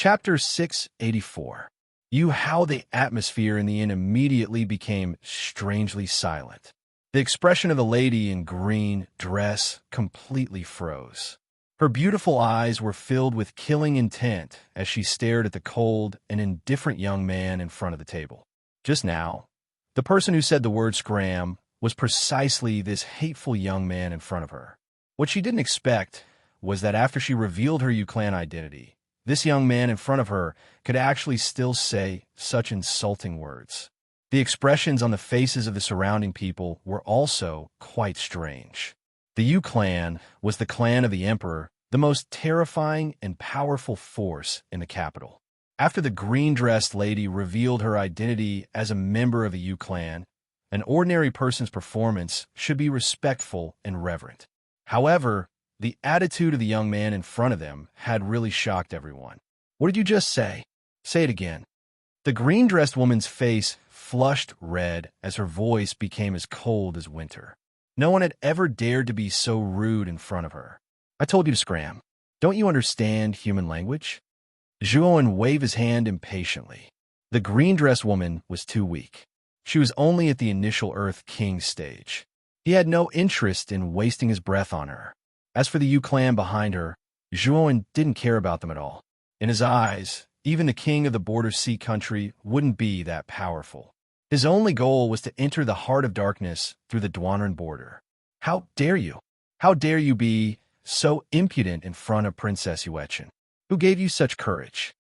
Chapter 684. How the atmosphere in the inn immediately became strangely silent. The expression of the lady in green dress completely froze. Her beautiful eyes were filled with killing intent as she stared at the cold and indifferent young man in front of the table. Just now, the person who said the word scram was precisely this hateful young man in front of her. What she didn't expect was that after she revealed her U-Clan identity, this young man in front of her could actually still say such insulting words. The expressions on the faces of the surrounding people were also quite strange. The U-Clan was the clan of the Emperor, the most terrifying and powerful force in the capital. After the green-dressed lady revealed her identity as a member of the U-Clan, an ordinary person's performance should be respectful and reverent. However, the attitude of the young man in front of them had really shocked everyone. "What did you just say? Say it again." The green-dressed woman's face flushed red as her voice became as cold as winter. No one had ever dared to be so rude in front of her. "I told you to scram. Don't you understand human language?" Zhuowen waved his hand impatiently. The green-dressed woman was too weak. She was only at the initial Earth King stage. He had no interest in wasting his breath on her. As for the U-Clan behind her, Zhuowen didn't care about them at all. In his eyes, even the king of the border sea country wouldn't be that powerful. His only goal was to enter the heart of darkness through the Duanren border. "How dare you? How dare you be so impudent in front of Princess Yuechen? Who gave you such courage?"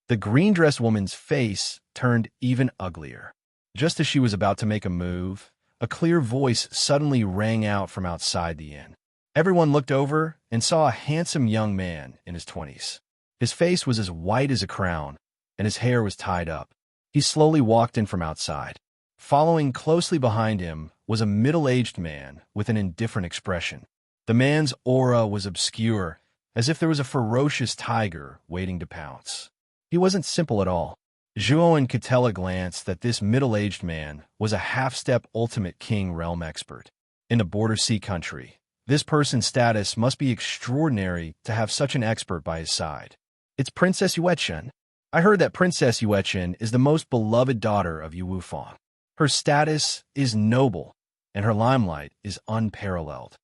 The green-dressed woman's face turned even uglier. Just as she was about to make a move, a clear voice suddenly rang out from outside the inn. Everyone looked over and saw a handsome young man in his 20s. His face was as white as a crown, and his hair was tied up. He slowly walked in from outside. Following closely behind him was a middle-aged man with an indifferent expression. The man's aura was obscure, as if there was a ferocious tiger waiting to pounce. He wasn't simple at all. Zhuowen could tell at a glance that this middle-aged man was a half-step ultimate king realm expert. In the border sea country, this person's status must be extraordinary to have such an expert by his side. "It's Princess Yuechen. I heard that Princess Yuechen is the most beloved daughter of Yu Wufang. Her status is noble, and her limelight is unparalleled.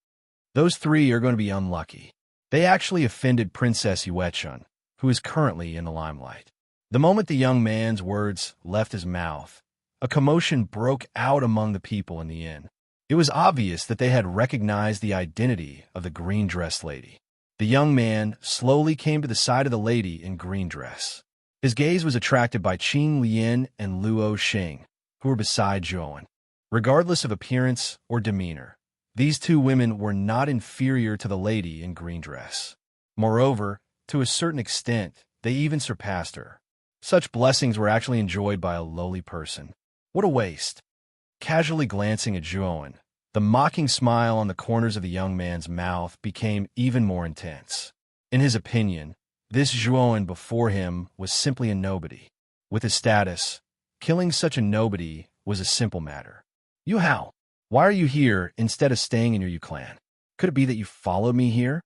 Those three are going to be unlucky. They actually offended Princess Yuechen, who is currently in the limelight." The moment the young man's words left his mouth, a commotion broke out among the people in the inn. It was obvious that they had recognized the identity of the green-dressed lady. The young man slowly came to the side of the lady in green dress. His gaze was attracted by Qin Lian and Luo Xing, who were beside Zhuowen. Regardless of appearance or demeanor, these two women were not inferior to the lady in green dress. Moreover, to a certain extent, they even surpassed her. Such blessings were actually enjoyed by a lowly person. What a waste. Casually glancing at Zhuowen, the mocking smile on the corners of the young man's mouth became even more intense. In his opinion, this Zhuowen before him was simply a nobody. With his status, killing such a nobody was a simple matter. "Yu Hao, why are you here instead of staying in your U-Clan? Could it be that you followed me here?"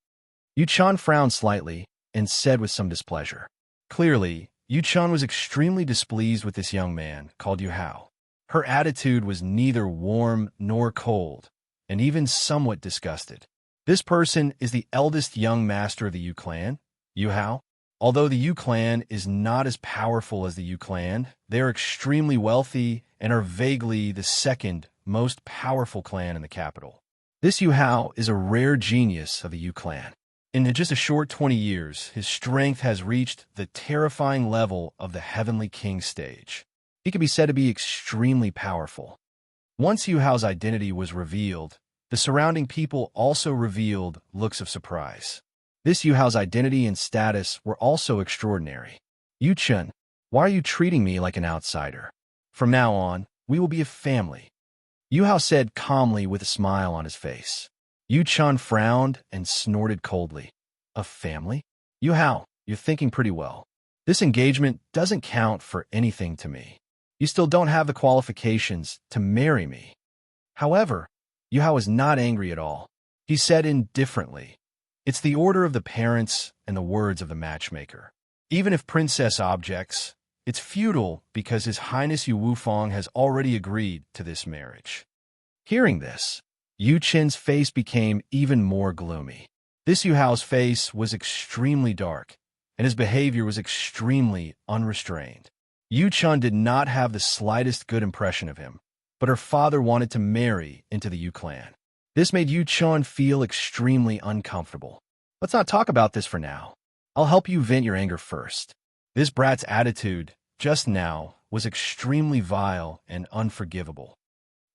Yu Chan frowned slightly and said with some displeasure. Clearly, Yu Chan was extremely displeased with this young man called Yu Hao. Her attitude was neither warm nor cold, and even somewhat disgusted. This person is the eldest young master of the U-Clan, Yu Hao. Although the U-Clan is not as powerful as the U-Clan, they are extremely wealthy and are vaguely the second most powerful clan in the capital. This Yu Hao is a rare genius of the U-Clan. In just a short 20 years, his strength has reached the terrifying level of the Heavenly King stage. He can be said to be extremely powerful. Once Yu Hao's identity was revealed, the surrounding people also revealed looks of surprise. This Yu Hao's identity and status were also extraordinary. "Yu Chen, why are you treating me like an outsider? From now on, we will be a family," Yu Hao said calmly with a smile on his face. Yu Chen frowned and snorted coldly. "A family? Yu Hao, you're thinking pretty well. This engagement doesn't count for anything to me. You still don't have the qualifications to marry me." However, Yu Hao was not angry at all. He said indifferently, "It's the order of the parents and the words of the matchmaker. Even if Princess objects, it's futile because His Highness Yu Wufang has already agreed to this marriage. Hearing this, Yu Qin's face became even more gloomy. This Yu Hao's face was extremely dark, and his behavior was extremely unrestrained. Yu Chun did not have the slightest good impression of him, but her father wanted to marry into the Yu clan. This made Yu Chun feel extremely uncomfortable. Let's not talk about this for now. I'll help you vent your anger first. This brat's attitude, just now, was extremely vile and unforgivable.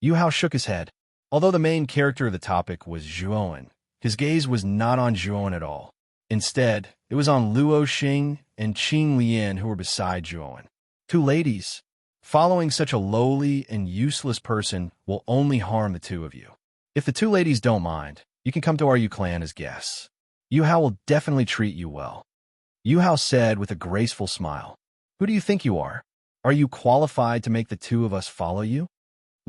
Yu Hao shook his head. Although the main character of the topic was Zhuowen, his gaze was not on Zhuowen at all. Instead, it was on Luo Xing and Qing Lian who were beside Zhuowen. Two ladies. Following such a lowly and useless person will only harm the two of you. If the two ladies don't mind, you can come to our Yu clan as guests. Yu Hao will definitely treat you well. Yu Hao said with a graceful smile. Who do you think you are? Are you qualified to make the two of us follow you?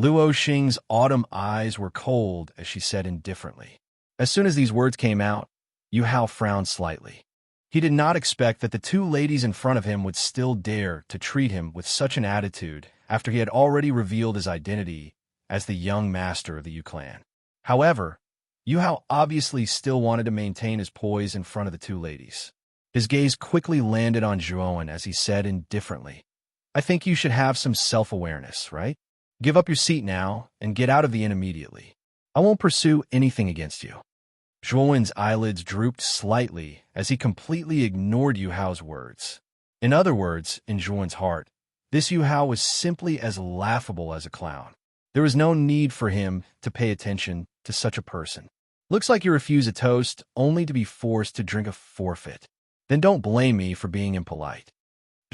Luo Xing's autumn eyes were cold as she said indifferently. As soon as these words came out, Yu Hao frowned slightly. He did not expect that the two ladies in front of him would still dare to treat him with such an attitude after he had already revealed his identity as the young master of the Yu clan. However, Yu Hao obviously still wanted to maintain his poise in front of the two ladies. His gaze quickly landed on Zhuowen as he said indifferently, I think you should have some self-awareness, right? Give up your seat now and get out of the inn immediately. I won't pursue anything against you. Zhuowen's eyelids drooped slightly as he completely ignored Yu Hao's words. In other words, in Zhuowen's heart, this Yu Hao was simply as laughable as a clown. There was no need for him to pay attention to such a person. Looks like you refuse a toast only to be forced to drink a forfeit. Then don't blame me for being impolite.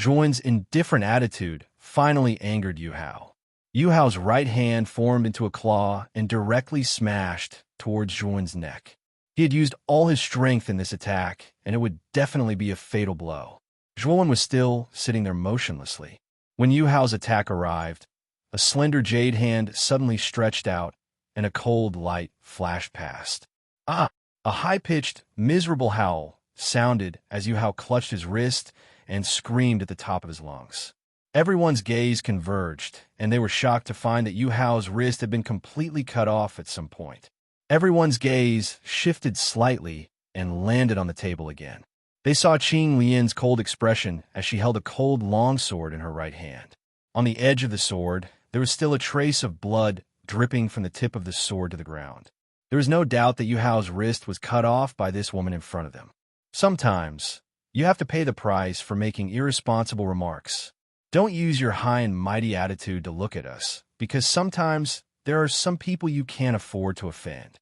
Zhuowen's indifferent attitude finally angered Yu Hao. Yu Hao's right hand formed into a claw and directly smashed towards Zhuowen's neck. He had used all his strength in this attack, and it would definitely be a fatal blow. Zhuowen was still sitting there motionlessly. When Yu Hao's attack arrived, a slender jade hand suddenly stretched out, and a cold light flashed past. Ah! A high-pitched, miserable howl sounded as Yu Hao clutched his wrist and screamed at the top of his lungs. Everyone's gaze converged, and they were shocked to find that Yu Hao's wrist had been completely cut off at some point. Everyone's gaze shifted slightly and landed on the table again. They saw Qing Lian's cold expression as she held a cold longsword in her right hand. On the edge of the sword, there was still a trace of blood dripping from the tip of the sword to the ground. There was no doubt that Yu Hao's wrist was cut off by this woman in front of them. Sometimes, you have to pay the price for making irresponsible remarks. Don't use your high and mighty attitude to look at us, because sometimes there are some people you can't afford to offend.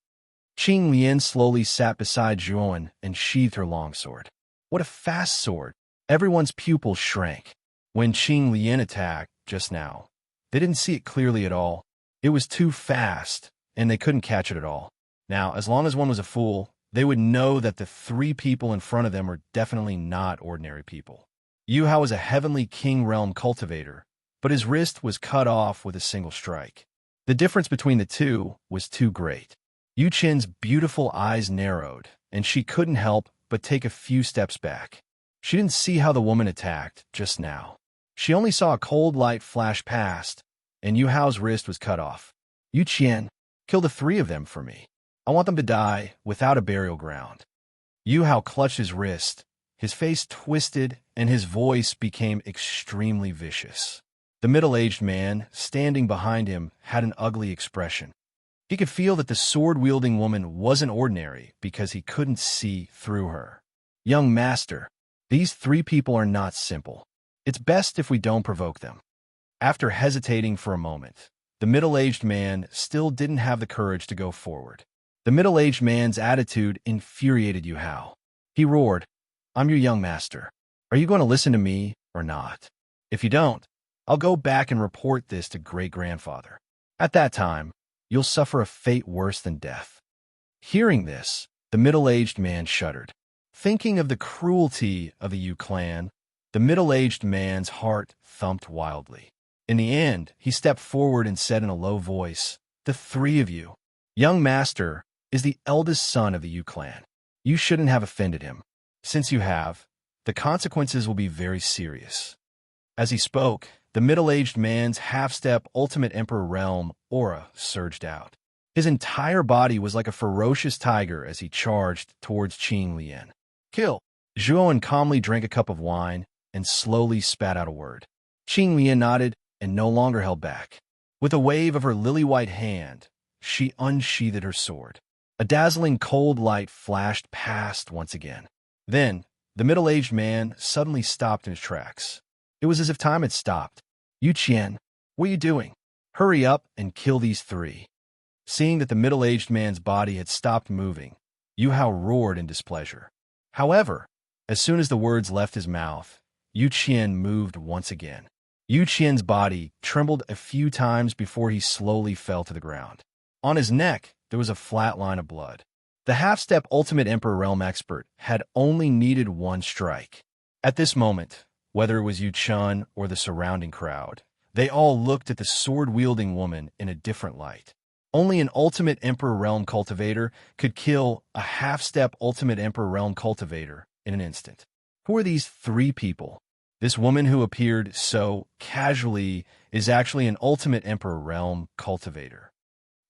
Qing Lian slowly sat beside Zhuowen and sheathed her longsword. What a fast sword! Everyone's pupils shrank. When Qing Lian attacked just now, they didn't see it clearly at all. It was too fast, and they couldn't catch it at all. Now, as long as one was a fool, they would know that the three people in front of them were definitely not ordinary people. Yu Hao was a heavenly king realm cultivator, but his wrist was cut off with a single strike. The difference between the two was too great. Yu Qin's beautiful eyes narrowed, and she couldn't help but take a few steps back. She didn't see how the woman attacked just now. She only saw a cold light flash past, and Yu Hao's wrist was cut off. Yu Qin, kill the three of them for me. I want them to die without a burial ground. Yu Hao clutched his wrist, his face twisted, and his voice became extremely vicious. The middle-aged man, standing behind him, had an ugly expression. He could feel that the sword-wielding woman wasn't ordinary because he couldn't see through her. Young master, these three people are not simple. It's best if we don't provoke them. After hesitating for a moment, the middle-aged man still didn't have the courage to go forward. The middle-aged man's attitude infuriated Yu Hao. He roared, I'm your young master. Are you going to listen to me or not? If you don't, I'll go back and report this to great-grandfather. At that time, you'll suffer a fate worse than death. Hearing this, the middle-aged man shuddered. Thinking of the cruelty of the Yu clan, the middle-aged man's heart thumped wildly. In the end, he stepped forward and said in a low voice, the three of you. Young master is the eldest son of the Yu clan. You shouldn't have offended him. Since you have, The consequences will be very serious." As he spoke, the middle-aged man's half-step Ultimate Emperor realm aura surged out. His entire body was like a ferocious tiger as he charged towards Qing Lian. "Kill!" Zhuowen calmly drank a cup of wine and slowly spat out a word. Qing Lian nodded and no longer held back. With a wave of her lily-white hand, she unsheathed her sword. A dazzling cold light flashed past once again. Then, the middle-aged man suddenly stopped in his tracks. It was as if time had stopped. "Yu Qian, what are you doing? Hurry up and kill these three." Seeing that the middle-aged man's body had stopped moving, Yu Hao roared in displeasure. However, as soon as the words left his mouth, Yu Qian moved once again. Yu Qian's body trembled a few times before he slowly fell to the ground. On his neck, there was a flat line of blood. The half-step Ultimate Emperor Realm expert had only needed one strike. At this moment, whether it was Yu Chun or the surrounding crowd, they all looked at the sword-wielding woman in a different light. Only an Ultimate Emperor Realm cultivator could kill a half-step Ultimate Emperor Realm cultivator in an instant. Who are these three people? This woman who appeared so casually is actually an Ultimate Emperor Realm cultivator.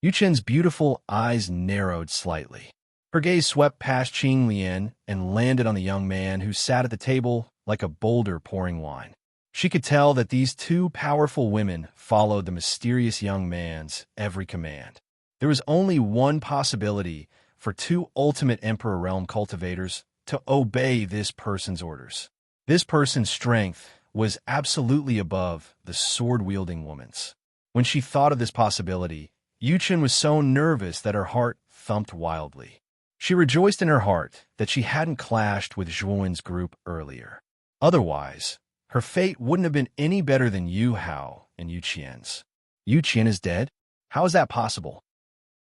Yu Chen's beautiful eyes narrowed slightly. Her gaze swept past Qing Lian and landed on the young man who sat at the table like a boulder pouring wine. She could tell that these two powerful women followed the mysterious young man's every command. There was only one possibility for two Ultimate Emperor Realm cultivators to obey this person's orders. This person's strength was absolutely above the sword-wielding woman's. When she thought of this possibility, Yu Chen was so nervous that her heart thumped wildly. She rejoiced in her heart that she hadn't clashed with Zhuowen's group earlier. Otherwise, her fate wouldn't have been any better than Yu Hao and Yu Qian's. Yu Qian is dead? How is that possible?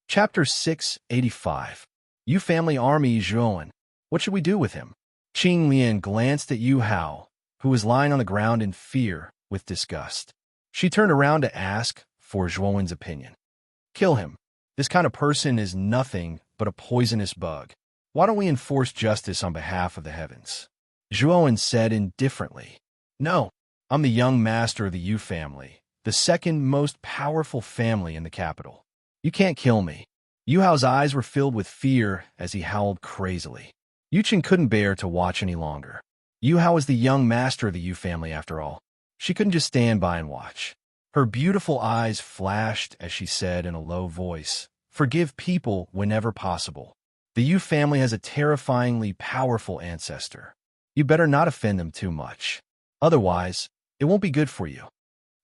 Chapter 685. Yu Family Army Zhuowen. What should we do with him? Qing Lian glanced at Yu Hao, who was lying on the ground in fear with disgust. She turned around to ask for Zhuowen's opinion. "Kill him. This kind of person is nothing but a poisonous bug. Why don't we enforce justice on behalf of the heavens?" Zhuowen said indifferently. "No, I'm the young master of the Yu family, the second most powerful family in the capital. You can't kill me." Yu Hao's eyes were filled with fear as he howled crazily. Yu Chen couldn't bear to watch any longer. Yu Hao was the young master of the Yu family after all. She couldn't just stand by and watch. Her beautiful eyes flashed as she said in a low voice, "Forgive people whenever possible. The Yu family has a terrifyingly powerful ancestor. You better not offend them too much. Otherwise, it won't be good for you."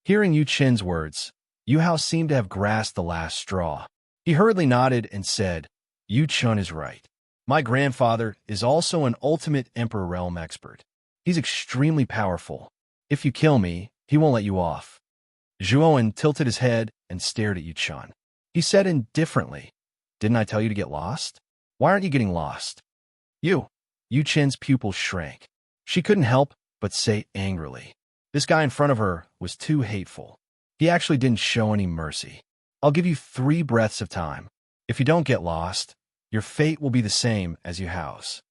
Hearing Yu Chen's words, Yu Hao seemed to have grasped the last straw. He hurriedly nodded and said, "Yu Chun is right. My grandfather is also an Ultimate Emperor Realm expert. He's extremely powerful. If you kill me, he won't let you off." Zhuowen tilted his head and stared at Yu Chun. He said indifferently, "Didn't I tell you to get lost? Why aren't you getting lost?" "You." Yu Chen's pupils shrank. She couldn't help but say angrily. This guy in front of her was too hateful. He actually didn't show any mercy. "I'll give you 3 breaths of time. If you don't get lost, your fate will be the same as Yu Hao's."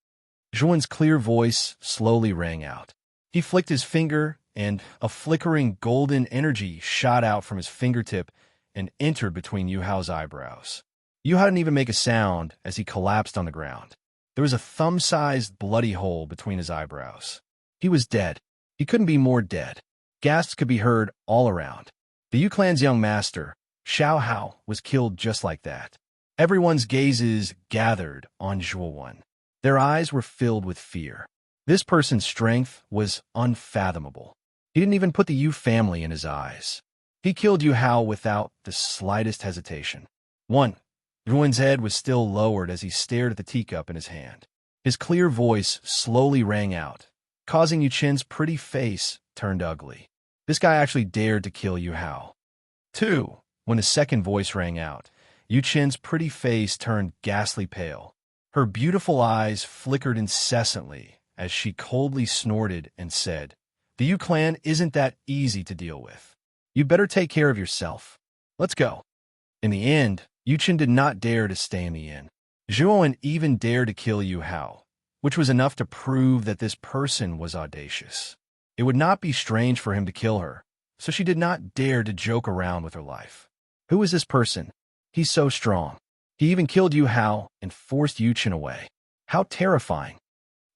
Zhuowen's clear voice slowly rang out. He flicked his finger, and a flickering golden energy shot out from his fingertip and entered between Yu Hao's eyebrows. Yu Hao didn't even make a sound as he collapsed on the ground. There was a thumb-sized bloody hole between his eyebrows. He was dead. He couldn't be more dead. Gasps could be heard all around. The Yu clan's young master, Xiao Hao, was killed just like that. Everyone's gazes gathered on Zhuowen. Their eyes were filled with fear. This person's strength was unfathomable. He didn't even put the Yu family in his eyes. He killed Yu Hao without the slightest hesitation. Zhuowen's head was still lowered as he stared at the teacup in his hand. His clear voice slowly rang out, causing Yu Chen's pretty face turned ugly. This guy actually dared to kill Yu Hao. 2. When the second voice rang out, Yu Chen's pretty face turned ghastly pale. Her beautiful eyes flickered incessantly as she coldly snorted and said, "The Yu clan isn't that easy to deal with. You'd better take care of yourself. Let's go." In the end, Yu Chen did not dare to stay in the inn. Zhuowen even dared to kill Yu Hao. which was enough to prove that this person was audacious. It would not be strange for him to kill her, so she did not dare to joke around with her life. Who is this person? He's so strong. He even killed Yu Hao and forced Yu Chen away. How terrifying.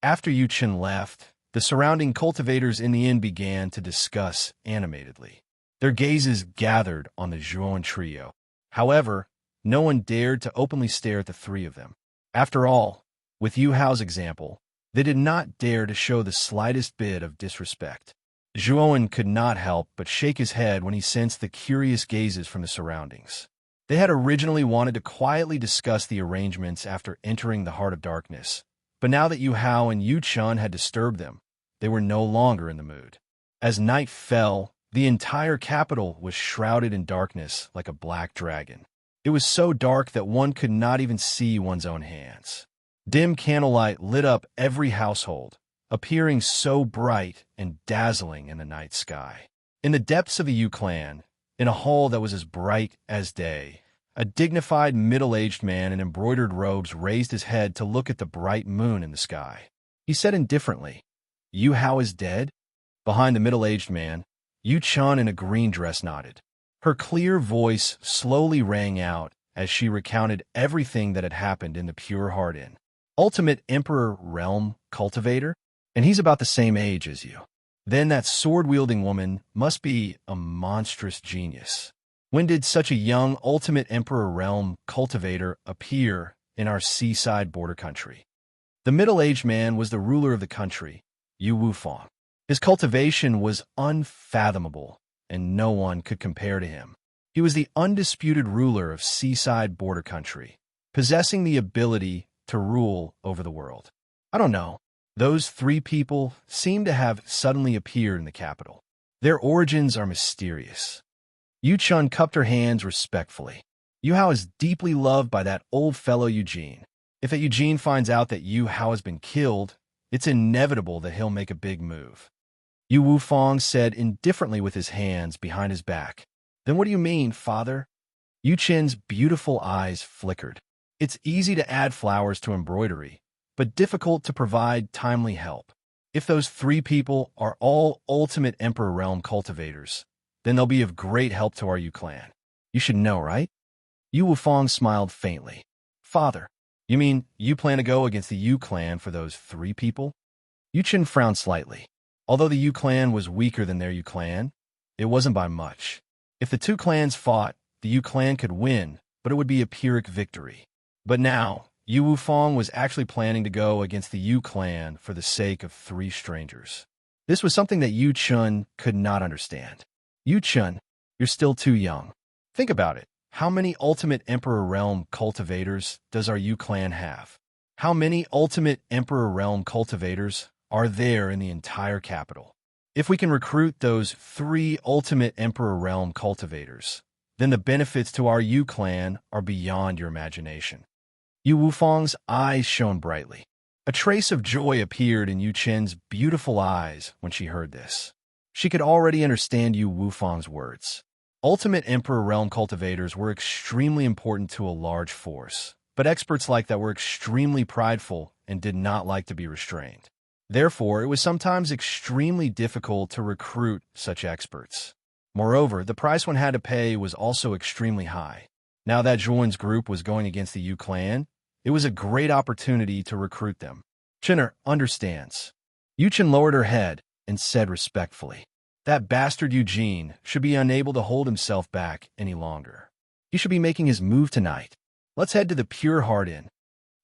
After Yu Chen left, the surrounding cultivators in the inn began to discuss animatedly. Their gazes gathered on the Zhuan trio. However, no one dared to openly stare at the three of them. After all, with Yu Hao's example, they did not dare to show the slightest bit of disrespect. Zhuan could not help but shake his head when he sensed the curious gazes from the surroundings. They had originally wanted to quietly discuss the arrangements after entering the Heart of Darkness, but now that Yu Hao and Yu Chun had disturbed them, they were no longer in the mood. As night fell, the entire capital was shrouded in darkness like a black dragon. It was so dark that one could not even see one's own hands. Dim candlelight lit up every household, appearing so bright and dazzling in the night sky. In the depths of the Yu clan, in a hall that was as bright as day, a dignified middle-aged man in embroidered robes raised his head to look at the bright moon in the sky. He said indifferently, "Yu Hao is dead?" Behind the middle-aged man, Yu Chun in a green dress nodded. Her clear voice slowly rang out as she recounted everything that had happened in the Pure Heart Inn. Ultimate Emperor Realm Cultivator? And he's about the same age as you. Then that sword-wielding woman must be a monstrous genius. When did such a young Ultimate Emperor Realm Cultivator appear in our seaside border country? The middle-aged man was the ruler of the country, Yu Wufang. His cultivation was unfathomable, and no one could compare to him. He was the undisputed ruler of seaside border country, possessing the ability to rule over the world. I don't know. Those three people seem to have suddenly appeared in the capital. Their origins are mysterious. Yu Chun cupped her hands respectfully. Yu Hao is deeply loved by that old fellow Eugene. If that Eugene finds out that Yu Hao has been killed, it's inevitable that he'll make a big move. Yu Wufang said indifferently with his hands behind his back. Then what do you mean, father? Yu Chen's beautiful eyes flickered. It's easy to add flowers to embroidery, but difficult to provide timely help. If those three people are all Ultimate Emperor Realm cultivators, then they'll be of great help to our Yu clan. You should know, right? Yu Wufang smiled faintly. Father, you mean you plan to go against the Yu clan for those three people? Yu Chen frowned slightly. Although the Yu clan was weaker than their Yu clan, it wasn't by much. If the two clans fought, the Yu clan could win, but it would be a Pyrrhic victory. But now, Yu Wufang was actually planning to go against the Yu clan for the sake of three strangers. This was something that Yu Chun could not understand. Yu Chun, you're still too young. Think about it. How many Ultimate Emperor Realm cultivators does our Yu clan have? How many Ultimate Emperor Realm cultivators are there in the entire capital? If we can recruit those three Ultimate Emperor Realm cultivators, then the benefits to our Yu clan are beyond your imagination. Yu Wufang's eyes shone brightly. A trace of joy appeared in Yu Chen's beautiful eyes when she heard this. She could already understand Yu Wufang's words. Ultimate Emperor Realm cultivators were extremely important to a large force, but experts like that were extremely prideful and did not like to be restrained. Therefore, it was sometimes extremely difficult to recruit such experts. Moreover, the price one had to pay was also extremely high. Now that Zhuan's group was going against the Yu clan, it was a great opportunity to recruit them. Chenner understands. Yu Chen lowered her head and said respectfully, "That bastard Eugene should be unable to hold himself back any longer. He should be making his move tonight. Let's head to the Pure Heart Inn."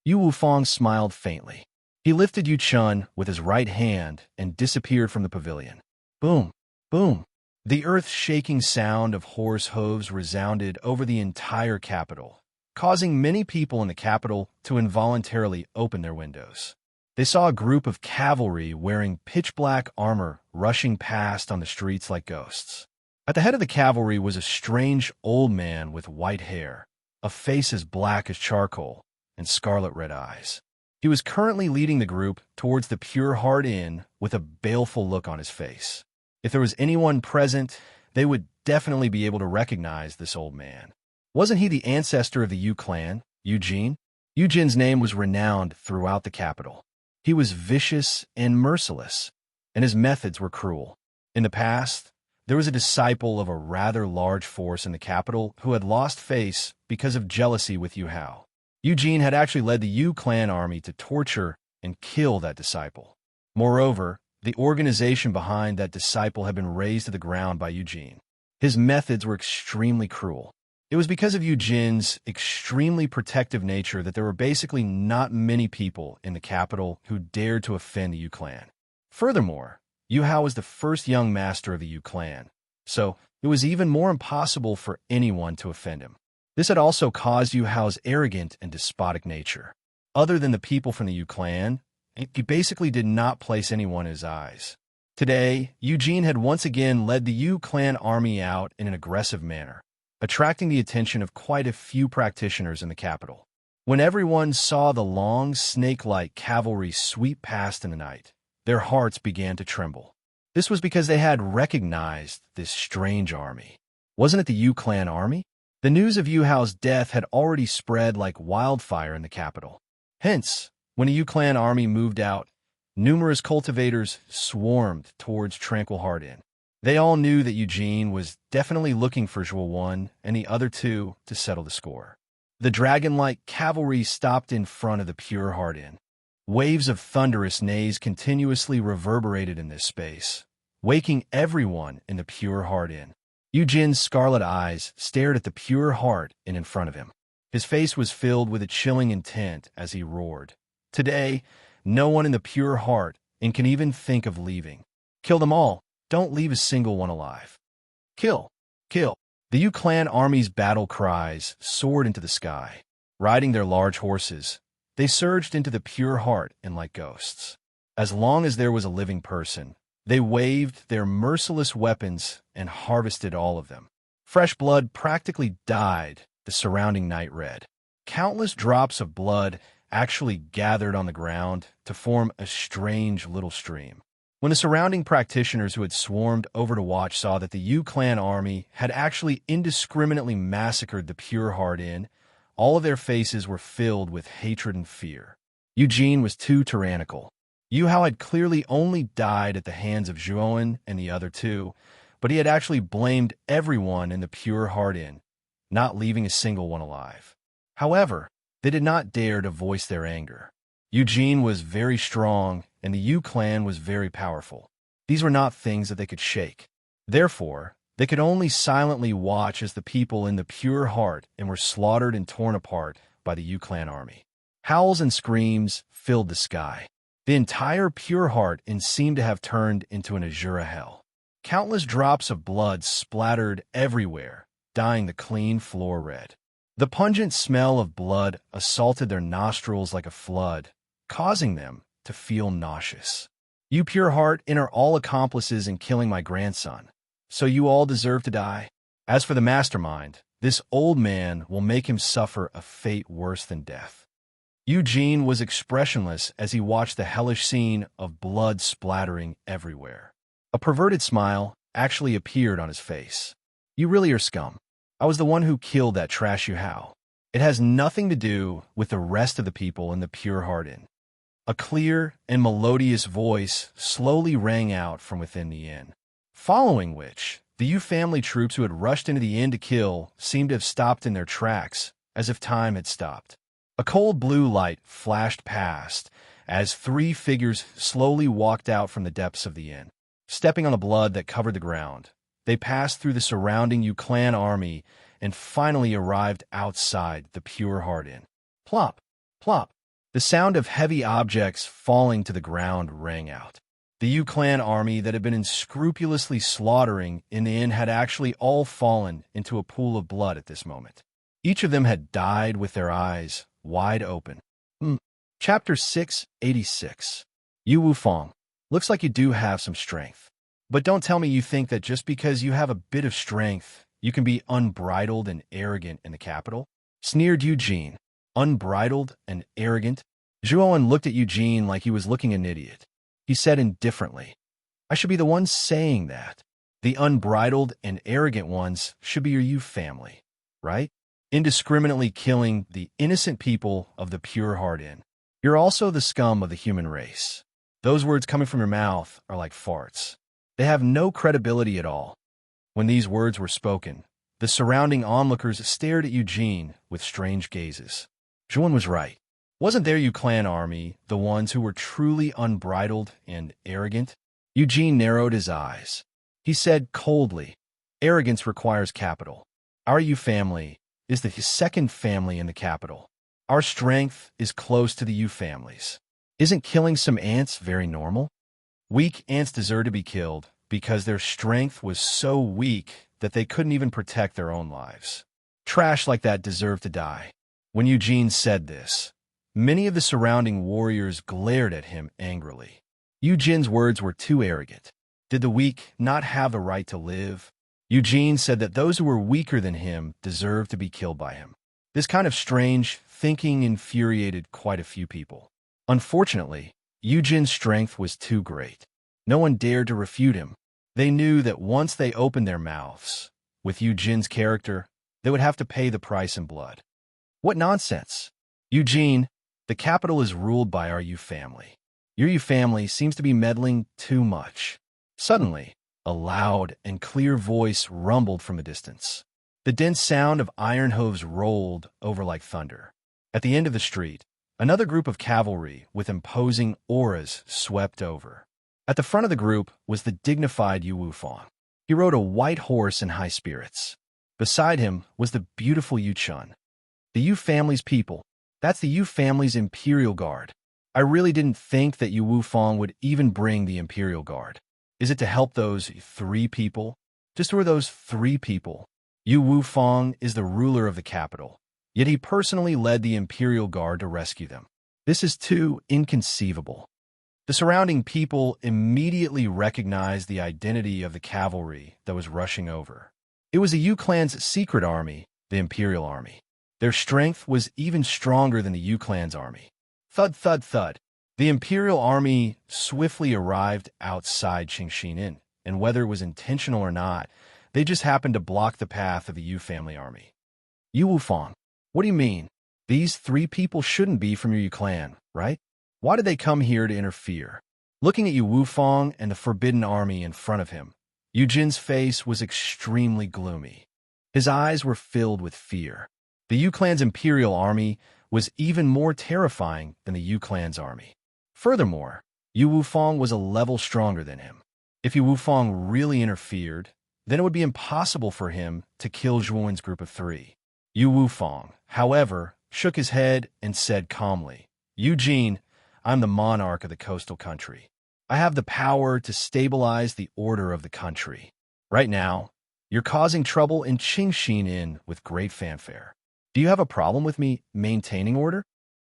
Yu Wufang smiled faintly. He lifted Yu Chun with his right hand and disappeared from the pavilion. Boom, boom. The earth-shaking sound of horse hooves resounded over the entire capital, causing many people in the capital to involuntarily open their windows. They saw a group of cavalry wearing pitch-black armor rushing past on the streets like ghosts. At the head of the cavalry was a strange old man with white hair, a face as black as charcoal, and scarlet-red eyes. He was currently leading the group towards the Pure Heart Inn with a baleful look on his face. If there was anyone present, they would definitely be able to recognize this old man. Wasn't he the ancestor of the Yu clan, Eugene? Eugene's name was renowned throughout the capital. He was vicious and merciless, and his methods were cruel. In the past, there was a disciple of a rather large force in the capital who had lost face because of jealousy with Yu Hao. Eugene had actually led the Yu clan army to torture and kill that disciple. Moreover, the organization behind that disciple had been razed to the ground by Eugene. His methods were extremely cruel. It was because of Eugene's extremely protective nature that there were basically not many people in the capital who dared to offend the Yu clan. Furthermore, Yu Hao was the first young master of the Yu clan, so it was even more impossible for anyone to offend him. This had also caused Yu Hao's arrogant and despotic nature. Other than the people from the Yu clan, he basically did not place anyone in his eyes. Today, Eugene had once again led the Yu clan army out in an aggressive manner, attracting the attention of quite a few practitioners in the capital. When everyone saw the long, snake-like cavalry sweep past in the night, their hearts began to tremble. This was because they had recognized this strange army. Wasn't it the Yu clan army? The news of Yu Hao's death had already spread like wildfire in the capital. Hence, when the Yu clan army moved out, numerous cultivators swarmed towards Tranquil Heart Inn. They all knew that Eugene was definitely looking for Zhuo Wan and the other two to settle the score. The dragon-like cavalry stopped in front of the Pure Heart Inn. Waves of thunderous neighs continuously reverberated in this space, waking everyone in the Pure Heart Inn. Eugene's scarlet eyes stared at the Pure Heart Inn in front of him. His face was filled with a chilling intent as he roared. Today, no one in the Pure Heart Inn can even think of leaving. Kill them all. Don't leave a single one alive. Kill! Kill! The Yu clan army's battle cries soared into the sky. Riding their large horses, they surged into the Pure Heart Inn like ghosts. As long as there was a living person, they waved their merciless weapons and harvested all of them. Fresh blood practically dyed the surrounding night red. Countless drops of blood actually gathered on the ground to form a strange little stream. When the surrounding practitioners who had swarmed over to watch saw that the Yu clan army had actually indiscriminately massacred the Pure Heart Inn, all of their faces were filled with hatred and fear. Eugene was too tyrannical. Yu Hao had clearly only died at the hands of Zhuowen and the other two, but he had actually blamed everyone in the Pure Heart Inn, not leaving a single one alive. However, they did not dare to voice their anger. Eugene was very strong, and the Yu clan was very powerful. These were not things that they could shake. Therefore, they could only silently watch as the people in the Pure Heart Inn were slaughtered and torn apart by the Yu clan army. Howls and screams filled the sky. The entire Pure Heart Inn seemed to have turned into an Azura hell. Countless drops of blood splattered everywhere, dyeing the clean floor red. The pungent smell of blood assaulted their nostrils like a flood, causing them to feel nauseous. You Pure Heart Inn are all accomplices in killing my grandson, so you all deserve to die. As for the mastermind, this old man will make him suffer a fate worse than death. Eugene was expressionless as he watched the hellish scene of blood splattering everywhere. A perverted smile actually appeared on his face. You really are scum. I was the one who killed that trash Yu Hao. It has nothing to do with the rest of the people in the Pure Heart Inn. A clear and melodious voice slowly rang out from within the inn, following which the Yu family troops who had rushed into the inn to kill seemed to have stopped in their tracks, as if time had stopped. A cold blue light flashed past as three figures slowly walked out from the depths of the inn. Stepping on the blood that covered the ground, they passed through the surrounding Yu clan army and finally arrived outside the Pure Heart Inn. Plop! Plop! The sound of heavy objects falling to the ground rang out. The Yu clan army that had been unscrupulously slaughtering in the inn had actually all fallen into a pool of blood at this moment. Each of them had died with their eyes wide open. Chapter 686. Yu Wufang. Looks like you do have some strength. But don't tell me you think that just because you have a bit of strength, you can be unbridled and arrogant in the capital? Sneered Eugene. Unbridled and arrogant? Zhuowen looked at Eugene like he was looking at an idiot. He said indifferently, I should be the one saying that. The unbridled and arrogant ones should be your Yu family, right? Indiscriminately killing the innocent people of the Pure Heart Inn. You're also the scum of the human race. Those words coming from your mouth are like farts. They have no credibility at all. When these words were spoken, the surrounding onlookers stared at Eugene with strange gazes. Juan was right. Wasn't their clan army the ones who were truly unbridled and arrogant? Eugene narrowed his eyes. He said coldly, "Arrogance requires capital. Our family is the second family in the capital. Our strength is close to the families. Isn't killing some ants very normal? Weak ants deserve to be killed because their strength was so weak that they couldn't even protect their own lives. Trash like that deserve to die." When Eugene said this, many of the surrounding warriors glared at him angrily. Eugene's words were too arrogant. Did the weak not have the right to live? Eugene said that those who were weaker than him deserved to be killed by him. This kind of strange thinking infuriated quite a few people. Unfortunately, Eugene's strength was too great. No one dared to refute him. They knew that once they opened their mouths, with Eugene's character, they would have to pay the price in blood. What nonsense! Eugene, the capital is ruled by our family. Your family seems to be meddling too much. Suddenly, a loud and clear voice rumbled from a distance. The dense sound of iron hooves rolled over like thunder. At the end of the street, another group of cavalry with imposing auras swept over. At the front of the group was the dignified Yu Wufang. He rode a white horse in high spirits. Beside him was the beautiful Yu Chun. The Yu family's people. That's the Yu family's Imperial Guard. I really didn't think that Yu Wufang would even bring the Imperial Guard. Is it to help those 3 people? Just who are those 3 people? Yu Wufang is the ruler of the capital, yet he personally led the Imperial Guard to rescue them. This is too inconceivable. The surrounding people immediately recognized the identity of the cavalry that was rushing over. It was the Yu clan's secret army, the Imperial Army. Their strength was even stronger than the Yu clan's army. Thud, thud, thud. The Imperial Army swiftly arrived outside Qingxin Inn, and whether it was intentional or not, they just happened to block the path of the Yu family army. Yu Wufang, what do you mean? These 3 people shouldn't be from your Yu clan, right? Why did they come here to interfere? Looking at Yu Wufang and the forbidden army in front of him, Eugene's face was extremely gloomy. His eyes were filled with fear. The Yu clan's Imperial Army was even more terrifying than the Yu clan's army. Furthermore, Yu Wufang was a level stronger than him. If Yu Wufang really interfered, then it would be impossible for him to kill Zhuan's group of 3. Yu Wufang, however, shook his head and said calmly, "Eugene, I'm the monarch of the coastal country. I have the power to stabilize the order of the country. Right now, you're causing trouble in Qingxin Inn with great fanfare. Do you have a problem with me maintaining order?"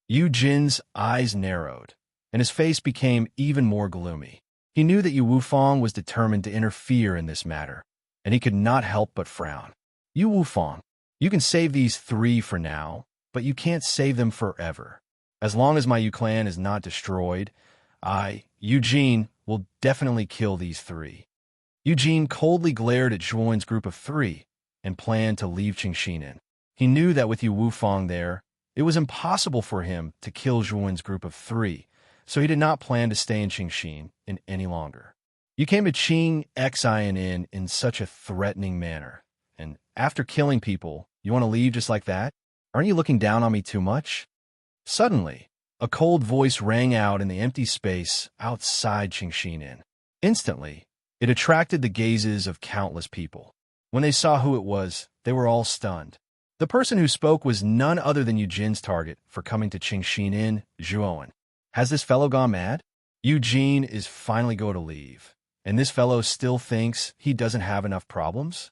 Eugene's eyes narrowed, and his face became even more gloomy. He knew that Yu Wufang was determined to interfere in this matter, and he could not help but frown. "Yu Wufang, you can save these 3 for now, but you can't save them forever. As long as my Yu clan is not destroyed, Eugene, will definitely kill these 3. Eugene coldly glared at Zhuan's group of 3 and planned to leave Qingxin Inn. He knew that with Yu Wufang there, it was impossible for him to kill Zhuan's group of 3, so he did not plan to stay in Qingxin Inn any longer. "You came to Qingxin Inn in such a threatening manner, and after killing people, you want to leave just like that? Aren't you looking down on me too much?" Suddenly, a cold voice rang out in the empty space outside Qingxin Inn. Instantly, it attracted the gazes of countless people. When they saw who it was, they were all stunned. The person who spoke was none other than Eugene's target for coming to Qingxin Inn, Zhuan. Has this fellow gone mad? Eugene is finally going to leave, and this fellow still thinks he doesn't have enough problems?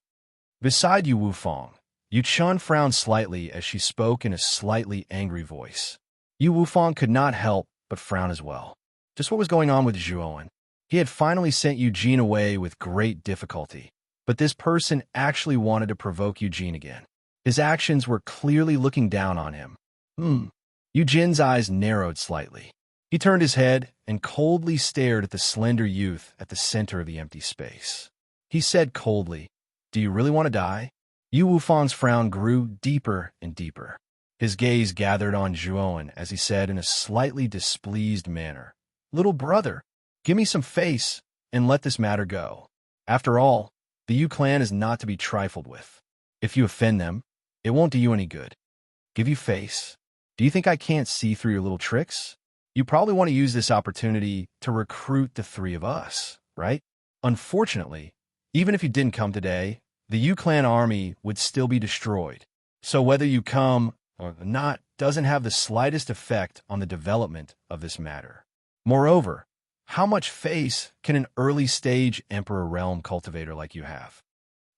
Beside Yu Wufang, Yu Chun frowned slightly as she spoke in a slightly angry voice. Yu Wufang could not help but frown as well. Just what was going on with Zhuan? He had finally sent Eugene away with great difficulty, but this person actually wanted to provoke Eugene again. His actions were clearly looking down on him. Eugene's eyes narrowed slightly. He turned his head and coldly stared at the slender youth at the center of the empty space. He said coldly, "Do you really want to die?" Yu Wufang's frown grew deeper and deeper. His gaze gathered on Zhuowen as he said in a slightly displeased manner, "Little brother, give me some face and let this matter go. After all, the Yu clan is not to be trifled with. If you offend them, it won't do you any good. Give you face? Do you think I can't see through your little tricks? You probably want to use this opportunity to recruit the three of us, right? Unfortunately, even if you didn't come today, the Yu clan army would still be destroyed. So whether you come or not doesn't have the slightest effect on the development of this matter. Moreover, how much face can an early-stage Emperor Realm cultivator like you have?"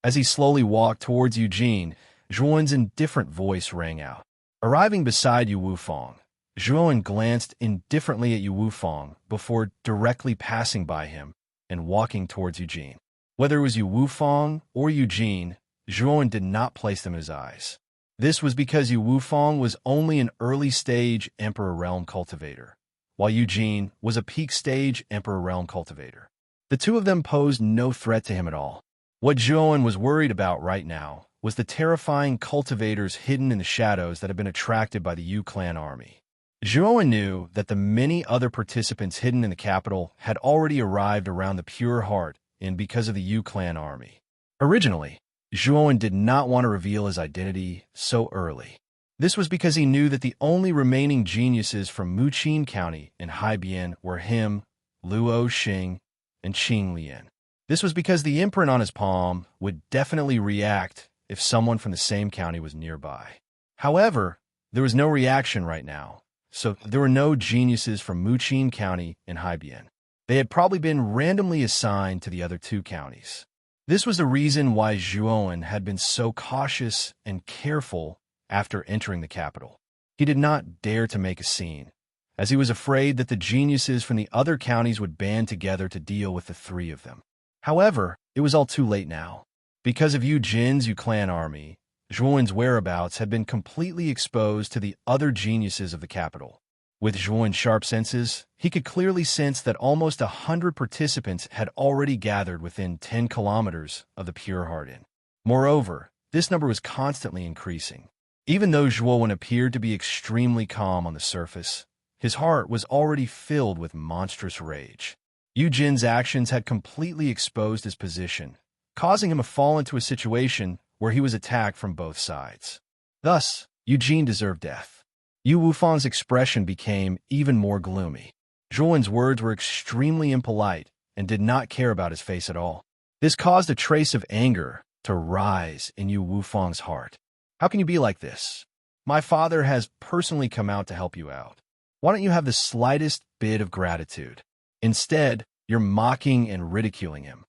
As he slowly walked towards Eugene, Zhuowen's indifferent voice rang out. Arriving beside Yu Wufang, Zhuowen glanced indifferently at Yu Wufang before directly passing by him and walking towards Eugene. Whether it was Yu Wufang or Eugene, Zhuowen did not place them in his eyes. This was because Yu Wufang was only an early-stage Emperor Realm cultivator, while Eugene was a peak-stage Emperor Realm cultivator. The two of them posed no threat to him at all. What Zhuowen was worried about right now was the terrifying cultivators hidden in the shadows that had been attracted by the Yu clan army. Zhuowen knew that the many other participants hidden in the capital had already arrived around the Pure Heart and because of the Yu clan army. Originally, Zhuowen did not want to reveal his identity so early. This was because he knew that the only remaining geniuses from Muqin County in Haibian were him, Luo Xing, and Qing Lian. This was because the imprint on his palm would definitely react if someone from the same county was nearby. However, there was no reaction right now, so there were no geniuses from Muqin County in Haibian. They had probably been randomly assigned to the other two counties. This was the reason why Zhuowen had been so cautious and careful after entering the capital. He did not dare to make a scene, as he was afraid that the geniuses from the other counties would band together to deal with the three of them. However, it was all too late now. Because of Yu Jin's Yu clan army, Zhuowen's whereabouts had been completely exposed to the other geniuses of the capital. With Zhuowen's sharp senses, he could clearly sense that almost 100 participants had already gathered within 10 kilometers of the Pure Heart Inn. Moreover, this number was constantly increasing. Even though Zhuowen appeared to be extremely calm on the surface, his heart was already filled with monstrous rage. Yu Jin's actions had completely exposed his position, causing him to fall into a situation where he was attacked from both sides. Thus, Eugene deserved death. Yu Wufang's expression became even more gloomy. Zhuowen's words were extremely impolite and did not care about his face at all. This caused a trace of anger to rise in Yu Wufang's heart. "How can you be like this? My father has personally come out to help you out. Why don't you have the slightest bit of gratitude? Instead, you're mocking and ridiculing him."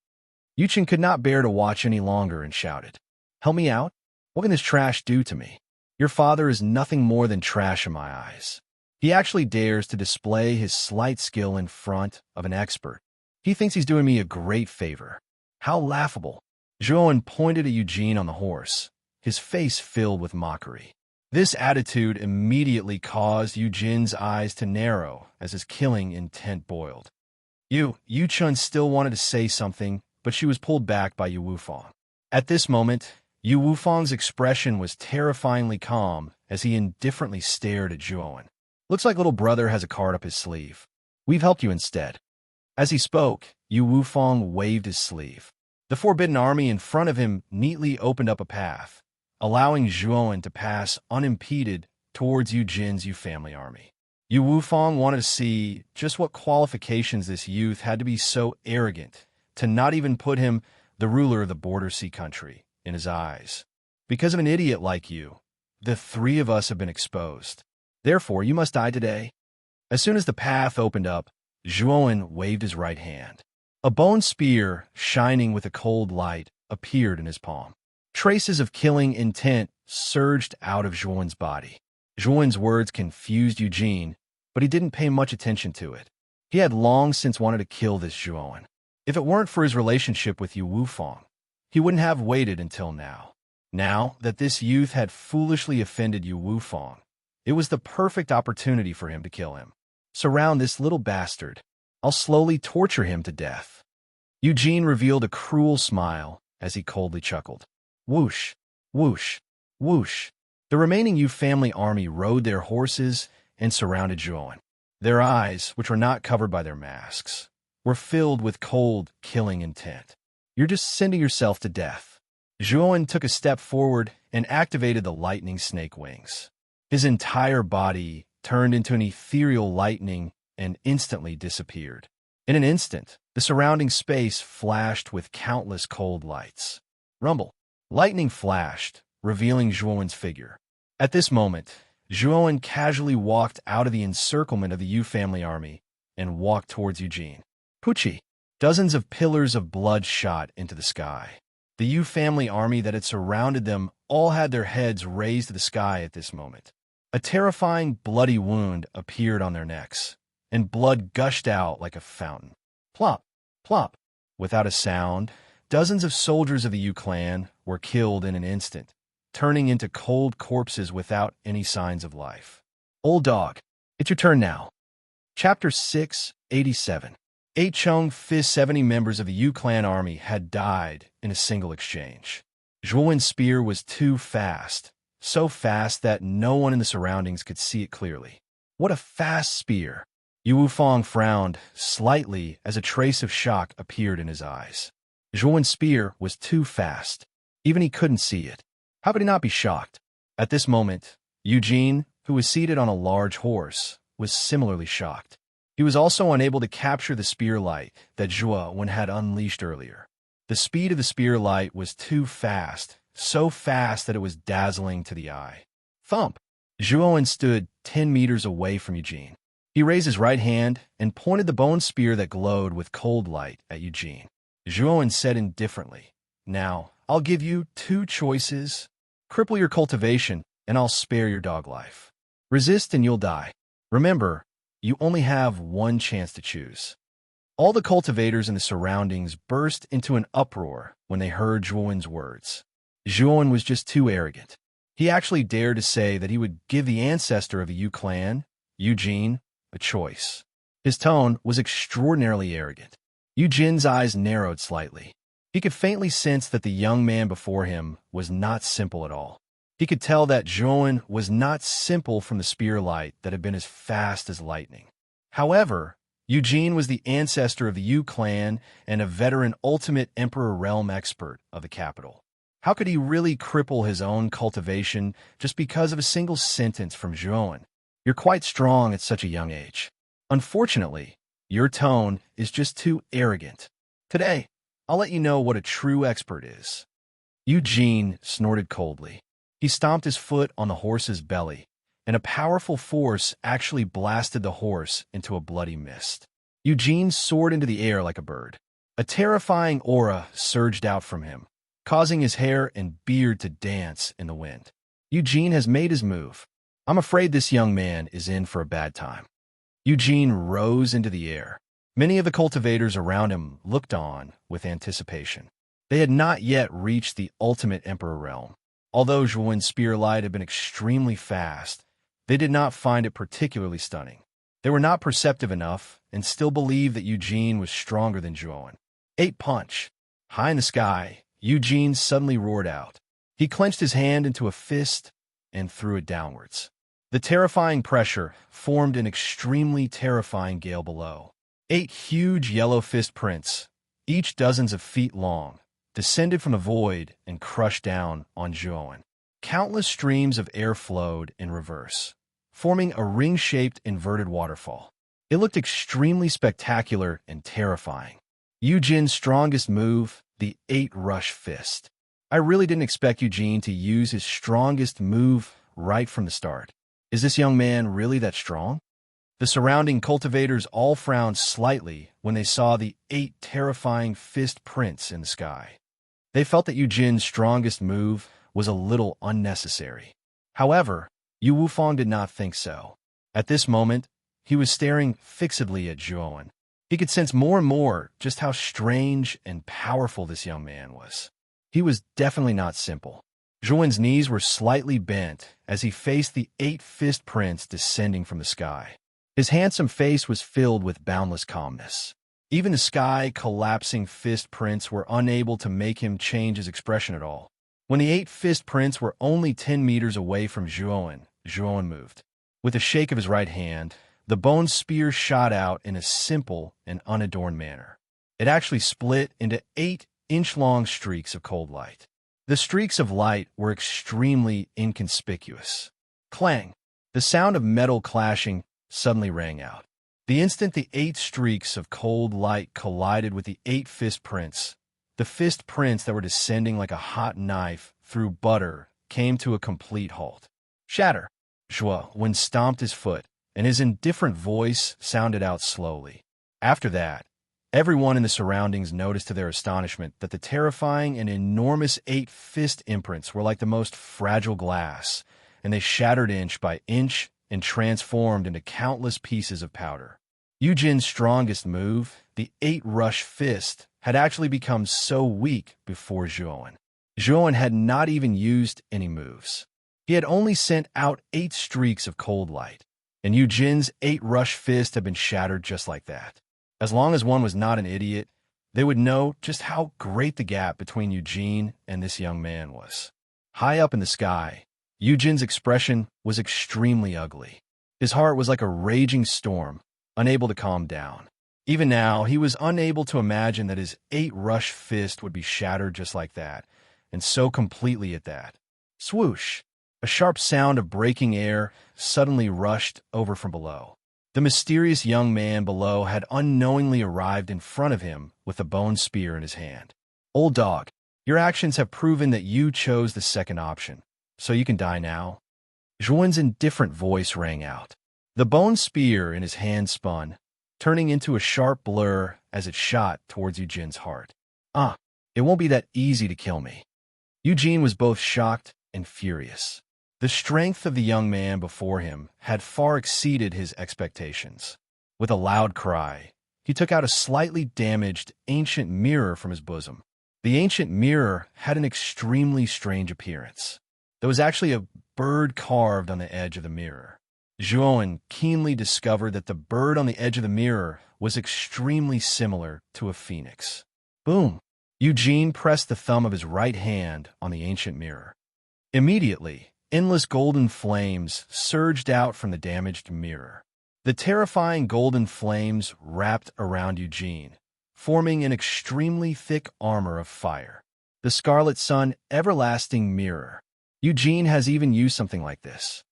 Yuchen could not bear to watch any longer and shouted, "Help me out? What can this trash do to me? Your father is nothing more than trash in my eyes. He actually dares to display his slight skill in front of an expert. He thinks he's doing me a great favor. How laughable." Zhuowen pointed at Eugene on the horse, his face filled with mockery. This attitude immediately caused Eugene's eyes to narrow as his killing intent boiled. Yu Chun still wanted to say something, but she was pulled back by Yu Wufang. At this moment, Yu Wufang's expression was terrifyingly calm as he indifferently stared at Zhuowen. "Looks like little brother has a card up his sleeve. We've helped you instead." As he spoke, Yu Wufang waved his sleeve. The forbidden army in front of him neatly opened up a path, allowing Zhuowen to pass unimpeded towards Yu Jin's Yu family army. Yu Wufang wanted to see just what qualifications this youth had to be so arrogant to not even put him, the ruler of the border sea country, in his eyes. "Because of an idiot like you, the three of us have been exposed. Therefore, you must die today." As soon as the path opened up, Zhuowen waved his right hand. A bone spear, shining with a cold light, appeared in his palm. Traces of killing intent surged out of Zhuowen's body. Zhuowen's words confused Eugene, but he didn't pay much attention to it. He had long since wanted to kill this Zhuowen. If it weren't for his relationship with Yu Wufang, he wouldn't have waited until now. Now that this youth had foolishly offended Yu Wufang, it was the perfect opportunity for him to kill him. "Surround this little bastard. I'll slowly torture him to death." Eugene revealed a cruel smile as he coldly chuckled. Whoosh, whoosh, whoosh. The remaining Yu family army rode their horses and surrounded Zhuan. Their eyes, which were not covered by their masks, were filled with cold, killing intent. You're just sending yourself to death. Zhuan took a step forward and activated the lightning snake wings. His entire body turned into an ethereal lightning and instantly disappeared. In an instant, the surrounding space flashed with countless cold lights. Rumble. Lightning flashed, revealing Zhuan's figure. At this moment, Zhuan casually walked out of the encirclement of the Yu family army and walked towards Eugene. Pucci. Dozens of pillars of blood shot into the sky. The Yu family army that had surrounded them all had their heads raised to the sky at this moment. A terrifying bloody wound appeared on their necks, and blood gushed out like a fountain. Plop, plop. Without a sound, dozens of soldiers of the Yu clan were killed in an instant, turning into cold corpses without any signs of life. Old dog, it's your turn now. Chapter 687. 8 Chung Fizz 70 members of the Yu clan army had died in a single exchange. Zhuan's spear was too fast, so fast that no one in the surroundings could see it clearly. What a fast spear! Yu Wufang frowned slightly as a trace of shock appeared in his eyes. Zhuan's spear was too fast. Even he couldn't see it. How could he not be shocked? At this moment, Eugene, who was seated on a large horse, was similarly shocked. He was also unable to capture the spear light that Zhuan had unleashed earlier. The speed of the spear light was too fast, so fast that it was dazzling to the eye. Thump! Zhuan stood 10 meters away from Eugene. He raised his right hand and pointed the bone spear that glowed with cold light at Eugene. Zhuan said indifferently, "Now, I'll give you 2 choices. Cripple your cultivation, and I'll spare your dog life. Resist and you'll die. Remember, you only have 1 chance to choose." All the cultivators in the surroundings burst into an uproar when they heard Zhuan's words. Zhuan was just too arrogant. He actually dared to say that he would give the ancestor of the Yu clan, Eugene, a choice. His tone was extraordinarily arrogant. Eugene's eyes narrowed slightly. He could faintly sense that the young man before him was not simple at all. He could tell that Zhuan was not simple from the spear light that had been as fast as lightning. However, Eugene was the ancestor of the Yu clan and a veteran ultimate Emperor realm expert of the capital. How could he really cripple his own cultivation just because of a single sentence from Zhuan? You're quite strong at such a young age. Unfortunately, your tone is just too arrogant. Today, I'll let you know what a true expert is. Eugene snorted coldly. He stomped his foot on the horse's belly, and a powerful force actually blasted the horse into a bloody mist. Eugene soared into the air like a bird. A terrifying aura surged out from him, causing his hair and beard to dance in the wind. Eugene has made his move. I'm afraid this young man is in for a bad time. Eugene rose into the air. Many of the cultivators around him looked on with anticipation. They had not yet reached the ultimate Emperor realm. Although Zhuan's spear light had been extremely fast, they did not find it particularly stunning. They were not perceptive enough and still believed that Eugene was stronger than Zhuan. 8 punch. High in the sky, Eugene suddenly roared out. He clenched his hand into a fist and threw it downwards. The terrifying pressure formed an extremely terrifying gale below. 8 huge yellow fist prints, each dozens of feet long, descended from the void and crushed down on Zhuan. Countless streams of air flowed in reverse, forming a ring-shaped inverted waterfall. It looked extremely spectacular and terrifying. Eugene's strongest move, the 8 rush fist. I really didn't expect Eugene to use his strongest move right from the start. Is this young man really that strong? The surrounding cultivators all frowned slightly when they saw the 8 terrifying fist prints in the sky. They felt that Eugene's strongest move was a little unnecessary. However, Yu Wufang did not think so. At this moment, he was staring fixedly at Zhuan. He could sense more and more just how strange and powerful this young man was. He was definitely not simple. Zhuan's knees were slightly bent as he faced the 8 fist prints descending from the sky. His handsome face was filled with boundless calmness. Even the sky-collapsing fist prints were unable to make him change his expression at all. When the eight-fist prince were only 10 meters away from Zhuowen, Zhuowen moved. With a shake of his right hand, the bone spear shot out in a simple and unadorned manner. It actually split into 8-inch-long streaks of cold light. The streaks of light were extremely inconspicuous. Clang! The sound of metal clashing suddenly rang out. The instant the 8 streaks of cold light collided with the 8-fist prince, the fist prints that were descending like a hot knife through butter came to a complete halt. Shatter! Zhuowen stomped his foot, and his indifferent voice sounded out slowly. After that, everyone in the surroundings noticed to their astonishment that the terrifying and enormous 8-fist imprints were like the most fragile glass, and they shattered inch by inch and transformed into countless pieces of powder. Yujin's strongest move, the 8-rush fist, had actually become so weak before Zhuowen. Zhuowen had not even used any moves. He had only sent out 8 streaks of cold light, and Yujin's 8-rush fist had been shattered just like that. As long as one was not an idiot, they would know just how great the gap between Eugene and this young man was. High up in the sky, Eugene's expression was extremely ugly. His heart was like a raging storm, unable to calm down. Even now, he was unable to imagine that his 8-rush fist would be shattered just like that, and so completely at that. Swoosh! A sharp sound of breaking air suddenly rushed over from below. The mysterious young man below had unknowingly arrived in front of him with a bone spear in his hand. Old dog, your actions have proven that you chose the second option, so you can die now. Zhuowen's indifferent voice rang out. The bone spear in his hand spun, turning into a sharp blur as it shot towards Eugene's heart. It won't be that easy to kill me. Eugene was both shocked and furious. The strength of the young man before him had far exceeded his expectations. With a loud cry, he took out a slightly damaged ancient mirror from his bosom. The ancient mirror had an extremely strange appearance. There was actually a bird carved on the edge of the mirror. Zhuowen keenly discovered that the bird on the edge of the mirror was extremely similar to a phoenix. Boom! Eugene pressed the thumb of his right hand on the ancient mirror. Immediately, endless golden flames surged out from the damaged mirror. The terrifying golden flames wrapped around Eugene, forming an extremely thick armor of fire. The Scarlet Sun Everlasting Mirror. Eugene has even used something like this.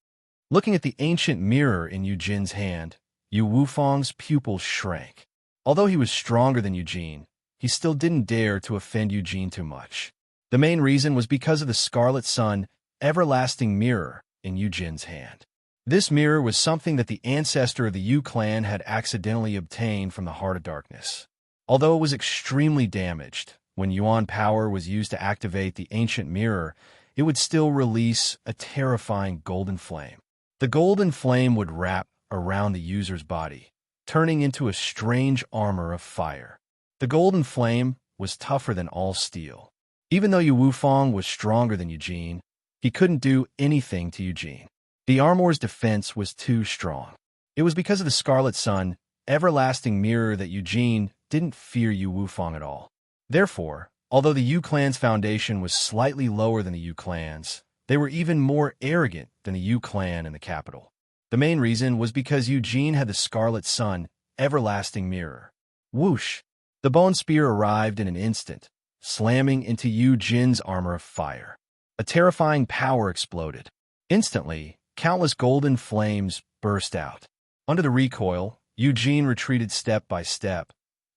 Looking at the ancient mirror in Eugene's hand, Yu Wufang's pupils shrank. Although he was stronger than Eugene, he still didn't dare to offend Eugene too much. The main reason was because of the Scarlet Sun Everlasting Mirror in Eugene's hand. This mirror was something that the ancestor of the Yu clan had accidentally obtained from the Heart of Darkness. Although it was extremely damaged, when Yuan power was used to activate the ancient mirror, it would still release a terrifying golden flame. The golden flame would wrap around the user's body, turning into a strange armor of fire. The golden flame was tougher than all steel. Even though Yu Wufang was stronger than Eugene, he couldn't do anything to Eugene. The armor's defense was too strong. It was because of the Scarlet Sun Everlasting Mirror that Eugene didn't fear Yu Wufang at all. Therefore, although the Yu clan's foundation was slightly lower than the Yu clan's, they were even more arrogant than the Yu clan in the capital. The main reason was because Eugene had the Scarlet Sun Everlasting Mirror. Whoosh! The bone spear arrived in an instant, slamming into Eugene's armor of fire. A terrifying power exploded. Instantly, countless golden flames burst out. Under the recoil, Eugene retreated step by step,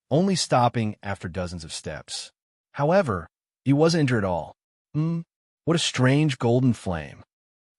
only stopping after dozens of steps. However, he wasn't injured at all. What a strange golden flame.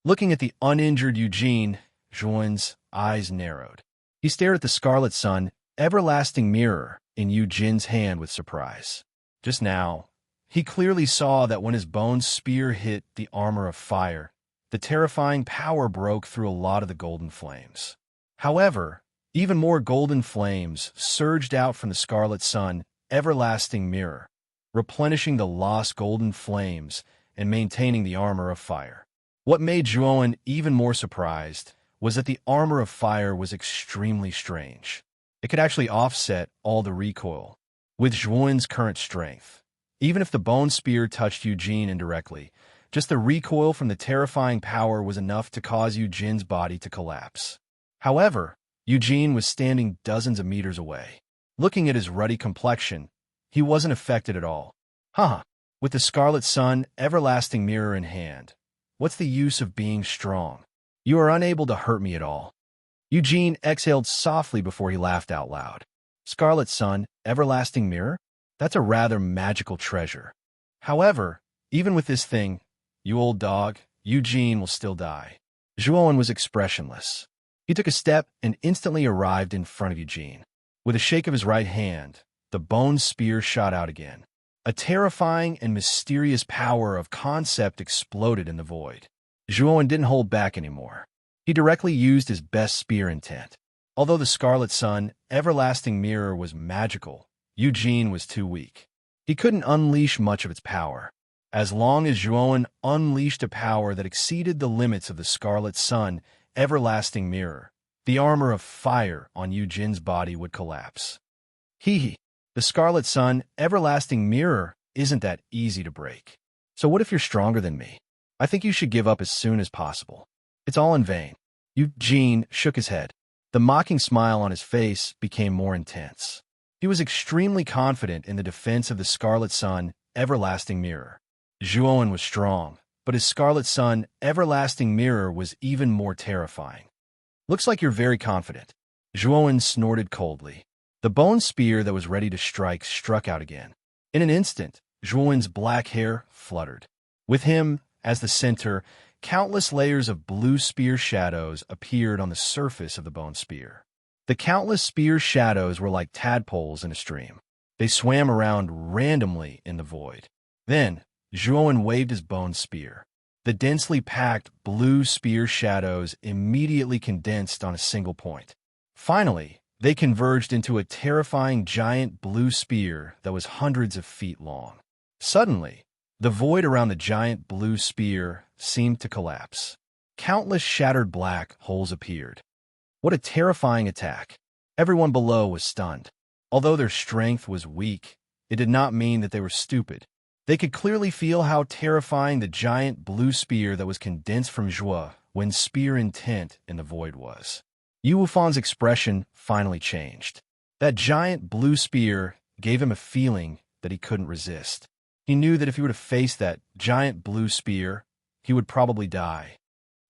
Looking at the uninjured Eugene, Zhuowen's eyes narrowed. He stared at the Scarlet Sun Everlasting Mirror in Eugene's hand with surprise. Just now, he clearly saw that when his bone spear hit the armor of fire, the terrifying power broke through a lot of the golden flames. However, even more golden flames surged out from the Scarlet Sun Everlasting Mirror, replenishing the lost golden flames and maintaining the armor of fire. What made Zhuowen even more surprised was that the armor of fire was extremely strange. It could actually offset all the recoil. With Zhuowen's current strength, even if the bone spear touched Eugene indirectly, Just the recoil from the terrifying power was enough to cause Eugene's body to collapse. However, Eugene was standing dozens of meters away. Looking at his ruddy complexion, he wasn't affected at all. Huh. With the Scarlet Sun everlasting mirror in hand, what's the use of being strong? You are unable to hurt me at all. Eugene exhaled softly before he laughed out loud. Scarlet Sun, everlasting mirror? That's a rather magical treasure. However, even with this thing, you old dog, Eugene will still die. Zhuowen was expressionless. He took a step and instantly arrived in front of Eugene. With a shake of his right hand, the bone spear shot out again. A terrifying and mysterious power of concept exploded in the void. Zhuowen didn't hold back anymore. He directly used his best spear intent. Although the Scarlet Sun everlasting mirror was magical, Eugene was too weak. He couldn't unleash much of its power. As long as Zhuowen unleashed a power that exceeded the limits of the Scarlet Sun everlasting mirror, the armor of fire on Eugene's body would collapse. Hee. The Scarlet Sun everlasting mirror isn't that easy to break. So what if you're stronger than me? I think you should give up as soon as possible. It's all in vain. Eugene shook his head. The mocking smile on his face became more intense. He was extremely confident in the defense of the Scarlet Sun everlasting mirror. Zhuowen was strong, but his Scarlet Sun everlasting mirror was even more terrifying. Looks like you're very confident. Zhuowen snorted coldly. The bone spear that was ready to strike struck out again. In an instant, Zhuowen's black hair fluttered. With him, as the center, countless layers of blue spear shadows appeared on the surface of the bone spear. The countless spear shadows were like tadpoles in a stream. They swam around randomly in the void. Then, Zhuowen waved his bone spear. The densely packed blue spear shadows immediately condensed on a single point. Finally, they converged into a terrifying giant blue spear that was hundreds of feet long. Suddenly, the void around the giant blue spear seemed to collapse. Countless shattered black holes appeared. What a terrifying attack. Everyone below was stunned. Although their strength was weak, it did not mean that they were stupid. They could clearly feel how terrifying the giant blue spear that was condensed from Zhuowen's spear intent in the void was. Yu Wufan's expression finally changed. That giant blue spear gave him a feeling that he couldn't resist. He knew that if he were to face that giant blue spear, he would probably die.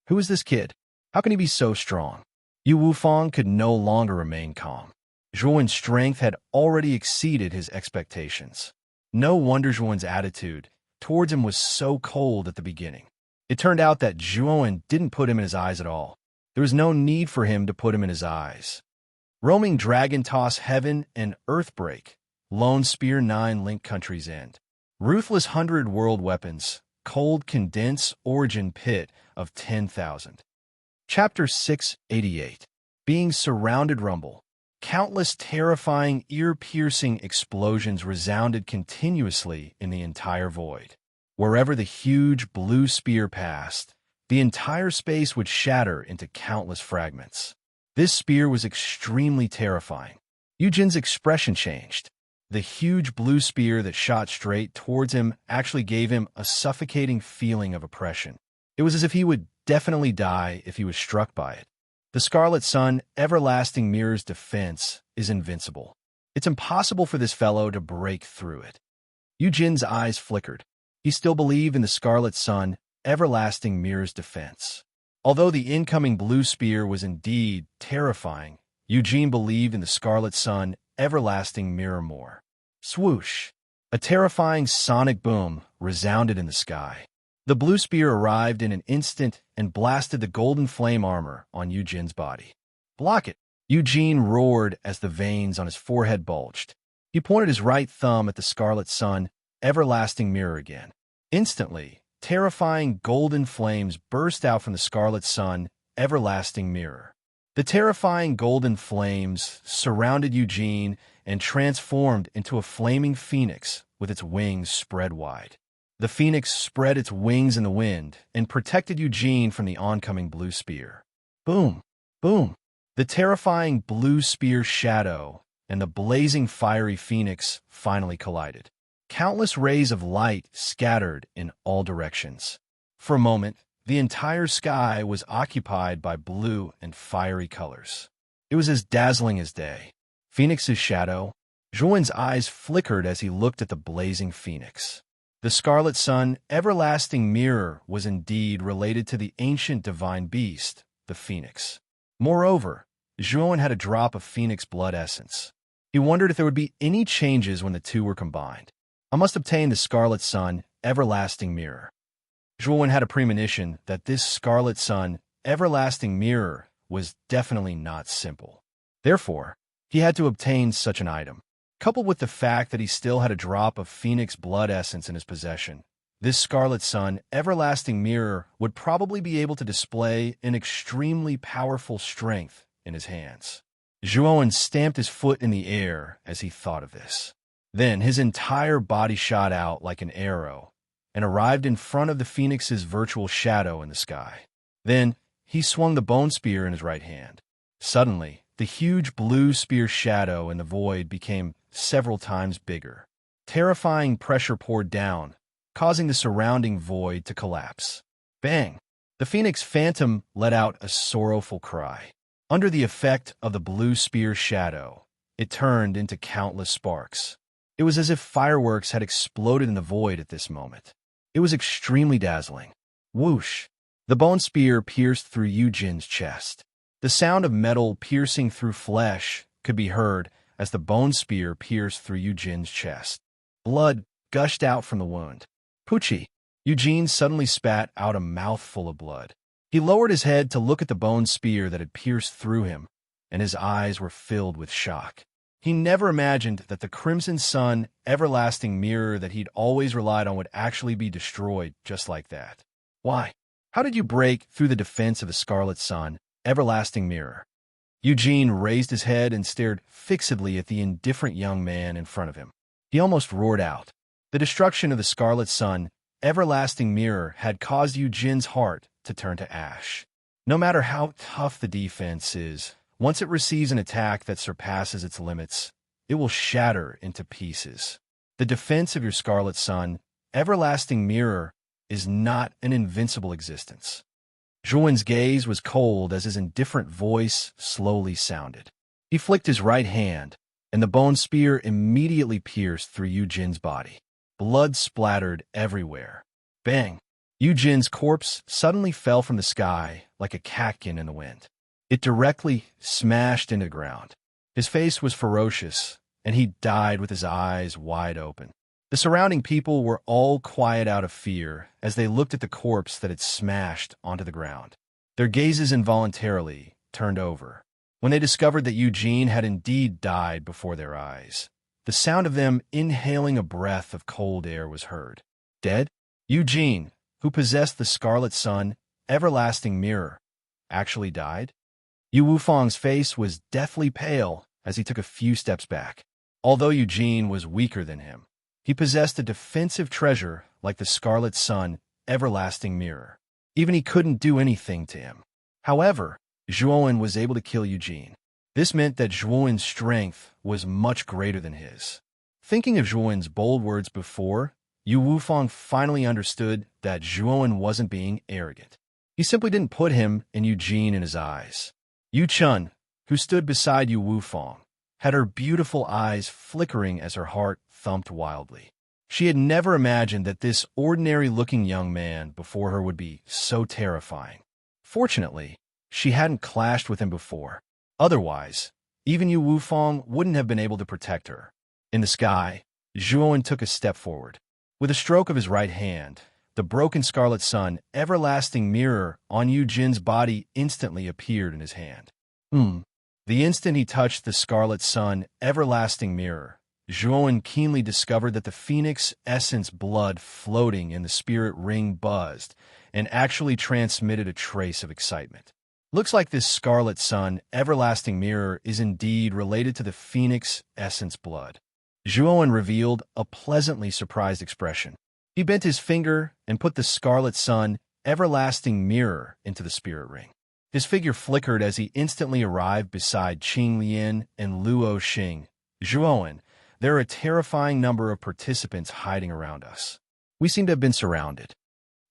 Who is this kid? How can he be so strong? Yu Wufang could no longer remain calm. Zhuowen's strength had already exceeded his expectations. No wonder Zhuowen's attitude towards him was so cold at the beginning. It turned out that Zhuowen didn't put him in his eyes at all. There was no need for him to put him in his eyes. Roaming Dragon Toss Heaven and Earthbreak, Lone Spear 9 Link Country's End. Ruthless 100 World Weapons, Cold Condense Origin Pit of 10,000. Chapter 688. Being Surrounded Rumble. Countless terrifying, ear-piercing explosions resounded continuously in the entire void. Wherever the huge blue spear passed, the entire space would shatter into countless fragments. This spear was extremely terrifying. Eugene's expression changed. The huge blue spear that shot straight towards him actually gave him a suffocating feeling of oppression. It was as if he would definitely die if he was struck by it. The Scarlet Sun everlasting mirror's defense is invincible. It's impossible for this fellow to break through it. Eugene's eyes flickered. He still believed in the Scarlet Sun everlasting mirror's defense. Although the incoming blue spear was indeed terrifying, Eugene believed in the Scarlet Sun everlasting mirror more. Swoosh! A terrifying sonic boom resounded in the sky. The blue spear arrived in an instant and blasted the golden flame armor on Eugene's body. Block it! Eugene roared as the veins on his forehead bulged. He pointed his right thumb at the Scarlet Sun everlasting mirror again. Instantly, terrifying golden flames burst out from the Scarlet Sun everlasting mirror. The terrifying golden flames surrounded Eugene and transformed into a flaming phoenix with its wings spread wide. The phoenix spread its wings in the wind and protected Eugene from the oncoming blue spear. Boom! Boom! The terrifying blue spear shadow and the blazing fiery phoenix finally collided. Countless rays of light scattered in all directions. For a moment, the entire sky was occupied by blue and fiery colors. It was as dazzling as day. Phoenix's shadow. Zhuan's eyes flickered as he looked at the blazing phoenix. The scarlet sun, everlasting mirror, was indeed related to the ancient divine beast, the phoenix. Moreover, Zhuan had a drop of phoenix blood essence. He wondered if there would be any changes when the two were combined. I must obtain the scarlet sun, everlasting mirror. Zhuan had a premonition that this scarlet sun, everlasting mirror, was definitely not simple. Therefore, he had to obtain such an item. Coupled with the fact that he still had a drop of phoenix blood essence in his possession, this scarlet sun, everlasting mirror, would probably be able to display an extremely powerful strength in his hands. Zhuan stamped his foot in the air as he thought of this. Then his entire body shot out like an arrow and arrived in front of the phoenix's virtual shadow in the sky. Then he swung the bone spear in his right hand. Suddenly, the huge blue spear shadow in the void became several times bigger. Terrifying pressure poured down, causing the surrounding void to collapse. Bang! The phoenix phantom let out a sorrowful cry. Under the effect of the blue spear shadow, it turned into countless sparks. It was as if fireworks had exploded in the void at this moment. It was extremely dazzling. Whoosh! The bone spear pierced through Yujin's chest. The sound of metal piercing through flesh could be heard as the bone spear pierced through Yujin's chest. Blood gushed out from the wound. Pucci! Eugene suddenly spat out a mouthful of blood. He lowered his head to look at the bone spear that had pierced through him, and his eyes were filled with shock. He never imagined that the crimson sun, everlasting mirror that he'd always relied on would actually be destroyed just like that. Why? How did you break through the defense of the scarlet sun, everlasting mirror? Eugene raised his head and stared fixedly at the indifferent young man in front of him. He almost roared out. The destruction of the scarlet sun, everlasting mirror, had caused Eugene's heart to turn to ash. No matter how tough the defense is, once it receives an attack that surpasses its limits, it will shatter into pieces. The defense of your scarlet sun, everlasting mirror, is not an invincible existence. Zhuan's gaze was cold as his indifferent voice slowly sounded. He flicked his right hand, and the bone spear immediately pierced through Eugene's body. Blood splattered everywhere. Bang! Eugene's corpse suddenly fell from the sky like a catkin in the wind. It directly smashed into the ground. His face was ferocious, and he died with his eyes wide open. The surrounding people were all quiet out of fear as they looked at the corpse that had smashed onto the ground. Their gazes involuntarily turned over when they discovered that Eugene had indeed died before their eyes. The sound of them inhaling a breath of cold air was heard. Dead? Eugene, who possessed the scarlet sun, everlasting mirror, actually died? Yu Wufang's face was deathly pale as he took a few steps back. Although Eugene was weaker than him, he possessed a defensive treasure like the scarlet sun, everlasting mirror. Even he couldn't do anything to him. However, Zhuan was able to kill Eugene. This meant that Zhuan's strength was much greater than his. Thinking of Zhuan's bold words before, Yu Wufang finally understood that Zhuan wasn't being arrogant. He simply didn't put him and Eugene in his eyes. Yu Chun, who stood beside Yu Wufang, had her beautiful eyes flickering as her heart thumped wildly. She had never imagined that this ordinary-looking young man before her would be so terrifying. Fortunately, she hadn't clashed with him before. Otherwise, even Yu Wufang wouldn't have been able to protect her. In the sky, Zhuan took a step forward. With a stroke of his right hand, the broken scarlet sun, everlasting mirror on Eugene's body instantly appeared in his hand. The instant he touched the scarlet sun, everlasting mirror, Zhuan keenly discovered that the phoenix essence blood floating in the spirit ring buzzed and actually transmitted a trace of excitement. Looks like this scarlet sun, everlasting mirror, is indeed related to the phoenix essence blood. Zhuan revealed a pleasantly surprised expression. He bent his finger and put the scarlet sun, everlasting mirror into the spirit ring. His figure flickered as he instantly arrived beside Qing Lian and Luo Xing. Zhuan, there are a terrifying number of participants hiding around us. We seem to have been surrounded.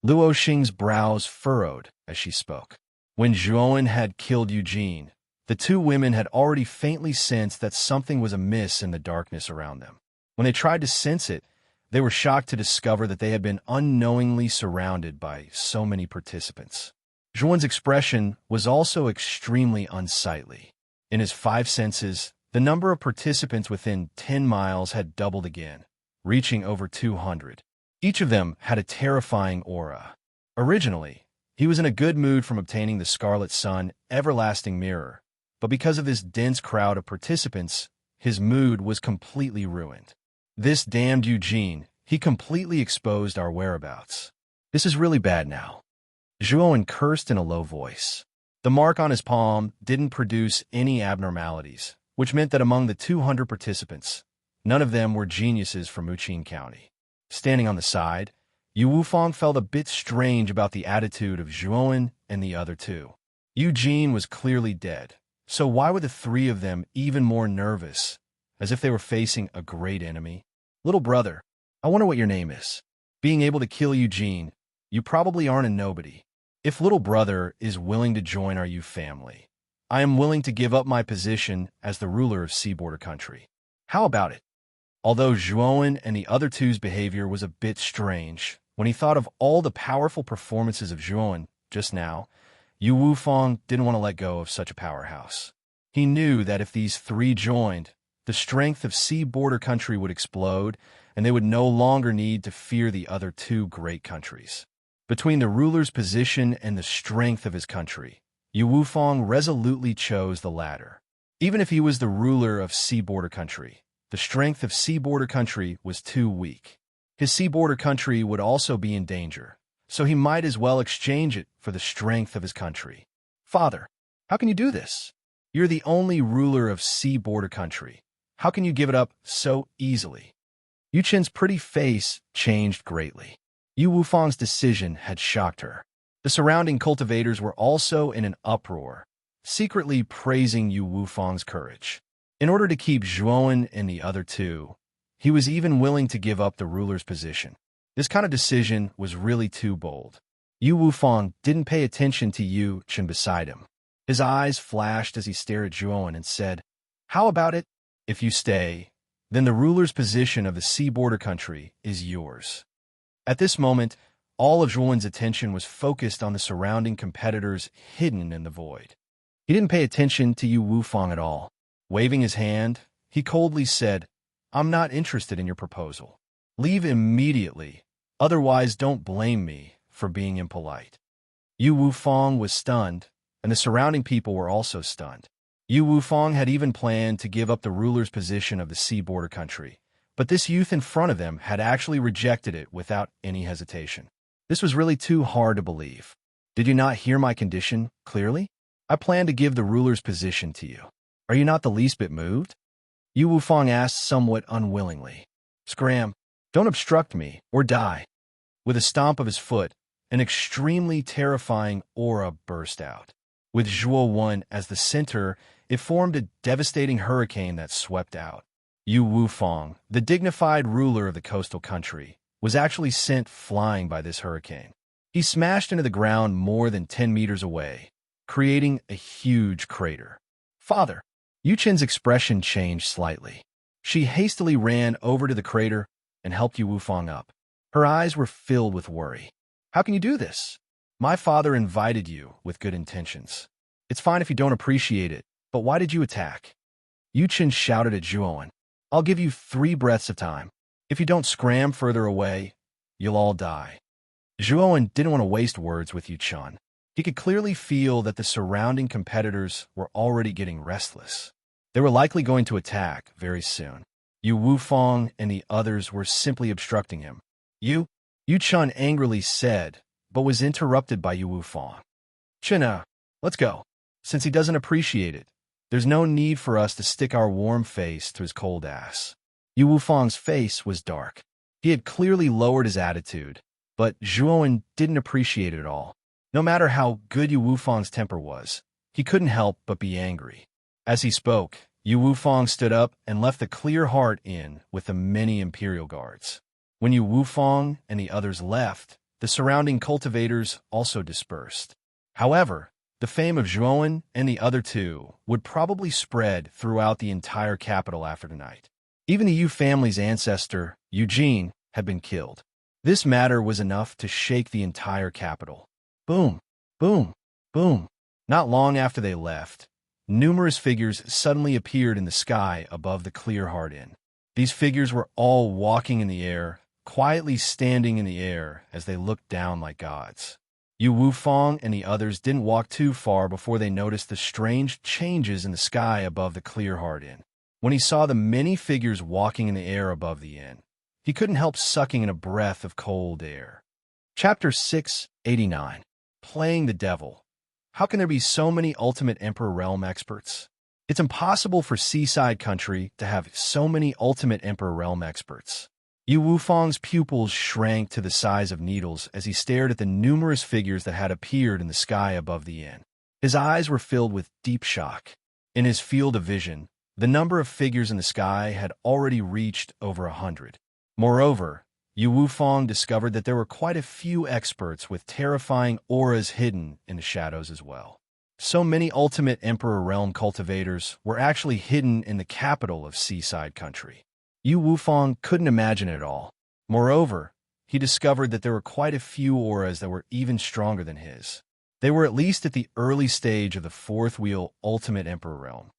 Luo Xing's brows furrowed as she spoke. When Zhuowen had killed Eugene, the two women had already faintly sensed that something was amiss in the darkness around them. When they tried to sense it, they were shocked to discover that they had been unknowingly surrounded by so many participants. Zhuowen's expression was also extremely unsightly. In his five senses, the number of participants within 10 miles had doubled again, reaching over 200. Each of them had a terrifying aura. Originally, he was in a good mood from obtaining the Scarlet Sun Everlasting Mirror, but because of this dense crowd of participants, his mood was completely ruined. This damned Eugene, he completely exposed our whereabouts. This is really bad now. Zhuowen cursed in a low voice. The mark on his palm didn't produce any abnormalities, which meant that among the 200 participants, none of them were geniuses from Muqing County. Standing on the side, Yu Wufang felt a bit strange about the attitude of Zhuowen and the other two. Eugene was clearly dead, so why were the three of them even more nervous, as if they were facing a great enemy? Little brother, I wonder what your name is. Being able to kill Eugene, you probably aren't a nobody. If little brother is willing to join our Yu family, I am willing to give up my position as the ruler of Sea Border Country. How about it? Although Zhuowen and the other two's behavior was a bit strange, when he thought of all the powerful performances of Zhuowen just now, Yu Wufang didn't want to let go of such a powerhouse. He knew that if these three joined, the strength of Sea Border Country would explode, and they would no longer need to fear the other two great countries. Between the ruler's position and the strength of his country, Yu Wufang resolutely chose the latter. Even if he was the ruler of Sea Border Country, the strength of Sea Border Country was too weak. His Sea Border Country would also be in danger, so he might as well exchange it for the strength of his country. Father, how can you do this? You're the only ruler of Sea Border Country. How can you give it up so easily? Yu Qin's pretty face changed greatly. Yu Wufang's decision had shocked her. The surrounding cultivators were also in an uproar, secretly praising Yu Wufang's courage. In order to keep Zhuowen and the other two, he was even willing to give up the ruler's position. This kind of decision was really too bold. Yu Wufang didn't pay attention to Yu Qin beside him. His eyes flashed as he stared at Zhuowen and said, "How about it? If you stay, then the ruler's position of the Sea Border Country is yours." At this moment, all of Zhuowen's attention was focused on the surrounding competitors hidden in the void. He didn't pay attention to Yu Wufang at all. Waving his hand, he coldly said, "I'm not interested in your proposal. Leave immediately, otherwise don't blame me for being impolite." Yu Wufang was stunned, and the surrounding people were also stunned. Yu Wufang had even planned to give up the ruler's position of the Sea Border Country, but this youth in front of them had actually rejected it without any hesitation. This was really too hard to believe. Did you not hear my condition clearly? I plan to give the ruler's position to you. Are you not the least bit moved? Yu Wufang asked somewhat unwillingly. Scram, don't obstruct me, or die. With a stomp of his foot, an extremely terrifying aura burst out. With Zhuowen as the center, it formed a devastating hurricane that swept out. Yu Wufang, the dignified ruler of the coastal country, was actually sent flying by this hurricane. He smashed into the ground more than 10 meters away, creating a huge crater. Father, Yu Qin's expression changed slightly. She hastily ran over to the crater and helped Yu Wufang up. Her eyes were filled with worry. How can you do this? My father invited you with good intentions. It's fine if you don't appreciate it, but why did you attack? Yu Qin shouted at Zhuowen. I'll give you 3 breaths of time. If you don't scram further away, you'll all die. Zhuowen didn't want to waste words with Yu Qin. He could clearly feel that the surrounding competitors were already getting restless. They were likely going to attack very soon. Yu Wufang and the others were simply obstructing him. Yu Qin angrily said, but was interrupted by Yu Wufang. Qin, let's go. Since he doesn't appreciate it, there's no need for us to stick our warm face to his cold ass. Yu Wufang's face was dark. He had clearly lowered his attitude, but Zhuowen didn't appreciate it at all. No matter how good Yu Wufang's temper was, he couldn't help but be angry. As he spoke, Yu Wufang stood up and left the Clear Heart Inn with the many Imperial guards. When Yu Wufang and the others left, the surrounding cultivators also dispersed. However, the fame of Zhuan and the other two would probably spread throughout the entire capital after tonight. Even the Yu family's ancestor, Eugene, had been killed. This matter was enough to shake the entire capital. Boom, boom, boom. Not long after they left, numerous figures suddenly appeared in the sky above the clear hard inn. These figures were all walking in the air, quietly standing in the air as they looked down like gods. Yu Wufang and the others didn't walk too far before they noticed the strange changes in the sky above the clear hard inn. When he saw the many figures walking in the air above the inn, he couldn't help sucking in a breath of cold air. Chapter 689. Playing the Devil. How can there be so many Ultimate Emperor Realm experts? It's impossible for Seaside Country to have so many Ultimate Emperor Realm experts. Yu Wufang's pupils shrank to the size of needles as he stared at the numerous figures that had appeared in the sky above the inn. His eyes were filled with deep shock. In his field of vision, the number of figures in the sky had already reached over 100. Moreover, Yu Wufang discovered that there were quite a few experts with terrifying auras hidden in the shadows as well. So many Ultimate Emperor Realm cultivators were actually hidden in the capital of Seaside Country. Yu Wufang couldn't imagine it all. Moreover, he discovered that there were quite a few auras that were even stronger than his. They were at least at the early stage of the fourth wheel Ultimate Emperor Realm.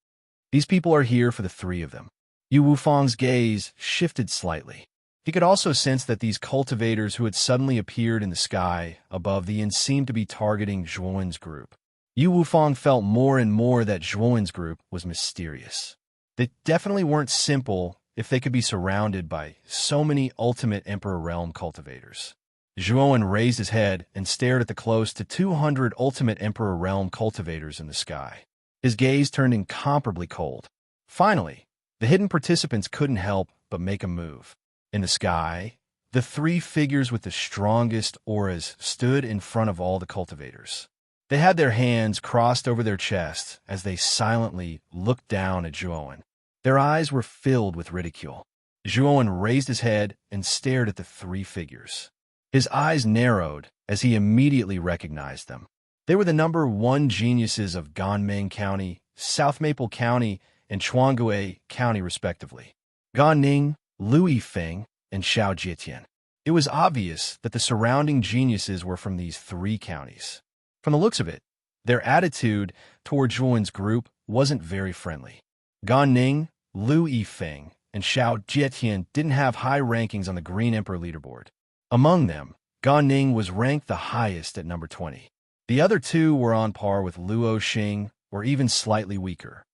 These people are here for the three of them. Yu Wufang's gaze shifted slightly. He could also sense that these cultivators who had suddenly appeared in the sky above the inn seemed to be targeting Zhuan's group. Yu Wufang felt more and more that Zhuan's group was mysterious. They definitely weren't simple if they could be surrounded by so many Ultimate Emperor Realm cultivators. Zhuan raised his head and stared at the close to 200 Ultimate Emperor Realm cultivators in the sky. His gaze turned incomparably cold. Finally, the hidden participants couldn't help but make a move. In the sky, the three figures with the strongest auras stood in front of all the cultivators. They had their hands crossed over their chests as they silently looked down at Zhuan. Their eyes were filled with ridicule. Zhuan raised his head and stared at the three figures. His eyes narrowed as he immediately recognized them. They were the number 1 geniuses of Ganmeng County, South Maple County, and Chuangue County, respectively. Gan Ning, Lu Yifeng, and Xiao Jietian. It was obvious that the surrounding geniuses were from these 3 counties. From the looks of it, their attitude toward Zhuan's group wasn't very friendly. Gan Ning, Lu Yifeng, and Xiao Jietian didn't have high rankings on the Green Emperor leaderboard. Among them, Gan Ning was ranked the highest at number 20. The other 2 were on par with Luo Xing, or even slightly weaker.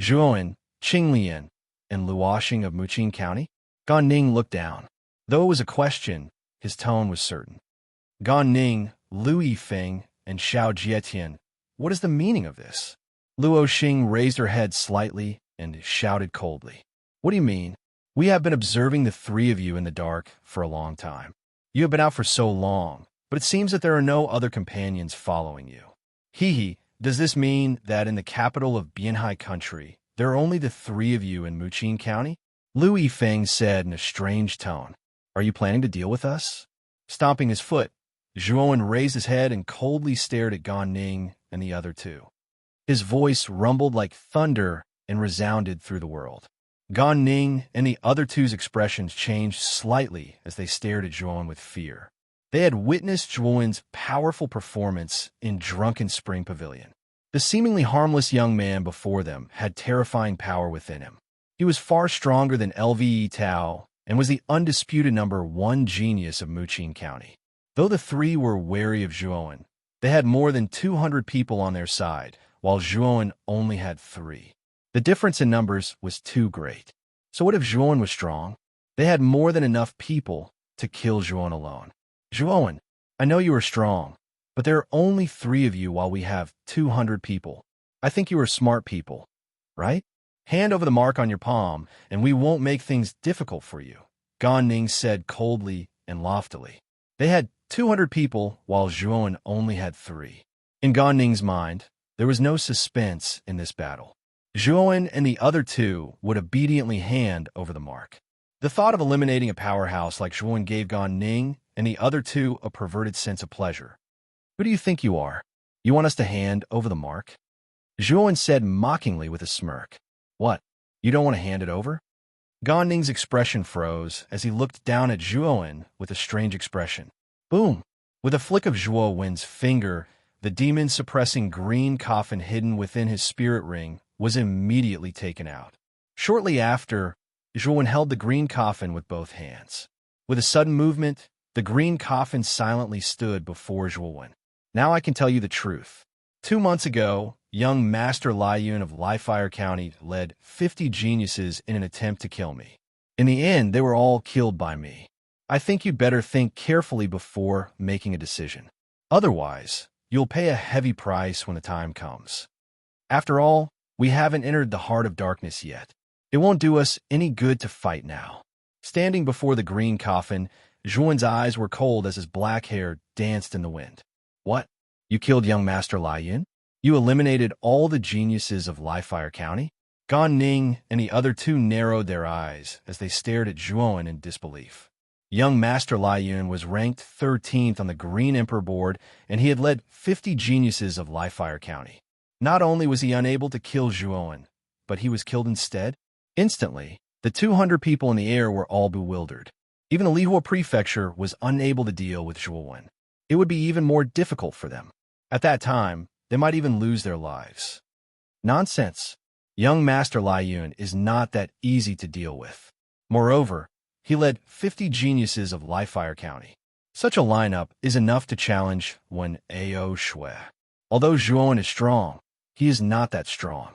Zhuan, Qinglian, and Luoxing of Muqing County? Gan Ning looked down. Though it was a question, his tone was certain. Gan Ning, Lu Yifeng, and Xiao Jietian, what is the meaning of this? Luo Xing raised her head slightly and shouted coldly. What do you mean? We have been observing the 3 of you in the dark for a long time. You have been out for so long, but it seems that there are no other companions following you. Hee, does this mean that in the capital of Bianhai Country, there are only the 3 of you in Muqing County? Lu Yifeng said in a strange tone. Are you planning to deal with us? Stomping his foot, Zhuan raised his head and coldly stared at Gan Ning and the other 2. His voice rumbled like thunder and resounded through the world. Gan Ning and the other 2's expressions changed slightly as they stared at Zhuan with fear. They had witnessed Zhuan's powerful performance in Drunken Spring Pavilion. The seemingly harmless young man before them had terrifying power within him. He was far stronger than LVE Tao and was the undisputed number 1 genius of Muqing County. Though the 3 were wary of Zhuan, they had more than 200 people on their side, while Zhuan only had 3. The difference in numbers was too great. So what if Zhuan was strong? They had more than enough people to kill Zhuan alone. Zhuan, I know you are strong, but there are only 3 of you while we have 200 people. I think you are smart people, right? Hand over the mark on your palm, and we won't make things difficult for you, Gan Ning said coldly and loftily. They had 200 people, while Zhuan only had 3. In Gan Ning's mind, there was no suspense in this battle. Zhuan and the other 2 would obediently hand over the mark. The thought of eliminating a powerhouse like Zhuan gave Gan Ning and the other two a perverted sense of pleasure. Who do you think you are? You want us to hand over the mark? Zhuowen said mockingly with a smirk. What? You don't want to hand it over? Gan Ning's expression froze as he looked down at Zhuowen with a strange expression. Boom! With a flick of Zhuowen's finger, the demon-suppressing green coffin hidden within his spirit ring was immediately taken out. Shortly after, Zhuowen held the green coffin with both hands. With a sudden movement, the green coffin silently stood before Zhuowen. Now I can tell you the truth. 2 months ago, young Master Lai Yun of Lifire County led 50 geniuses in an attempt to kill me. In the end, they were all killed by me. I think you'd better think carefully before making a decision. Otherwise, you'll pay a heavy price when the time comes. After all, we haven't entered the heart of darkness yet. It won't do us any good to fight now. Standing before the green coffin, Zhuowen's eyes were cold as his black hair danced in the wind. What? You killed young Master Lai Yun? You eliminated all the geniuses of Lifire County? Gan Ning and the other two narrowed their eyes as they stared at Zhuowen in disbelief. Young Master Lai Yun was ranked 13th on the Green Emperor board, and he had led 50 geniuses of Lifire County. Not only was he unable to kill Zhuowen, but he was killed instead. Instantly, the 200 people in the air were all bewildered. Even the Lihua Prefecture was unable to deal with Zhuowen. It would be even more difficult for them. At that time, they might even lose their lives. Nonsense. Young Master Lai Yun is not that easy to deal with. Moreover, he led 50 geniuses of Lifire County. Such a lineup is enough to challenge Wen Ao Shui. Although Zhuowen is strong, he is not that strong.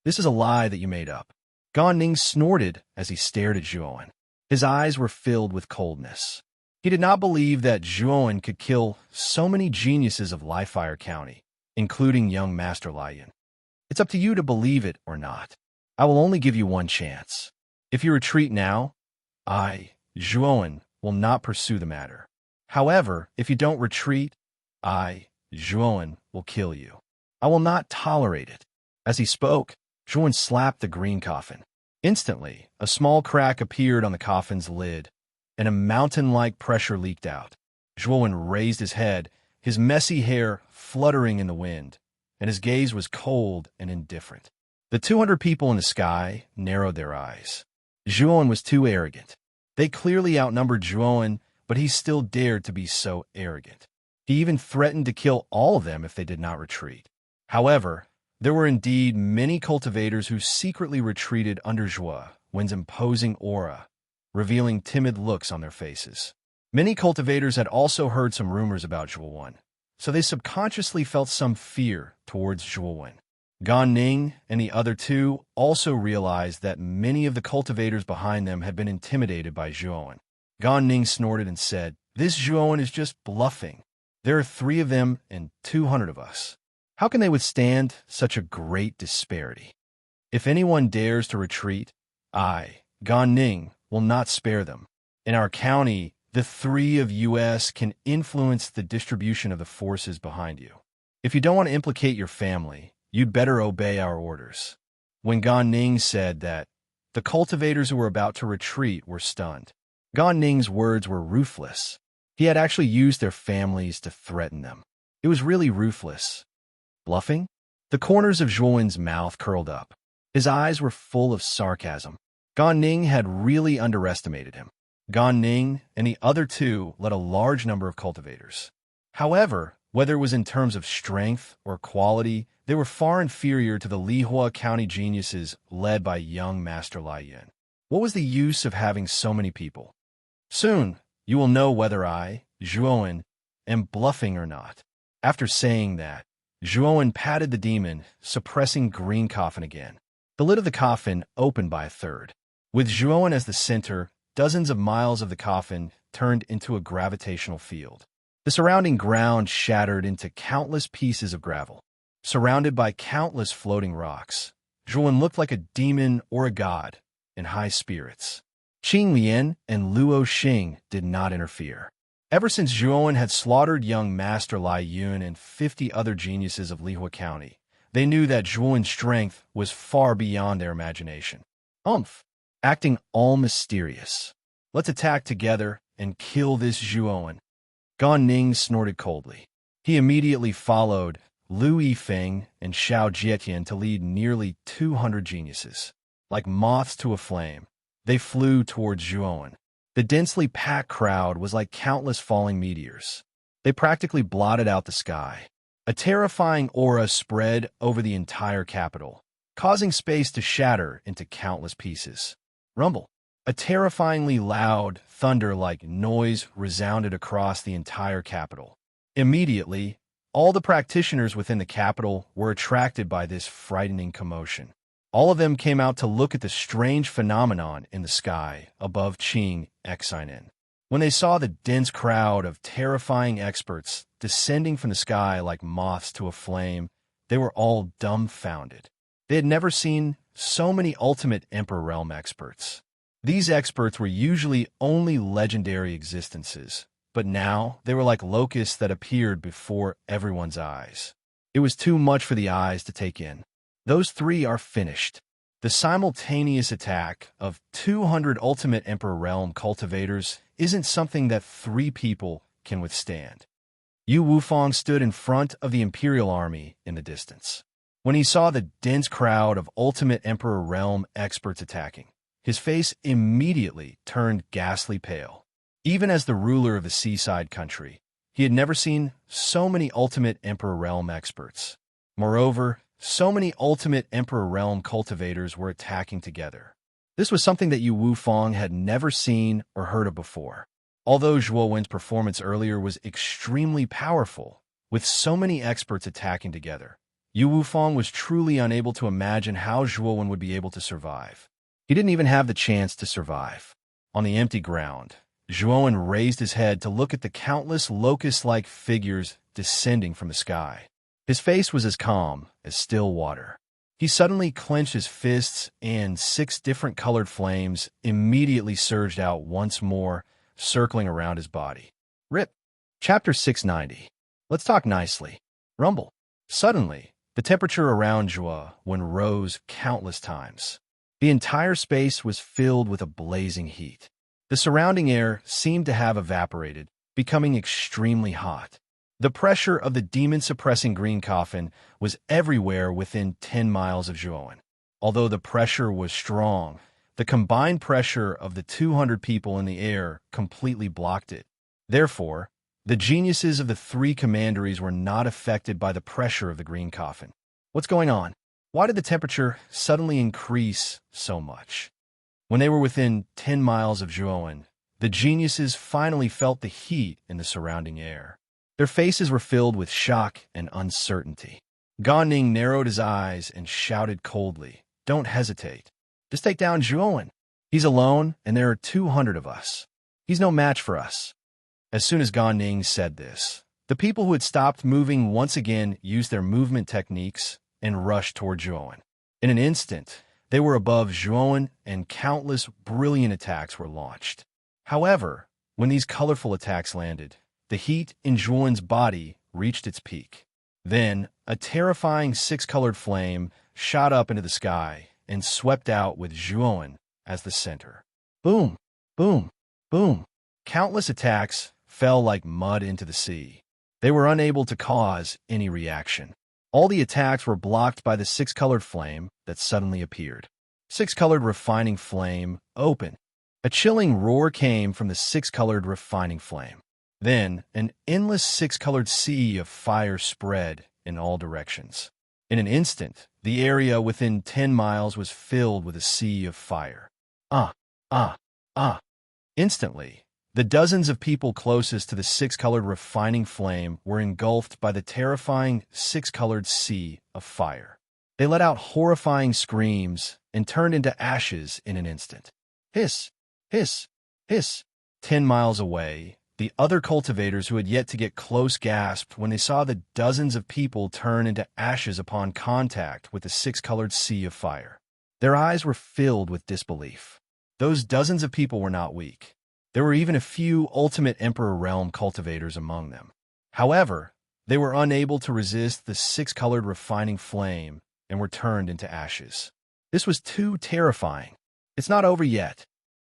This is a lie that you made up. Gan Ning snorted as he stared at Zhuowen. His eyes were filled with coldness. He did not believe that Zhuowen could kill so many geniuses of Lifire County, including young Master Lai Yun. It's up to you to believe it or not. I will only give you one chance. If you retreat now, I, Zhuowen, will not pursue the matter. However, if you don't retreat, I, Zhuowen, will kill you. I will not tolerate it. As he spoke, Zhuowen slapped the green coffin. Instantly, a small crack appeared on the coffin's lid, and a mountain-like pressure leaked out. Zhuowen raised his head, his messy hair fluttering in the wind, and his gaze was cold and indifferent. The 200 people in the sky narrowed their eyes. Zhuowen was too arrogant. They clearly outnumbered Zhuowen, but he still dared to be so arrogant. He even threatened to kill all of them if they did not retreat. However, there were indeed many cultivators who secretly retreated under Zhuowen's imposing aura, revealing timid looks on their faces. Many cultivators had also heard some rumors about Zhuowen, so they subconsciously felt some fear towards Zhuowen. Gan Ning and the other two also realized that many of the cultivators behind them had been intimidated by Zhuowen. Gan Ning snorted and said, "This Zhuowen is just bluffing. There are 3 of them and 200 of us. How can they withstand such a great disparity? If anyone dares to retreat, I, Gan Ning, will not spare them. In our county, the 3 of us can influence the distribution of the forces behind you. If you don't want to implicate your family, you'd better obey our orders." When Gan Ning said that, the cultivators who were about to retreat were stunned. Gan Ning's words were ruthless. He had actually used their families to threaten them. It was really ruthless. Bluffing? The corners of Zhuowen's mouth curled up. His eyes were full of sarcasm. Gan Ning had really underestimated him. Gan Ning and the other two led a large number of cultivators. However, whether it was in terms of strength or quality, they were far inferior to the Lihua County geniuses led by young Master Lai Yun. What was the use of having so many people? Soon, you will know whether I, Zhuowen, am bluffing or not. After saying that, Zhuowen patted the demon, suppressing green coffin again. The lid of the coffin opened by a third. With Zhuowen as the center, dozens of miles of the coffin turned into a gravitational field. The surrounding ground shattered into countless pieces of gravel. Surrounded by countless floating rocks, Zhuowen looked like a demon or a god in high spirits. Qing Lian and Luo Xing did not interfere. Ever since Zhuowen had slaughtered young Master Lai Yun and 50 other geniuses of Lihua County, they knew that Zhuowen's strength was far beyond their imagination. Acting all mysterious. Let's attack together and kill this Zhuowen. Gan Ning snorted coldly. He immediately followed Lu Yifeng and Xiao Jietian to lead nearly 200 geniuses. Like moths to a flame, they flew towards Zhuowen. The densely packed crowd was like countless falling meteors. They practically blotted out the sky. A terrifying aura spread over the entire capital, causing space to shatter into countless pieces. Rumble. A terrifyingly loud, thunder-like noise resounded across the entire capital. Immediately, all the practitioners within the capital were attracted by this frightening commotion. All of them came out to look at the strange phenomenon in the sky above Qing Xinen. When they saw the dense crowd of terrifying experts descending from the sky like moths to a flame, they were all dumbfounded. They had never seen so many Ultimate Emperor Realm experts. These experts were usually only legendary existences, but now they were like locusts that appeared before everyone's eyes. It was too much for the eyes to take in. Those three are finished. The simultaneous attack of 200 Ultimate Emperor Realm cultivators isn't something that 3 people can withstand. Yu Wufang stood in front of the Imperial Army in the distance. When he saw the dense crowd of Ultimate Emperor Realm experts attacking, his face immediately turned ghastly pale. Even as the ruler of the seaside country, he had never seen so many Ultimate Emperor Realm experts. Moreover, so many Ultimate Emperor Realm cultivators were attacking together. This was something that Yu Wufang had never seen or heard of before. Although Zhuowen's performance earlier was extremely powerful, with so many experts attacking together, Yu Wufang was truly unable to imagine how Zhuowen would be able to survive. He didn't even have the chance to survive. On the empty ground, Zhuowen raised his head to look at the countless locust-like figures descending from the sky. His face was as calm as still water. He suddenly clenched his fists, and 6 different colored flames immediately surged out once more, circling around his body. Rip. Chapter 690. Let's talk nicely. Rumble. Suddenly, the temperature around Zhuowen rose countless times. The entire space was filled with a blazing heat. The surrounding air seemed to have evaporated, becoming extremely hot. The pressure of the demon-suppressing green coffin was everywhere within 10 miles of Zhuowen. Although the pressure was strong, the combined pressure of the 200 people in the air completely blocked it. Therefore, the geniuses of the 3 commanderies were not affected by the pressure of the green coffin. What's going on? Why did the temperature suddenly increase so much? When they were within 10 miles of Zhuowen, the geniuses finally felt the heat in the surrounding air. Their faces were filled with shock and uncertainty. Gan Ning narrowed his eyes and shouted coldly, "Don't hesitate. Just take down Zhuowen. He's alone, and there are 200 of us. He's no match for us." As soon as Gan Ning said this, the people who had stopped moving once again used their movement techniques and rushed toward Zhuowen. In an instant, they were above Zhuowen, and countless brilliant attacks were launched. However, when these colorful attacks landed, the heat in Zhuowen's body reached its peak. Then, a terrifying 6-colored flame shot up into the sky and swept out with Zhuowen as the center. Boom! Boom! Boom! Countless attacks fell like mud into the sea. They were unable to cause any reaction. All the attacks were blocked by the 6-colored flame that suddenly appeared. 6-colored refining flame, open. A chilling roar came from the 6-colored refining flame. Then, an endless 6-colored sea of fire spread in all directions. In an instant, the area within 10 miles was filled with a sea of fire. Instantly, the dozens of people closest to the 6-colored refining flame were engulfed by the terrifying 6-colored sea of fire. They let out horrifying screams and turned into ashes in an instant. Hiss! Hiss! Hiss! 10 miles away, the other cultivators who had yet to get close gasped when they saw the dozens of people turn into ashes upon contact with the 6-colored sea of fire. Their eyes were filled with disbelief. Those dozens of people were not weak. There were even a few Ultimate Emperor Realm cultivators among them. However, they were unable to resist the 6-colored refining flame and were turned into ashes. This was too terrifying. It's not over yet.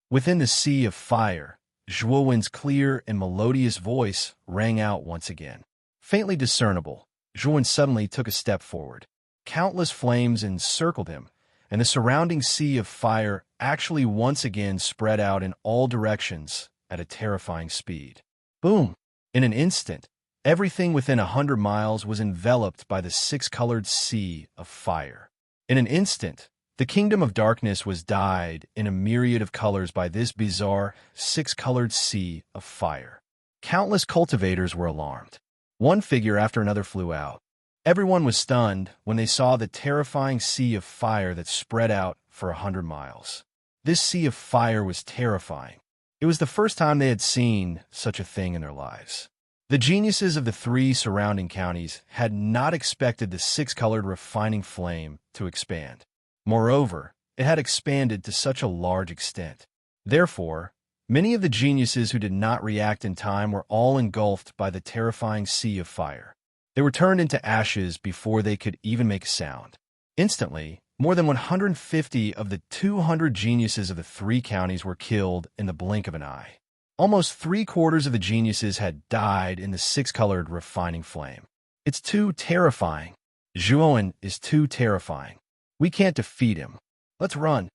Within the sea of fire, Zhuowen's clear and melodious voice rang out once again. Faintly discernible, Zhuowen suddenly took a step forward. Countless flames encircled him, and the surrounding sea of fire actually once again spread out in all directions at a terrifying speed. Boom! In an instant, everything within 100 miles was enveloped by the six-colored sea of fire. In an instant, the kingdom of darkness was dyed in a myriad of colors by this bizarre, six-colored sea of fire. Countless cultivators were alarmed. One figure after another flew out. Everyone was stunned when they saw the terrifying sea of fire that spread out for 100 miles. This sea of fire was terrifying. It was the first time they had seen such a thing in their lives. The geniuses of the three surrounding counties had not expected the six-colored refining flame to expand. Moreover, it had expanded to such a large extent. Therefore, many of the geniuses who did not react in time were all engulfed by the terrifying sea of fire. They were turned into ashes before they could even make a sound. Instantly, more than 150 of the 200 geniuses of the three counties were killed in the blink of an eye. Almost three-quarters of the geniuses had died in the six-colored refining flame. It's too terrifying. Zhuowen is too terrifying. We can't defeat him. Let's run.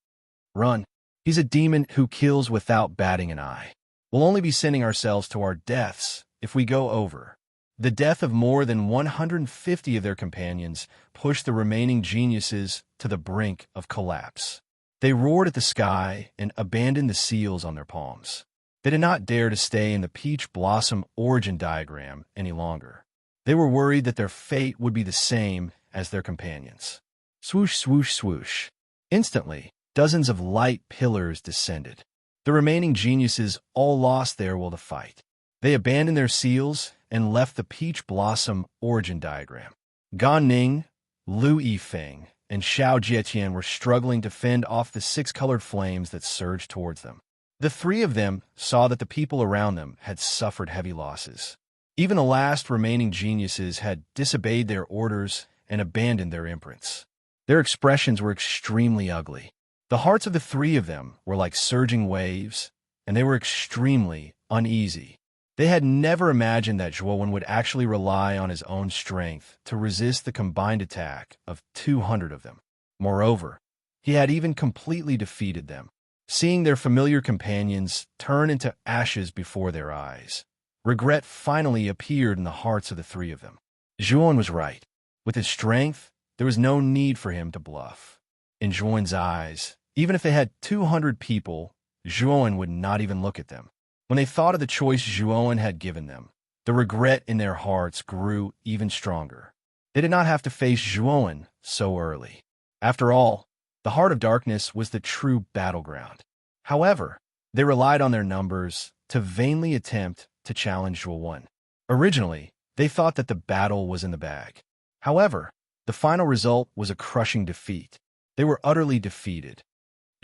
Run. He's a demon who kills without batting an eye. We'll only be sending ourselves to our deaths if we go over. The death of more than 150 of their companions pushed the remaining geniuses to the brink of collapse. They roared at the sky and abandoned the seals on their palms. They did not dare to stay in the peach blossom origin diagram any longer. They were worried that their fate would be the same as their companions. Swoosh, swoosh, swoosh. Instantly, dozens of light pillars descended. The remaining geniuses all lost their will to fight. They abandoned their seals and left the peach blossom origin diagram. Gan Ning, Lu Yifeng, and Xiao Jietian were struggling to fend off the six-colored flames that surged towards them. The three of them saw that the people around them had suffered heavy losses. Even the last remaining geniuses had disobeyed their orders and abandoned their imprints. Their expressions were extremely ugly. The hearts of the three of them were like surging waves, and they were extremely uneasy. They had never imagined that Zhuowen would actually rely on his own strength to resist the combined attack of 200 of them. Moreover, he had even completely defeated them. Seeing their familiar companions turn into ashes before their eyes, regret finally appeared in the hearts of the three of them. Zhuowen was right. With his strength, there was no need for him to bluff. In Zhuowen's eyes, even if they had 200 people, Zhuowen would not even look at them. When they thought of the choice Zhuowen had given them, the regret in their hearts grew even stronger. They did not have to face Zhuowen so early. After all, the heart of darkness was the true battleground. However, they relied on their numbers to vainly attempt to challenge Zhuowen. Originally, they thought that the battle was in the bag. However, the final result was a crushing defeat. They were utterly defeated.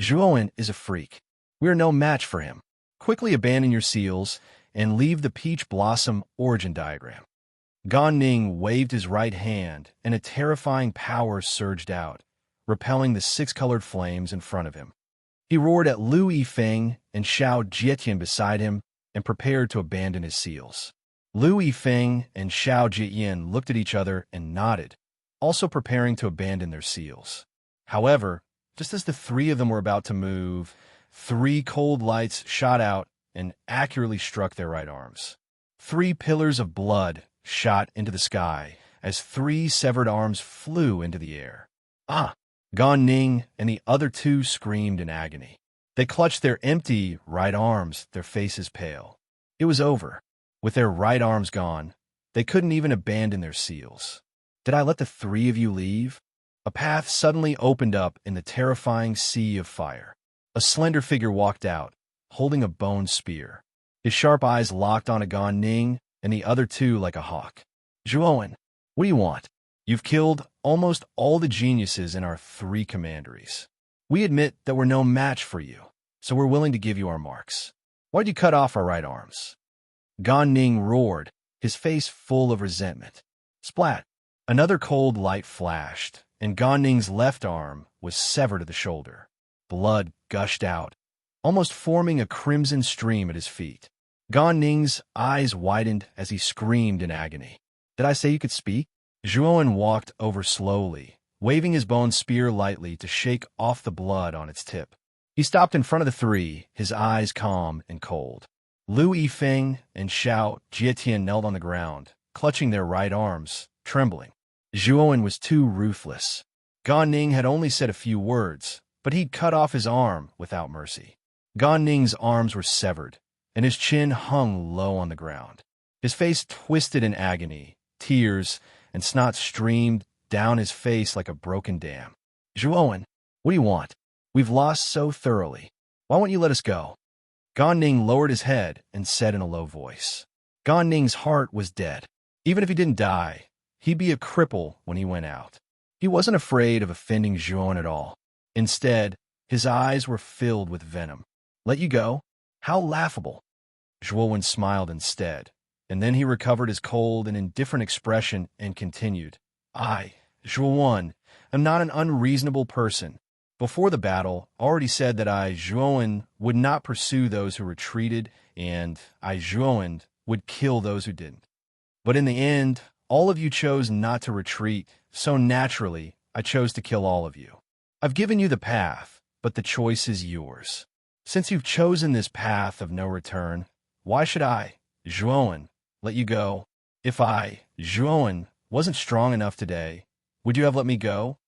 Zhuowen is a freak. We are no match for him. Quickly abandon your seals and leave the peach blossom origin diagram. Gan Ning waved his right hand, and a terrifying power surged out, repelling the six-colored flames in front of him. He roared at Lu Yifeng and Xiao Jietian beside him and prepared to abandon his seals. Lu Yifeng and Xiao Jietian looked at each other and nodded, also preparing to abandon their seals. However, just as the three of them were about to move, three cold lights shot out and accurately struck their right arms. 3 pillars of blood shot into the sky as 3 severed arms flew into the air. Ah! Gan Ning and the other 2 screamed in agony. They clutched their empty right arms, their faces pale. It was over. With their right arms gone, they couldn't even abandon their seals. Did I let the 3 of you leave? A path suddenly opened up in the terrifying sea of fire. A slender figure walked out, holding a bone spear. His sharp eyes locked on Gan Ning and the other 2 like a hawk. Zhuowen, what do you want? You've killed almost all the geniuses in our 3 commanderies. We admit that we're no match for you, so we're willing to give you our marks. Why'd you cut off our right arms? Gan Ning roared, his face full of resentment. Splat! Another cold light flashed, and Gan Ning's left arm was severed at the shoulder. Blood gushed out. almost forming a crimson stream at his feet. Gan Ning's eyes widened as he screamed in agony. "Did I say you could speak?" Zhuowen walked over slowly, waving his bone spear lightly to shake off the blood on its tip. He stopped in front of the three, his eyes calm and cold. Lu Yifeng and Xiao Jietian knelt on the ground, clutching their right arms, trembling. Zhuowen was too ruthless. Gan Ning had only said a few words, but he'd cut off his arm without mercy. Gan Ning's arms were severed, and his chin hung low on the ground. His face twisted in agony, tears and snot streamed down his face like a broken dam. "Zhuowen, what do you want? We've lost so thoroughly. Why won't you let us go?" Gan Ning lowered his head and said in a low voice. Gan Ning's heart was dead. Even if he didn't die, he'd be a cripple when he went out. He wasn't afraid of offending Zhuowen at all. Instead, his eyes were filled with venom. "Let you go? How laughable." Zhuowen smiled instead, and then he recovered his cold and indifferent expression and continued. "I, Zhuowen, am not an unreasonable person. Before the battle, already said that I, Zhuowen, would not pursue those who retreated, and I, Zhuowen, would kill those who didn't. But in the end, all of you chose not to retreat, so naturally, I chose to kill all of you. I've given you the path, but the choice is yours. Since you've chosen this path of no return, why should I, Zhuowen, let you go? If I, Zhuowen, wasn't strong enough today, would you have let me go?"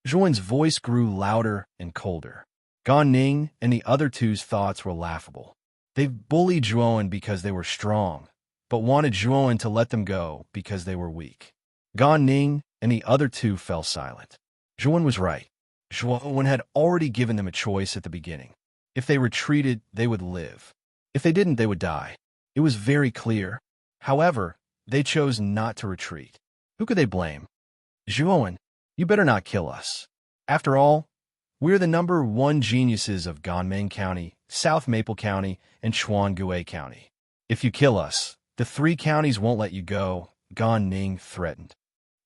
Zhuowen's voice grew louder and colder. Gan Ning and the other two's thoughts were laughable. They've bullied Zhuowen because they were strong, but wanted Zhuowen to let them go because they were weak. Gan Ning and the other two fell silent. Zhuowen was right. Zhuowen had already given them a choice at the beginning. If they retreated, they would live. If they didn't, they would die. It was very clear. However, they chose not to retreat. Who could they blame? "Zhuowen, you better not kill us. After all, we're the #1 geniuses of Ganmeng County, South Maple County, and Chuanggue County. If you kill us, the 3 counties won't let you go," Gan Ning threatened.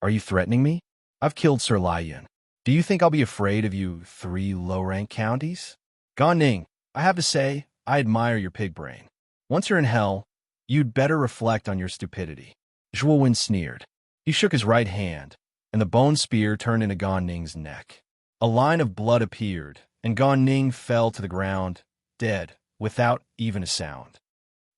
"Are you threatening me? I've killed Sir Lian. Do you think I'll be afraid of you 3 low-ranked counties?" "Gan Ning, I have to say, I admire your pig brain. Once you're in hell, you'd better reflect on your stupidity." Zhuowen sneered. He shook his right hand, and the bone spear turned into Gan Ning's neck. A line of blood appeared, and Gan Ning fell to the ground, dead, without even a sound.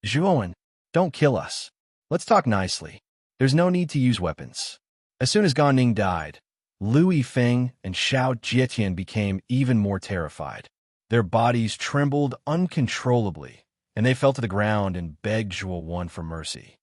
"Zhuowen, don't kill us. Let's talk nicely. There's no need to use weapons." As soon as Gan Ning died, Lu Yifeng and Xiao Jietian became even more terrified. Their bodies trembled uncontrollably, and they fell to the ground and begged Zhuowen for mercy.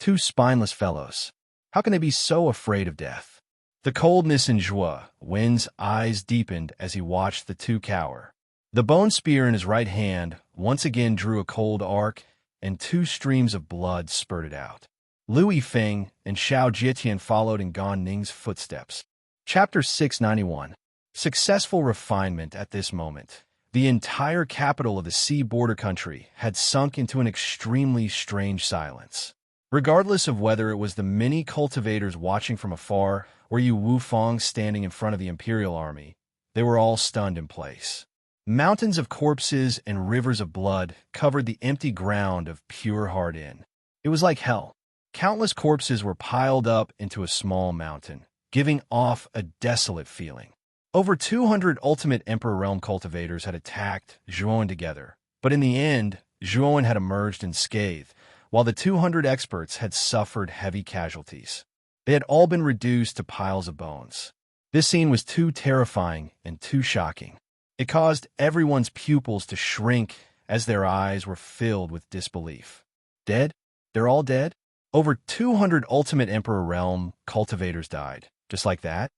2 spineless fellows. How can they be so afraid of death? The coldness in Zhuowen's eyes deepened as he watched the 2 cower. The bone spear in his right hand once again drew a cold arc, and 2 streams of blood spurted out. Lu Yifeng and Xiao Jietian followed in Gan Ning's footsteps. Chapter 691. Successful refinement. At this moment, the entire capital of the sea border country had sunk into an extremely strange silence. Regardless of whether it was the many cultivators watching from afar or Yu Wufang standing in front of the Imperial Army, they were all stunned in place. Mountains of corpses and rivers of blood covered the empty ground of Pure Heart Inn. It was like hell. Countless corpses were piled up into a small mountain, giving off a desolate feeling. Over 200 Ultimate Emperor Realm cultivators had attacked Zhuowen together, but in the end, Zhuowen had emerged unscathed, while the 200 experts had suffered heavy casualties. They had all been reduced to piles of bones. This scene was too terrifying and too shocking. It caused everyone's pupils to shrink as their eyes were filled with disbelief. Dead? They're all dead? Over 200 Ultimate Emperor Realm cultivators died, just like that?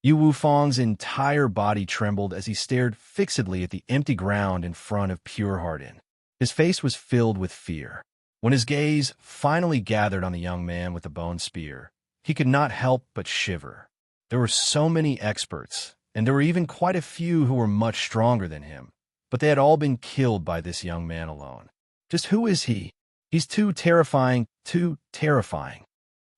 Yu Wufang's entire body trembled as he stared fixedly at the empty ground in front of Pure Heart Inn. His face was filled with fear. When his gaze finally gathered on the young man with the bone spear, he could not help but shiver. There were so many experts, and there were even quite a few who were much stronger than him, but they had all been killed by this young man alone. Just who is he? He's too terrifying, too terrifying.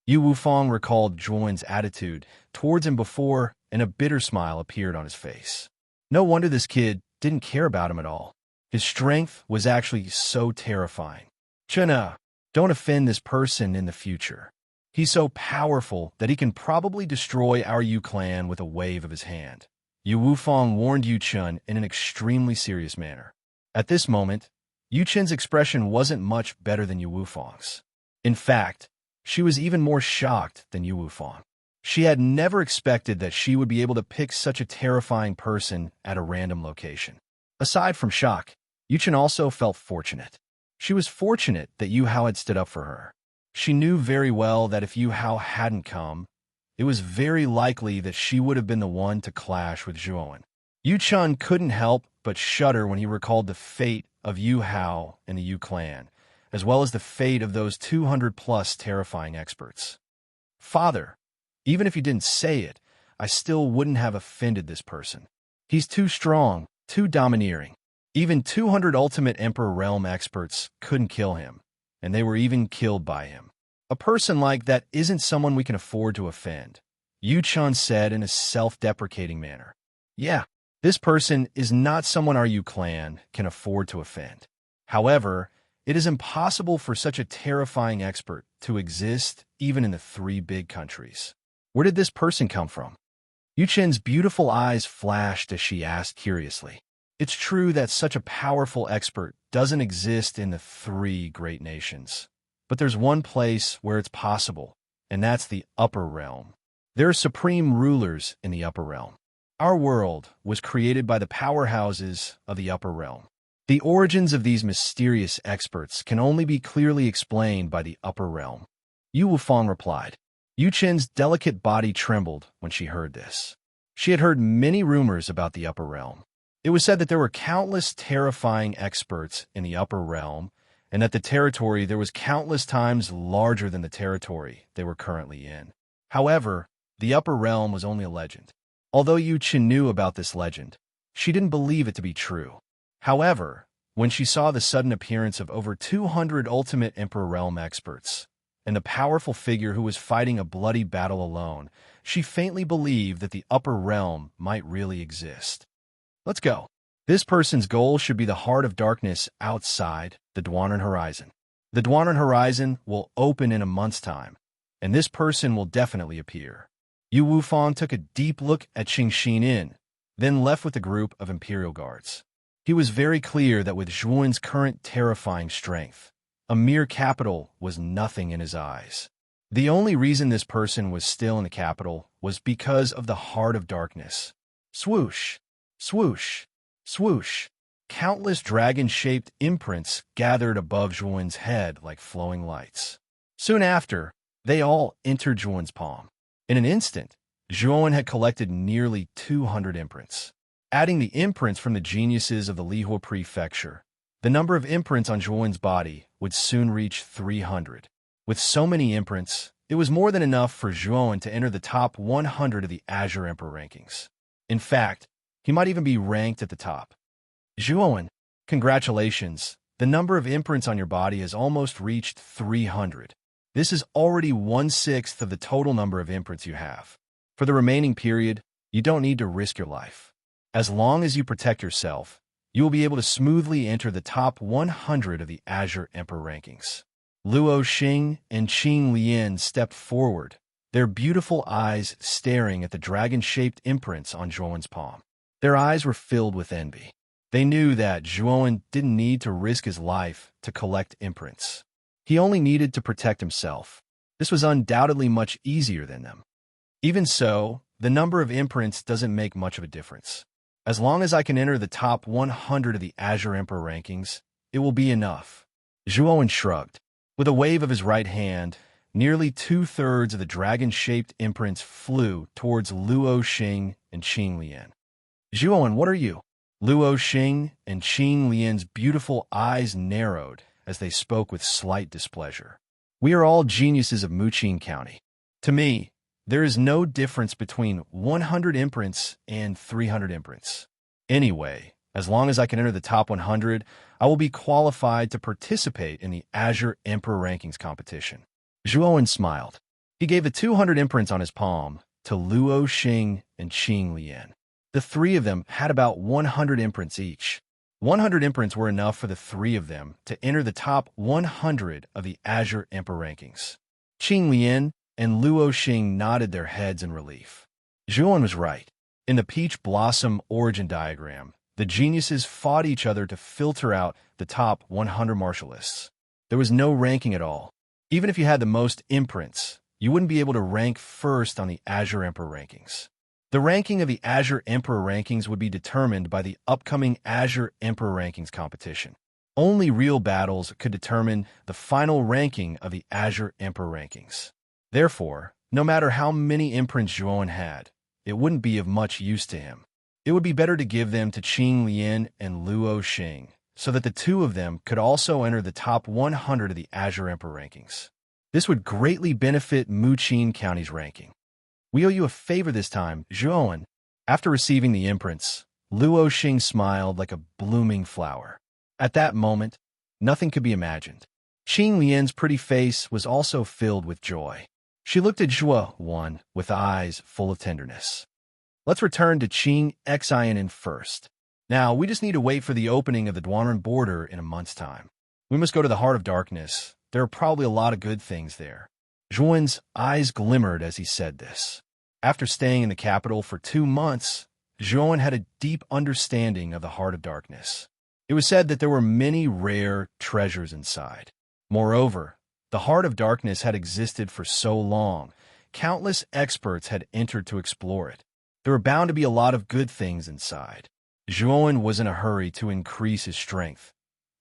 Yu Wufang recalled Zhuowen's attitude towards him before, and a bitter smile appeared on his face. No wonder this kid didn't care about him at all. His strength was actually so terrifying. Chena, don't offend this person in the future. He's so powerful that he can probably destroy our Yu clan with a wave of his hand. Yu Wufang warned Yu Chun in an extremely serious manner. At this moment, Yu Chen's expression wasn't much better than Yu Wufang's. In fact, she was even more shocked than Yu Wufang. She had never expected that she would be able to pick such a terrifying person at a random location. Aside from shock, Yu Chen also felt fortunate. She was fortunate that Yu Hao had stood up for her. She knew very well that if Yu Hao hadn't come, it was very likely that she would have been the one to clash with Zhuowen. Yu Chun couldn't help but shudder when he recalled the fate of Yu Hao and the Yu clan, as well as the fate of those 200-plus terrifying experts. Father, even if you didn't say it, I still wouldn't have offended this person. He's too strong, too domineering. Even 200 Ultimate Emperor Realm experts couldn't kill him, and they were even killed by him. A person like that isn't someone we can afford to offend, Yu Chun said in a self-deprecating manner. Yeah, this person is not someone our Yu clan can afford to offend. However, it is impossible for such a terrifying expert to exist even in the 3 big countries. Where did this person come from? Yu Chen's beautiful eyes flashed as she asked curiously. It's true that such a powerful expert doesn't exist in the 3 great nations. But there's one place where it's possible, and that's the upper realm. There are supreme rulers in the upper realm. Our world was created by the powerhouses of the upper realm. The origins of these mysterious experts can only be clearly explained by the upper realm. Yu Wufang replied. Yu Chen's delicate body trembled when she heard this. She had heard many rumors about the upper realm. It was said that there were countless terrifying experts in the upper realm, and that the territory there was countless times larger than the territory they were currently in. However, the upper realm was only a legend. Although Yu Chen knew about this legend, she didn't believe it to be true. However, when she saw the sudden appearance of over 200 Ultimate Emperor Realm experts, and the powerful figure who was fighting a bloody battle alone, she faintly believed that the upper realm might really exist. Let's go. This person's goal should be the heart of darkness outside the Dwanan Horizon. The Dwanan Horizon will open in a month's time, and this person will definitely appear. Yu Wufang took a deep look at Qingxin Inn, then left with a group of Imperial Guards. He was very clear that with Zhuowen's current terrifying strength, a mere capital was nothing in his eyes. The only reason this person was still in the capital was because of the heart of darkness. Swoosh, swoosh, swoosh. Countless dragon-shaped imprints gathered above Zhuowen's head like flowing lights. Soon after, they all entered Zhuowen's palm. In an instant, Zhuowen had collected nearly 200 imprints. Adding the imprints from the geniuses of the Lihua Prefecture, the number of imprints on Zhuowen's body would soon reach 300. With so many imprints, it was more than enough for Zhuowen to enter the top 100 of the Azure Emperor rankings. In fact, he might even be ranked at the top. Zhuowen, congratulations. The number of imprints on your body has almost reached 300. This is already 1/6 of the total number of imprints you have. For the remaining period, you don't need to risk your life. As long as you protect yourself, you will be able to smoothly enter the top 100 of the Azure Emperor rankings. Luo Xing and Qing Lian stepped forward, their beautiful eyes staring at the dragon-shaped imprints on Zhuowen's palm. Their eyes were filled with envy. They knew that Zhuowen didn't need to risk his life to collect imprints. He only needed to protect himself. This was undoubtedly much easier than them. Even so, the number of imprints doesn't make much of a difference. As long as I can enter the top 100 of the Azure Emperor rankings, it will be enough. Zhuowen shrugged. With a wave of his right hand, nearly 2/3 of the dragon-shaped imprints flew towards Luo Xing and Qing Lian. Zhuowen, what are you? Luo Xing and Qing Lian's beautiful eyes narrowed as they spoke with slight displeasure. We are all geniuses of Muqing County. To me, there is no difference between 100 imprints and 300 imprints. Anyway, as long as I can enter the top 100, I will be qualified to participate in the Azure Emperor Rankings competition. Zhuowen smiled. He gave the 200 imprints on his palm to Luo Xing and Qing Lian. The 3 of them had about 100 imprints each. 100 imprints were enough for the three of them to enter the top 100 of the Azure Emperor rankings. Qing Lian and Luo Xing nodded their heads in relief. Zhuan was right. In the peach blossom origin diagram, the geniuses fought each other to filter out the top 100 martialists. There was no ranking at all. Even if you had the most imprints, you wouldn't be able to rank first on the Azure Emperor rankings. The ranking of the Azure Emperor rankings would be determined by the upcoming Azure Emperor rankings competition. Only real battles could determine the final ranking of the Azure Emperor rankings. Therefore, no matter how many imprints Zhuan had, it wouldn't be of much use to him. It would be better to give them to Qing Lian and Luo Xing, so that the two of them could also enter the top 100 of the Azure Emperor rankings. This would greatly benefit Muqin County's ranking. We owe you a favor this time, Zhuan. After receiving the imprints, Luo Xing smiled like a blooming flower. At that moment, nothing could be imagined. Qing Lian's pretty face was also filled with joy. She looked at Zhuan with eyes full of tenderness. Let's return to Qing Xian first. Now, we just need to wait for the opening of the Duanren border in a month's time. We must go to the Heart of Darkness. There are probably a lot of good things there. Zhuan's eyes glimmered as he said this. After staying in the capital for 2 months, Zhuan had a deep understanding of the Heart of Darkness. It was said that there were many rare treasures inside. Moreover, the Heart of Darkness had existed for so long, countless experts had entered to explore it. There were bound to be a lot of good things inside. Zhuan was in a hurry to increase his strength.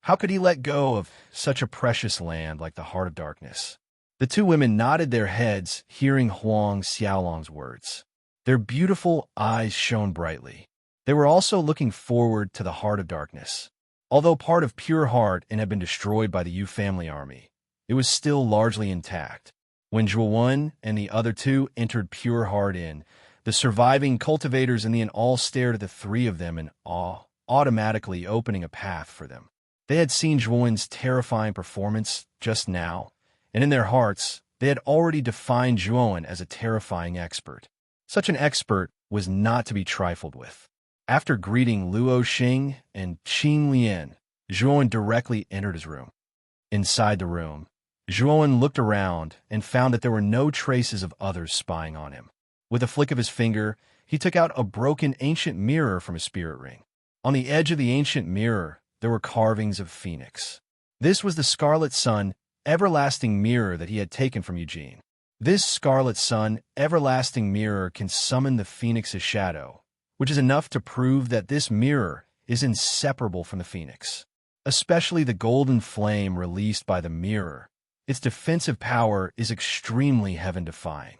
How could he let go of such a precious land like the Heart of Darkness? The two women nodded their heads, hearing Huang Xiaolong's words. Their beautiful eyes shone brightly. They were also looking forward to the Heart of Darkness. Although part of Pure Heart and had been destroyed by the Yu family army, it was still largely intact. When Zhuan and the other two entered Pure Heart Inn, the surviving cultivators in the inn all stared at the three of them in awe, automatically opening a path for them. They had seen Zhuan's terrifying performance just now, and in their hearts, they had already defined Zhuan as a terrifying expert. Such an expert was not to be trifled with. After greeting Luo Xing and Qing Lian, Zhuan directly entered his room. Inside the room, Zhuan looked around and found that there were no traces of others spying on him. With a flick of his finger, he took out a broken ancient mirror from his spirit ring. On the edge of the ancient mirror, there were carvings of phoenix. This was the Scarlet Sun everlasting mirror that he had taken from Eugene. This Scarlet Sun everlasting mirror can summon the phoenix's shadow, which is enough to prove that this mirror is inseparable from the phoenix. Especially the golden flame released by the mirror. Its defensive power is extremely heaven-defying.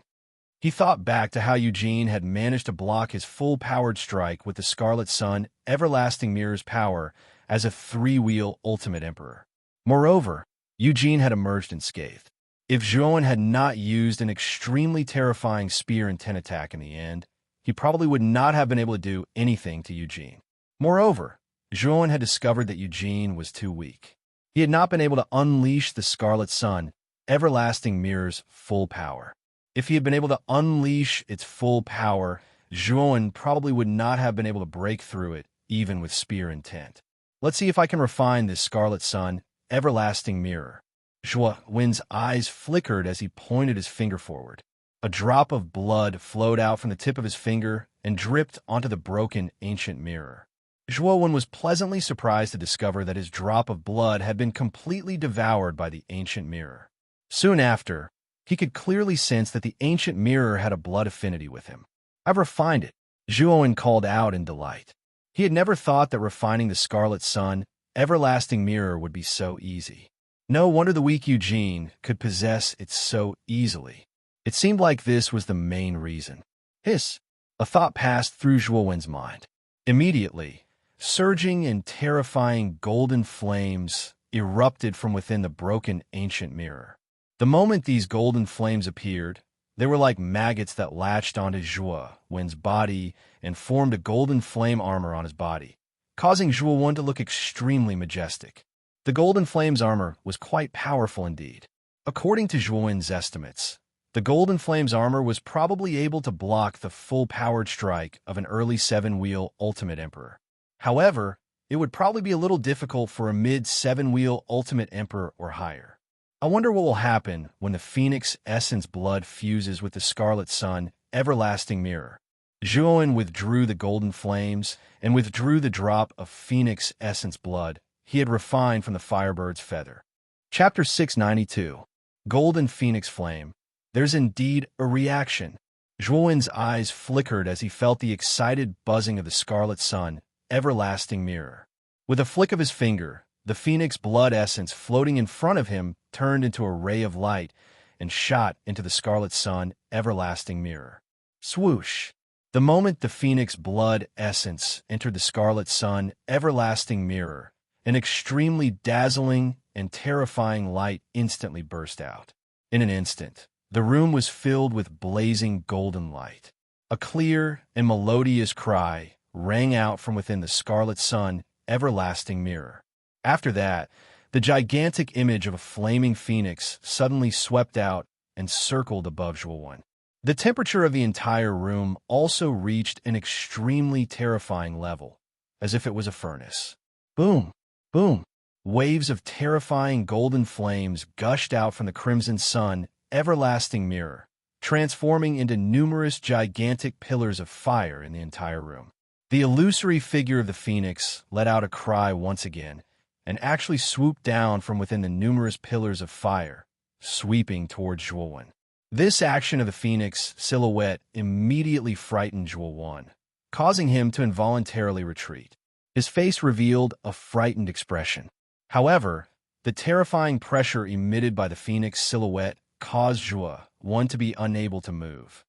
He thought back to how Eugene had managed to block his full-powered strike with the Scarlet Sun everlasting mirror's power as a 3-wheel ultimate emperor. Moreover, Eugene had emerged unscathed. If Zhuan had not used an extremely terrifying spear and 10 attack in the end, he probably would not have been able to do anything to Eugene. Moreover, Zhuan had discovered that Eugene was too weak. He had not been able to unleash the Scarlet Sun everlasting mirror's full power. If he had been able to unleash its full power, Zhuan probably would not have been able to break through it, even with spear intent. Let's see if I can refine this Scarlet Sun everlasting mirror. Zhuan's eyes flickered as he pointed his finger forward. A drop of blood flowed out from the tip of his finger and dripped onto the broken ancient mirror. Zhuan was pleasantly surprised to discover that his drop of blood had been completely devoured by the ancient mirror. Soon after, he could clearly sense that the ancient mirror had a blood affinity with him. I've refined it, Zhuan called out in delight. He had never thought that refining the Scarlet Sun everlasting mirror would be so easy. No wonder the weak Eugene could possess it so easily. It seemed like this was the main reason. Hiss! A thought passed through Zhuan's mind. Immediately, surging and terrifying golden flames erupted from within the broken ancient mirror. The moment these golden flames appeared, they were like maggots that latched onto Zhuan's body and formed a golden flame armor on his body, causing Zhuan to look extremely majestic. The golden flame's armor was quite powerful indeed. According to Zhuan's estimates, the golden flame's armor was probably able to block the full-powered strike of an early 7-wheel ultimate emperor. However, it would probably be a little difficult for a mid-7-wheel Ultimate Emperor or higher. I wonder what will happen when the Phoenix Essence blood fuses with the Scarlet Sun Everlasting Mirror. Zhuowen withdrew the golden flames and withdrew the drop of Phoenix Essence blood he had refined from the Firebird's feather. Chapter 692. Golden Phoenix Flame. There's indeed a reaction. Zhuowen's eyes flickered as he felt the excited buzzing of the Scarlet Sun Everlasting Mirror. With a flick of his finger, the Phoenix blood essence floating in front of him turned into a ray of light and shot into the Scarlet Sun Everlasting Mirror. Swoosh! The moment the Phoenix blood essence entered the Scarlet Sun Everlasting Mirror, an extremely dazzling and terrifying light instantly burst out. In an instant, the room was filled with blazing golden light. A clear and melodious cry rang out from within the Scarlet Sun Everlasting Mirror. After that, the gigantic image of a flaming phoenix suddenly swept out and circled above Zhuowen. The temperature of the entire room also reached an extremely terrifying level, as if it was a furnace. Boom! Boom! Waves of terrifying golden flames gushed out from the Crimson Sun Everlasting Mirror, transforming into numerous gigantic pillars of fire in the entire room. The illusory figure of the phoenix let out a cry once again, and actually swooped down from within the numerous pillars of fire, sweeping towards Zhuowen. This action of the phoenix silhouette immediately frightened Zhuowen, causing him to involuntarily retreat. His face revealed a frightened expression. However, the terrifying pressure emitted by the phoenix silhouette caused Zhuowen to be unable to move.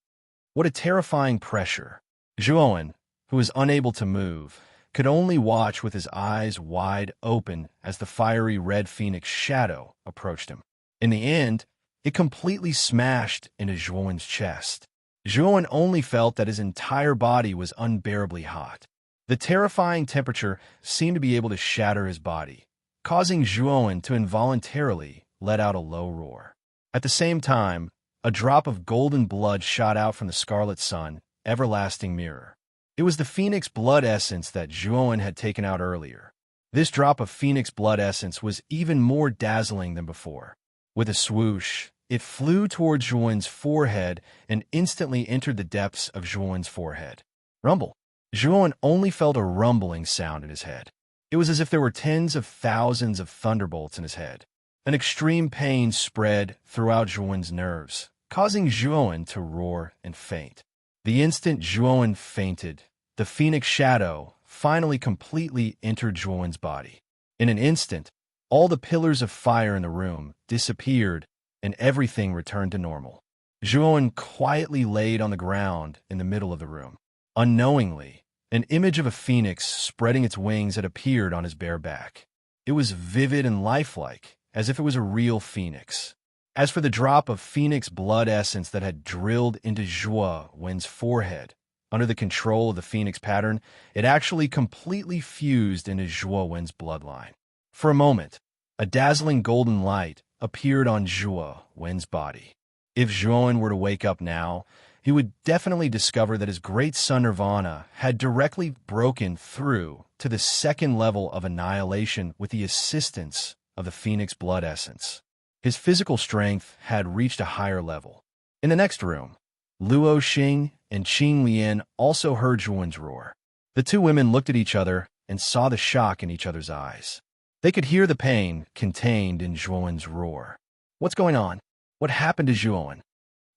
What a terrifying pressure! Zhuowen, who was unable to move, could only watch with his eyes wide open as the fiery red phoenix shadow approached him. In the end, it completely smashed into Zhuowen's chest. Zhuowen only felt that his entire body was unbearably hot. The terrifying temperature seemed to be able to shatter his body, causing Zhuowen to involuntarily let out a low roar. At the same time, a drop of golden blood shot out from the Scarlet Sun Everlasting Mirror. It was the Phoenix blood essence that Zhuowen had taken out earlier. This drop of Phoenix blood essence was even more dazzling than before. With a swoosh, it flew towards Zhuowen's forehead and instantly entered the depths of Zhuowen's forehead. Rumble! Zhuowen only felt a rumbling sound in his head. It was as if there were tens of thousands of thunderbolts in his head. An extreme pain spread throughout Zhuowen's nerves, causing Zhuowen to roar and faint. The instant Zhuowen fainted, the phoenix shadow finally completely entered Zhuowen's body. In an instant, all the pillars of fire in the room disappeared and everything returned to normal. Zhuowen quietly laid on the ground in the middle of the room. Unknowingly, an image of a phoenix spreading its wings had appeared on his bare back. It was vivid and lifelike, as if it was a real phoenix. As for the drop of phoenix blood essence that had drilled into Zhuowen's forehead, under the control of the phoenix pattern, it actually completely fused into Zhuowen's bloodline. For a moment, a dazzling golden light appeared on Zhuowen's body. If Zhuowen were to wake up now, he would definitely discover that his great son Nirvana had directly broken through to the second level of annihilation with the assistance of the Phoenix blood essence. His physical strength had reached a higher level. In the next room, Luo Xing and Qing Lian also heard Zhuowen's roar. The two women looked at each other and saw the shock in each other's eyes. They could hear the pain contained in Zhuowen's roar. What's going on? What happened to Zhuowen?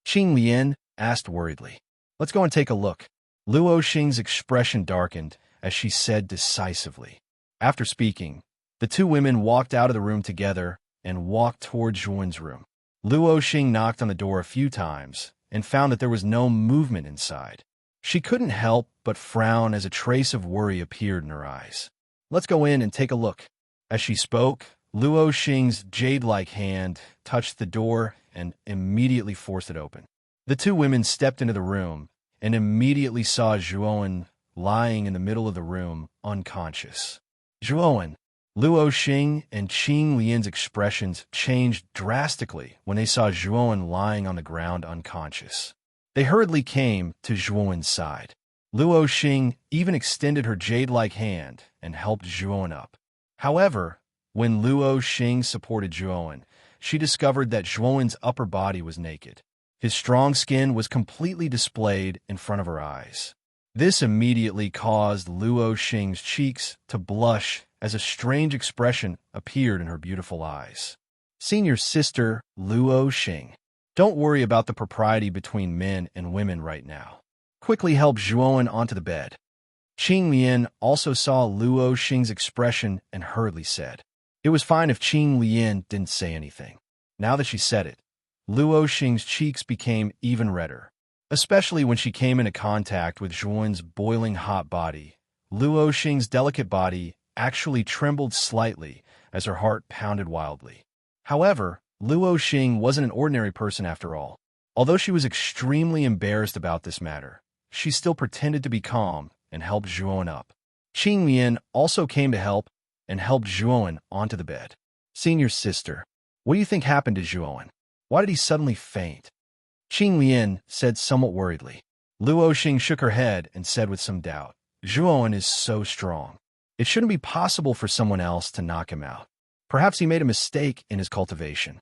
Qing Lian asked worriedly. Let's go and take a look. Luo Xing's expression darkened as she said decisively. After speaking, the two women walked out of the room together and walked toward Zhuowen's room. Luo Xing knocked on the door a few times and found that there was no movement inside. She couldn't help but frown as a trace of worry appeared in her eyes. Let's go in and take a look. As she spoke, Luo Xing's jade-like hand touched the door and immediately forced it open. The two women stepped into the room and immediately saw Zhuowen lying in the middle of the room, unconscious. Zhuowen! Luo Xing and Qing Lian's expressions changed drastically when they saw Zhuowen lying on the ground unconscious. They hurriedly came to Zhuowen's side. Luo Xing even extended her jade-like hand and helped Zhuowen up. However, when Luo Xing supported Zhuowen, she discovered that Zhuowen's upper body was naked. His strong skin was completely displayed in front of her eyes. This immediately caused Luo Xing's cheeks to blush as a strange expression appeared in her beautiful eyes. Senior sister Luo Xing, don't worry about the propriety between men and women right now. Quickly help Zhuowen onto the bed. Qing Lian also saw Luo Xing's expression and hurriedly said. It was fine if Qing Lian didn't say anything. Now that she said it, Luo Xing's cheeks became even redder. Especially when she came into contact with Zhuowen's boiling hot body, Luo Xing's delicate body actually trembled slightly as her heart pounded wildly. However, Luo Xing wasn't an ordinary person after all. Although she was extremely embarrassed about this matter, she still pretended to be calm and helped Zhuowen up. Qing Lian also came to help and helped Zhuowen onto the bed. Senior sister, what do you think happened to Zhuowen? Why did he suddenly faint? Qing Lian said somewhat worriedly. Luo Xing shook her head and said with some doubt, Zhuowen is so strong. It shouldn't be possible for someone else to knock him out. Perhaps he made a mistake in his cultivation.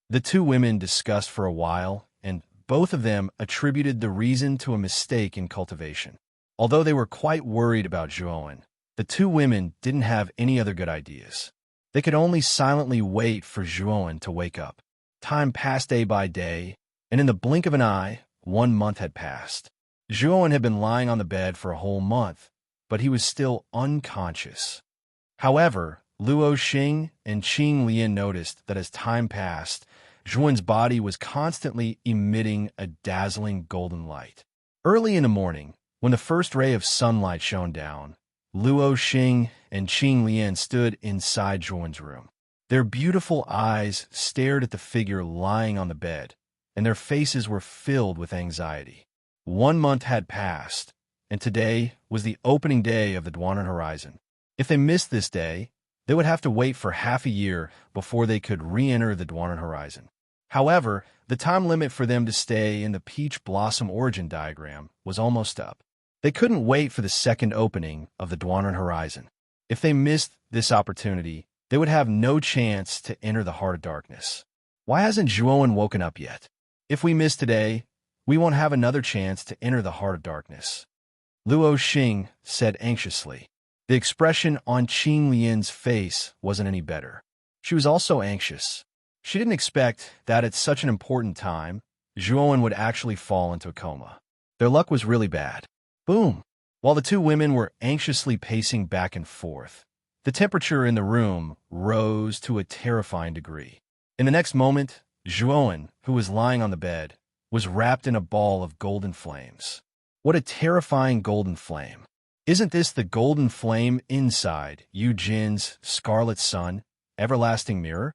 The two women discussed for a while, and both of them attributed the reason to a mistake in cultivation. Although they were quite worried about Zhuowen, the two women didn't have any other good ideas. They could only silently wait for Zhuowen to wake up. Time passed day by day, and in the blink of an eye, 1 month had passed. Zhuowen had been lying on the bed for a whole month, but he was still unconscious. However, Luo Xing and Qing Lian noticed that as time passed, Zhuowen's body was constantly emitting a dazzling golden light. Early in the morning, when the first ray of sunlight shone down, Luo Xing and Qing Lian stood inside Zhuowen's room. Their beautiful eyes stared at the figure lying on the bed, and their faces were filled with anxiety. 1 month had passed, and today was the opening day of the Duanan Horizon. If they missed this day, they would have to wait for half a year before they could re-enter the Duanan Horizon. However, the time limit for them to stay in the Peach Blossom origin diagram was almost up. They couldn't wait for the second opening of the Duanan Horizon. If they missed this opportunity, they would have no chance to enter the Heart of Darkness. Why hasn't Zhuowen woken up yet? If we miss today, we won't have another chance to enter the Heart of Darkness. Luo Xing said anxiously. The expression on Qing Lian's face wasn't any better. She was also anxious. She didn't expect that at such an important time, Zhuowen would actually fall into a coma. Their luck was really bad. Boom! While the two women were anxiously pacing back and forth, the temperature in the room rose to a terrifying degree. In the next moment, Zhuowen, who was lying on the bed, was wrapped in a ball of golden flames. What a terrifying golden flame. Isn't this the golden flame inside Yu Jin's Scarlet Sun, everlasting mirror?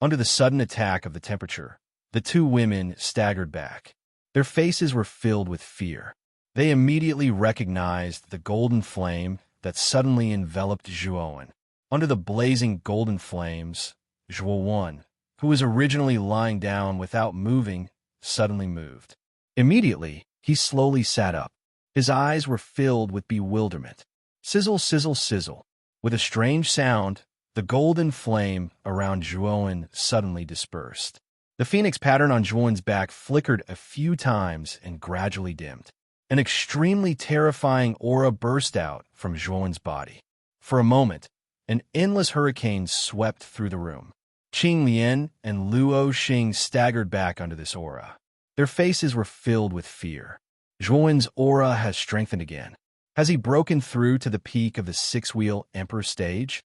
Under the sudden attack of the temperature, the two women staggered back. Their faces were filled with fear. They immediately recognized the golden flame that suddenly enveloped Zhuowen. Under the blazing golden flames, Zhuowen, who was originally lying down without moving, suddenly moved. Immediately, he slowly sat up. His eyes were filled with bewilderment. Sizzle, sizzle, sizzle. With a strange sound, the golden flame around Zhuowen suddenly dispersed. The phoenix pattern on Zhuowen's back flickered a few times and gradually dimmed. An extremely terrifying aura burst out from Zhuowen's body. For a moment, an endless hurricane swept through the room. Qing Lian and Luo Xing staggered back under this aura. Their faces were filled with fear. Zhuowen's aura has strengthened again. Has he broken through to the peak of the six-wheel Emperor stage?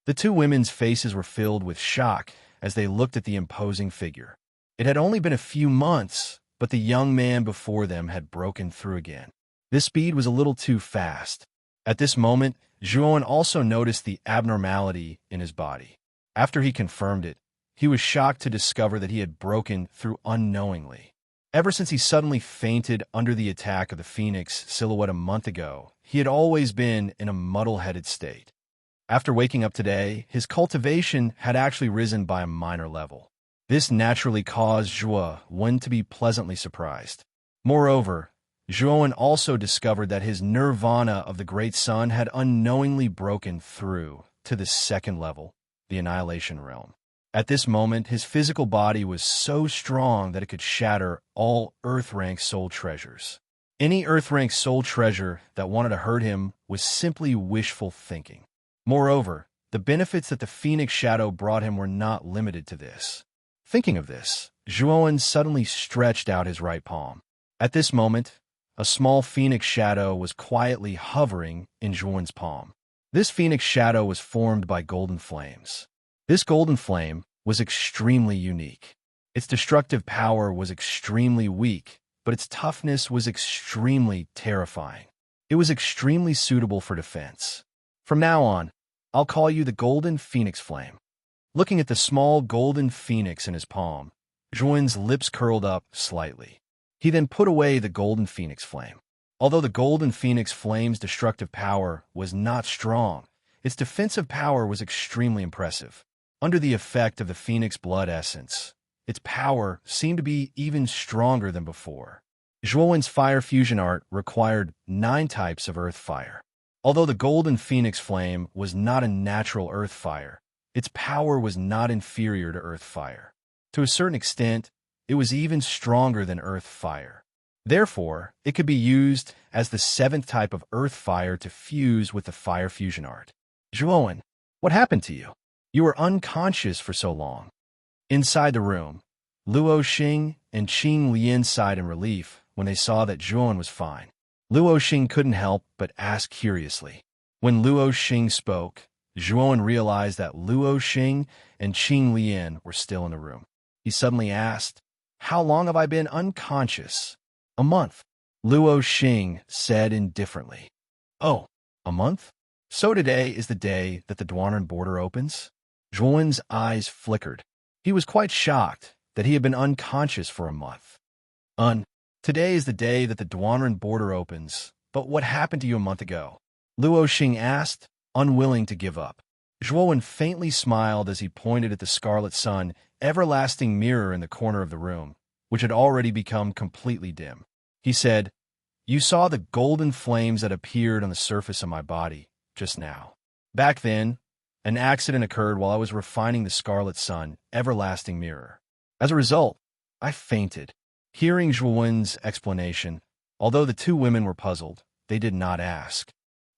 The two women's faces were filled with shock as they looked at the imposing figure. It had only been a few months, but the young man before them had broken through again. This speed was a little too fast. At this moment, Zhuowen also noticed the abnormality in his body. After he confirmed it, he was shocked to discover that he had broken through unknowingly. Ever since he suddenly fainted under the attack of the Phoenix silhouette a month ago, he had always been in a muddle-headed state. After waking up today, his cultivation had actually risen by a minor level. This naturally caused Zhuowen to be pleasantly surprised. Moreover, Zhuowen also discovered that his nirvana of the Great Sun had unknowingly broken through to the second level, the Annihilation Realm. At this moment, his physical body was so strong that it could shatter all Earth-rank soul treasures. Any Earth-rank soul treasure that wanted to hurt him was simply wishful thinking. Moreover, the benefits that the Phoenix Shadow brought him were not limited to this. Thinking of this, Zhuowen suddenly stretched out his right palm. At this moment, a small Phoenix Shadow was quietly hovering in Zhuowen's palm. This Phoenix Shadow was formed by golden flames. This golden flame was extremely unique. Its destructive power was extremely weak, but its toughness was extremely terrifying. It was extremely suitable for defense. From now on, I'll call you the Golden Phoenix Flame. Looking at the small golden phoenix in his palm, Zhuowen's lips curled up slightly. He then put away the Golden Phoenix Flame. Although the Golden Phoenix Flame's destructive power was not strong, its defensive power was extremely impressive. Under the effect of the Phoenix Blood Essence, its power seemed to be even stronger than before. Zhuowen's fire fusion art required 9 types of earth fire. Although the Golden Phoenix Flame was not a natural earth fire, its power was not inferior to earth fire. To a certain extent, it was even stronger than earth fire. Therefore, it could be used as the 7th type of earth fire to fuse with the fire fusion art. Zhuowen, what happened to you? You were unconscious for so long. Inside the room, Luo Xing and Qing Lian sighed in relief when they saw that Zhuowen was fine. Luo Xing couldn't help but ask curiously. When Luo Xing spoke, Zhuowen realized that Luo Xing and Qing Lian were still in the room. He suddenly asked, "How long have I been unconscious?" "A month," Luo Xing said indifferently. "Oh, a month? So today is the day that the Duanren border opens?" Zhuowen's eyes flickered. He was quite shocked that he had been unconscious for a month. Today is the day that the Duanren border opens, but what happened to you a month ago?" Luo Xing asked, unwilling to give up. Zhuowen faintly smiled as he pointed at the Scarlet Sun everlasting mirror in the corner of the room, which had already become completely dim. He said, "You saw the golden flames that appeared on the surface of my body just now. Back then, an accident occurred while I was refining the Scarlet Sun everlasting mirror. As a result, I fainted." Hearing Zhuowen's explanation, although the two women were puzzled, they did not ask.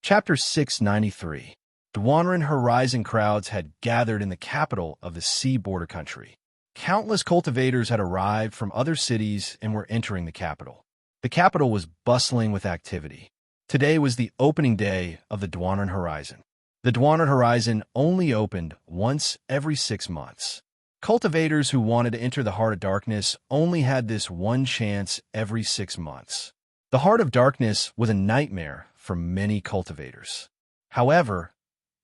Chapter 693. Duanren Horizon crowds had gathered in the capital of the sea border country. Countless cultivators had arrived from other cities and were entering the capital. The capital was bustling with activity. Today was the opening day of the Duanren Horizon. The Duanren Horizon only opened once every 6 months. Cultivators who wanted to enter the Heart of Darkness only had this one chance every 6 months. The Heart of Darkness was a nightmare for many cultivators. However,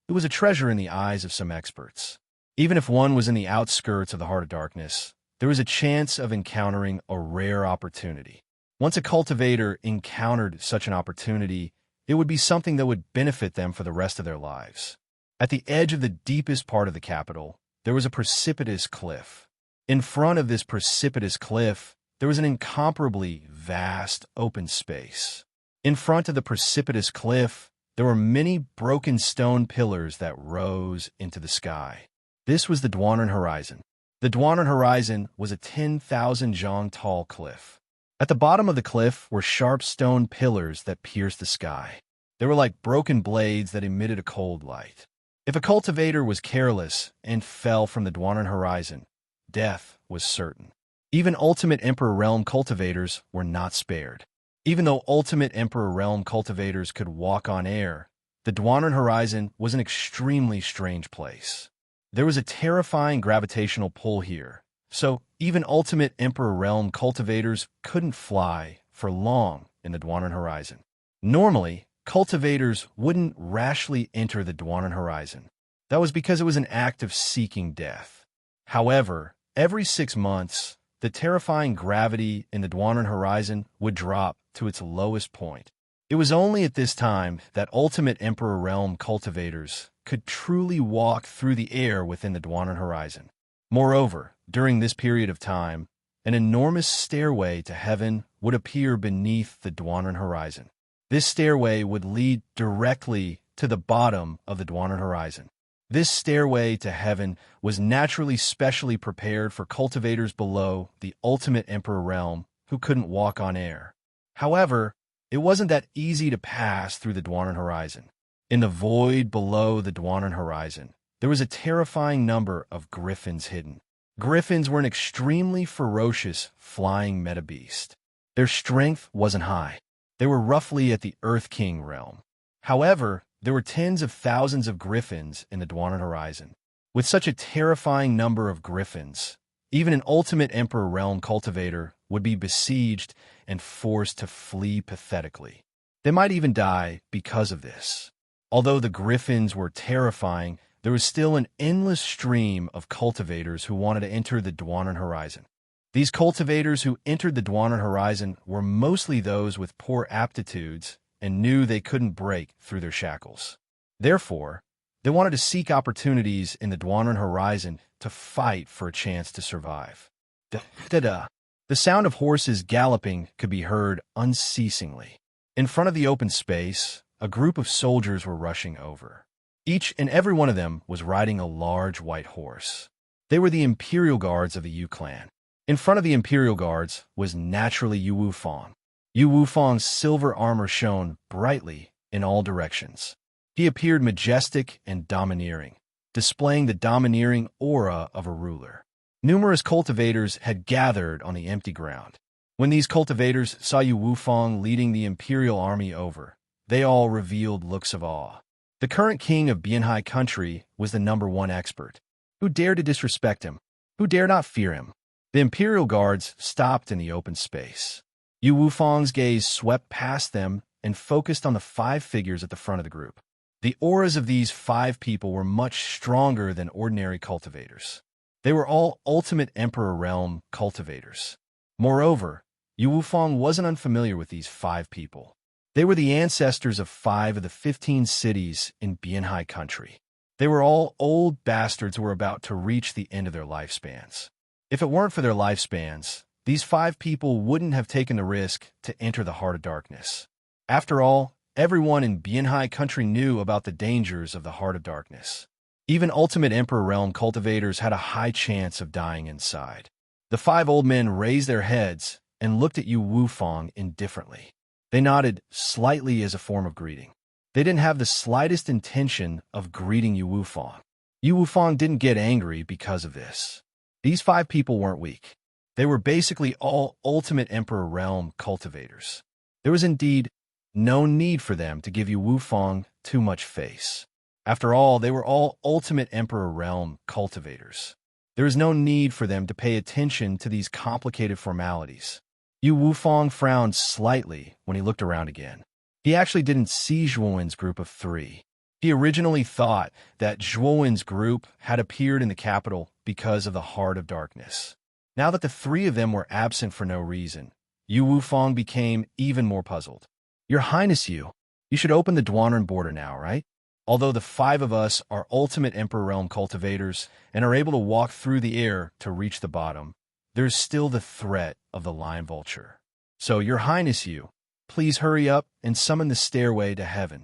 it was a treasure in the eyes of some experts. Even if one was in the outskirts of the Heart of Darkness, there was a chance of encountering a rare opportunity. Once a cultivator encountered such an opportunity, it would be something that would benefit them for the rest of their lives. At the edge of the deepest part of the capital, there was a precipitous cliff. In front of this precipitous cliff, there was an incomparably vast open space. In front of the precipitous cliff, there were many broken stone pillars that rose into the sky. This was the Duanren Horizon. The Duanren Horizon was a 10,000 zhang tall cliff. At the bottom of the cliff were sharp stone pillars that pierced the sky. They were like broken blades that emitted a cold light. If a cultivator was careless and fell from the Duanren Horizon, death was certain. Even Ultimate Emperor Realm cultivators were not spared. Even though Ultimate Emperor Realm cultivators could walk on air, the Duanren Horizon was an extremely strange place. There was a terrifying gravitational pull here, so even Ultimate Emperor Realm cultivators couldn't fly for long in the Duanren Horizon. Normally, cultivators wouldn't rashly enter the Duanren Horizon. That was because it was an act of seeking death. However, every 6 months, the terrifying gravity in the Duanren Horizon would drop to its lowest point. It was only at this time that Ultimate Emperor Realm cultivators could truly walk through the air within the Duanren Horizon. Moreover, during this period of time, an enormous stairway to heaven would appear beneath the Dwanren horizon. This stairway would lead directly to the bottom of the Dwanren horizon. This stairway to heaven was naturally specially prepared for cultivators below the ultimate Emperor realm who couldn't walk on air. However, it wasn't that easy to pass through the Dwanren horizon. In the void below the Dwanren horizon, there was a terrifying number of griffins hidden. Griffins were an extremely ferocious flying meta-beast. Their strength wasn't high. They were roughly at the Earth King realm. However, there were tens of thousands of griffins in the Dwanren horizon. With such a terrifying number of griffins, even an ultimate Emperor realm cultivator would be besieged and forced to flee pathetically. They might even die because of this. Although the griffins were terrifying, there was still an endless stream of cultivators who wanted to enter the Dwanren horizon. These cultivators who entered the Dwanren horizon were mostly those with poor aptitudes and knew they couldn't break through their shackles. Therefore, they wanted to seek opportunities in the Dwanren horizon to fight for a chance to survive. The sound of horses galloping could be heard unceasingly. In front of the open space, a group of soldiers were rushing over. Each and every one of them was riding a large white horse. They were the Imperial Guards of the Yu clan. In front of the Imperial Guards was naturally Yu Wufang. Yu Wufang's silver armor shone brightly in all directions. He appeared majestic and domineering, displaying the domineering aura of a ruler. Numerous cultivators had gathered on the empty ground. When these cultivators saw Yu Wufang leading the Imperial army over, they all revealed looks of awe. The current king of Bianhai country was the #1 expert. Who dared to disrespect him? Who dare not fear him? The Imperial Guards stopped in the open space. Yu Wufang's gaze swept past them and focused on the 5 figures at the front of the group. The auras of these 5 people were much stronger than ordinary cultivators. They were all Ultimate Emperor Realm cultivators. Moreover, Yu Wufang wasn't unfamiliar with these 5 people. They were the ancestors of 5 of the 15 cities in Bianhai country. They were all old bastards who were about to reach the end of their lifespans. If it weren't for their lifespans, these 5 people wouldn't have taken the risk to enter the heart of darkness. After all, everyone in Bianhai country knew about the dangers of the heart of darkness. Even Ultimate Emperor Realm cultivators had a high chance of dying inside. The 5 old men raised their heads and looked at Yu Wufang indifferently. They nodded slightly as a form of greeting. They didn't have the slightest intention of greeting Yu Wufang. Yu Wufang didn't get angry because of this. These 5 people weren't weak. They were basically all Ultimate Emperor Realm cultivators. There was indeed no need for them to give Yu Wufang too much face. After all, they were all Ultimate Emperor Realm cultivators. There is no need for them to pay attention to these complicated formalities. Yu Wufang frowned slightly when he looked around again. He actually didn't see Zhuowen's group of 3. He originally thought that Zhuowen's group had appeared in the capital because of the Heart of Darkness. Now that the 3 of them were absent for no reason, Yu Wufang became even more puzzled. Your Highness, you should open the Dwanren border now, right? Although the 5 of us are Ultimate Emperor Realm cultivators and are able to walk through the air to reach the bottom, there's still the threat of the Lion Vulture. So, Your Highness, you, please hurry up and summon the stairway to heaven.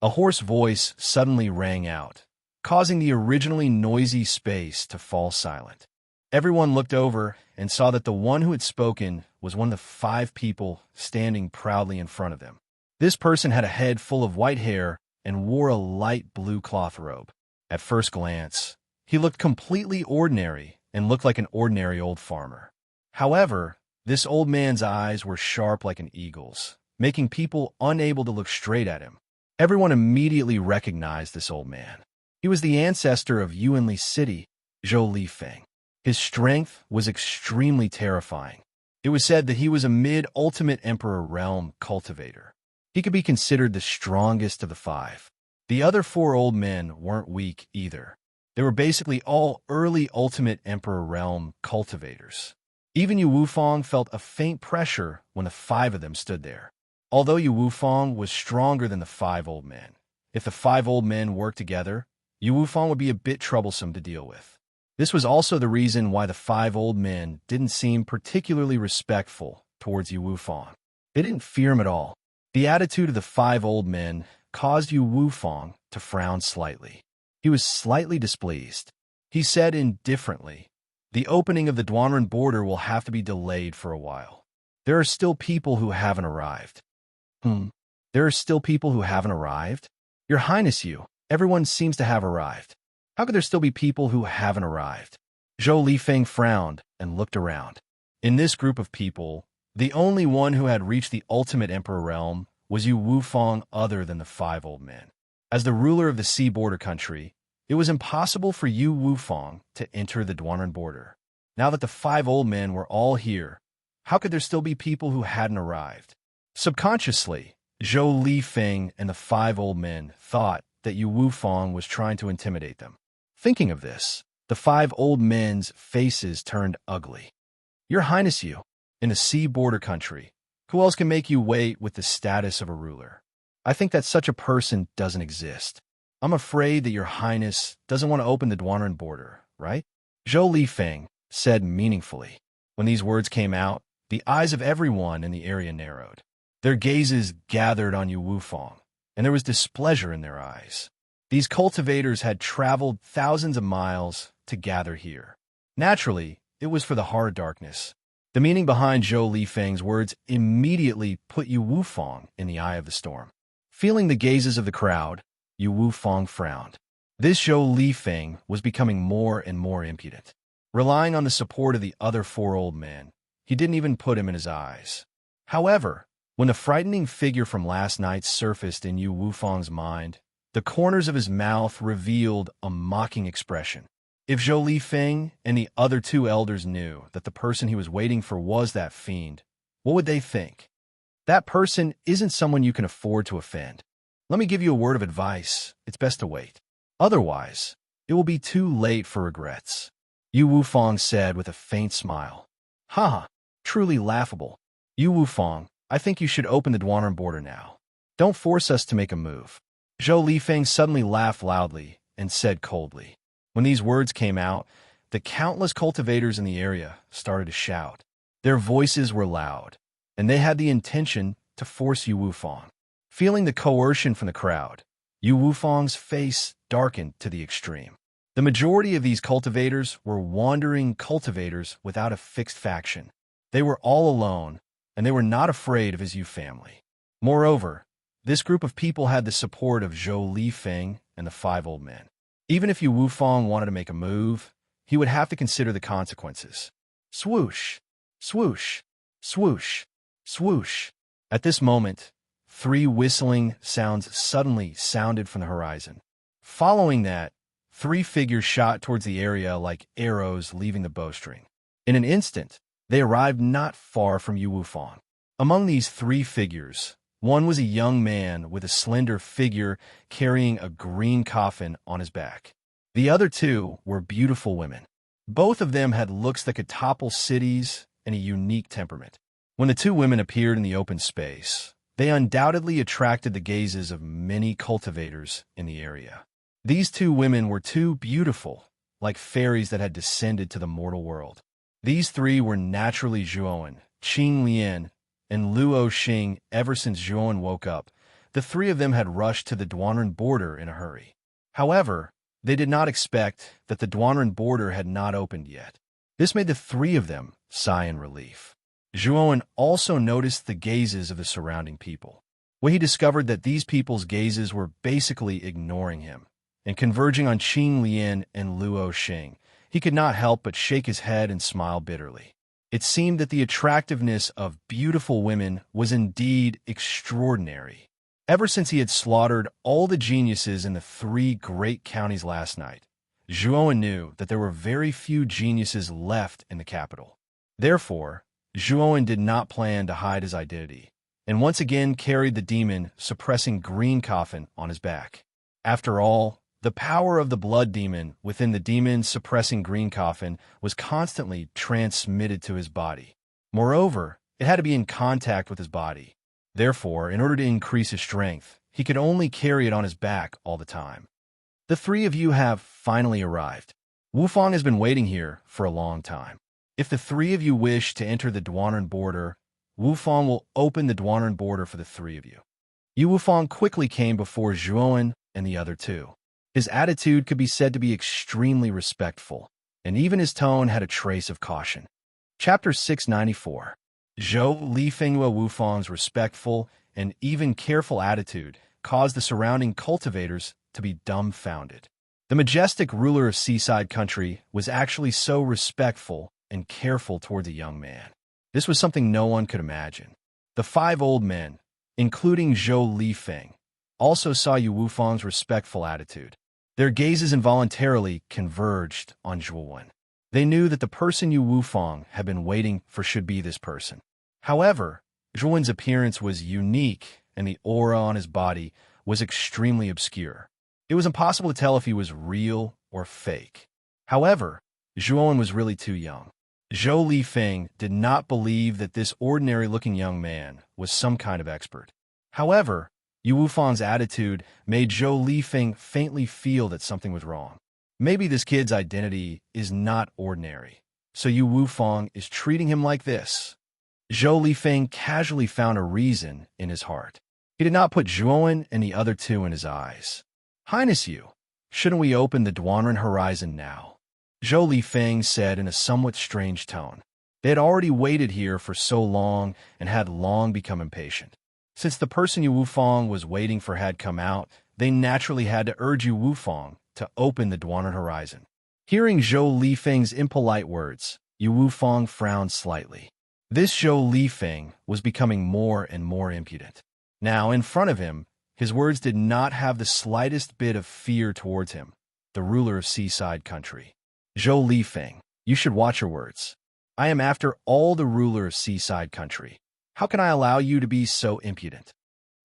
A hoarse voice suddenly rang out, causing the originally noisy space to fall silent. Everyone looked over and saw that the one who had spoken was one of the 5 people standing proudly in front of them. This person had a head full of white hair and wore a light blue cloth robe. At first glance, he looked completely ordinary and looked like an ordinary old farmer. However, this old man's eyes were sharp like an eagle's, making people unable to look straight at him. Everyone immediately recognized this old man. He was the ancestor of Yuanli City, Zhou Lifeng. His strength was extremely terrifying. It was said that he was a mid-Ultimate Emperor Realm cultivator. He could be considered the strongest of the 5. The other 4 old men weren't weak either. They were basically all early Ultimate Emperor Realm cultivators. Even Yu Wufang felt a faint pressure when the 5 of them stood there. Although Yu Wufang was stronger than the 5 old men, if the 5 old men worked together, Yu Wufang would be a bit troublesome to deal with. This was also the reason why the five old men didn't seem particularly respectful towards Yu Wufang. They didn't fear him at all. The attitude of the five old men caused Yu Wufang to frown slightly. He was slightly displeased. He said indifferently, "The opening of the Duanren border will have to be delayed for a while. There are still people who haven't arrived." There are still people who haven't arrived? Your Highness, everyone seems to have arrived. How could there still be people who haven't arrived? Zhou Lifeng frowned and looked around. In this group of people, the only one who had reached the ultimate emperor realm was Yu Wufang other than the five old men. As the ruler of the sea border country, it was impossible for Yu Wufang to enter the Duanren border. Now that the five old men were all here, how could there still be people who hadn't arrived? Subconsciously, Zhou Lifeng and the five old men thought that Yu Wufang was trying to intimidate them. Thinking of this, the five old men's faces turned ugly. Your Highness, in the sea border country, who else can make you wait with the status of a ruler? I think that such a person doesn't exist. I'm afraid that Your Highness doesn't want to open the Duanren border, right? Zhou Lifeng said meaningfully. When these words came out, the eyes of everyone in the area narrowed. Their gazes gathered on Yu Wufang, and there was displeasure in their eyes. These cultivators had traveled thousands of miles to gather here. Naturally, it was for the hard darkness. The meaning behind Zhou Lifeng's words immediately put Yu Wufang in the eye of the storm. Feeling the gazes of the crowd, Yu Wufang frowned. This Zhou Lifeng was becoming more and more impudent. Relying on the support of the other four old men, he didn't even put him in his eyes. However, when the frightening figure from last night surfaced in Yu Wufang's mind, the corners of his mouth revealed a mocking expression. If Zhou Lifeng and the other two elders knew that the person he was waiting for was that fiend, what would they think? That person isn't someone you can afford to offend. Let me give you a word of advice. It's best to wait. Otherwise, it will be too late for regrets. Yu Wufang said with a faint smile. Ha! Truly laughable. Yu Wufang, I think you should open the Duanren border now. Don't force us to make a move. Zhou Lifeng suddenly laughed loudly and said coldly. When these words came out, the countless cultivators in the area started to shout. Their voices were loud, and they had the intention to force Yu Wufang. Feeling the coercion from the crowd, Yu Wufang's face darkened to the extreme. The majority of these cultivators were wandering cultivators without a fixed faction. They were all alone, and they were not afraid of his Yu family. Moreover, this group of people had the support of Zhou Lifeng and the five old men. Even if Yu Wufang wanted to make a move, he would have to consider the consequences. Swoosh, swoosh, swoosh, swoosh. At this moment, 3 whistling sounds suddenly sounded from the horizon. Following that, 3 figures shot towards the area like arrows leaving the bowstring. In an instant, they arrived not far from Yu Wufang. Among these 3 figures, one was a young man with a slender figure carrying a green coffin on his back. The other 2 were beautiful women. Both of them had looks that could topple cities and a unique temperament. When the 2 women appeared in the open space, they undoubtedly attracted the gazes of many cultivators in the area. These 2 women were too beautiful, like fairies that had descended to the mortal world. These 3 were naturally Zhuowen, Qing Lian, and Luo Xing. Ever since Zhuowen woke up, the 3 of them had rushed to the Duanren border in a hurry. However, they did not expect that the Duanren border had not opened yet. This made the 3 of them sigh in relief. Zhuowen also noticed the gazes of the surrounding people. When he discovered that these people's gazes were basically ignoring him and converging on Qing Lian and Luo Xing, he could not help but shake his head and smile bitterly. It seemed that the attractiveness of beautiful women was indeed extraordinary. Ever since he had slaughtered all the geniuses in the 3 great counties last night, Zhuowen knew that there were very few geniuses left in the capital. Therefore, Zhuowen did not plan to hide his identity, and once again carried the demon-suppressing green coffin on his back. After all, the power of the blood demon within the demon-suppressing green coffin was constantly transmitted to his body. Moreover, it had to be in contact with his body. Therefore, in order to increase his strength, he could only carry it on his back all the time. The 3 of you have finally arrived. Wu Fang has been waiting here for a long time. If the three of you wish to enter the Duanren border, Wu Fang will open the Duanren border for the three of you. Wu Fang quickly came before Zhuowen and the other two. His attitude could be said to be extremely respectful, and even his tone had a trace of caution. Chapter 694. Zhou Lifengwa Wu Fang's respectful and even careful attitude caused the surrounding cultivators to be dumbfounded. The majestic ruler of seaside country was actually so respectful and careful toward the young man. This was something no one could imagine. The five old men, including Zhou Lifeng, also saw Wu Fang's respectful attitude. Their gazes involuntarily converged on Zhuowen. They knew that the person Wu Fang had been waiting for should be this person. However, Zhuowen's appearance was unique, and the aura on his body was extremely obscure. It was impossible to tell if he was real or fake. However, Zhuowen was really too young. Zhou Lifeng did not believe that this ordinary-looking young man was some kind of expert. However, Wu Fang's attitude made Zhou Lifeng faintly feel that something was wrong. Maybe this kid's identity is not ordinary, so Wu Fang is treating him like this. Zhou Lifeng casually found a reason in his heart. He did not put Zhuowen and the other two in his eyes. Highness Yu, shouldn't we open the Duanren horizon now? Zhou Lifeng said in a somewhat strange tone. They had already waited here for so long and had long become impatient. Since the person Wu Fang was waiting for had come out, they naturally had to urge Wu Fang to open the Duanren horizon. Hearing Zhou Lifeng's impolite words, Wu Fang frowned slightly. This Zhou Lifeng was becoming more and more impudent. Now, in front of him, his words did not have the slightest bit of fear towards him, the ruler of seaside country. Zhou Lifeng, you should watch your words. I am after all the ruler of seaside country. How can I allow you to be so impudent?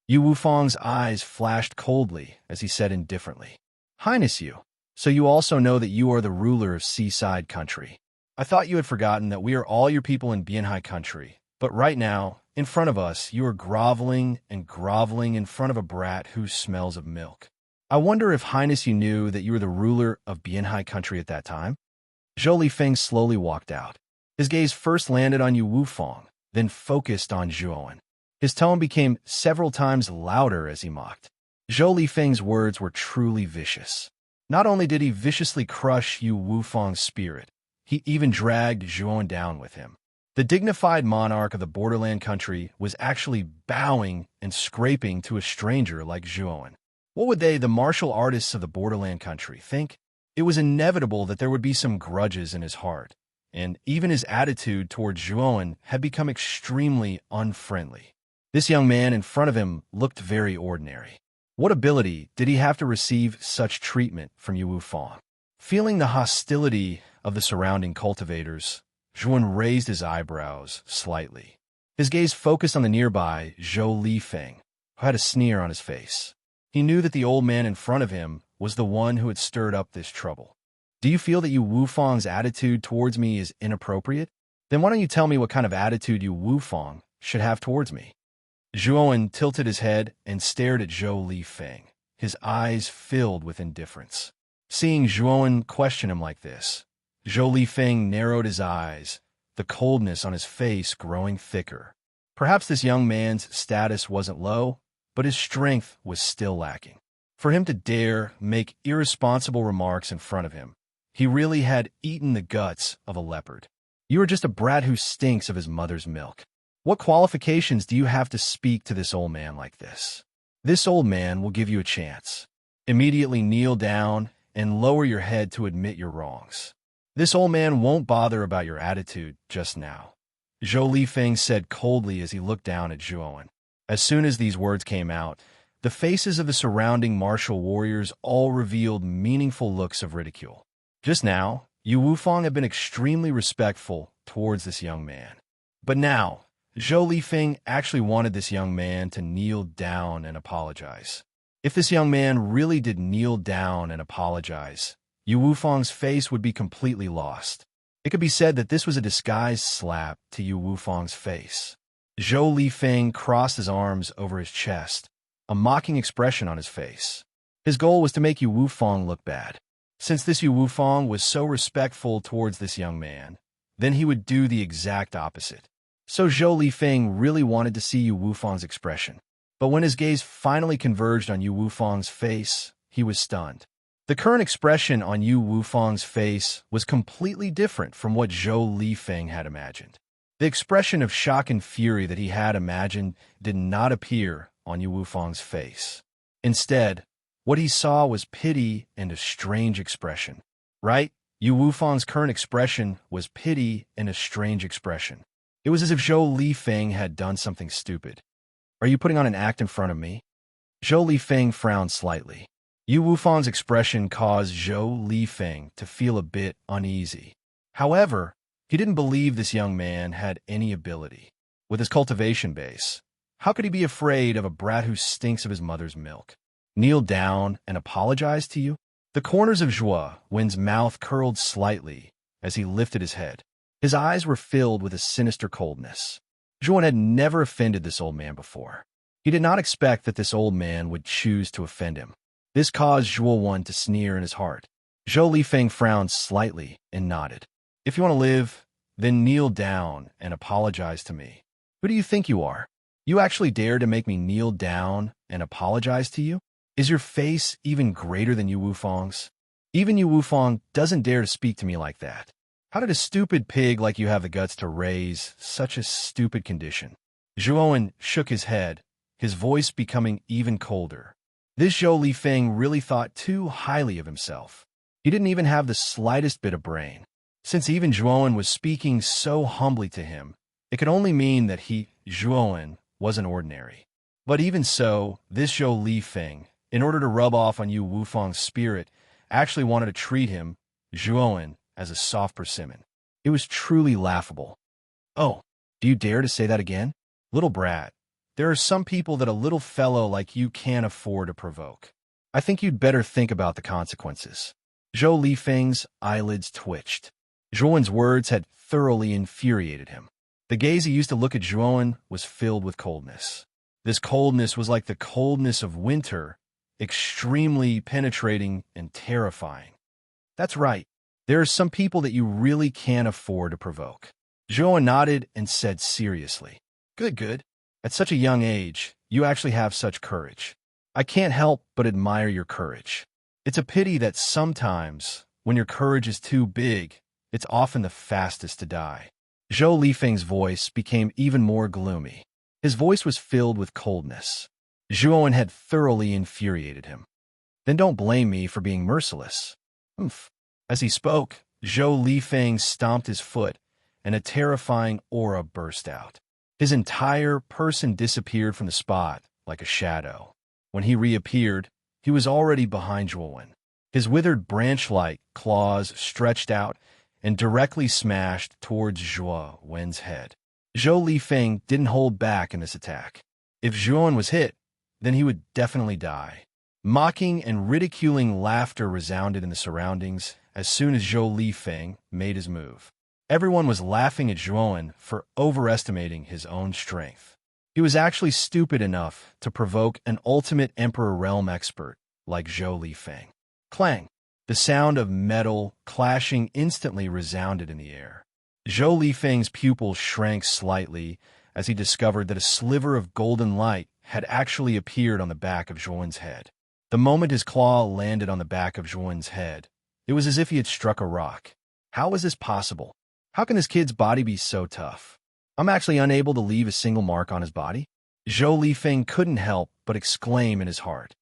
Wu Fang's eyes flashed coldly as he said indifferently. Highness Yu, so you also know that you are the ruler of seaside country. I thought you had forgotten that we are all your people in Bianhai country, but right now, in front of us, you are groveling and groveling in front of a brat who smells of milk. I wonder if Highness Yu knew that you were the ruler of Bianhai country at that time? Zhou Lifeng slowly walked out. His gaze first landed on Wu Fang, then focused on Zhuowen. His tone became several times louder as he mocked. Zhou Lifeng's words were truly vicious. Not only did he viciously crush Wu Fang's spirit, he even dragged Zhuowen down with him. The dignified monarch of the borderland country was actually bowing and scraping to a stranger like Zhuowen. What would they, the martial artists of the borderland country, think? It was inevitable that there would be some grudges in his heart, and even his attitude toward Zhuowen had become extremely unfriendly. This young man in front of him looked very ordinary. What ability did he have to receive such treatment from Wu Fang? Feeling the hostility of the surrounding cultivators, Zhuowen raised his eyebrows slightly. His gaze focused on the nearby Zhou Lifeng, who had a sneer on his face. He knew that the old man in front of him was the one who had stirred up this trouble. Do you feel that Wu Fang's attitude towards me is inappropriate? Then why don't you tell me what kind of attitude Wu Fang should have towards me? Zhuowen tilted his head and stared at Zhou Lifeng, his eyes filled with indifference. Seeing Zhuowen question him like this, Zhou Lifeng narrowed his eyes, the coldness on his face growing thicker. Perhaps this young man's status wasn't low, but his strength was still lacking. For him to dare make irresponsible remarks in front of him, he really had eaten the guts of a leopard. You are just a brat who stinks of his mother's milk. What qualifications do you have to speak to this old man like this? This old man will give you a chance. Immediately kneel down and lower your head to admit your wrongs. This old man won't bother about your attitude just now. Zhou Lifeng said coldly as he looked down at Zhuowen. As soon as these words came out, the faces of the surrounding martial warriors all revealed meaningful looks of ridicule. Just now, Wu Fang had been extremely respectful towards this young man. But now, Zhou Lifeng actually wanted this young man to kneel down and apologize. If this young man really did kneel down and apologize, Wu Fang's face would be completely lost. It could be said that this was a disguised slap to Wu Fang's face. Zhou Lifeng crossed his arms over his chest, a mocking expression on his face. His goal was to make Wu Fang look bad. Since this Yu Wufang was so respectful towards this young man, then he would do the exact opposite. So Zhou Lifeng really wanted to see Yu Wufang's expression. But when his gaze finally converged on Yu Wufang's face, he was stunned. The current expression on Yu Wufang's face was completely different from what Zhou Lifeng had imagined. The expression of shock and fury that he had imagined did not appear on Yu Wufang's face. Instead, what he saw was pity and a strange expression. Right? Yu Wufang's current expression was pity and a strange expression. It was as if Zhou Lifeng had done something stupid. Are you putting on an act in front of me? Zhou Lifeng frowned slightly. Yu Wufang's expression caused Zhou Lifeng to feel a bit uneasy. However, he didn't believe this young man had any ability. With his cultivation base, how could he be afraid of a brat who stinks of his mother's milk? Kneel down and apologize to you? The corners of Zhou Wen's mouth curled slightly as he lifted his head. His eyes were filled with a sinister coldness. Zhou Wen had never offended this old man before. He did not expect that this old man would choose to offend him. This caused Zhou Wen to sneer in his heart. Zhou Lifeng frowned slightly and nodded. If you want to live, then kneel down and apologize to me. Who do you think you are? You actually dare to make me kneel down and apologize to you? Is your face even greater than Yu Wufang's? Even Yu Wufang doesn't dare to speak to me like that. How did a stupid pig like you have the guts to raise such a stupid condition? Zhou Wen shook his head, his voice becoming even colder. This Zhou Lifeng really thought too highly of himself. He didn't even have the slightest bit of brain. Since even Zhou Wen was speaking so humbly to him, it could only mean that he, Zhou Wen, wasn't ordinary. But even so, this Zhou Lifeng, in order to rub off on Yu Wufang's spirit, actually wanted to treat him, Zhou Wen, as a soft persimmon. It was truly laughable. Oh, do you dare to say that again? Little brat, there are some people that a little fellow like you can't afford to provoke. I think you'd better think about the consequences. Zhou Lifeng's eyelids twitched. Zhou Wen's words had thoroughly infuriated him. The gaze he used to look at Zhou Wen was filled with coldness. This coldness was like the coldness of winter, extremely penetrating and terrifying. That's right. There are some people that you really can't afford to provoke. Zhou Wen nodded and said seriously, Good. At such a young age, you actually have such courage. I can't help but admire your courage. It's a pity that sometimes, when your courage is too big, it's often the fastest to die. Zhou Lifeng's voice became even more gloomy. His voice was filled with coldness. Zhou Wen had thoroughly infuriated him. Then don't blame me for being merciless. Oomph. As he spoke, Zhou Lifeng stomped his foot, and a terrifying aura burst out. His entire person disappeared from the spot like a shadow. When he reappeared, he was already behind Zhou Wen. His withered branch-like claws stretched out and directly smashed towards Zhou Wen's head. Zhou Lifeng didn't hold back in this attack. If Zhou Wen was hit, then he would definitely die. Mocking and ridiculing laughter resounded in the surroundings as soon as Zhou Lifeng made his move. Everyone was laughing at Zhou Wen for overestimating his own strength. He was actually stupid enough to provoke an ultimate Emperor Realm expert like Zhou Lifeng. Clang! The sound of metal clashing instantly resounded in the air. Zhou Lifeng's pupils shrank slightly as he discovered that a sliver of golden light had actually appeared on the back of Zhou Wen's head. The moment his claw landed on the back of Zhou Wen's head, it was as if he had struck a rock. How is this possible? How can this kid's body be so tough? I'm actually unable to leave a single mark on his body? Zhou Lifeng couldn't help but exclaim in his heart.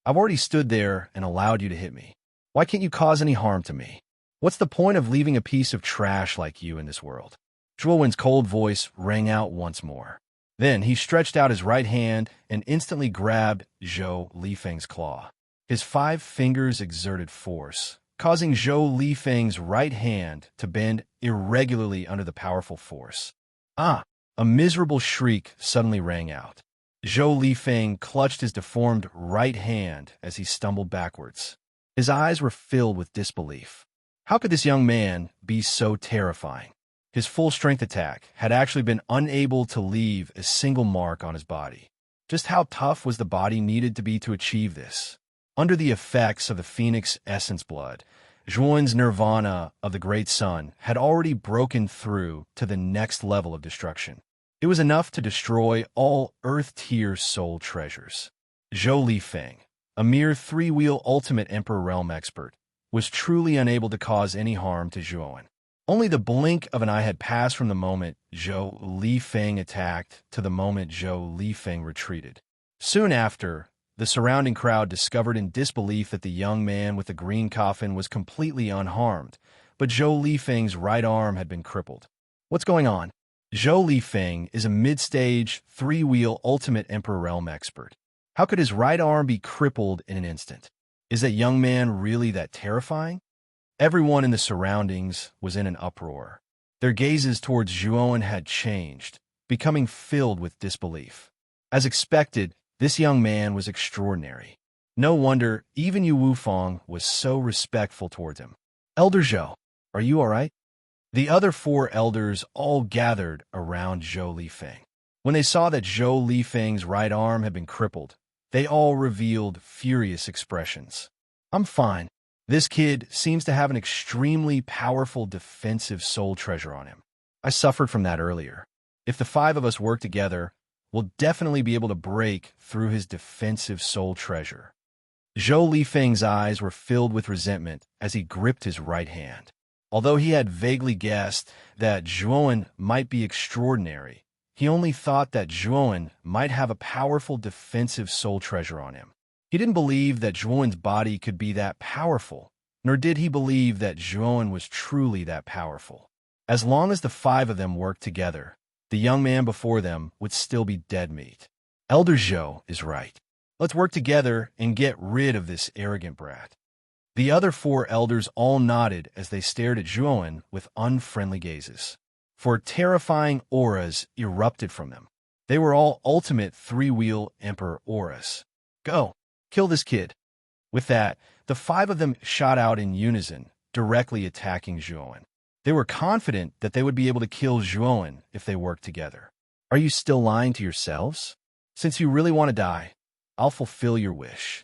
I've already stood there and allowed you to hit me. Why can't you cause any harm to me? What's the point of leaving a piece of trash like you in this world? Zhou Wen's cold voice rang out once more. Then he stretched out his right hand and instantly grabbed Zhou Lifeng's claw. His 5 fingers exerted force, causing Zhou Lifeng's right hand to bend irregularly under the powerful force. Ah! A miserable shriek suddenly rang out. Zhou Lifeng clutched his deformed right hand as he stumbled backwards. His eyes were filled with disbelief. How could this young man be so terrifying? His full-strength attack had actually been unable to leave a single mark on his body. Just how tough was the body needed to be to achieve this? Under the effects of the Phoenix Essence blood, Zhuan's nirvana of the great sun had already broken through to the next level of destruction. It was enough to destroy all Earth-tier soul treasures. Zhou Lifeng, a mere three-wheel ultimate Emperor realm expert, was truly unable to cause any harm to Zhuan. Only the blink of an eye had passed from the moment Zhou Lifeng attacked to the moment Zhou Lifeng retreated. Soon after, the surrounding crowd discovered in disbelief that the young man with the green coffin was completely unharmed, but Zhou Lifeng's right arm had been crippled. What's going on? Zhou Lifeng is a mid-stage, three-wheel ultimate Emperor realm expert. How could his right arm be crippled in an instant? Is that young man really that terrifying? Everyone in the surroundings was in an uproar. Their gazes towards Zhuan had changed, becoming filled with disbelief. As expected, this young man was extraordinary. No wonder even Yu Wufang was so respectful towards him. Elder Zhou, are you all right? The other four elders all gathered around Zhou Lifeng. When they saw that Zhou Lifeng's right arm had been crippled, they all revealed furious expressions. I'm fine. This kid seems to have an extremely powerful defensive soul treasure on him. I suffered from that earlier. If the five of us work together, we'll definitely be able to break through his defensive soul treasure. Zhou Lifeng's eyes were filled with resentment as he gripped his right hand. Although he had vaguely guessed that Zhuan might be extraordinary, he only thought that Zhuan might have a powerful defensive soul treasure on him. He didn't believe that Zhuan's body could be that powerful, nor did he believe that Zhuan was truly that powerful. As long as the five of them worked together, the young man before them would still be dead meat. Elder Zhou is right. Let's work together and get rid of this arrogant brat. The other four elders all nodded as they stared at Zhuan with unfriendly gazes. For terrifying auras erupted from them. They were all ultimate three-wheel Emperor auras. Go, kill this kid. With that, the five of them shot out in unison, directly attacking Zhuan. They were confident that they would be able to kill Zhuan if they worked together. Are you still lying to yourselves? Since you really want to die, I'll fulfill your wish.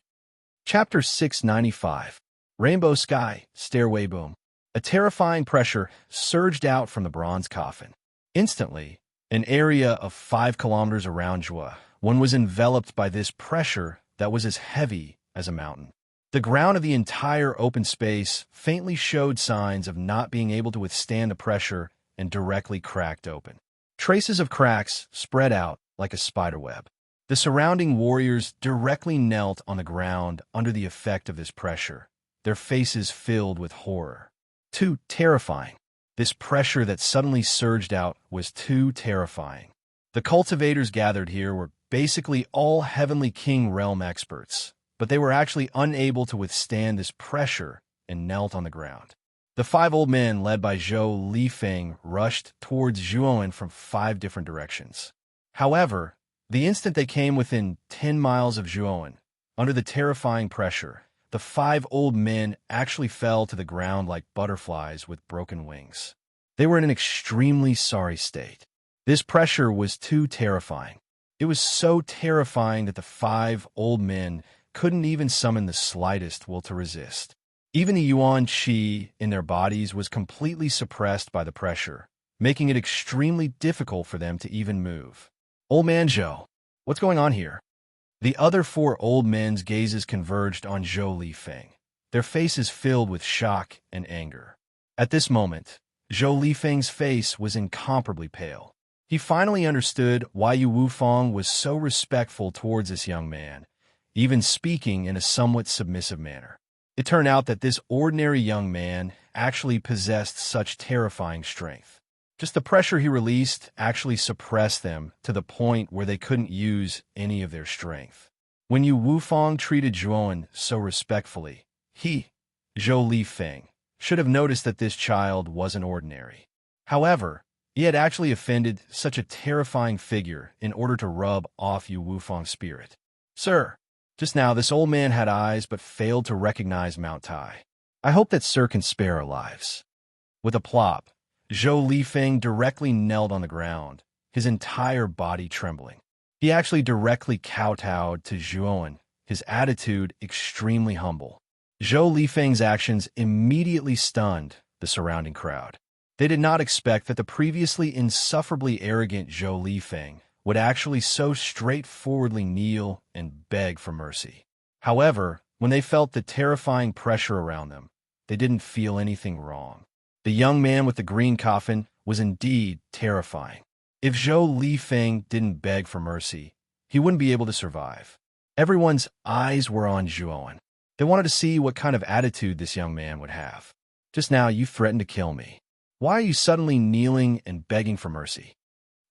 Chapter 695. Rainbow Sky, Stairway Boom. A terrifying pressure surged out from the bronze coffin. Instantly, an area of 5 kilometers around Zhua, one was enveloped by this pressure that was as heavy as a mountain. The ground of the entire open space faintly showed signs of not being able to withstand the pressure and directly cracked open. Traces of cracks spread out like a spiderweb. The surrounding warriors directly knelt on the ground under the effect of this pressure, their faces filled with horror. Too terrifying. This pressure that suddenly surged out was too terrifying. The cultivators gathered here were basically all Heavenly King realm experts, but they were actually unable to withstand this pressure and knelt on the ground. The 5 old men led by Zhou Lifeng rushed towards Zhuan from 5 different directions. However, the instant they came within 10 miles of Zhuan, under the terrifying pressure, the 5 old men actually fell to the ground like butterflies with broken wings. They were in an extremely sorry state. This pressure was too terrifying. It was so terrifying that the 5 old men couldn't even summon the slightest will to resist. Even the yuan qi in their bodies was completely suppressed by the pressure, making it extremely difficult for them to even move. Old man Zhou, what's going on here? The other 4 old men's gazes converged on Zhou Lifeng, their faces filled with shock and anger. At this moment, Zhou Lifeng's face was incomparably pale. He finally understood why Yu Wufang was so respectful towards this young man, even speaking in a somewhat submissive manner. It turned out that this ordinary young man actually possessed such terrifying strength. Just the pressure he released actually suppressed them to the point where they couldn't use any of their strength. When Yu Wufang treated Zhuan so respectfully, he, Zhou Lifeng, should have noticed that this child wasn't ordinary. However, he had actually offended such a terrifying figure in order to rub off Yu Wufang's spirit. Sir, just now this old man had eyes but failed to recognize Mount Tai. I hope that Sir can spare our lives. With a plop, Zhou Lifeng directly knelt on the ground, his entire body trembling. He actually directly kowtowed to Zhuan, his attitude extremely humble. Zhou Lifeng's actions immediately stunned the surrounding crowd. They did not expect that the previously insufferably arrogant Zhou Lifeng would actually so straightforwardly kneel and beg for mercy. However, when they felt the terrifying pressure around them, they didn't feel anything wrong. The young man with the green coffin was indeed terrifying. If Zhou Lifeng didn't beg for mercy, he wouldn't be able to survive. Everyone's eyes were on Zhuowen. They wanted to see what kind of attitude this young man would have. Just now, you threatened to kill me. Why are you suddenly kneeling and begging for mercy?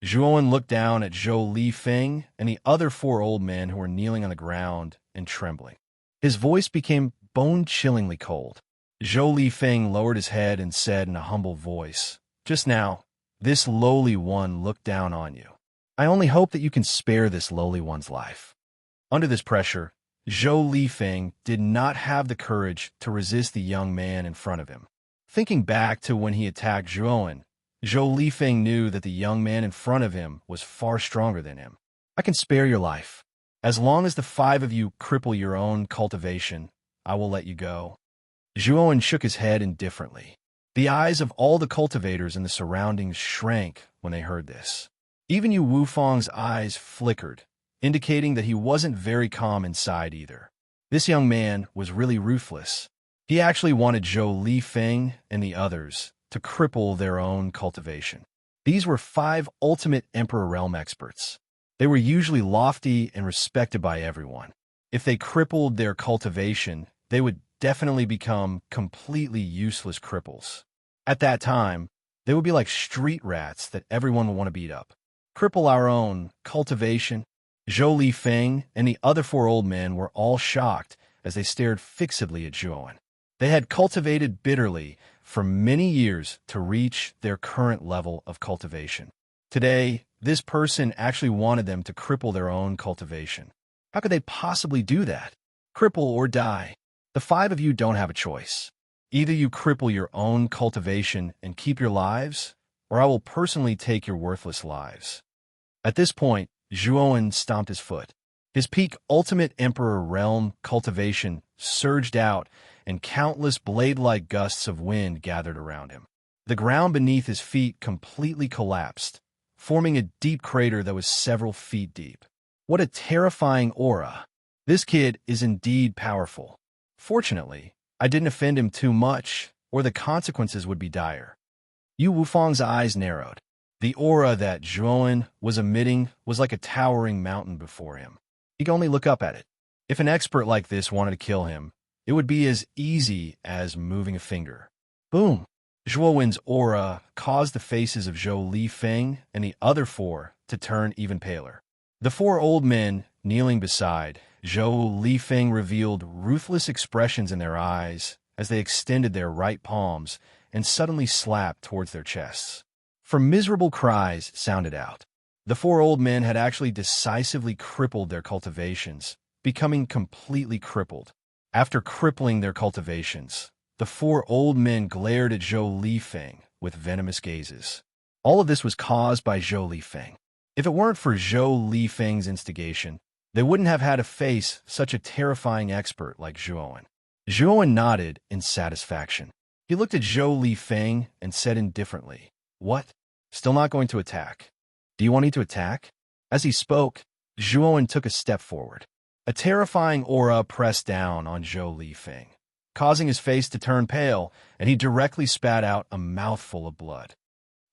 Zhuowen looked down at Zhou Lifeng and the other 4 old men who were kneeling on the ground and trembling. His voice became bone-chillingly cold. Zhou Lifeng lowered his head and said in a humble voice, "Just now, this lowly one looked down on you. I only hope that you can spare this lowly one's life." Under this pressure, Zhou Lifeng did not have the courage to resist the young man in front of him. Thinking back to when he attacked Zhuowen, Zhou Lifeng knew that the young man in front of him was far stronger than him. "I can spare your life. As long as the 5 of you cripple your own cultivation, I will let you go." Zhuowen shook his head indifferently. The eyes of all the cultivators in the surroundings shrank when they heard this. Even Yu Wufang's eyes flickered, indicating that he wasn't very calm inside either. This young man was really ruthless. He actually wanted Zhou Lifeng and the others to cripple their own cultivation. These were 5 ultimate Emperor Realm experts. They were usually lofty and respected by everyone. If they crippled their cultivation, they would definitely become completely useless cripples. At that time, they would be like street rats that everyone would want to beat up. Cripple our own cultivation? Zhou Lifeng and the other 4 old men were all shocked as they stared fixedly at Zhuowen. They had cultivated bitterly for many years to reach their current level of cultivation. Today, this person actually wanted them to cripple their own cultivation. How could they possibly do that? Cripple or die. The 5 of you don't have a choice. Either you cripple your own cultivation and keep your lives, or I will personally take your worthless lives. At this point, Zhuowen stomped his foot. His peak ultimate Emperor Realm cultivation surged out, and countless blade-like gusts of wind gathered around him. The ground beneath his feet completely collapsed, forming a deep crater that was several feet deep. What a terrifying aura! This kid is indeed powerful. Fortunately, I didn't offend him too much, or the consequences would be dire. Yu Wufang's eyes narrowed. The aura that Zhuowen was emitting was like a towering mountain before him. He could only look up at it. If an expert like this wanted to kill him, it would be as easy as moving a finger. Boom! Zhuowen's aura caused the faces of Zhou Lifeng and the other 4 to turn even paler. The 4 old men kneeling beside Zhou Lifeng revealed ruthless expressions in their eyes as they extended their right palms and suddenly slapped towards their chests. For miserable cries sounded out. The 4 old men had actually decisively crippled their cultivations, becoming completely crippled. After crippling their cultivations, the 4 old men glared at Zhou Lifeng with venomous gazes. All of this was caused by Zhou Lifeng. If it weren't for Zhou Lifeng's instigation, they wouldn't have had to face such a terrifying expert like Zhuowen. Zhuowen nodded in satisfaction. He looked at Zhou Lifeng and said indifferently, "What? Still not going to attack? Do you want me to attack?" As he spoke, Zhuowen took a step forward. A terrifying aura pressed down on Zhou Lifeng, causing his face to turn pale, and he directly spat out a mouthful of blood.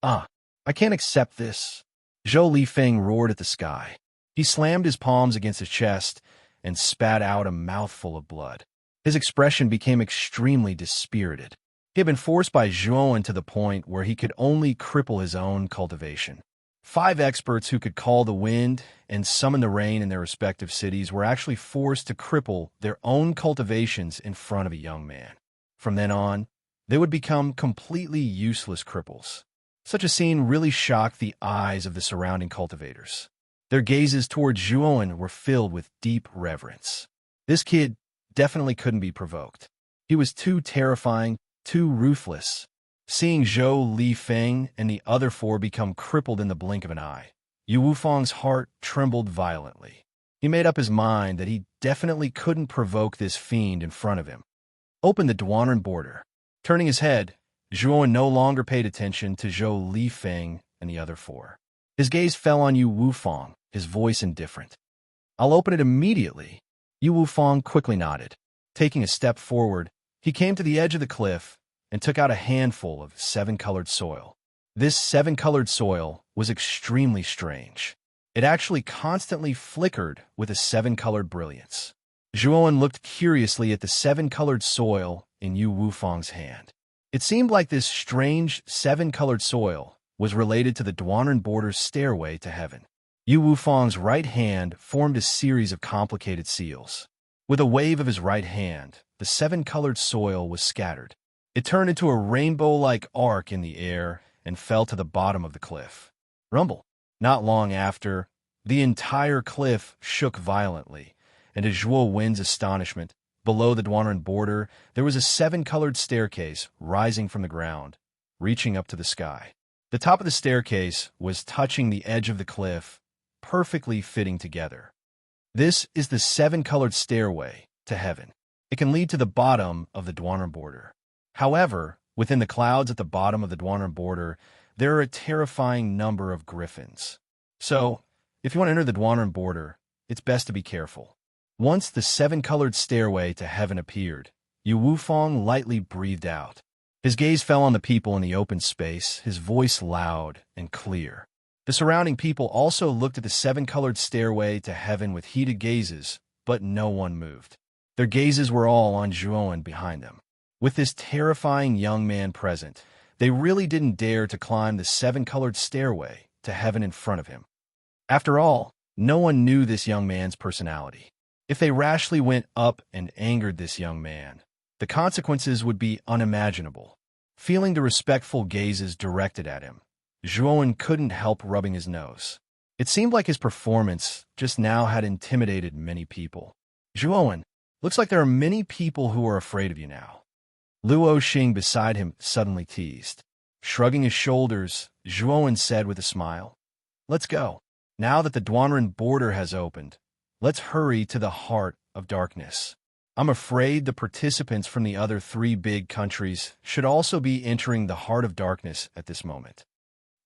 I can't accept this." Zhou Lifeng roared at the sky. He slammed his palms against his chest and spat out a mouthful of blood. His expression became extremely dispirited. He had been forced by Zhuowen to the point where he could only cripple his own cultivation. 5 experts who could call the wind and summon the rain in their respective cities were actually forced to cripple their own cultivations in front of a young man. From then on, they would become completely useless cripples. Such a scene really shocked the eyes of the surrounding cultivators. Their gazes toward Zhuowen were filled with deep reverence. This kid definitely couldn't be provoked. He was too terrifying, too ruthless. Seeing Zhou Lifeng and the other 4 become crippled in the blink of an eye, Yu Wufang's heart trembled violently. He made up his mind that he definitely couldn't provoke this fiend in front of him. opened the Duanren border. Turning his head, Zhuowen no longer paid attention to Zhou Lifeng and the other four. His gaze fell on Yu Wufang, his voice indifferent. "I'll open it immediately." Yu Wufang quickly nodded. Taking a step forward, he came to the edge of the cliff and took out a handful of seven-colored soil. This seven-colored soil was extremely strange. It actually constantly flickered with a seven-colored brilliance. Zhuowen looked curiously at the seven-colored soil in Yu Wufang's hand. It seemed like this strange seven-colored soil was related to the Duanren border's stairway to heaven. Yu Wufang's right hand formed a series of complicated seals. With a wave of his right hand, the seven-colored soil was scattered. It turned into a rainbow-like arc in the air and fell to the bottom of the cliff. Rumble. Not long after, the entire cliff shook violently, and to Zhuo Wen's astonishment, below the Duanren border, there was a seven-colored staircase rising from the ground, reaching up to the sky. The top of the staircase was touching the edge of the cliff, perfectly fitting together. This is the seven-colored stairway to heaven. It can lead to the bottom of the Duanren border. However, within the clouds at the bottom of the Duanren border, there are a terrifying number of griffins. So, if you want to enter the Duanren border, it's best to be careful. Once the seven-colored stairway to heaven appeared, Yu Wufang lightly breathed out. His gaze fell on the people in the open space, his voice loud and clear. The surrounding people also looked at the seven-colored stairway to heaven with heated gazes, but no one moved. Their gazes were all on Zhuowen behind them. With this terrifying young man present, they really didn't dare to climb the seven-colored stairway to heaven in front of him. After all, no one knew this young man's personality. If they rashly went up and angered this young man, the consequences would be unimaginable. Feeling the respectful gazes directed at him, Zhuowen couldn't help rubbing his nose. It seemed like his performance just now had intimidated many people. "Zhuowen, looks like there are many people who are afraid of you now." Luo Xing beside him suddenly teased. Shrugging his shoulders, Zhuowen said with a smile, "Let's go. Now that the Duanren border has opened, let's hurry to the heart of darkness. I'm afraid the participants from the other three big countries should also be entering the heart of darkness at this moment."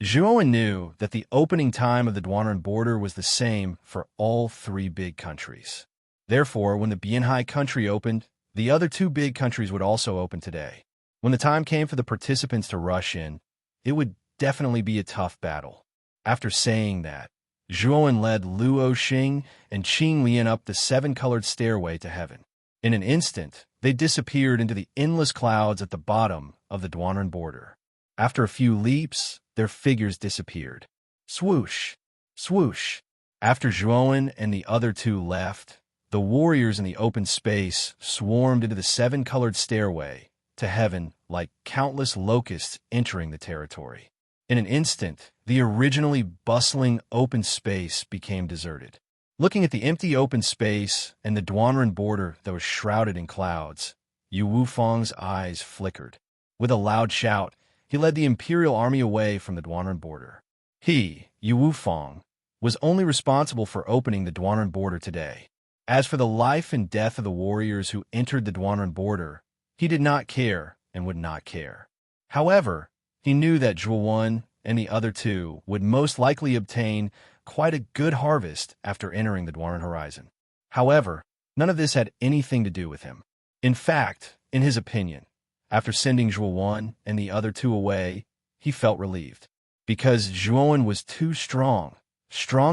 Zhuowen knew that the opening time of the Duanren border was the same for all three big countries. Therefore, when the Bianhai country opened, the other two big countries would also open today. When the time came for the participants to rush in, it would definitely be a tough battle. After saying that, Zhuowen led Luo Xing and Qing Lian up the seven-colored stairway to heaven. In an instant, they disappeared into the endless clouds at the bottom of the Duanren border. After a few leaps, their figures disappeared. Swoosh! Swoosh! After Zhuowen and the other two left, the warriors in the open space swarmed into the seven-colored stairway to heaven like countless locusts entering the territory. In an instant, the originally bustling open space became deserted. Looking at the empty open space and the Duanren border that was shrouded in clouds, Yu Wufang's eyes flickered. With a loud shout, he led the imperial army away from the Duanren border. He, Yu Wufang, was only responsible for opening the Duanren border today. As for the life and death of the warriors who entered the Duanren border, he did not care and would not care. However, he knew that Zhuowen and the other two would most likely obtain quite a good harvest after entering the Duanren horizon. However, none of this had anything to do with him. In fact, in his opinion, after sending Zhuowen and the other two away, he felt relieved. Because Zhuowen was too strong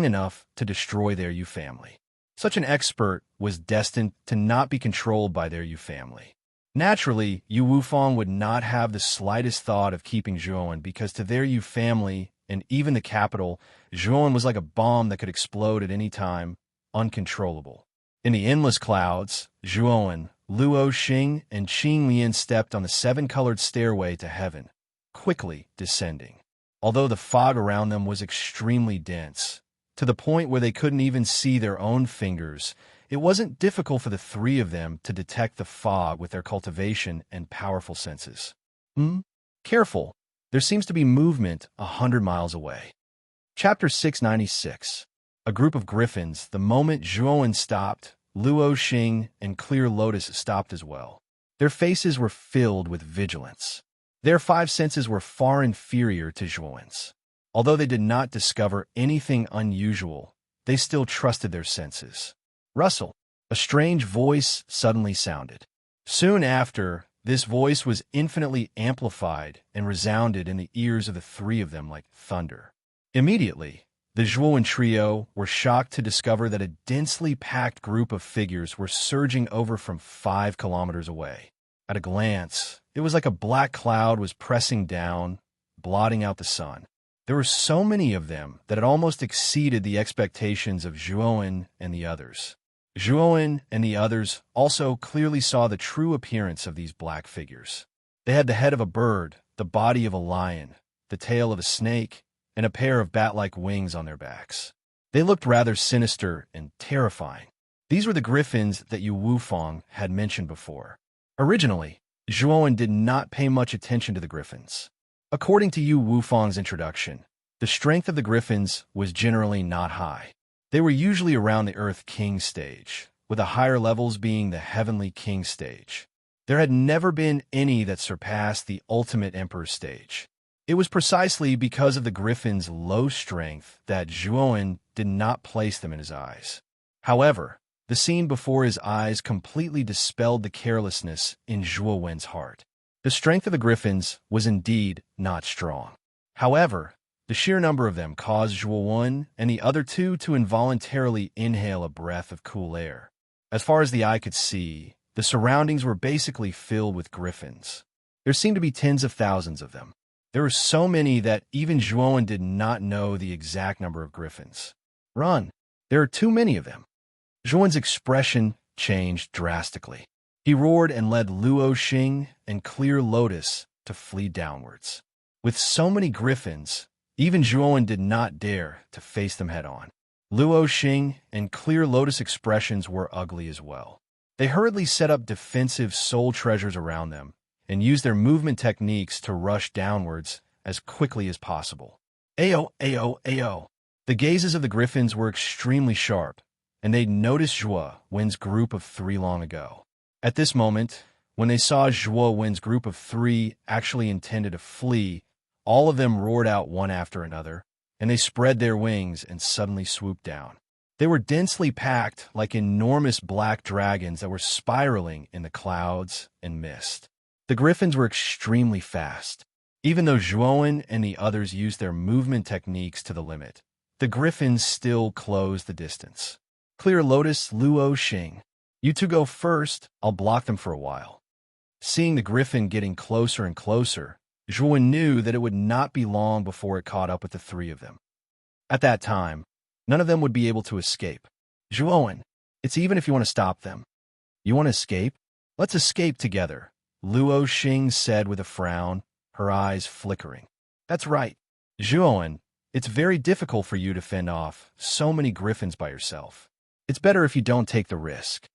enough to destroy their Yu family. Such an expert was destined to not be controlled by their Yu family. Naturally, Yu Wufang would not have the slightest thought of keeping Zhuowen because to their Yu family, and even the capital, Zhuowen was like a bomb that could explode at any time, uncontrollable. In the endless clouds, Zhuowen, Luo Xing, and Qing Lian stepped on the seven-colored stairway to heaven, quickly descending. Although the fog around them was extremely dense, to the point where they couldn't even see their own fingers, it wasn't difficult for the three of them to detect the fog with their cultivation and powerful senses. Careful, there seems to be movement 100 miles away. Chapter 696. A group of griffins. The moment Zhuowen stopped, Luo Xing and Clear Lotus stopped as well. Their faces were filled with vigilance. Their five senses were far inferior to Zhuowen's. Although they did not discover anything unusual, they still trusted their senses. Rustle. A strange voice suddenly sounded. Soon after, this voice was infinitely amplified and resounded in the ears of the three of them like thunder. Immediately, the Zhuowen trio were shocked to discover that a densely packed group of figures were surging over from 5 kilometers away. At a glance, it was like a black cloud was pressing down, blotting out the sun. There were so many of them that it almost exceeded the expectations of Zhuowen and the others. Zhuowen and the others also clearly saw the true appearance of these black figures. They had the head of a bird, the body of a lion, the tail of a snake, and a pair of bat-like wings on their backs. They looked rather sinister and terrifying. These were the griffins that Yu Wufang had mentioned before. Originally, Zhuowen did not pay much attention to the griffins. According to Yu Wufang's introduction, the strength of the griffins was generally not high. They were usually around the Earth King stage, with the higher levels being the Heavenly King stage. There had never been any that surpassed the Ultimate Emperor stage. It was precisely because of the griffins' low strength that Zhuowen did not place them in his eyes. However, the scene before his eyes completely dispelled the carelessness in Zhuowen's heart. The strength of the griffins was indeed not strong. However, the sheer number of them caused Zhuowen and the other two to involuntarily inhale a breath of cool air. As far as the eye could see, the surroundings were basically filled with griffins. There seemed to be tens of thousands of them. There were so many that even Zhuowen did not know the exact number of griffins. Run! There are too many of them. Zhuowen's expression changed drastically. He roared and led Luo Xing and Clear Lotus to flee downwards. With so many griffins, even Zhuowen did not dare to face them head-on. Luo Xing and Clear Lotus expressions were ugly as well. They hurriedly set up defensive soul treasures around them and used their movement techniques to rush downwards as quickly as possible. Ayo, ayo, ayo. The gazes of the griffins were extremely sharp, and they'd noticed Zhuowen's group of 3 long ago. At this moment, when they saw Zhuowen's group of 3 actually intended to flee, all of them roared out one after another, and they spread their wings and suddenly swooped down. They were densely packed like enormous black dragons that were spiraling in the clouds and mist. The griffins were extremely fast. Even though Zhuowen and the others used their movement techniques to the limit, the griffins still closed the distance. Clear Lotus, Luo Xing. You two go first, I'll block them for a while. Seeing the griffin getting closer and closer, Zhuowen knew that it would not be long before it caught up with the 3 of them. At that time, none of them would be able to escape. Zhuowen, it's even if you want to stop them. You want to escape? Let's escape together, Luo Xing said with a frown, her eyes flickering. That's right. Zhuowen, it's very difficult for you to fend off so many griffins by yourself. It's better if you don't take the risk.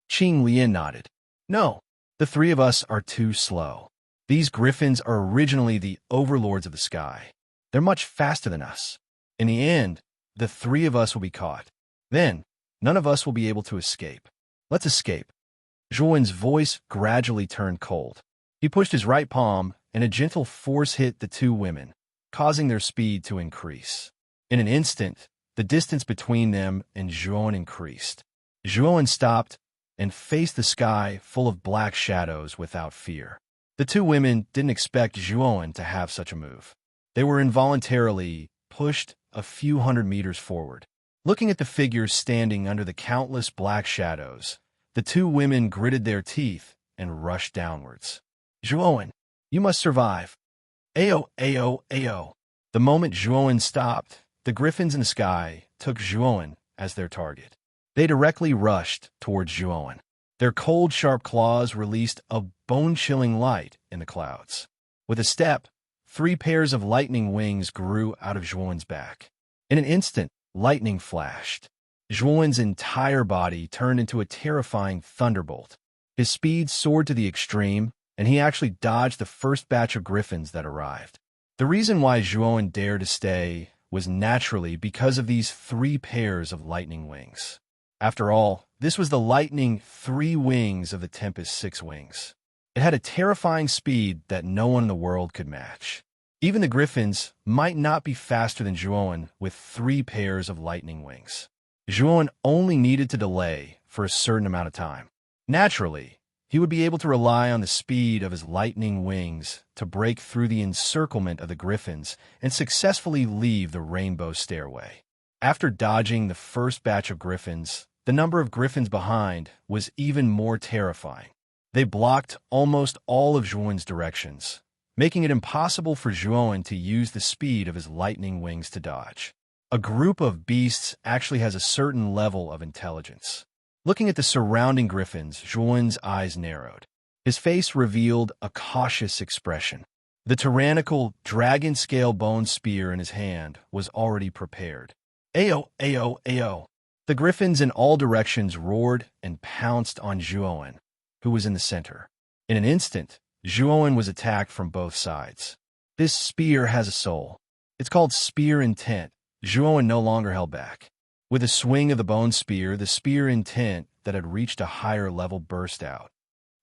Qing Lian nodded. No, the 3 of us are too slow. These griffins are originally the overlords of the sky. They're much faster than us. In the end, the 3 of us will be caught. Then, none of us will be able to escape. Let's escape. Zhuowen's voice gradually turned cold. He pushed his right palm, and a gentle force hit the 2 women, causing their speed to increase. In an instant, the distance between them and Zhuowen increased. Zhuowen stopped and faced the sky full of black shadows without fear. The 2 women didn't expect Zhuowen to have such a move. They were involuntarily pushed a few hundred meters forward. Looking at the figures standing under the countless black shadows, the 2 women gritted their teeth and rushed downwards. Zhuowen, you must survive. Ayo, ayo, ayo. The moment Zhuowen stopped, the griffins in the sky took Zhuowen as their target. They directly rushed towards Zhuowen. Their cold, sharp claws released a bone-chilling light in the clouds. With a step, 3 pairs of lightning wings grew out of Zhuowen's back. In an instant, lightning flashed. Zhuowen's entire body turned into a terrifying thunderbolt. His speed soared to the extreme, and he actually dodged the first batch of griffins that arrived. The reason why Zhuowen dared to stay was naturally because of these 3 pairs of lightning wings. After all, this was the lightning 3 wings of the Tempest 6 wings. It had a terrifying speed that no one in the world could match. Even the griffins might not be faster than Zhuowen with 3 pairs of lightning wings. Zhuowen only needed to delay for a certain amount of time. Naturally, he would be able to rely on the speed of his lightning wings to break through the encirclement of the griffins and successfully leave the rainbow stairway. After dodging the first batch of griffins, the number of griffins behind was even more terrifying. They blocked almost all of Zhuowen's directions, making it impossible for Zhuowen to use the speed of his lightning wings to dodge. A group of beasts actually has a certain level of intelligence. Looking at the surrounding griffins, Zhuowen's eyes narrowed. His face revealed a cautious expression. The tyrannical, dragon-scale bone spear in his hand was already prepared. Ayo, ayo, ayo. The griffins in all directions roared and pounced on Zhuowen, who was in the center. In an instant, Zhuowen was attacked from both sides. This spear has a soul. It's called spear intent. Zhuowen no longer held back. With a swing of the spear intent that had reached a higher level burst out.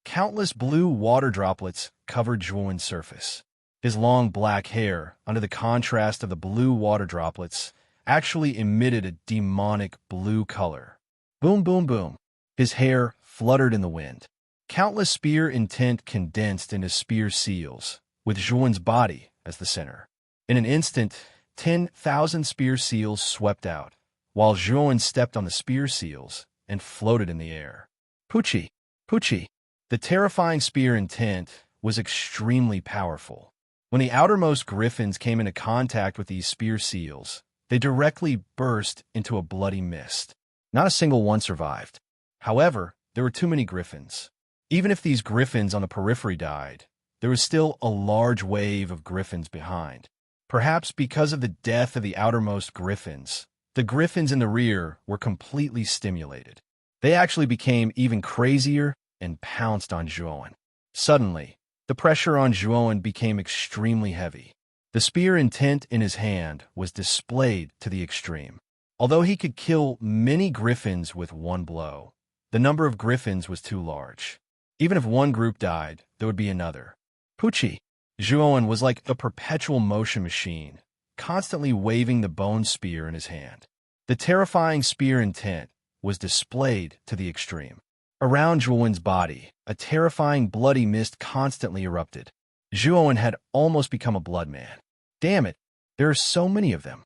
Countless blue water droplets covered Zhuowen's surface. His long black hair, under the contrast of the blue water droplets, actually emitted a demonic blue color. Boom, boom, boom. His hair fluttered in the wind. Countless spear intent condensed into spear seals, with Zhuowen's body as the center. In an instant, 10,000 spear seals swept out, while Zhuowen stepped on the spear seals and floated in the air. Puchi! Puchi! The terrifying spear intent was extremely powerful. When the outermost griffins came into contact with these spear seals, they directly burst into a bloody mist. Not a single one survived. However, there were too many griffins. Even if these griffins on the periphery died, there was still a large wave of griffins behind. Perhaps because of the death of the outermost griffins, the griffins in the rear were completely stimulated. They actually became even crazier and pounced on Zhuowen. Suddenly, the pressure on Zhuowen became extremely heavy. The spear intent in his hand was displayed to the extreme. Although he could kill many griffins with one blow, the number of griffins was too large. Even if one group died, there would be another. Puchi! Zhuowen was like a perpetual motion machine, constantly waving the bone spear in his hand. The terrifying spear intent was displayed to the extreme. Around Zhuowen's body, a terrifying bloody mist constantly erupted. Zhuowen had almost become a blood man. Damn it, there are so many of them.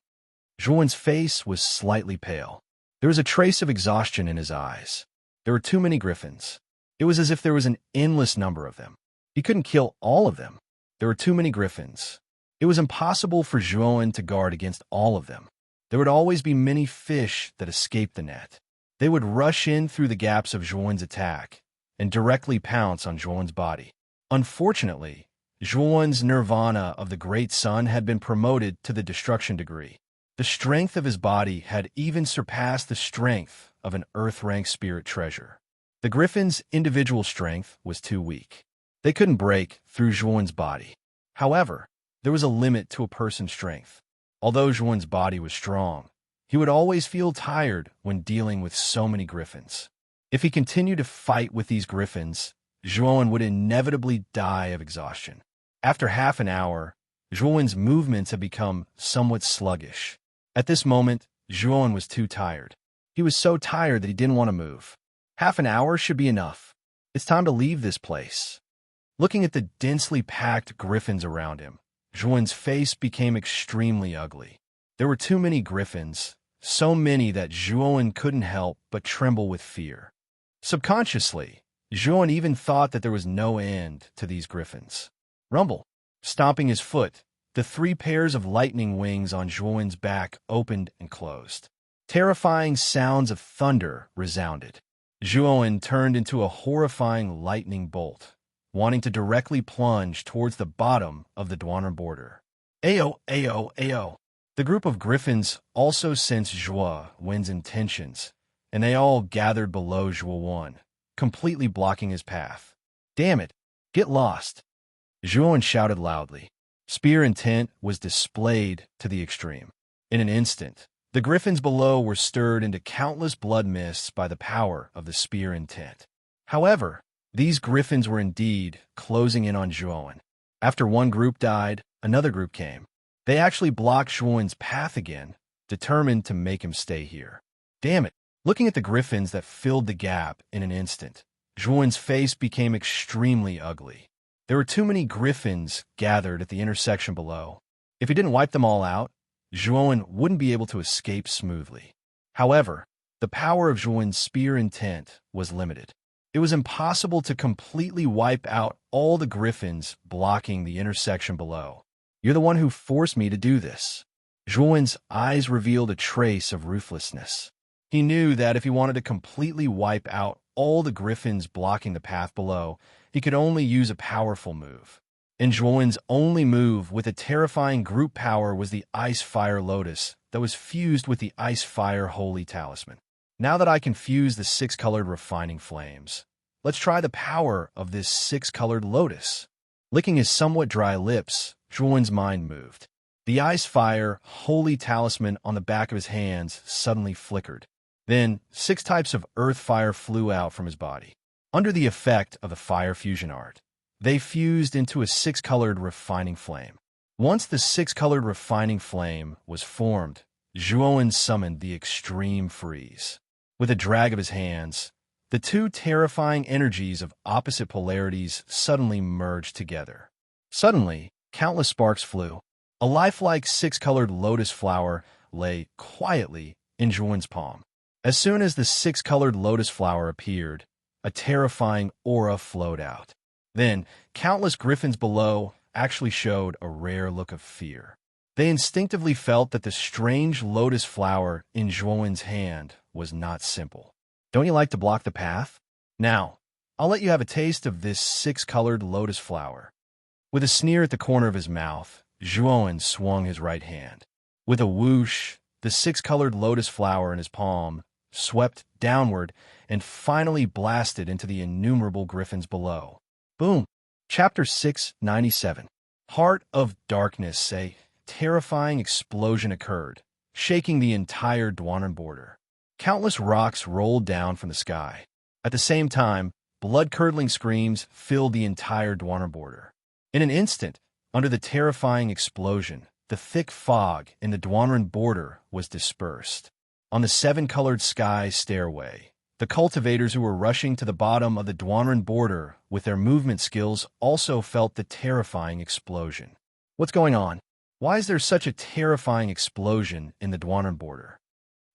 Zhuowen's face was slightly pale. There was a trace of exhaustion in his eyes. There were too many griffins. It was as if there was an endless number of them. He couldn't kill all of them. There were too many griffins. It was impossible for Zhuowen to guard against all of them. There would always be many fish that escaped the net. They would rush in through the gaps of Zhuowen's attack and directly pounce on Zhuowen's body. Unfortunately, Zhuowen's nirvana of the Great Sun had been promoted to the destruction degree. The strength of his body had even surpassed the strength of an Earth-rank spirit treasure. The griffin's individual strength was too weak. They couldn't break through Zhuowen's body. However, there was a limit to a person's strength. Although Zhuowen's body was strong, he would always feel tired when dealing with so many griffins. If he continued to fight with these griffins, Zhuowen would inevitably die of exhaustion. After half an hour, Zhuowen's movements had become somewhat sluggish. At this moment, Zhuowen was too tired. He was so tired that he didn't want to move. Half an hour should be enough. It's time to leave this place. Looking at the densely packed griffins around him, Zhuowen's face became extremely ugly. There were too many griffins, so many that Zhuowen couldn't help but tremble with fear. Subconsciously, Zhuowen even thought that there was no end to these griffins. Rumble. Stomping his foot, the 3 pairs of lightning wings on Zhuowen's back opened and closed. Terrifying sounds of thunder resounded. Zhuowen turned into a horrifying lightning bolt, wanting to directly plunge towards the bottom of the Duanren border. Ayo, ayo, ayo. The group of griffins also sensed Zhuowen's intentions, and they all gathered below Zhuowen, completely blocking his path. Damn it, get lost. Zhuowen shouted loudly. Spear intent was displayed to the extreme. In an instant, the griffins below were stirred into countless blood mists by the power of the spear intent. However, These griffins were indeed closing in on Zhuowen. After one group died, another group came. They actually blocked Zhuowen's path again, determined to make him stay here. Damn it! Looking at the griffins that filled the gap in an instant, Zhuowen's face became extremely ugly. There were too many griffins gathered at the intersection below. If he didn't wipe them all out, Zhuowen wouldn't be able to escape smoothly. However, the power of Zhuowen's spear intent was limited. It was impossible to completely wipe out all the griffins blocking the intersection below. You're the one who forced me to do this. Zhuowen's eyes revealed a trace of ruthlessness. He knew that if he wanted to completely wipe out all the griffins blocking the path below, he could only use a powerful move. And Zhuowen's only move with a terrifying group power was the Ice-Fire Lotus that was fused with the Ice-Fire Holy Talisman. Now that I can fuse the six-colored refining flames, let's try the power of this six-colored lotus. Licking his somewhat dry lips, Zhuowen's mind moved. The Ice-Fire Holy Talisman on the back of his hands suddenly flickered. Then, 6 types of earth fire flew out from his body. Under the effect of the fire fusion art, they fused into a 6-colored refining flame. Once the 6-colored refining flame was formed, Zhuowen summoned the extreme freeze. With a drag of his hands, the two terrifying energies of opposite polarities suddenly merged together. Suddenly, countless sparks flew. A lifelike 6-colored lotus flower lay quietly in Zhuowen's palm. As soon as the 6-colored lotus flower appeared, a terrifying aura flowed out. Then, countless griffins below actually showed a rare look of fear. They instinctively felt that the strange lotus flower in Zhuowen's hand was not simple. Don't you like to block the path? Now, I'll let you have a taste of this 6-colored lotus flower. With a sneer at the corner of his mouth, Zhuowen swung his right hand. With a whoosh, the 6-colored lotus flower in his palm swept downward and finally blasted into the innumerable griffins below. Boom! Chapter 697. Heart of Darkness. A terrifying explosion occurred, shaking the entire Duanren border. Countless rocks rolled down from the sky. At the same time, blood-curdling screams filled the entire Duanren border. In an instant, under the terrifying explosion, the thick fog in the Duanren border was dispersed. On the 7-colored sky stairway, the cultivators who were rushing to the bottom of the Duanren border with their movement skills also felt the terrifying explosion. What's going on? Why is there such a terrifying explosion in the Duanren border?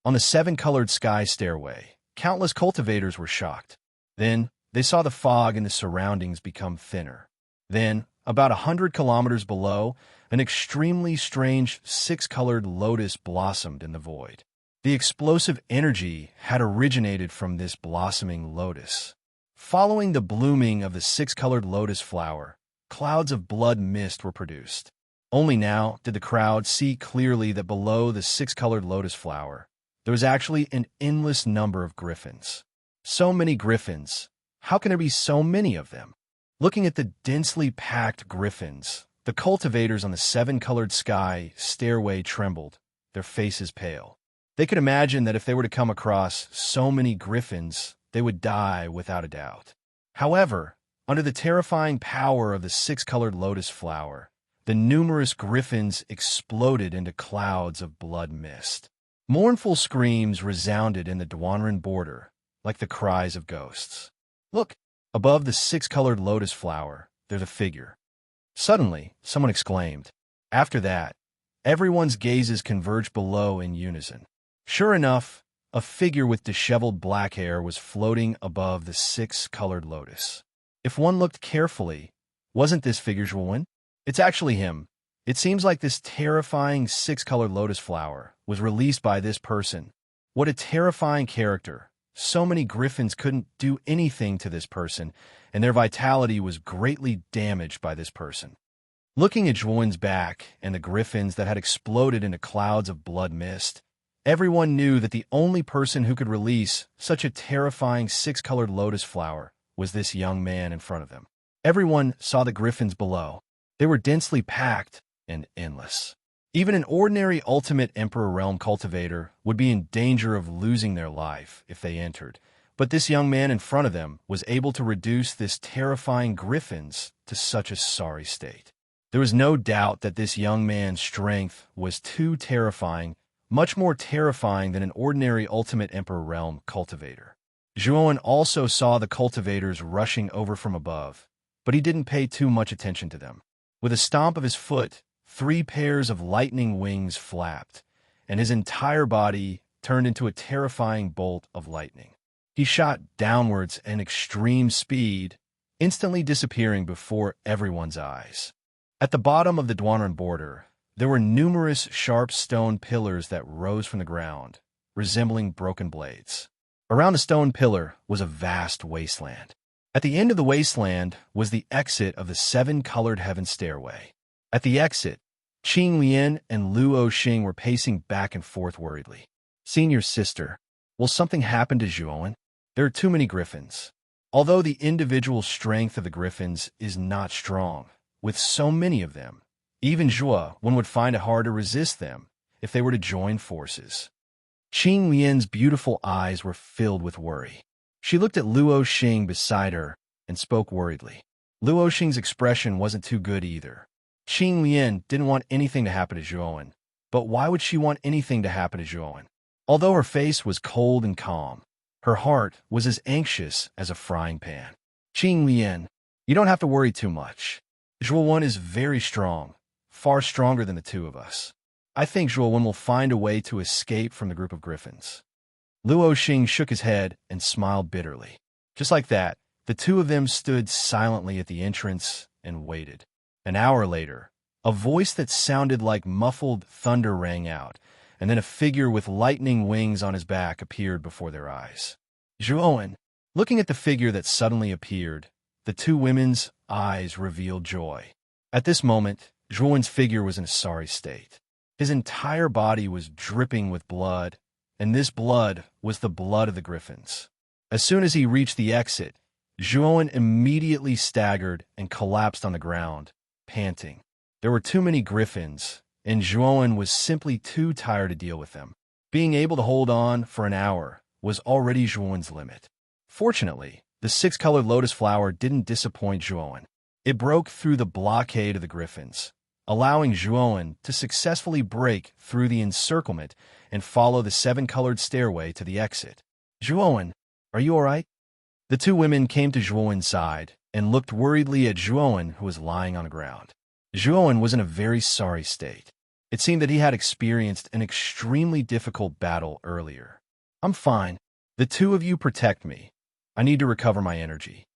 On the 7-colored sky stairway, countless cultivators were shocked. Then, they saw the fog in the surroundings become thinner. Then, about 100 kilometers below, an extremely strange 6-colored lotus blossomed in the void. The explosive energy had originated from this blossoming lotus. Following the blooming of the 6-colored lotus flower, clouds of blood mist were produced. Only now did the crowd see clearly that below the 6-colored lotus flower, there was actually an endless number of griffins. So many griffins. How can there be so many of them? Looking at the densely packed griffins, the cultivators on the 7-colored sky stairway trembled, their faces pale. They could imagine that if they were to come across so many griffins, they would die without a doubt. However, under the terrifying power of the 6-colored lotus flower, the numerous griffins exploded into clouds of blood mist. Mournful screams resounded in the Duanren border, like the cries of ghosts. Look, above the 6-colored lotus flower, there's a figure. Suddenly, someone exclaimed. After that, everyone's gazes converged below in unison. Sure enough, a figure with disheveled black hair was floating above the 6-colored lotus. If one looked carefully, wasn't this figure Zhuowen? It's actually him. It seems like this terrifying 6-colored lotus flower was released by this person. What a terrifying character. So many griffins couldn't do anything to this person, and their vitality was greatly damaged by this person. Looking at Zhuowen's back and the griffins that had exploded into clouds of blood mist, everyone knew that the only person who could release such a terrifying 6-colored lotus flower was this young man in front of them. Everyone saw the griffins below. They were densely packed and endless. Even an ordinary Ultimate Emperor Realm cultivator would be in danger of losing their life if they entered, But this young man in front of them was able to reduce this terrifying griffins to such a sorry state. There was no doubt that this young man's strength was too terrifying, much more terrifying than an ordinary Ultimate Emperor Realm cultivator. Zhuowen also saw the cultivators rushing over from above, but he didn't pay too much attention to them. With a stomp of his foot, 3 pairs of lightning wings flapped, and his entire body turned into a terrifying bolt of lightning. He shot downwards at extreme speed, instantly disappearing before everyone's eyes. At the bottom of the Duanren border, there were numerous sharp stone pillars that rose from the ground, resembling broken blades. Around the stone pillar was a vast wasteland. At the end of the wasteland was the exit of the 7-colored heaven stairway. At the exit, Qing Lian and Luo Xing were pacing back and forth worriedly. "Senior sister, will something happen to Zhuowen? There are too many griffins." Although the individual strength of the griffins is not strong, with so many of them, even Zhuowen would find it hard to resist them if they were to join forces. Qing Lian's beautiful eyes were filled with worry. She looked at Luo Xing beside her and spoke worriedly. Luo Xing's expression wasn't too good either. Qing Lian didn't want anything to happen to Zhuowen, but why would she want anything to happen to Zhuowen? Although her face was cold and calm, her heart was as anxious as a frying pan. "Qing Lian, you don't have to worry too much. Zhuowen is very strong, far stronger than the two of us. I think Zhuowen will find a way to escape from the group of griffins." Luo Xing shook his head and smiled bitterly. Just like that, the two of them stood silently at the entrance and waited. An hour later, a voice that sounded like muffled thunder rang out, and then a figure with lightning wings on his back appeared before their eyes. Zhuowen. Looking at the figure that suddenly appeared, the two women's eyes revealed joy. At this moment, Zhuowen's figure was in a sorry state. His entire body was dripping with blood, and this blood was the blood of the griffins. As soon as he reached the exit, Zhuowen immediately staggered and collapsed on the ground, panting. There were too many griffins, and Zhuowen was simply too tired to deal with them. Being able to hold on for an hour was already Zhuowen's limit. Fortunately, the 6-colored lotus flower didn't disappoint Zhuowen. It broke through the blockade of the griffins, allowing Zhuowen to successfully break through the encirclement and follow the 7-colored stairway to the exit. "Zhuowen, are you all right?" The two women came to Zhuowen's side and looked worriedly at Zhuowen, who was lying on the ground. Zhuowen was in a very sorry state. It seemed that he had experienced an extremely difficult battle earlier. "I'm fine. The two of you protect me. I need to recover my energy."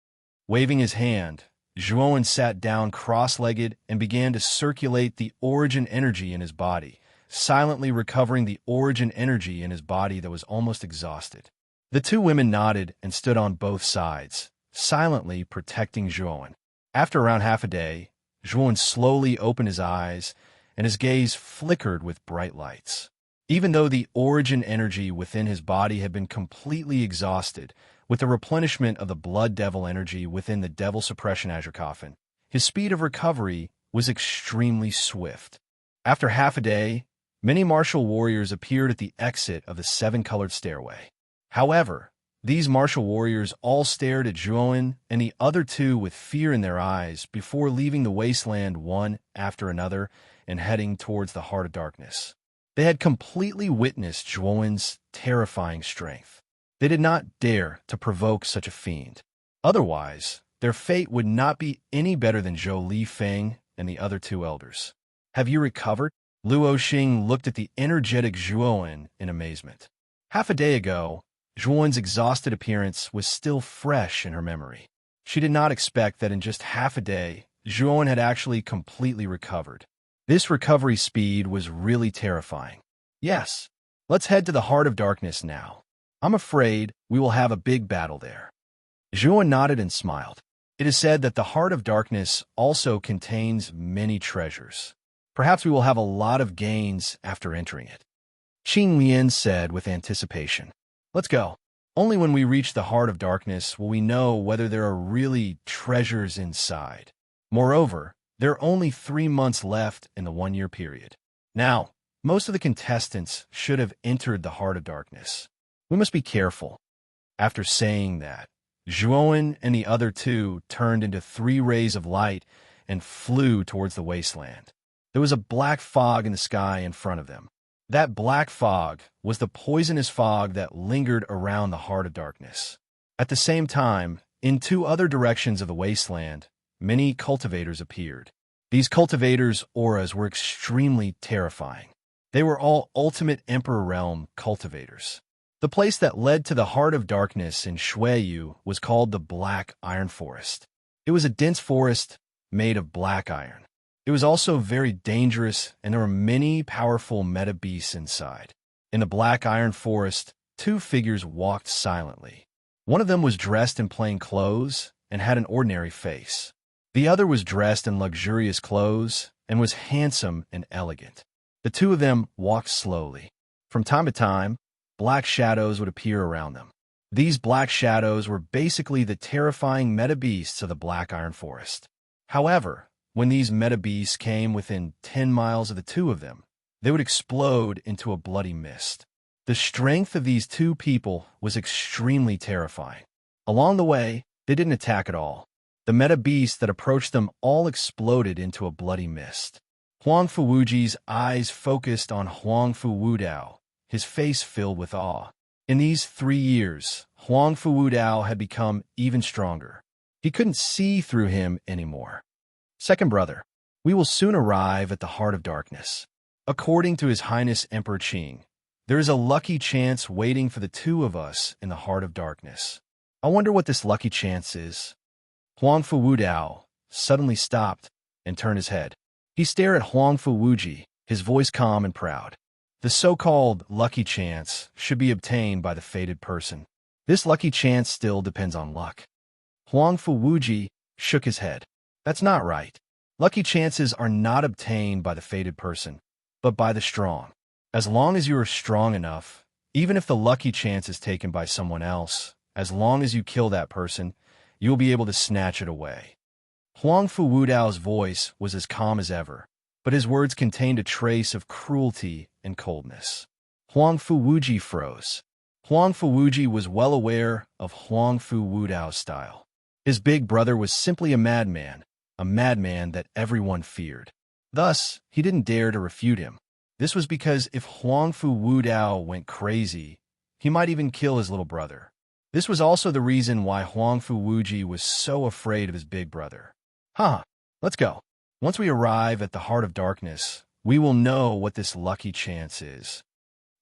Waving his hand, Zhuowen sat down cross-legged and began to circulate the origin energy in his body, silently recovering the origin energy in his body that was almost exhausted. The two women nodded and stood on both sides, silently protecting Zhuowen. After around half a day, Zhuowen slowly opened his eyes, and his gaze flickered with bright lights. Even though the origin energy within his body had been completely exhausted, with the replenishment of the blood devil energy within the devil suppression azure coffin, his speed of recovery was extremely swift. After half a day, many martial warriors appeared at the exit of the 7-colored stairway. However, these martial warriors all stared at Zhuowen and the other two with fear in their eyes before leaving the wasteland one after another and heading towards the heart of darkness. They had completely witnessed Zhuowen's terrifying strength. They did not dare to provoke such a fiend. Otherwise, their fate would not be any better than Zhou Li Feng and the other two elders. "Have you recovered?" Luo Xing looked at the energetic Zhuowen in amazement. Half a day ago, Zhuowen's exhausted appearance was still fresh in her memory. She did not expect that in just half a day, Zhuowen had actually completely recovered. This recovery speed was really terrifying. "Yes, let's head to the heart of darkness now. I'm afraid we will have a big battle there." Zhuowen nodded and smiled. It is said that the heart of darkness also contains many treasures. Perhaps we will have a lot of gains after entering it. Qing Lian said with anticipation. "Let's go. Only when we reach the heart of darkness will we know whether there are really treasures inside. Moreover, there are only 3 months left in the 1-year period. Now, most of the contestants should have entered the heart of darkness. We must be careful. After saying that, Zhuowen and the other two turned into 3 rays of light and flew towards the wasteland. There was a black fog in the sky in front of them. That black fog was the poisonous fog that lingered around the heart of darkness. At the same time, in 2 other directions of the wasteland, many cultivators appeared. These cultivators' auras were extremely terrifying. They were all ultimate Emperor Realm cultivators. The place that led to the heart of darkness in Shuiyu was called the Black Iron Forest. It was a dense forest made of black iron. It was also very dangerous, and there were many powerful meta beasts inside. In the Black Iron Forest, 2 figures walked silently. One of them was dressed in plain clothes and had an ordinary face. The other was dressed in luxurious clothes and was handsome and elegant. The 2 of them walked slowly. From time to time, black shadows would appear around them. These black shadows were basically the terrifying meta beasts of the Black Iron Forest. However, when these meta beasts came within 10 miles of the 2 of them, they would explode into a bloody mist. The strength of these 2 people was extremely terrifying. Along the way, they didn't attack at all. The meta beasts that approached them all exploded into a bloody mist. Huang Fuwuji's eyes focused on Huang Fuwudao, his face filled with awe. In these 3 years, Huang Fuwudao had become even stronger. He couldn't see through him anymore. Second brother, we will soon arrive at the heart of darkness. According to His Highness Emperor Qing, there is a lucky chance waiting for the 2 of us in the heart of darkness. I wonder what this lucky chance is. Huang Fuwudao suddenly stopped and turned his head. He stared at Huang Fuwuji, his voice calm and proud. The so-called lucky chance should be obtained by the fated person. This lucky chance still depends on luck. Huang Fuwuji shook his head. That's not right. Lucky chances are not obtained by the fated person, but by the strong. As long as you are strong enough, even if the lucky chance is taken by someone else, as long as you kill that person, you will be able to snatch it away. Huang Fuwudao's voice was as calm as ever, but his words contained a trace of cruelty and coldness. Huang Fuwuji froze. Huang Fuwuji was well aware of Huang Fuwudao's style. His big brother was simply a madman that everyone feared. Thus, he didn't dare to refute him. This was because if Huang Fuwudao went crazy, he might even kill his little brother. This was also the reason why Huang Fuwuji was so afraid of his big brother. Let's go. Once we arrive at the heart of darkness, we will know what this lucky chance is.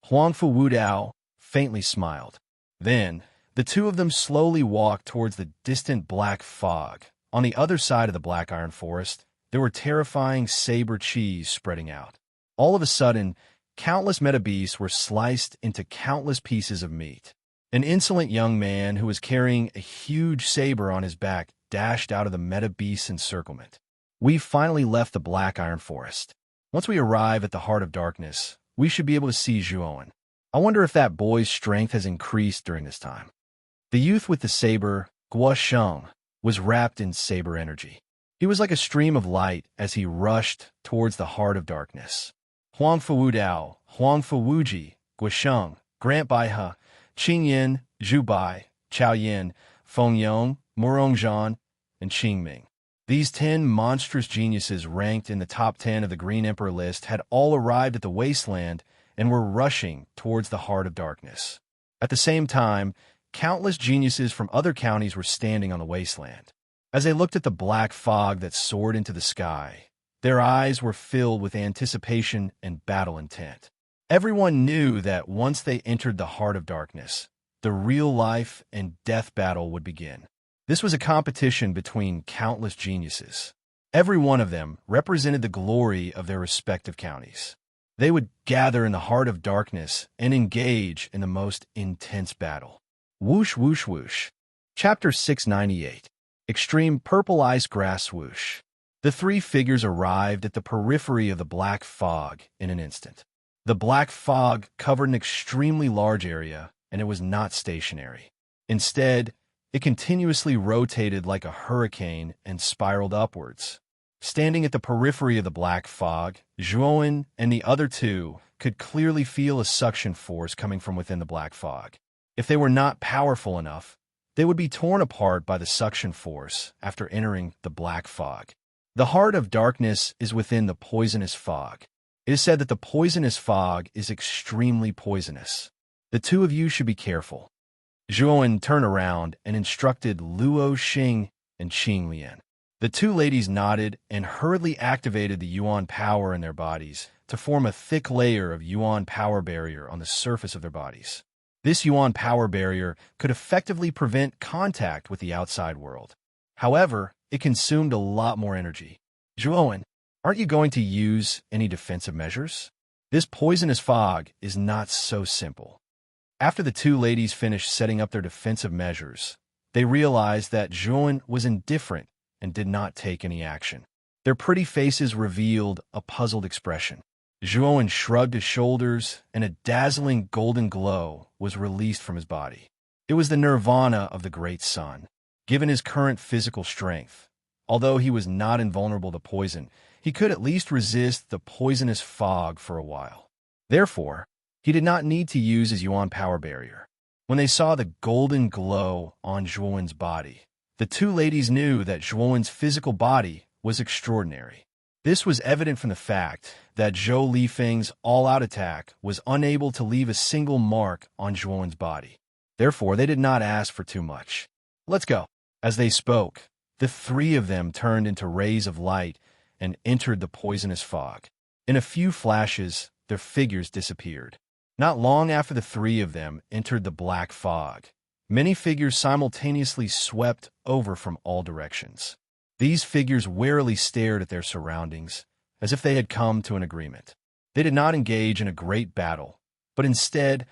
Huang Fuwudao faintly smiled. Then, the 2 of them slowly walked towards the distant black fog. On the other side of the Black Iron Forest, there were terrifying saber cheese spreading out. All of a sudden, countless meta beasts were sliced into countless pieces of meat. An insolent young man who was carrying a huge saber on his back dashed out of the meta beast's encirclement. We've finally left the Black Iron Forest. Once we arrive at the heart of darkness, we should be able to see Zhuowen. I wonder if that boy's strength has increased during this time. The youth with the saber, Guo Sheng, was wrapped in saber energy. He was like a stream of light as he rushed towards the heart of darkness. Huang Fuwudao, Huang Fuwuji, Guo Sheng, Grant Baihe, Qing Yin, Zhu Bai, Chao Yin, Feng Yong, Murong Zhan, and Qing Ming. These 10 monstrous geniuses ranked in the top 10 of the Green Emperor list had all arrived at the wasteland and were rushing towards the heart of darkness. At the same time, countless geniuses from other counties were standing on the wasteland. As they looked at the black fog that soared into the sky, their eyes were filled with anticipation and battle intent. Everyone knew that once they entered the heart of darkness, the real life and death battle would begin. This was a competition between countless geniuses. Every one of them represented the glory of their respective counties. They would gather in the heart of darkness and engage in the most intense battle. Whoosh, whoosh, whoosh. Chapter 698. Extreme Purple Ice Grass Swoosh. The 3 figures arrived at the periphery of the black fog in an instant. The black fog covered an extremely large area, and it was not stationary. Instead, it continuously rotated like a hurricane and spiraled upwards. Standing at the periphery of the black fog, Zhuowen and the other 2 could clearly feel a suction force coming from within the black fog. If they were not powerful enough, they would be torn apart by the suction force after entering the black fog. The heart of darkness is within the poisonous fog. It is said that the poisonous fog is extremely poisonous. The two of you should be careful. Zhuowen turned around and instructed Luo Xing and Qing Lian. The two ladies nodded and hurriedly activated the yuan power in their bodies to form a thick layer of yuan power barrier on the surface of their bodies. This yuan power barrier could effectively prevent contact with the outside world. However, it consumed a lot more energy. Zhuowen, aren't you going to use any defensive measures? This poisonous fog is not so simple. After the two ladies finished setting up their defensive measures, they realized that Zhuowen was indifferent and did not take any action. Their pretty faces revealed a puzzled expression. Zhuowen shrugged his shoulders, and a dazzling golden glow was released from his body. It was the nirvana of the great sun. Given his current physical strength, although he was not invulnerable to poison, he could at least resist the poisonous fog for a while. Therefore, he did not need to use his yuan power barrier. When they saw the golden glow on Zhuowen's body, the two ladies knew that Zhuowen's physical body was extraordinary. This was evident from the fact that Zhou Lifeng's all-out attack was unable to leave a single mark on Zhuowen's body. Therefore, they did not ask for too much. Let's go. As they spoke, the three of them turned into rays of light and entered the poisonous fog. In a few flashes, their figures disappeared. Not long after the three of them entered the black fog, many figures simultaneously swept over from all directions. These figures warily stared at their surroundings, as if they had come to an agreement. They did not engage in a great battle, but instead,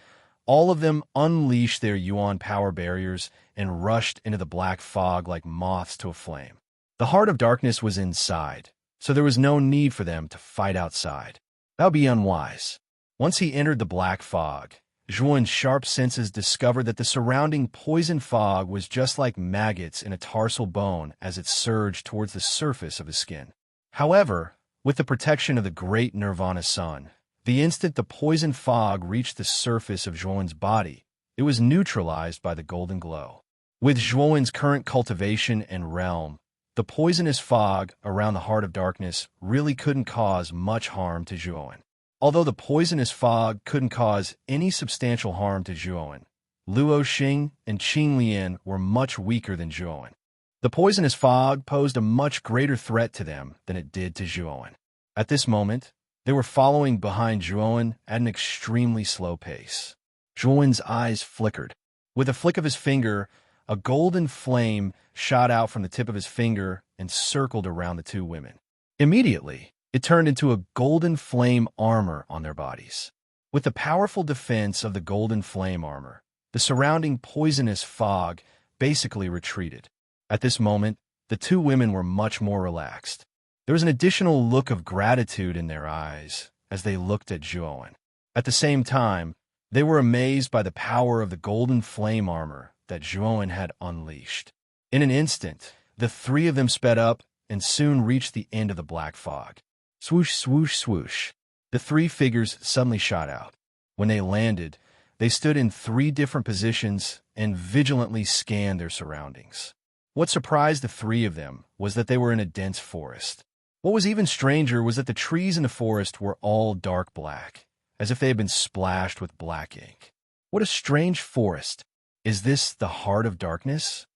all of them unleashed their yuan power barriers and rushed into the black fog like moths to a flame. The heart of darkness was inside, so there was no need for them to fight outside. That would be unwise. Once he entered the black fog, Zhuowen's sharp senses discovered that the surrounding poison fog was just like maggots in a tarsal bone as it surged towards the surface of his skin. However, with the protection of the great nirvana sun, the instant the poison fog reached the surface of Zhuowen's body, it was neutralized by the golden glow. With Zhuowen's current cultivation and realm, the poisonous fog around the heart of darkness really couldn't cause much harm to Zhuowen. Although the poisonous fog couldn't cause any substantial harm to Zhuowen, Luo Xing and Qing Lian were much weaker than Zhuowen. The poisonous fog posed a much greater threat to them than it did to Zhuowen. At this moment, they were following behind Zhuowen at an extremely slow pace. Zhuowen's eyes flickered. With a flick of his finger, a golden flame shot out from the tip of his finger and circled around the two women. Immediately, it turned into a golden flame armor on their bodies. With the powerful defense of the golden flame armor, the surrounding poisonous fog basically retreated. At this moment, the two women were much more relaxed. There was an additional look of gratitude in their eyes as they looked at Zhuowen. At the same time, they were amazed by the power of the golden flame armor that Zhuowen had unleashed. In an instant, the three of them sped up and soon reached the end of the black fog. Swoosh, swoosh, swoosh. The three figures suddenly shot out. When they landed, they stood in three different positions and vigilantly scanned their surroundings. What surprised the three of them was that they were in a dense forest. What was even stranger was that the trees in the forest were all dark black, as if they had been splashed with black ink. What a strange forest. Is this the heart of darkness?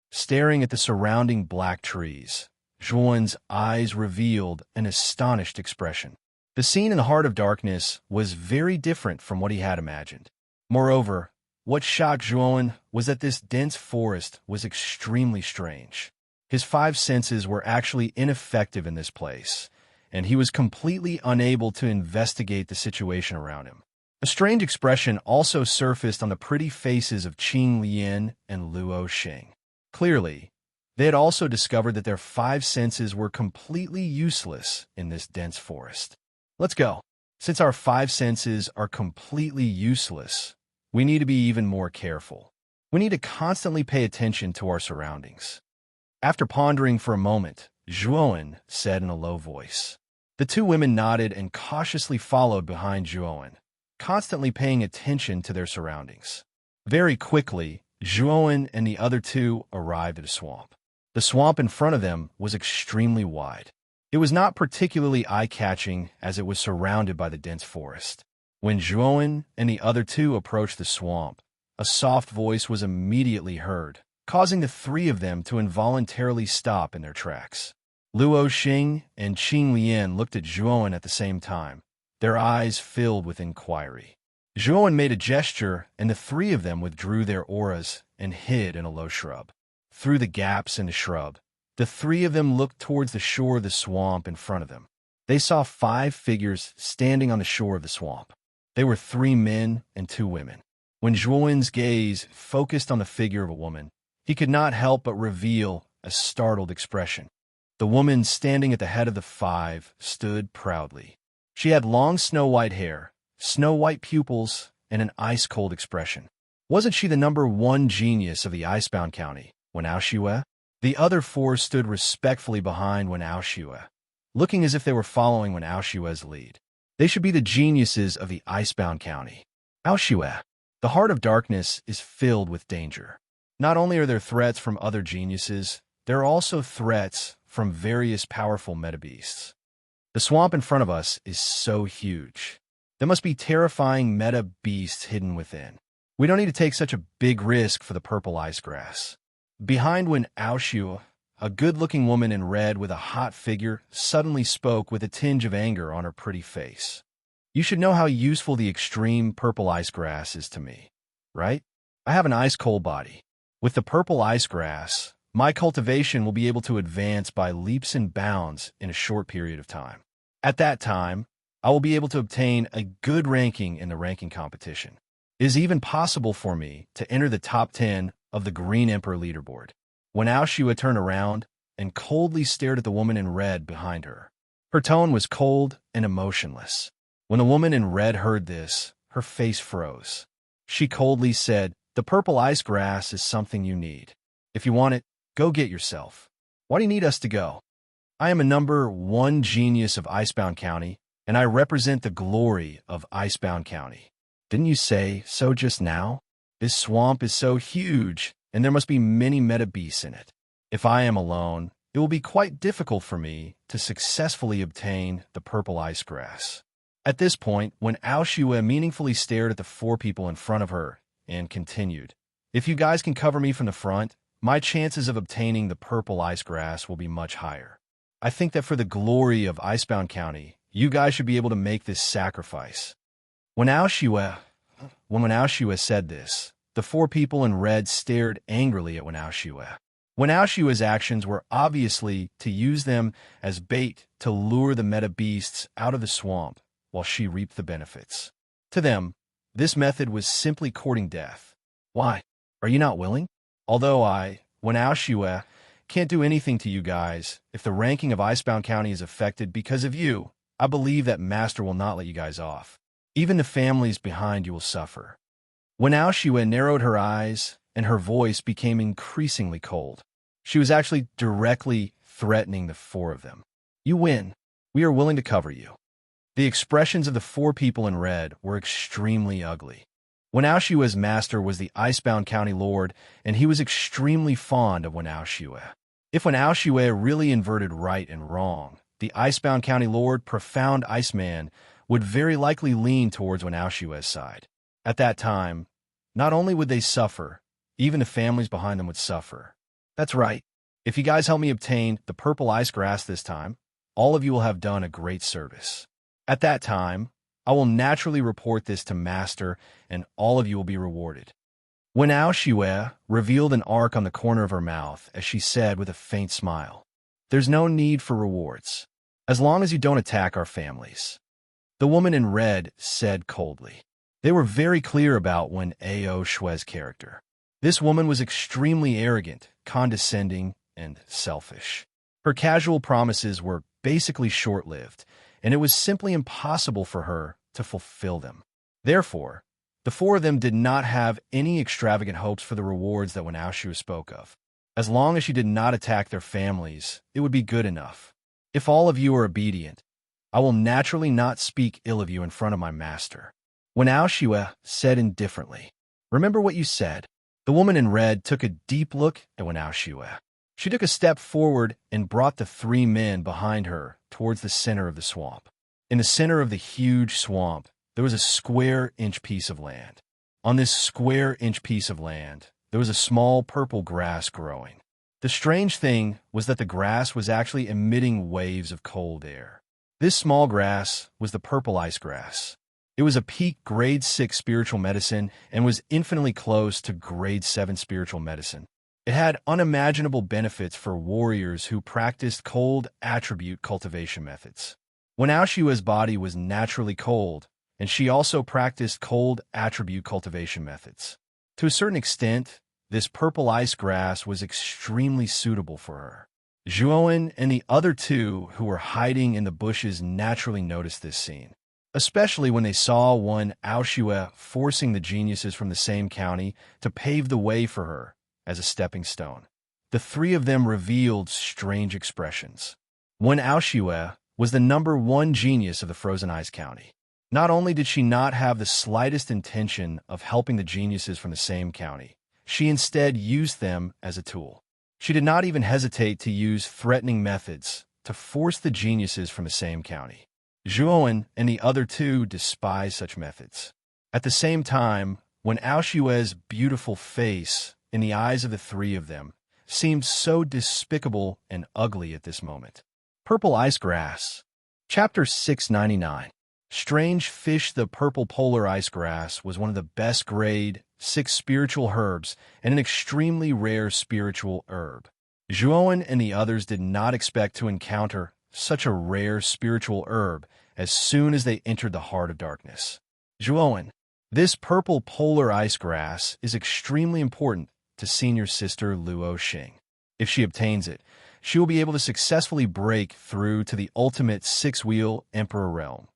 Staring at the surrounding black trees, Zhuowen's eyes revealed an astonished expression. The scene in the heart of darkness was very different from what he had imagined. Moreover, what shocked Zhuowen was that this dense forest was extremely strange. His five senses were actually ineffective in this place, and he was completely unable to investigate the situation around him. A strange expression also surfaced on the pretty faces of Qing Lian and Luo Xing. Clearly, they had also discovered that their five senses were completely useless in this dense forest. Let's go. Since our five senses are completely useless, we need to be even more careful. We need to constantly pay attention to our surroundings. After pondering for a moment, Zhuowen said in a low voice. The two women nodded and cautiously followed behind Zhuowen, constantly paying attention to their surroundings. Very quickly, Zhuowen and the other two arrived at a swamp. The swamp in front of them was extremely wide. It was not particularly eye-catching as it was surrounded by the dense forest. When Zhuowen and the other two approached the swamp, a soft voice was immediately heard, causing the three of them to involuntarily stop in their tracks. Luo Xing and Qing Lian looked at Zhuowen at the same time, their eyes filled with inquiry. Zhuowen made a gesture, and the three of them withdrew their auras and hid in a low shrub. Through the gaps in the shrub, the three of them looked towards the shore of the swamp in front of them. They saw 5 figures standing on the shore of the swamp. They were 3 men and 2 women. When Zhuowen's gaze focused on the figure of a woman, he could not help but reveal a startled expression. The woman standing at the head of the 5 stood proudly. She had long snow-white hair, snow-white pupils, and an ice-cold expression. Wasn't she the #1 genius of the Icebound County, Wen Aoxue? The other 4 stood respectfully behind Wen Aoxue, looking as if they were following Wen Aoxue's lead. They should be the geniuses of the Icebound County. Aoxue, the heart of darkness is filled with danger. Not only are there threats from other geniuses, there are also threats from various powerful meta-beasts. The swamp in front of us is so huge. There must be terrifying meta-beasts hidden within. We don't need to take such a big risk for the purple ice grass. Behind Wen Aoxue, a good-looking woman in red with a hot figure suddenly spoke with a tinge of anger on her pretty face. You should know how useful the extreme purple ice grass is to me, right? I have an ice-cold body. With the purple ice grass, my cultivation will be able to advance by leaps and bounds in a short period of time. At that time, I will be able to obtain a good ranking in the ranking competition. It is even possible for me to enter the top 10 of the Green Emperor leaderboard. When Aoxue turned around and coldly stared at the woman in red behind her. Her tone was cold and emotionless. When the woman in red heard this, her face froze. She coldly said, "The purple ice grass is something you need. If you want it, go get yourself. Why do you need us to go? I am a #1 genius of Icebound County, and I represent the glory of Icebound County. Didn't you say so just now? This swamp is so huge, and there must be many meta-beasts in it. If I am alone, it will be quite difficult for me to successfully obtain the purple ice grass." At this point, when Aoxue meaningfully stared at the 4 people in front of her and continued, "If you guys can cover me from the front, my chances of obtaining the purple ice grass will be much higher. I think that for the glory of Icebound County, you guys should be able to make this sacrifice." When Wen Aoxue said this, the 4 people in red stared angrily at Wen Aoxue. Wen Aoxue's actions were obviously to use them as bait to lure the meta-beasts out of the swamp while she reaped the benefits. To them, this method was simply courting death. Why? Are you not willing? Although Wen Aoxue, can't do anything to you guys, if the ranking of Icebound County is affected because of you, I believe that Master will not let you guys off. Even the families behind you will suffer. Wen Aoxue narrowed her eyes, and her voice became increasingly cold. She was actually directly threatening the 4 of them. You win. We are willing to cover you. The expressions of the 4 people in red were extremely ugly. Wen Aoxue's master was the Icebound County Lord, and he was extremely fond of Wen Aoxue. If Wen Aoxue really inverted right and wrong, the Icebound County Lord, Profound Iceman, would very likely lean towards Wen Aoxue's side. At that time, not only would they suffer, even the families behind them would suffer. That's right. If you guys help me obtain the purple ice grass this time, all of you will have done a great service. At that time, I will naturally report this to Master, and all of you will be rewarded." Wen Aoxue revealed an arc on the corner of her mouth as she said with a faint smile, "There's no need for rewards, as long as you don't attack our families." The woman in red said coldly. They were very clear about Wen Aoxue's character. This woman was extremely arrogant, condescending, and selfish. Her casual promises were basically short-lived, and it was simply impossible for her to fulfill them. Therefore, the 4 of them did not have any extravagant hopes for the rewards that Wen Aoxue spoke of. As long as she did not attack their families, it would be good enough. If all of you are obedient, I will naturally not speak ill of you in front of my master." Wen Aoxue said indifferently. Remember what you said. The woman in red took a deep look at Wenaushue. She took a step forward and brought the three men behind her towards the center of the swamp. In the center of the huge swamp, there was a square-inch piece of land. On this square-inch piece of land, there was a small purple grass growing. The strange thing was that the grass was actually emitting waves of cold air. This small grass was the purple ice grass. It was a peak grade 6 spiritual medicine and was infinitely close to grade 7 spiritual medicine. It had unimaginable benefits for warriors who practiced cold attribute cultivation methods. Wenaushie's body was naturally cold, and she also practiced cold attribute cultivation methods. To a certain extent, this purple ice grass was extremely suitable for her. Zhuowen and the other two who were hiding in the bushes naturally noticed this scene, especially when they saw Wenaushie forcing the geniuses from the same county to pave the way for her as a stepping stone. The three of them revealed strange expressions. Wenaushie was the #1 genius of the Frozen Ice County. Not only did she not have the slightest intention of helping the geniuses from the same county, she instead used them as a tool. She did not even hesitate to use threatening methods to force the geniuses from the same county. Zhuowen and the other two despised such methods. At the same time, Wenaushie's beautiful face, in the eyes of the three of them, seemed so despicable and ugly at this moment. Purple Ice Grass. Chapter 699. Strange Fish. The purple polar ice grass was one of the best grade 6 spiritual herbs and an extremely rare spiritual herb. Zhuowen and the others did not expect to encounter such a rare spiritual herb as soon as they entered the heart of darkness. Zhuowen, this purple polar ice grass is extremely important to senior sister Luo Xing. If she obtains it, she will be able to successfully break through to the ultimate 6-wheel emperor realm,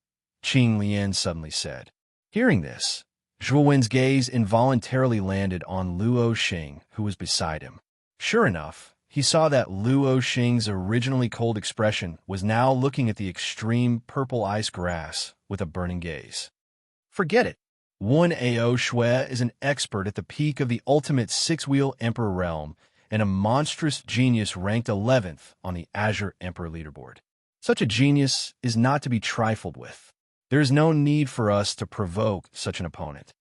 Qing Lian suddenly said. Hearing this, Zhuowen's gaze involuntarily landed on Luo Xing, who was beside him. Sure enough, he saw that Luo Xing's originally cold expression was now looking at the extreme purple ice grass with a burning gaze. Forget it. Wenaushie is an expert at the peak of the ultimate 6-wheel emperor realm and a monstrous genius ranked 11th on the Azure Emperor leaderboard. Such a genius is not to be trifled with. There is no need for us to provoke such an opponent.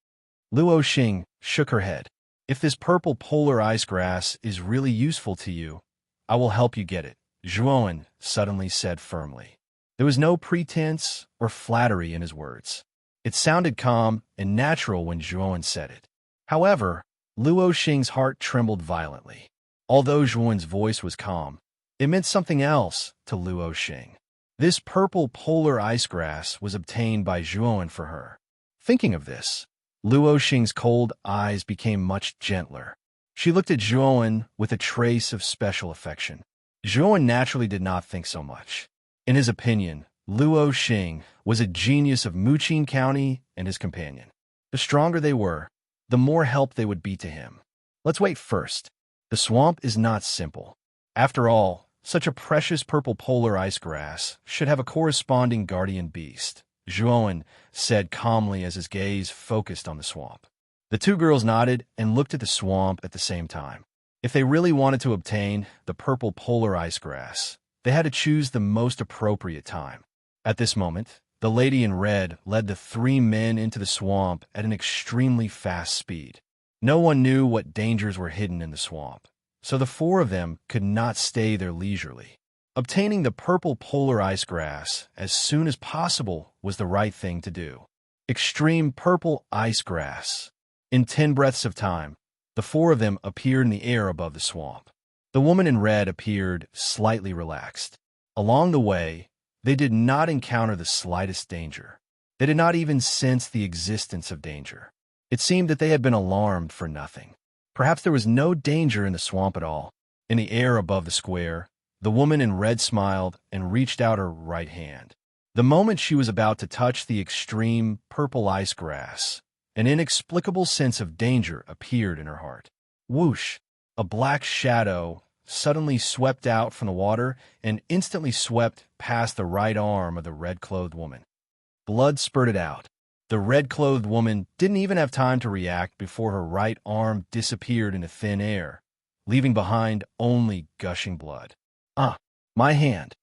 Luo Xing shook her head. If this purple polar ice grass is really useful to you, I will help you get it, Zhuowen suddenly said firmly. There was no pretense or flattery in his words. It sounded calm and natural when Zhuowen said it. However, Luo Xing's heart trembled violently. Although Zhuowen's voice was calm, it meant something else to Luo Xing. This purple polar ice grass was obtained by Zhuowen for her. Thinking of this, Luo Xing's cold eyes became much gentler. She looked at Zhuowen with a trace of special affection. Zhuowen naturally did not think so much. In his opinion, Luo Xing was a genius of Muqing County and his companion. The stronger they were, the more help they would be to him. Let's wait first. The swamp is not simple. After all, such a precious purple polar ice grass should have a corresponding guardian beast, Zhuowen said calmly as his gaze focused on the swamp. The two girls nodded and looked at the swamp at the same time. If they really wanted to obtain the purple polar ice grass, they had to choose the most appropriate time. At this moment, the lady in red led the three men into the swamp at an extremely fast speed. No one knew what dangers were hidden in the swamp, so the four of them could not stay there leisurely. Obtaining the purple polar ice grass as soon as possible was the right thing to do. Extreme purple ice grass. In 10 breaths of time, the four of them appeared in the air above the swamp. The woman in red appeared slightly relaxed. Along the way, they did not encounter the slightest danger. They did not even sense the existence of danger. It seemed that they had been alarmed for nothing. Perhaps there was no danger in the swamp at all. In the air above the square, the woman in red smiled and reached out her right hand. The moment she was about to touch the extreme purple ice grass, an inexplicable sense of danger appeared in her heart. Whoosh! A black shadow suddenly swept out from the water and instantly swept past the right arm of the red-clothed woman. Blood spurted out. The red-clothed woman didn't even have time to react before her right arm disappeared into thin air, leaving behind only gushing blood. "Ah, my hand!"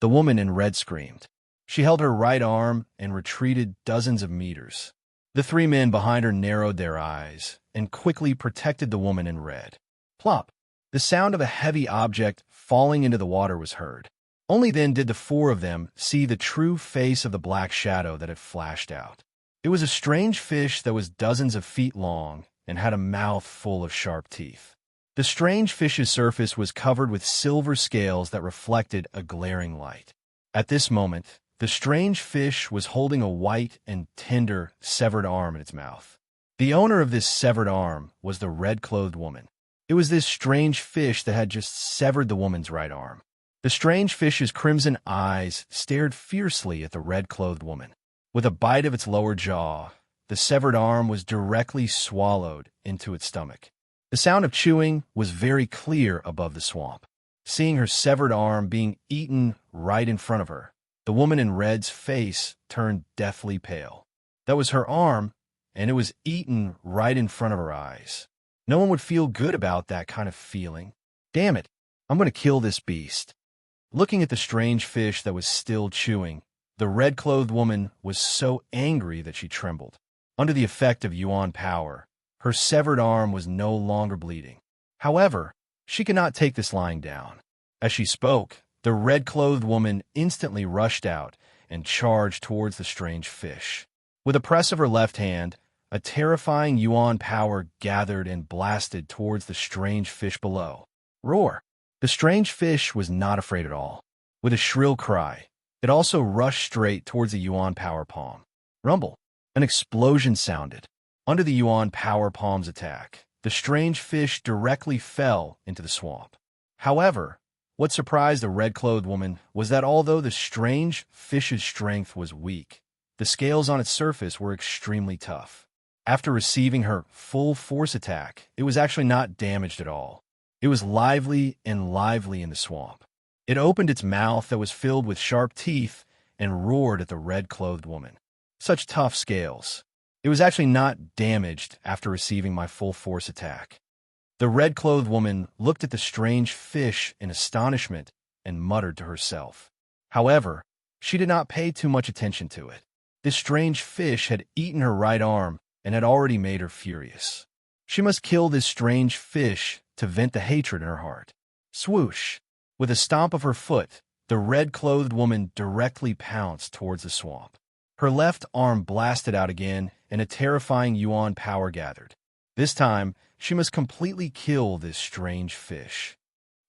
The woman in red screamed. She held her right arm and retreated dozens of meters. The three men behind her narrowed their eyes and quickly protected the woman in red. Plop! The sound of a heavy object falling into the water was heard. Only then did the four of them see the true face of the black shadow that had flashed out. It was a strange fish that was dozens of feet long and had a mouth full of sharp teeth. The strange fish's surface was covered with silver scales that reflected a glaring light. At this moment, the strange fish was holding a white and tender, severed arm in its mouth. The owner of this severed arm was the red-clothed woman. It was this strange fish that had just severed the woman's right arm. The strange fish's crimson eyes stared fiercely at the red-clothed woman. With a bite of its lower jaw, the severed arm was directly swallowed into its stomach. The sound of chewing was very clear above the swamp. Seeing her severed arm being eaten right in front of her, the woman in red's face turned deathly pale. That was her arm, and it was eaten right in front of her eyes. No one would feel good about that kind of feeling. "Damn it, I'm going to kill this beast." Looking at the strange fish that was still chewing, the red-clothed woman was so angry that she trembled. Under the effect of yuan power, her severed arm was no longer bleeding. However, she could not take this lying down. As she spoke, the red-clothed woman instantly rushed out and charged towards the strange fish. With a press of her left hand, a terrifying yuan power gathered and blasted towards the strange fish below. Roar! The strange fish was not afraid at all. With a shrill cry, it also rushed straight towards the yuan power palm. Rumble! An explosion sounded. Under the yuan power palm's attack, the strange fish directly fell into the swamp. However, what surprised the red-clothed woman was that although the strange fish's strength was weak, the scales on its surface were extremely tough. After receiving her full force attack, it was actually not damaged at all. It was lively in the swamp. It opened its mouth that was filled with sharp teeth and roared at the red-clothed woman. Such tough scales. It was actually not damaged after receiving my full force attack. The red-clothed woman looked at the strange fish in astonishment and muttered to herself. However, she did not pay too much attention to it. This strange fish had eaten her right arm and had already made her furious. She must kill this strange fish to vent the hatred in her heart. Swoosh! With a stomp of her foot, the red-clothed woman directly pounced towards the swamp. Her left arm blasted out again, and a terrifying yuan power gathered. This time, she must completely kill this strange fish.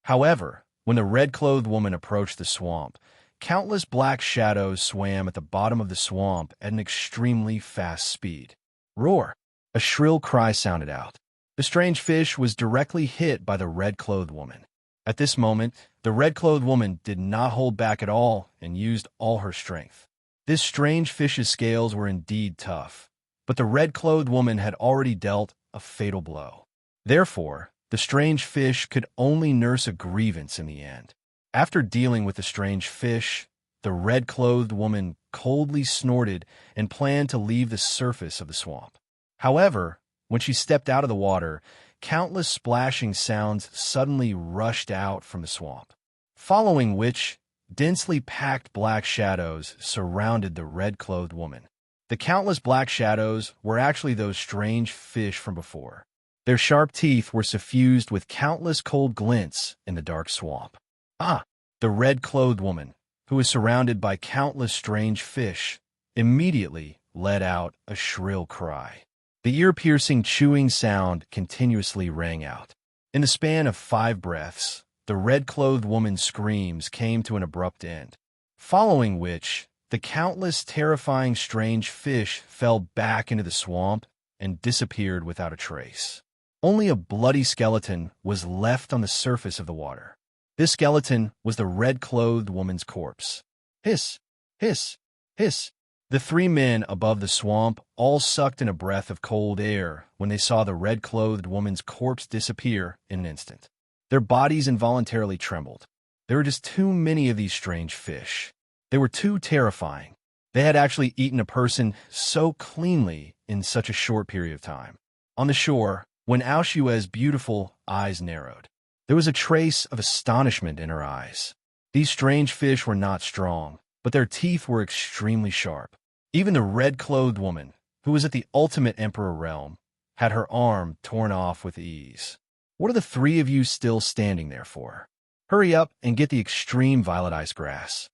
However, when the red-clothed woman approached the swamp, countless black shadows swam at the bottom of the swamp at an extremely fast speed. Roar! A shrill cry sounded out. The strange fish was directly hit by the red-clothed woman. At this moment, the red-clothed woman did not hold back at all and used all her strength. This strange fish's scales were indeed tough, but the red-clothed woman had already dealt a fatal blow. Therefore, the strange fish could only nurse a grievance in the end. After dealing with the strange fish, the red-clothed woman coldly snorted and planned to leave the surface of the swamp. However, when she stepped out of the water, countless splashing sounds suddenly rushed out from the swamp, following which densely packed black shadows surrounded the red-clothed woman. The countless black shadows were actually those strange fish from before. Their sharp teeth were suffused with countless cold glints in the dark swamp. Ah! The red-clothed woman, who was surrounded by countless strange fish, immediately let out a shrill cry. The ear-piercing chewing sound continuously rang out. In the span of 5 breaths, the red-clothed woman's screams came to an abrupt end, following which the countless terrifying strange fish fell back into the swamp and disappeared without a trace. Only a bloody skeleton was left on the surface of the water. This skeleton was the red-clothed woman's corpse. Hiss! Hiss! Hiss! The 3 men above the swamp all sucked in a breath of cold air when they saw the red-clothed woman's corpse disappear in an instant. Their bodies involuntarily trembled. There were just too many of these strange fish. They were too terrifying. They had actually eaten a person so cleanly in such a short period of time. On the shore, when Aoshue's beautiful eyes narrowed, there was a trace of astonishment in her eyes. These strange fish were not strong, but their teeth were extremely sharp. Even the red-clothed woman, who was at the ultimate emperor realm, had her arm torn off with ease. What are the three of you still standing there for? Hurry up and get the extreme violet ice grass.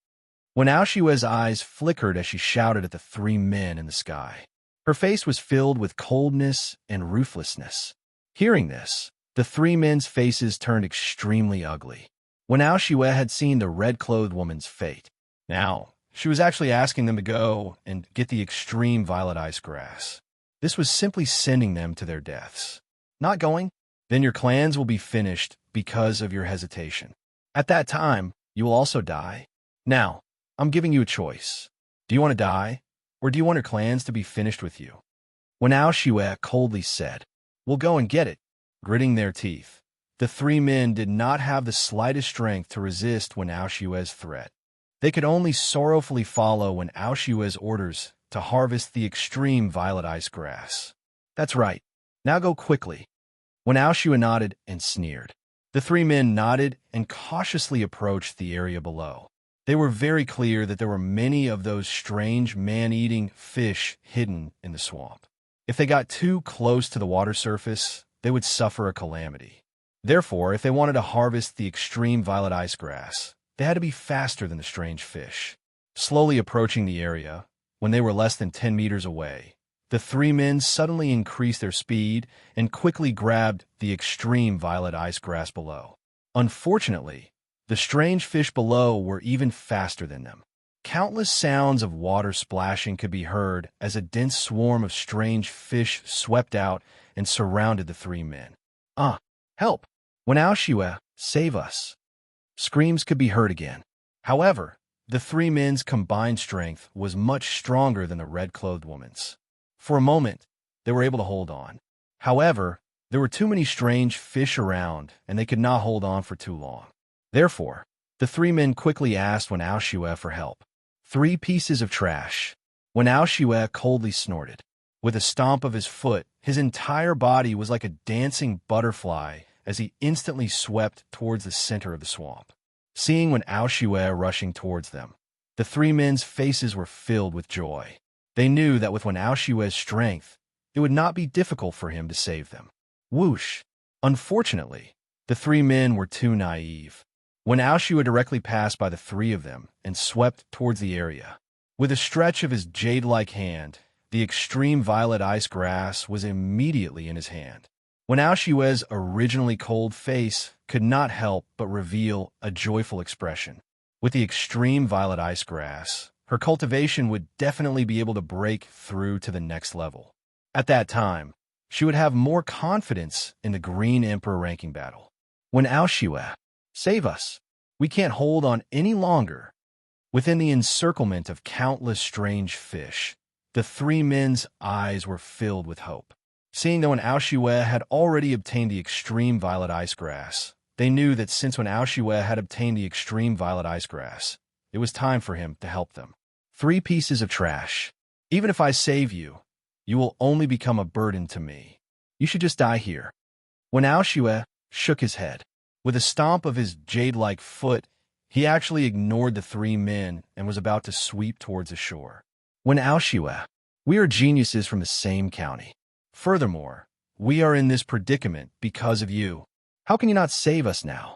When Aoshue's eyes flickered as she shouted at the three men in the sky, her face was filled with coldness and ruthlessness. Hearing this, the three men's faces turned extremely ugly. When Aoshue had seen the red-clothed woman's fate, now she was actually asking them to go and get the extreme violet ice grass. This was simply sending them to their deaths. Not going? Then your clans will be finished because of your hesitation. At that time, you will also die. Now, I'm giving you a choice. Do you want to die, or do you want your clans to be finished with you? When Aoshue coldly said, "We'll go and get it," gritting their teeth, the three men did not have the slightest strength to resist when Aoshue's threat. They could only sorrowfully follow when Aoshue's orders to harvest the extreme violet ice grass. That's right. Now go quickly. When Aoshue nodded and sneered, the three men nodded and cautiously approached the area below. They were very clear that there were many of those strange man-eating fish hidden in the swamp. If they got too close to the water surface, they would suffer a calamity. Therefore, if they wanted to harvest the extreme violet ice grass, they had to be faster than the strange fish. Slowly approaching the area, when they were less than 10 meters away, the three men suddenly increased their speed and quickly grabbed the extreme violet ice grass below. Unfortunately, the strange fish below were even faster than them. Countless sounds of water splashing could be heard as a dense swarm of strange fish swept out and surrounded the three men. Help! When Aoshue, save us! Screams could be heard again. However, the three men's combined strength was much stronger than the red-clothed woman's. For a moment, they were able to hold on. However, there were too many strange fish around, and they could not hold on for too long. Therefore, the three men quickly asked when Aoshue for help. 3 pieces of trash. When Aoshue coldly snorted. With a stomp of his foot, his entire body was like a dancing butterfly as he instantly swept towards the center of the swamp. Seeing when Aoshue rushing towards them, the three men's faces were filled with joy. They knew that with Aoshue's strength, it would not be difficult for him to save them. Whoosh! Unfortunately, the three men were too naive. When Aoshue directly passed by the three of them and swept towards the area, with a stretch of his jade-like hand, the extreme violet ice grass was immediately in his hand. When Aoshue's originally cold face could not help but reveal a joyful expression. With the extreme violet ice grass, her cultivation would definitely be able to break through to the next level. At that time, she would have more confidence in the Green Emperor ranking battle. When Aoshue, save us! We can't hold on any longer. Within the encirclement of countless strange fish, the three men's eyes were filled with hope. Seeing that when Aoshue had already obtained the extreme violet ice grass, they knew that since when Aoshue had obtained the extreme violet ice grass, it was time for him to help them. 3 pieces of trash. Even if I save you, you will only become a burden to me. You should just die here. When Aoshue shook his head, with a stomp of his jade-like foot, he actually ignored the three men and was about to sweep towards the shore. When Aoshue, we are geniuses from the same county. Furthermore, we are in this predicament because of you. How can you not save us now?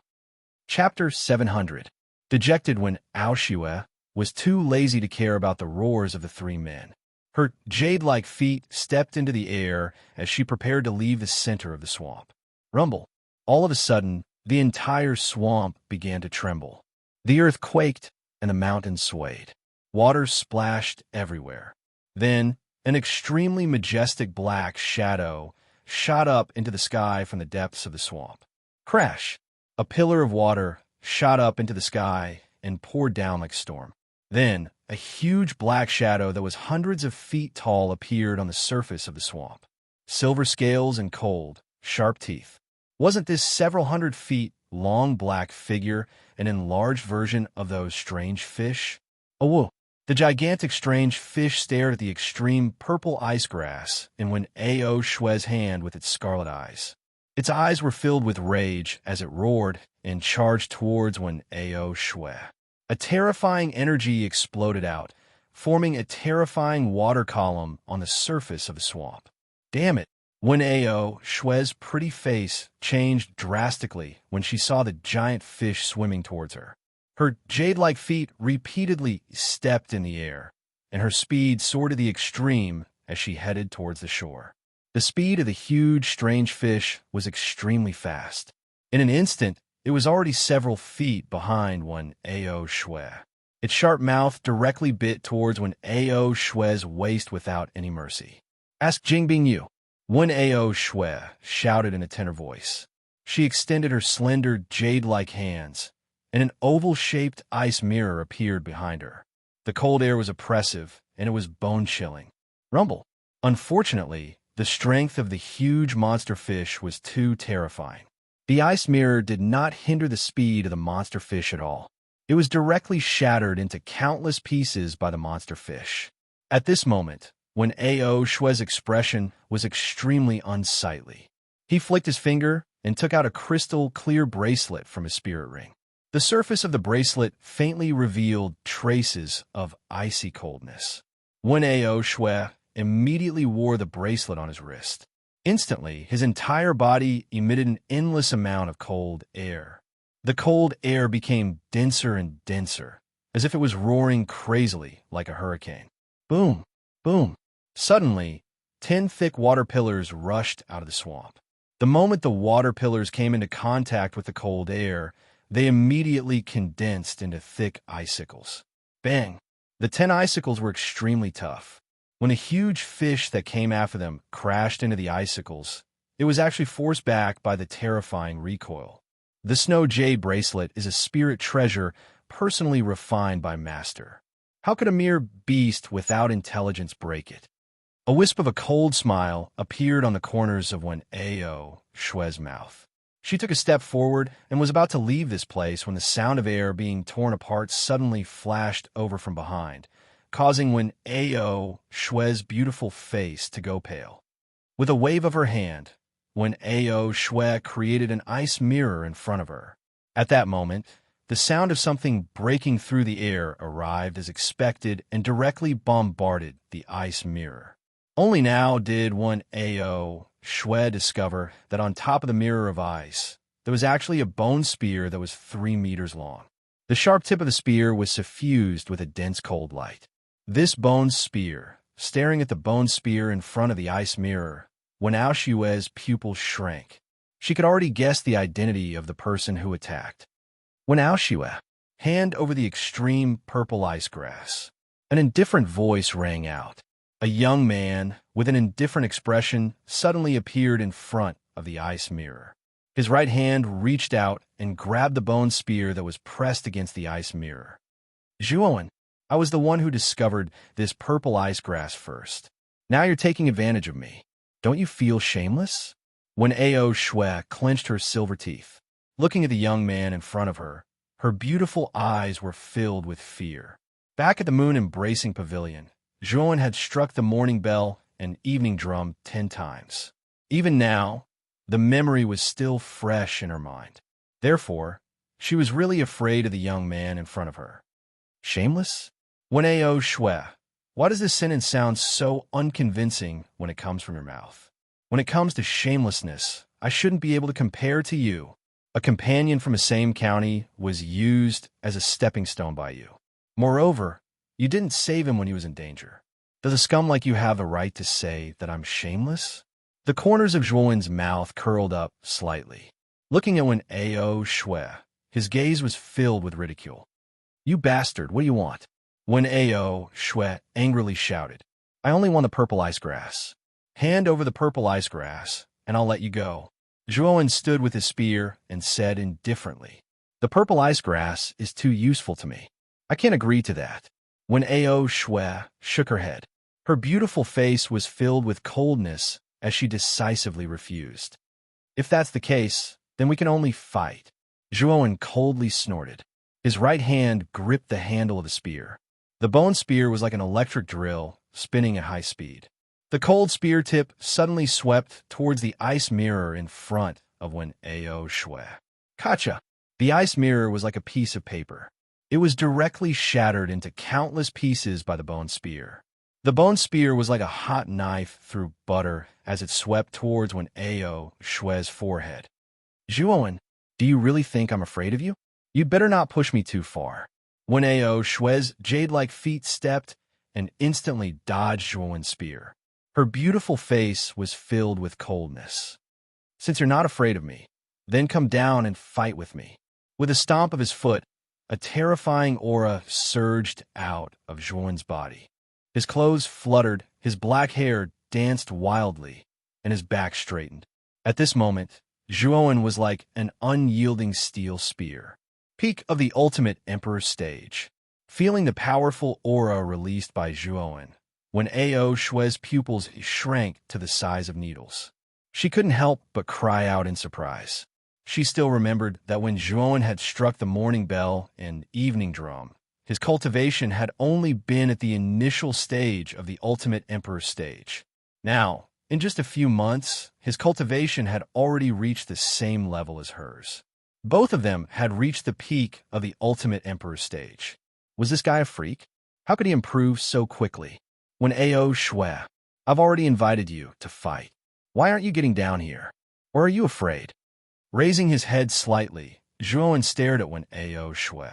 Chapter 700. Dejected when Aoshue was too lazy to care about the roars of the three men. Her jade-like feet stepped into the air as she prepared to leave the center of the swamp. Rumble. All of a sudden, the entire swamp began to tremble. The earth quaked and the mountains swayed. Water splashed everywhere. Then, an extremely majestic black shadow shot up into the sky from the depths of the swamp. Crash! A pillar of water shot up into the sky and poured down like a storm. Then, a huge black shadow that was hundreds of feet tall appeared on the surface of the swamp. Silver scales and cold, sharp teeth. Wasn't this several hundred feet long black figure an enlarged version of those strange fish? Oh, The gigantic strange fish stared at the extreme purple ice grass and when Ao Shue's hand with its scarlet eyes. Its eyes were filled with rage as it roared and charged towards when Ao Shue. A terrifying energy exploded out, forming a terrifying water column on the surface of the swamp. Damn it! When Ao Shue's pretty face changed drastically when she saw the giant fish swimming towards her. Her jade-like feet repeatedly stepped in the air, and her speed soared to the extreme as she headed towards the shore. The speed of the huge, strange fish was extremely fast. In an instant, it was already several feet behind when Ao Shue. Its sharp mouth directly bit towards when Ao Shue's waist without any mercy. Ask Jingbing Yu. When Ao Shue shouted in a tenor voice. She extended her slender, jade-like hands, and an oval-shaped ice mirror appeared behind her. The cold air was oppressive, and it was bone-chilling. Rumble. Unfortunately, the strength of the huge monster fish was too terrifying. The ice mirror did not hinder the speed of the monster fish at all. It was directly shattered into countless pieces by the monster fish. At this moment, when Ao Shue's expression was extremely unsightly, he flicked his finger and took out a crystal-clear bracelet from his spirit ring. The surface of the bracelet faintly revealed traces of icy coldness. When Ao Shue immediately wore the bracelet on his wrist. Instantly, his entire body emitted an endless amount of cold air. The cold air became denser and denser, as if it was roaring crazily like a hurricane. Boom! Boom! Suddenly, 10 thick water pillars rushed out of the swamp. The moment the water pillars came into contact with the cold air, they immediately condensed into thick icicles. Bang! The 10 icicles were extremely tough. When a huge fish that came after them crashed into the icicles, it was actually forced back by the terrifying recoil. The Snow Jade bracelet is a spirit treasure personally refined by Master. How could a mere beast without intelligence break it? A wisp of a cold smile appeared on the corners of when Ao Shue's mouth. She took a step forward and was about to leave this place when the sound of air being torn apart suddenly flashed over from behind, causing when Ao Shue's beautiful face to go pale. With a wave of her hand, when Ao Shue created an ice mirror in front of her. At that moment, the sound of something breaking through the air arrived as expected and directly bombarded the ice mirror. Only now did one Ao Shue discover that on top of the mirror of ice, there was actually a bone spear that was 3 meters long. The sharp tip of the spear was suffused with a dense cold light. This bone spear, staring at the bone spear in front of the ice mirror, when Ao Shue's pupils shrank. She could already guess the identity of the person who attacked. When Ao Shue, hand over the extreme purple ice grass, an indifferent voice rang out. A young man, with an indifferent expression, suddenly appeared in front of the ice mirror. His right hand reached out and grabbed the bone spear that was pressed against the ice mirror. Zhuowen, I was the one who discovered this purple ice grass first. Now you're taking advantage of me. Don't you feel shameless? When Ao Shue clenched her silver teeth, looking at the young man in front of her, her beautiful eyes were filled with fear. Back at the moon-embracing pavilion, Zhuowen had struck the morning bell and evening drum 10 times. Even now, the memory was still fresh in her mind. Therefore, she was really afraid of the young man in front of her. Shameless? When Ao Shue, why does this sentence sound so unconvincing when it comes from your mouth? When it comes to shamelessness, I shouldn't be able to compare to you. A companion from the same county was used as a stepping stone by you. Moreover, you didn't save him when he was in danger. Does a scum like you have the right to say that I'm shameless? The corners of Zhuowen's mouth curled up slightly. Looking at when Ao Shue, his gaze was filled with ridicule. You bastard, what do you want? When Ao Shue angrily shouted, I only want the purple ice grass. Hand over the purple ice grass, and I'll let you go. Zhuowen stood with his spear and said indifferently, the purple ice grass is too useful to me. I can't agree to that. When Ao Shue shook her head, her beautiful face was filled with coldness as she decisively refused. If that's the case, then we can only fight. Zhuowen coldly snorted. His right hand gripped the handle of the spear. The bone spear was like an electric drill, spinning at high speed. The cold spear tip suddenly swept towards the ice mirror in front of Wen Ao Shui. Kacha! The ice mirror was like a piece of paper. It was directly shattered into countless pieces by the bone spear. The bone spear was like a hot knife through butter as it swept towards Wen Ao Shui's forehead. Zhuowen, do you really think I'm afraid of you? You'd better not push me too far. Wen Ao Shui's jade-like feet stepped and instantly dodged Zhuowen's spear. Her beautiful face was filled with coldness. Since you're not afraid of me, then come down and fight with me. With a stomp of his foot, a terrifying aura surged out of Zhuowen's body. His clothes fluttered, his black hair danced wildly, and his back straightened. At this moment, Zhuowen was like an unyielding steel spear. Peak of the ultimate emperor stage. Feeling the powerful aura released by Zhuowen, Wen Ao Shui's pupils shrank to the size of needles. She couldn't help but cry out in surprise. She still remembered that when Zhuowen had struck the morning bell and evening drum, his cultivation had only been at the initial stage of the ultimate emperor stage. Now, in just a few months, his cultivation had already reached the same level as hers. Both of them had reached the peak of the ultimate emperor stage. Was this guy a freak? How could he improve so quickly? Wen Ao Shui, I've already invited you to fight. Why aren't you getting down here? Or are you afraid? Raising his head slightly, Zhuowen stared at Wen Ao Shui.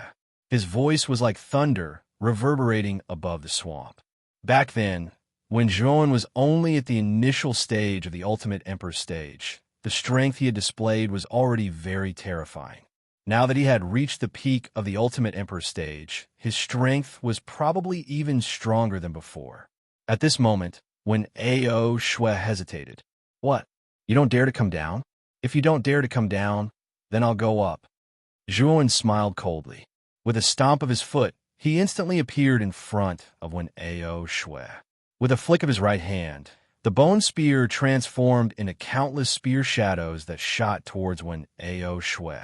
His voice was like thunder reverberating above the swamp. Back then, when Zhuowen was only at the initial stage of the ultimate emperor stage, the strength he had displayed was already very terrifying. Now that he had reached the peak of the ultimate emperor stage, his strength was probably even stronger than before. At this moment, Wen Ao Shui hesitated. What? You don't dare to come down? If you don't dare to come down, then I'll go up. Zhuowen smiled coldly. With a stomp of his foot, he instantly appeared in front of Wen Ao Shui. With a flick of his right hand, the bone spear transformed into countless spear shadows that shot towards Wen Ao Shui.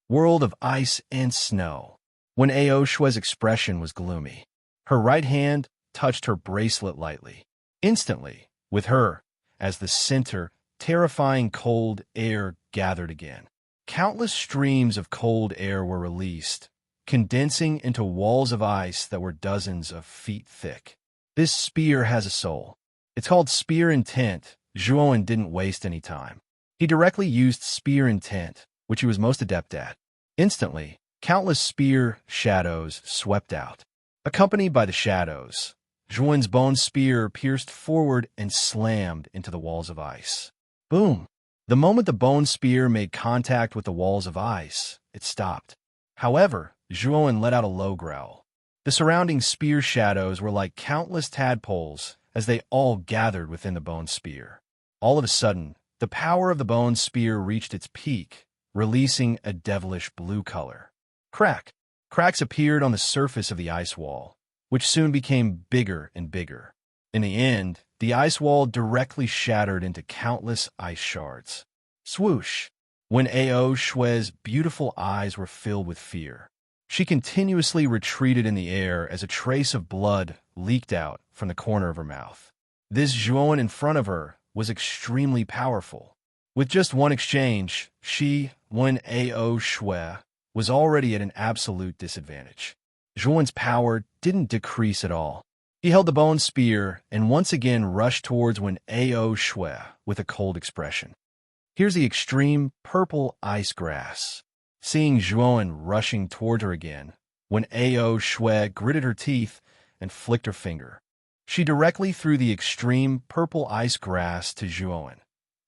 World of ice and snow. Wen Ao Shui's expression was gloomy. Her right hand touched her bracelet lightly. Instantly, with her, as the center, terrifying cold air gathered again. Countless streams of cold air were released, condensing into walls of ice that were dozens of feet thick. This spear has a soul. It's called Spear Intent. Zhuowen didn't waste any time. He directly used Spear Intent, which he was most adept at. Instantly, countless spear shadows swept out. Accompanied by the shadows, Zhuowen's bone spear pierced forward and slammed into the walls of ice. Boom! The moment the bone spear made contact with the walls of ice, it stopped. However, Zhuowen let out a low growl. The surrounding spear shadows were like countless tadpoles as they all gathered within the bone spear. All of a sudden, the power of the bone spear reached its peak, releasing a devilish blue color. Crack! Cracks appeared on the surface of the ice wall, which soon became bigger and bigger. In the end, the ice wall directly shattered into countless ice shards. Swoosh! Wen Ao Shui's beautiful eyes were filled with fear. She continuously retreated in the air as a trace of blood leaked out from the corner of her mouth. This Zhuowen in front of her was extremely powerful. With just one exchange, she, Wen Ao Shui, was already at an absolute disadvantage. Zhuowen's power didn't decrease at all. He held the bone spear and once again rushed towards Wen Ao Shui with a cold expression. Here's the extreme purple ice grass. Seeing Zhuowen rushing toward her again, Wen Ao Shui gritted her teeth and flicked her finger. She directly threw the extreme purple ice grass to Zhuowen,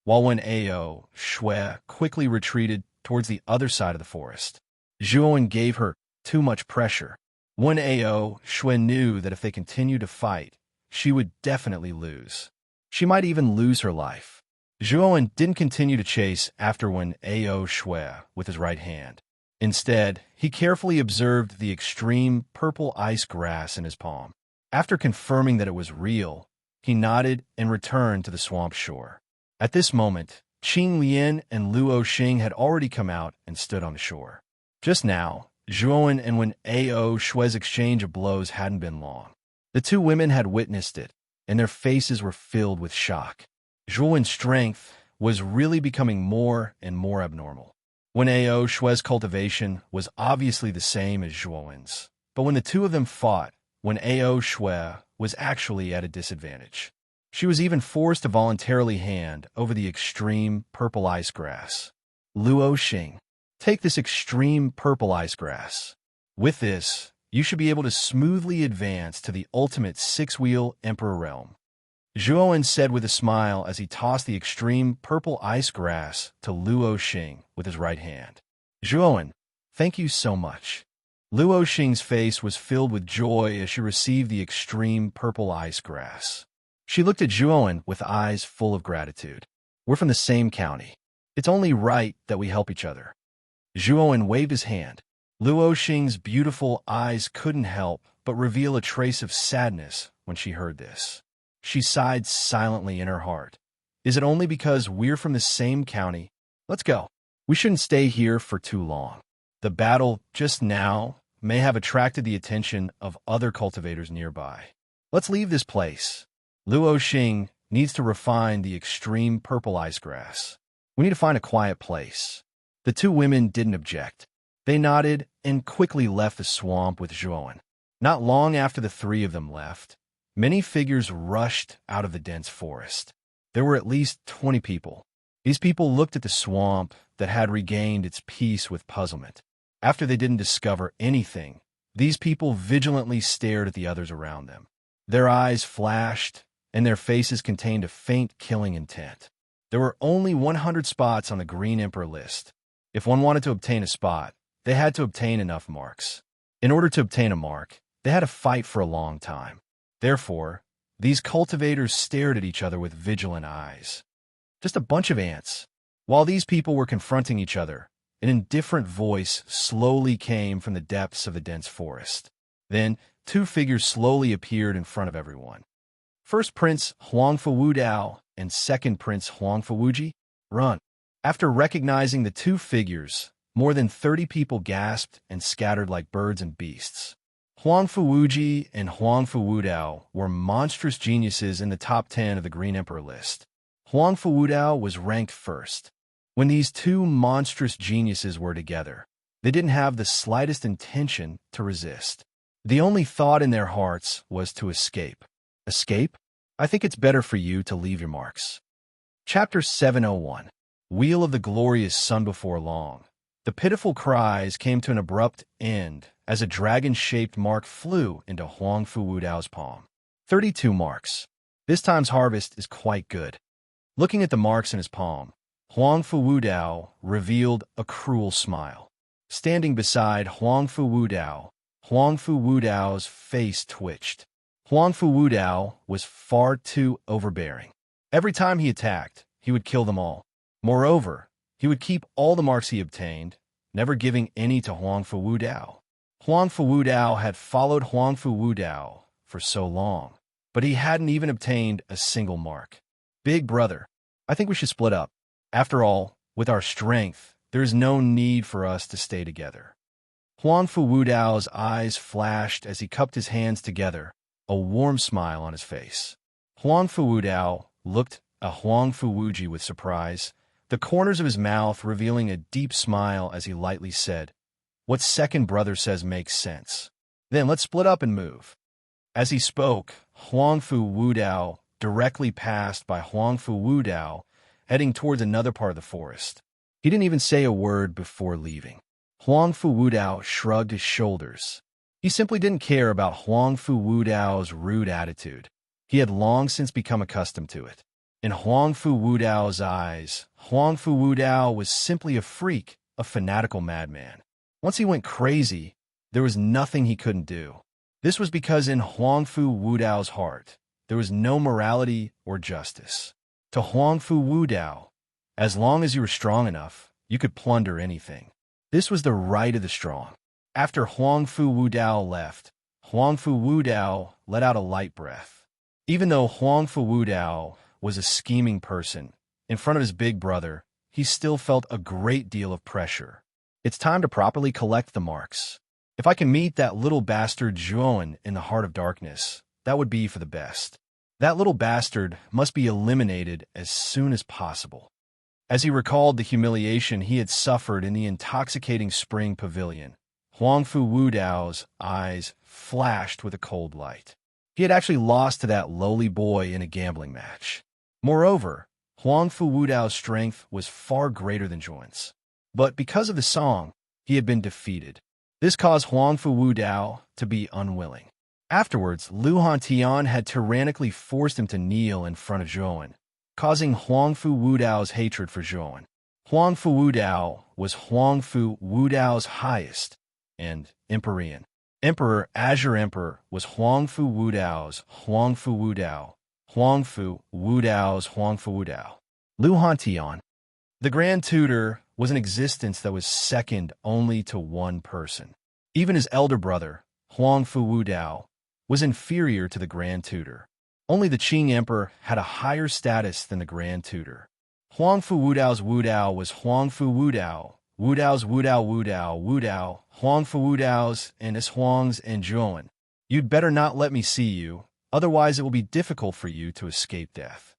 while Wen Ao Shui quickly retreated towards the other side of the forest. Zhuowen gave her too much pressure. Wen Ao Shui knew that if they continued to fight, she would definitely lose. She might even lose her life. Zhuowen didn't continue to chase after Wen Ao Shui with his right hand. Instead, he carefully observed the extreme purple ice grass in his palm. After confirming that it was real, he nodded and returned to the swamp shore. At this moment, Qing Lian and Luo Xing had already come out and stood on the shore. Just now, Zhuowen and when A.O. Shui's exchange of blows hadn't been long. The two women had witnessed it, and their faces were filled with shock. Zhuowen's strength was really becoming more and more abnormal. When A.O. Shui's cultivation was obviously the same as Zhuowen's, but when the two of them fought, when A.O. Shui was actually at a disadvantage. She was even forced to voluntarily hand over the extreme purple ice grass. Luo Xing, take this extreme purple ice grass. With this, you should be able to smoothly advance to the ultimate six-wheel Emperor realm. Zhuowen said with a smile as he tossed the extreme purple ice grass to Luo Xing with his right hand. Zhuowen, thank you so much. Luo Xing's face was filled with joy as she received the extreme purple ice grass. She looked at Zhuowen with eyes full of gratitude. We're from the same county. It's only right that we help each other. Zhuowen waved his hand. Luo Xing's beautiful eyes couldn't help but reveal a trace of sadness when she heard this. She sighed silently in her heart. Is it only because we're from the same county? Let's go. We shouldn't stay here for too long. The battle just now may have attracted the attention of other cultivators nearby. Let's leave this place. Luo Xing needs to refine the extreme purple ice grass. We need to find a quiet place. The two women didn't object. They nodded and quickly left the swamp with Zhuowen. Not long after the three of them left, many figures rushed out of the dense forest. There were at least 20 people. These people looked at the swamp that had regained its peace with puzzlement. After they didn't discover anything, these people vigilantly stared at the others around them. Their eyes flashed, and their faces contained a faint killing intent. There were only 100 spots on the Green Emperor list. If one wanted to obtain a spot, they had to obtain enough marks. In order to obtain a mark, they had to fight for a long time. Therefore, these cultivators stared at each other with vigilant eyes. Just a bunch of ants. While these people were confronting each other, an indifferent voice slowly came from the depths of the dense forest. Then, two figures slowly appeared in front of everyone. First Prince Huangfu Wudao and second Prince Huangfu Wuji, run. After recognizing the two figures, more than 30 people gasped and scattered like birds and beasts. Huangfu Wuji and Huangfu Wudao were monstrous geniuses in the top 10 of the Green Emperor list. Huangfu Wudao was ranked first. When these two monstrous geniuses were together, they didn't have the slightest intention to resist. The only thought in their hearts was to escape. Escape? I think it's better for you to leave your marks. Chapter 701. Wheel of the Glorious Sun Before Long. The pitiful cries came to an abrupt end as a dragon-shaped mark flew into Huangfu Wudao's palm. 32 marks. This time's harvest is quite good. Looking at the marks in his palm, Huangfu Wudao revealed a cruel smile. Standing beside Huangfu Wudao's face twitched. Huangfu Wudao was far too overbearing. Every time he attacked, he would kill them all. Moreover, he would keep all the marks he obtained, never giving any to Huangfu Wudao. Huangfu Wudao had followed Huangfu Wudao for so long, but he hadn't even obtained a single mark. Big brother, I think we should split up. After all, with our strength, there is no need for us to stay together. Huangfu Wudao's eyes flashed as he cupped his hands together, a warm smile on his face. Huangfu Wudao looked at Huangfu Wuji with surprise, the corners of his mouth revealing a deep smile as he lightly said, "What second brother says makes sense. Then let's split up and move." As he spoke, Huangfu Wudao directly passed by Huangfu Wudao, heading towards another part of the forest. He didn't even say a word before leaving. Huangfu Wudao shrugged his shoulders. He simply didn't care about Huangfu Wudao's rude attitude. He had long since become accustomed to it. In Huangfu Wudao's eyes, Huangfu Wudao was simply a freak, a fanatical madman. Once he went crazy, there was nothing he couldn't do. This was because in Huangfu Wudao's heart, there was no morality or justice. To Huangfu Wudao, as long as you were strong enough, you could plunder anything. This was the right of the strong. After Huangfu Wudao left, Huangfu Wudao let out a light breath. Even though Huangfu Wudao was a scheming person, in front of his big brother, he still felt a great deal of pressure. It's time to properly collect the marks. If I can meet that little bastard Zhuan in the heart of darkness, that would be for the best. That little bastard must be eliminated as soon as possible. As he recalled the humiliation he had suffered in the intoxicating spring pavilion, Huangfu Wudao's eyes flashed with a cold light. He had actually lost to that lowly boy in a gambling match. Moreover, Huangfu Wudao's strength was far greater than Zhuan's. But because of the song, he had been defeated. This caused Huangfu Wudao to be unwilling. Afterwards, Lu Hantian had tyrannically forced him to kneel in front of Zhuan, causing Huangfu Wudao's hatred for Zhuan. Huangfu Wudao was Huangfu Wudao's highest and Empyrean. Emperor Azure Emperor was Huangfu Wudao's Huangfu Wudao. Huangfu Wudao's Huangfu Wudao. Lu Hantian. The Grand Tutor was an existence that was second only to one person. Even his elder brother, Huangfu Wudao, was inferior to the Grand Tutor. Only the Qing Emperor had a higher status than the Grand Tutor. Huangfu Wudao's Wudao was Huangfu Wudao, Wudao's Wudao Wudao, Wudao, Huangfu Wudao's and his Huang's and Zhuan. You'd better not let me see you, otherwise it will be difficult for you to escape death.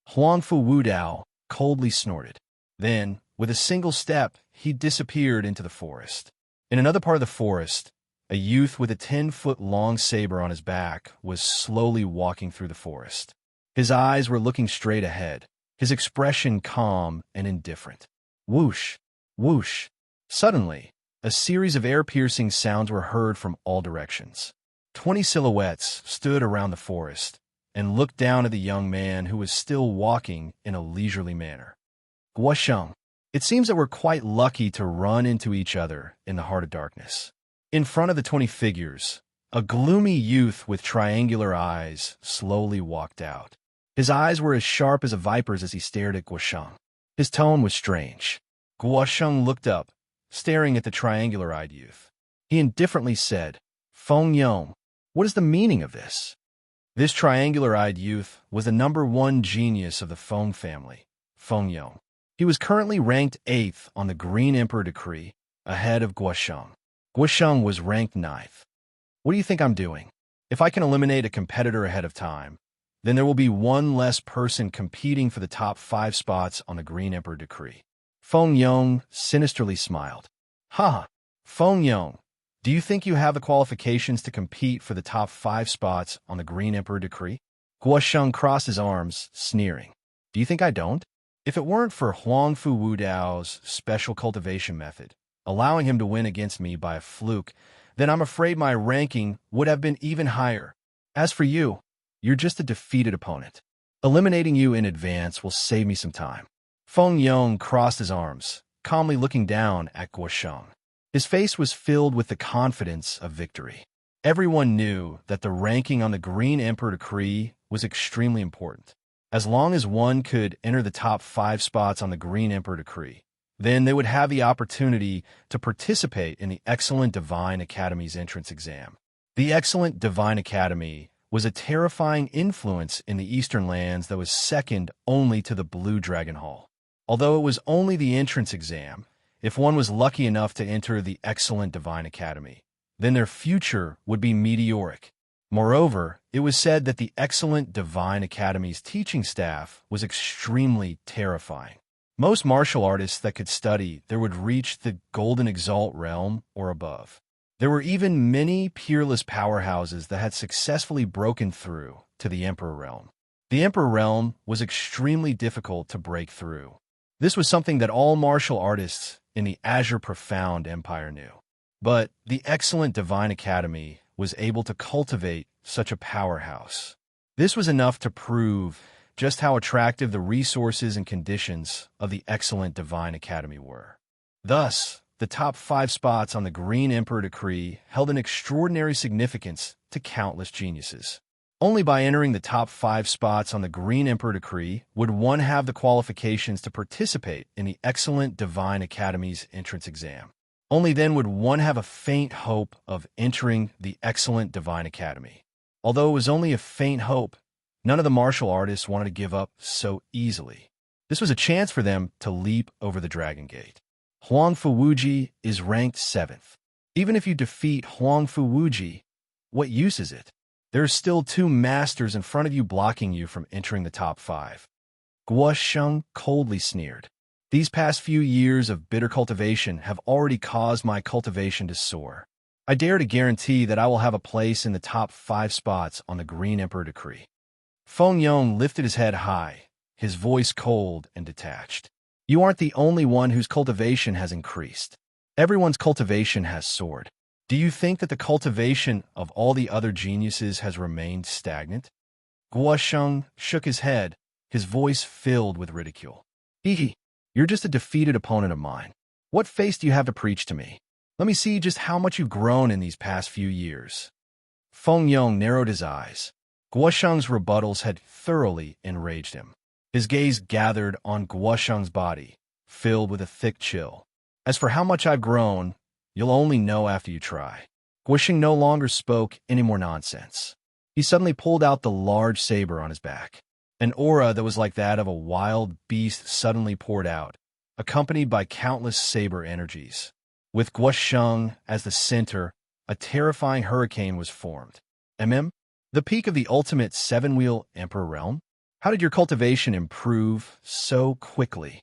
Huangfu Wudao coldly snorted. Then, with a single step, he disappeared into the forest. In another part of the forest, a youth with a 10-foot-long saber on his back was slowly walking through the forest. His eyes were looking straight ahead, his expression calm and indifferent. Whoosh! Whoosh! Suddenly, a series of air-piercing sounds were heard from all directions. 20 silhouettes stood around the forest and looked down at the young man who was still walking in a leisurely manner. Guosheng. It seems that we're quite lucky to run into each other in the heart of darkness. In front of the 20 figures, a gloomy youth with triangular eyes slowly walked out. His eyes were as sharp as a viper's as he stared at Guosheng. His tone was strange. Guosheng looked up, staring at the triangular-eyed youth. He indifferently said, "Feng Yong, what is the meaning of this?" This triangular-eyed youth was the #1 genius of the Feng family, Feng Yong. He was currently ranked 8th on the Green Emperor decree, ahead of Guosheng. Guosheng was ranked 9th. What do you think I'm doing? If I can eliminate a competitor ahead of time, then there will be one less person competing for the top 5 spots on the Green Emperor decree. Feng Yong sinisterly smiled. Ha! Feng Yong, do you think you have the qualifications to compete for the top 5 spots on the Green Emperor decree? Guosheng crossed his arms, sneering. Do you think I don't? If it weren't for Huangfu Wudao's special cultivation method, allowing him to win against me by a fluke, then I'm afraid my ranking would have been even higher. As for you, you're just a defeated opponent. Eliminating you in advance will save me some time. Feng Yong crossed his arms, calmly looking down at Guosheng. His face was filled with the confidence of victory. Everyone knew that the ranking on the Green Emperor decree was extremely important. As long as one could enter the top 5 spots on the Green Emperor decree, then they would have the opportunity to participate in the Excellent Divine Academy's entrance exam. The Excellent Divine Academy was a terrifying influence in the Eastern lands that was second only to the Blue Dragon Hall. Although it was only the entrance exam, if one was lucky enough to enter the Excellent Divine Academy, then their future would be meteoric. Moreover, it was said that the Excellent Divine Academy's teaching staff was extremely terrifying. Most martial artists that could study there would reach the Golden Exalt realm or above. There were even many peerless powerhouses that had successfully broken through to the Emperor realm. The Emperor realm was extremely difficult to break through. This was something that all martial artists in the Azure Profound Empire knew. But the Excellent Divine Academy was able to cultivate such a powerhouse. This was enough to prove just how attractive the resources and conditions of the Excellent Divine Academy were. Thus, the top 5 spots on the Green Emperor decree held an extraordinary significance to countless geniuses. Only by entering the top 5 spots on the Green Emperor decree would one have the qualifications to participate in the Excellent Divine Academy's entrance exam. Only then would one have a faint hope of entering the Excellent Divine Academy. Although it was only a faint hope, none of the martial artists wanted to give up so easily. This was a chance for them to leap over the Dragon Gate. Huangfu Wuji is ranked 7th. Even if you defeat Huangfu Wuji, what use is it? There are still 2 masters in front of you blocking you from entering the top 5. Guo Sheng coldly sneered. These past few years of bitter cultivation have already caused my cultivation to soar. I dare to guarantee that I will have a place in the top 5 spots on the Green Emperor decree. Feng Yong lifted his head high, his voice cold and detached. You aren't the only one whose cultivation has increased. Everyone's cultivation has soared. Do you think that the cultivation of all the other geniuses has remained stagnant? Guo Sheng shook his head, his voice filled with ridicule. You're just a defeated opponent of mine. What face do you have to preach to me? Let me see just how much you've grown in these past few years. Feng Yong narrowed his eyes. Guo Sheng's rebuttals had thoroughly enraged him. His gaze gathered on Guo Sheng's body, filled with a thick chill. As for how much I've grown, you'll only know after you try. Guo Sheng no longer spoke any more nonsense. He suddenly pulled out the large saber on his back. An aura that was like that of a wild beast suddenly poured out, accompanied by countless saber energies. With Guo Sheng as the center, a terrifying hurricane was formed. The peak of the ultimate 7-wheel Emperor realm? How did your cultivation improve so quickly?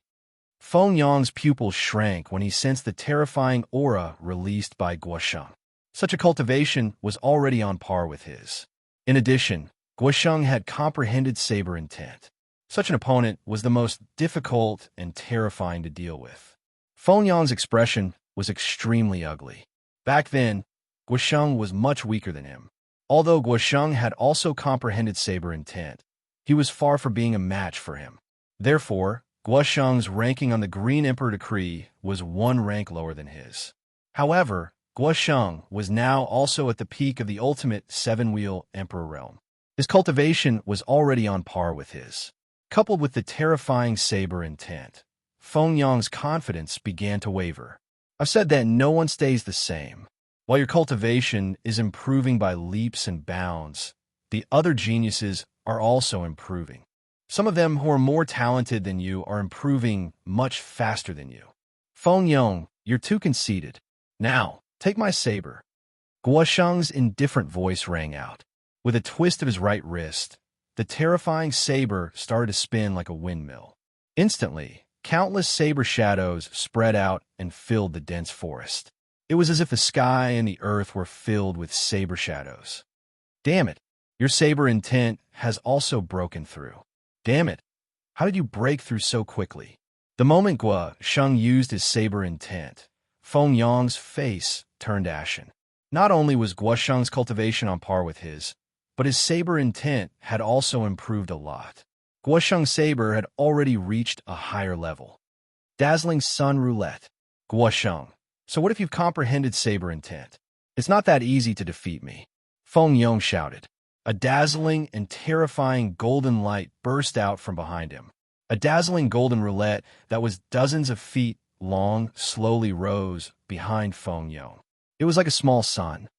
Feng Yong's pupils shrank when he sensed the terrifying aura released by Guo Sheng. Such a cultivation was already on par with his. In addition, Guo Sheng had comprehended saber intent. Such an opponent was the most difficult and terrifying to deal with. Feng Yong's expression was extremely ugly. Back then, Guo Sheng was much weaker than him. Although Guo Sheng had also comprehended saber intent, he was far from being a match for him. Therefore, Guo Sheng's ranking on the Green Emperor decree was 1 rank lower than his. However, Guo Sheng was now also at the peak of the ultimate 7-wheel Emperor realm. His cultivation was already on par with his. Coupled with the terrifying saber intent, Feng Yong's confidence began to waver. I've said that no one stays the same. While your cultivation is improving by leaps and bounds, the other geniuses are also improving. Some of them who are more talented than you are improving much faster than you. Feng Yong, you're too conceited. Now, take my saber. Guo Sheng's indifferent voice rang out. With a twist of his right wrist, the terrifying saber started to spin like a windmill. Instantly, countless saber shadows spread out and filled the dense forest. It was as if the sky and the earth were filled with saber shadows. Damn it, your saber intent has also broken through. Damn it, how did you break through so quickly? The moment Guo Sheng used his saber intent, Feng Yong's face turned ashen. Not only was Guo Sheng's cultivation on par with his, but his saber intent had also improved a lot. Guo Sheng's saber had already reached a higher level. Dazzling Sun Roulette. Guo Sheng, so what if you've comprehended saber intent? It's not that easy to defeat me. Feng Yong shouted. A dazzling and terrifying golden light burst out from behind him. A dazzling golden roulette that was dozens of feet long slowly rose behind Feng Yong. It was like a small sun.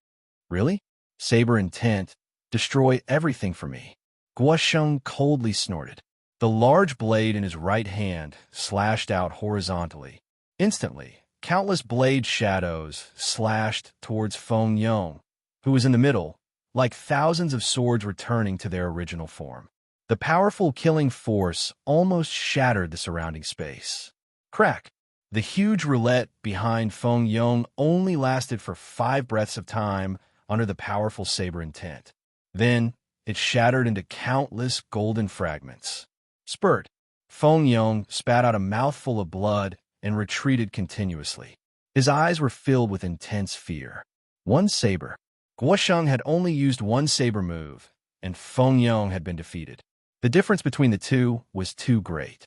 Really? Saber intent. Destroy everything for me. Guo Sheng coldly snorted. The large blade in his right hand slashed out horizontally. Instantly, countless blade shadows slashed towards Feng Yong, who was in the middle, like thousands of swords returning to their original form. The powerful killing force almost shattered the surrounding space. Crack! The huge roulette behind Feng Yong only lasted for 5 breaths of time under the powerful saber intent. Then, it shattered into countless golden fragments. Spurt! Feng Yong spat out a mouthful of blood and retreated continuously. His eyes were filled with intense fear. 1 saber. Guo Sheng had only used 1 saber move, and Feng Yong had been defeated. The difference between the two was too great.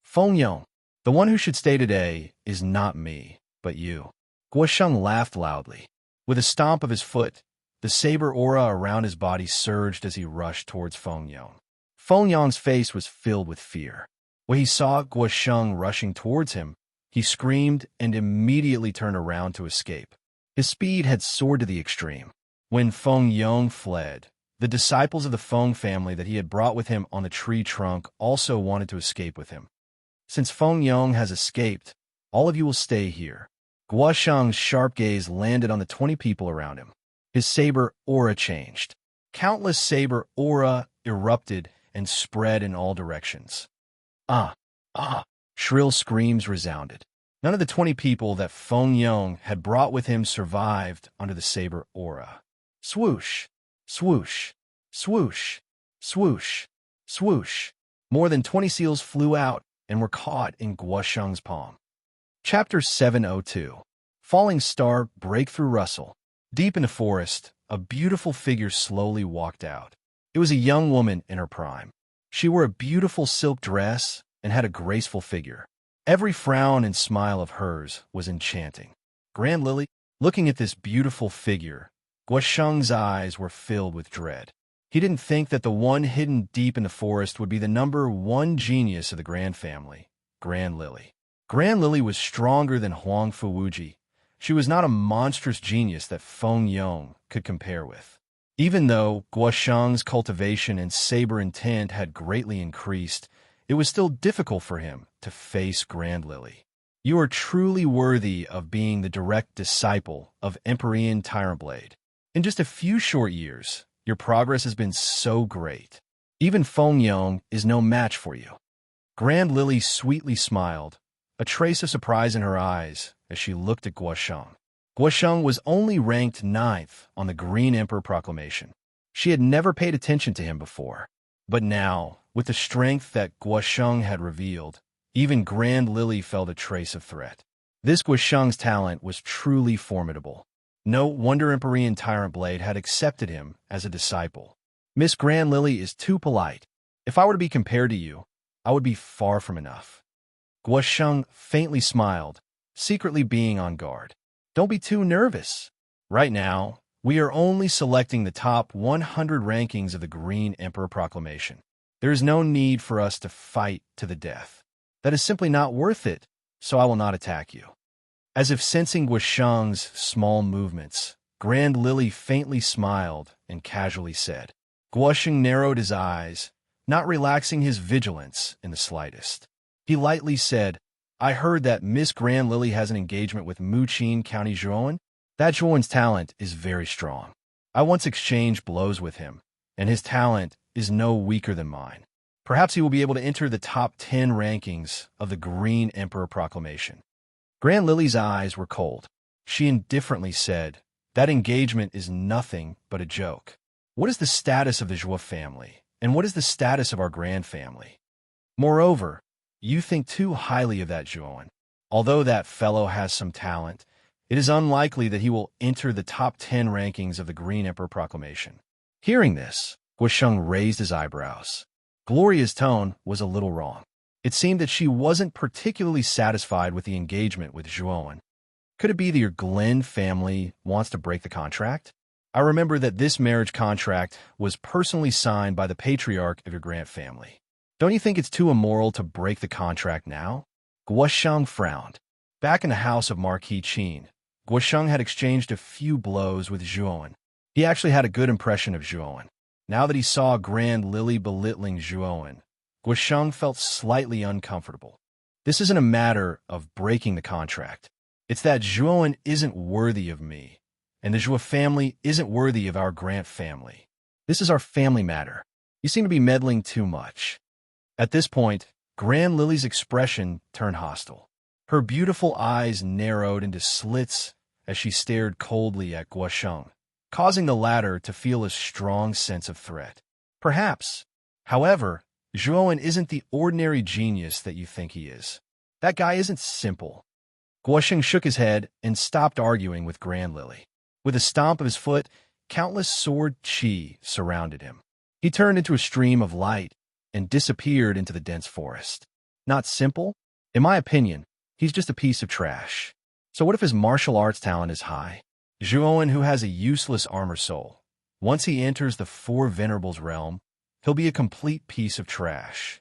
Feng Yong, the one who should stay today is not me, but you. Guo Sheng laughed loudly. With a stomp of his foot, the saber aura around his body surged as he rushed towards Feng Yong. Feng Yong's face was filled with fear. When he saw Guo Sheng rushing towards him, he screamed and immediately turned around to escape. His speed had soared to the extreme. When Feng Yong fled, the disciples of the Feng family that he had brought with him on the tree trunk also wanted to escape with him. Since Feng Yong has escaped, all of you will stay here. Guosheng's sharp gaze landed on the 20 people around him. His saber aura changed. Countless saber aura erupted and spread in all directions. Ah! Ah! Shrill screams resounded. None of the 20 people that Feng Yong had brought with him survived under the saber aura. Swoosh! Swoosh! Swoosh! Swoosh! Swoosh! More than 20 seals flew out and were caught in Guosheng's palm. Chapter 702. Falling Star Breakthrough Rustle. Deep in the forest, a beautiful figure slowly walked out. It was a young woman in her prime. She wore a beautiful silk dress and had a graceful figure. Every frown and smile of hers was enchanting. Grand Lily, looking at this beautiful figure, Guosheng's eyes were filled with dread. He didn't think that the one hidden deep in the forest would be the #1 genius of the Grand family, Grand Lily. Grand Lily was stronger than Huang Fuwuji. She was not a monstrous genius that Feng Yong could compare with. Even though Guosheng's cultivation and saber intent had greatly increased, it was still difficult for him to face Grand Lily. You are truly worthy of being the direct disciple of Emperor Tyrant Blade. In just a few short years, your progress has been so great. Even Feng Yong is no match for you. Grand Lily sweetly smiled, a trace of surprise in her eyes as she looked at Guosheng. Guosheng was only ranked 9th on the Green Emperor proclamation. She had never paid attention to him before. But now, with the strength that Guosheng had revealed, even Grand Lily felt a trace of threat. This Guosheng's talent was truly formidable. No wonder Emperor Tyrant Blade had accepted him as a disciple. Miss Grand Lily is too polite. If I were to be compared to you, I would be far from enough. Guosheng faintly smiled, secretly being on guard. Don't be too nervous. Right now, we are only selecting the top 100 rankings of the Green Emperor Proclamation. There is no need for us to fight to the death. That is simply not worth it, so I will not attack you. As if sensing Guosheng's small movements, Grand Lily faintly smiled and casually said. Guosheng narrowed his eyes, not relaxing his vigilance in the slightest. He lightly said, I heard that Miss Grand Lily has an engagement with Muqin County Zhuowen. That Zhuowen's talent is very strong. I once exchanged blows with him, and his talent is no weaker than mine. Perhaps he will be able to enter the top 10 rankings of the Green Emperor Proclamation. Grand Lily's eyes were cold. She indifferently said, that engagement is nothing but a joke. What is the status of the Zhuo family, and what is the status of our Grand family? Moreover, you think too highly of that Zhuowen. Although that fellow has some talent, it is unlikely that he will enter the top 10 rankings of the Green Emperor Proclamation. Hearing this, Guosheng raised his eyebrows. Gloria's tone was a little wrong. It seemed that she wasn't particularly satisfied with the engagement with Zhuowen. Could it be that your Glen family wants to break the contract? I remember that this marriage contract was personally signed by the patriarch of your Grant family. Don't you think it's too immoral to break the contract now? Guosheng frowned. Back in the house of Marquis Qin, Guosheng had exchanged a few blows with Zhuowen. He actually had a good impression of Zhuowen. Now that he saw Grand Lily belittling Zhuowen, Guosheng felt slightly uncomfortable. This isn't a matter of breaking the contract. It's that Zhuowen isn't worthy of me, and the Zhuo family isn't worthy of our Grant family. This is our family matter. You seem to be meddling too much. At this point, Grand Lily's expression turned hostile. Her beautiful eyes narrowed into slits as she stared coldly at Guosheng, causing the latter to feel a strong sense of threat. Perhaps. However, Zhuowen isn't the ordinary genius that you think he is. That guy isn't simple. Guosheng shook his head and stopped arguing with Grand Lily. With a stomp of his foot, countless sword qi surrounded him. He turned into a stream of light and disappeared into the dense forest. Not simple? In my opinion, he's just a piece of trash. So what if his martial arts talent is high? Zhuowen, who has a useless armor soul, once he enters the Four Venerables realm, he'll be a complete piece of trash.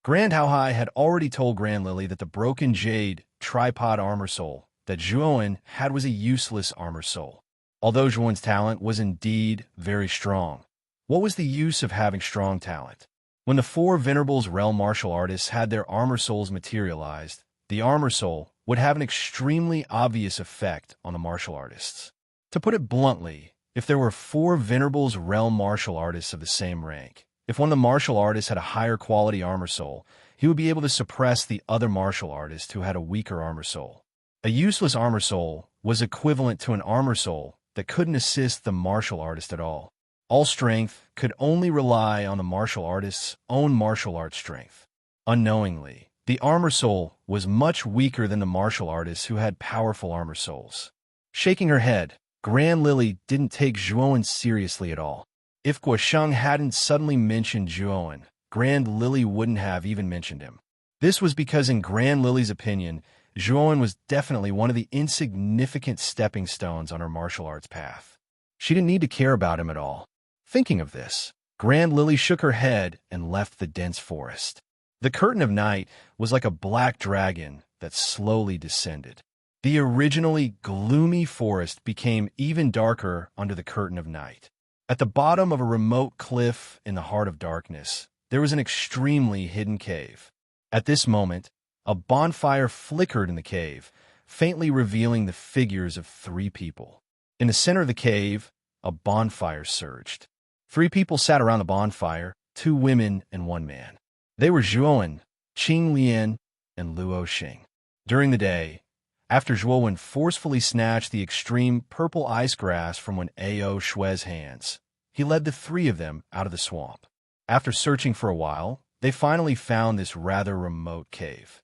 Grand Haohai had already told Grand Lily that the broken jade tripod armor soul that Zhuowen had was a useless armor soul. Although Zhuowen's talent was indeed very strong, what was the use of having strong talent? When the Four Venerables realm martial artists had their armor souls materialized, the armor soul would have an extremely obvious effect on the martial artists. To put it bluntly, if there were 4 Venerables realm martial artists of the same rank, if one of the martial artists had a higher quality armor soul, he would be able to suppress the other martial artist who had a weaker armor soul. A useless armor soul was equivalent to an armor soul that couldn't assist the martial artist at all. All strength could only rely on the martial artist's own martial art strength. Unknowingly, the armor soul was much weaker than the martial artists who had powerful armor souls. Shaking her head, Grand Lily didn't take Zhuowen seriously at all. If Guosheng hadn't suddenly mentioned Zhuowen, Grand Lily wouldn't have even mentioned him. This was because in Grand Lily's opinion, Zhuowen was definitely one of the insignificant stepping stones on her martial arts path. She didn't need to care about him at all. Thinking of this, Grand Lily shook her head and left the dense forest. The curtain of night was like a black dragon that slowly descended. The originally gloomy forest became even darker under the curtain of night. At the bottom of a remote cliff in the heart of darkness, there was an extremely hidden cave. At this moment, a bonfire flickered in the cave, faintly revealing the figures of 3 people. In the center of the cave, a bonfire surged. 3 people sat around the bonfire, 2 women and 1 man. They were Zhuowen, Qing Lian, and Luo Xing. During the day, after Zhuowen forcefully snatched the extreme purple ice grass from one Ao Shue's hands, he led the 3 of them out of the swamp. After searching for a while, they finally found this rather remote cave.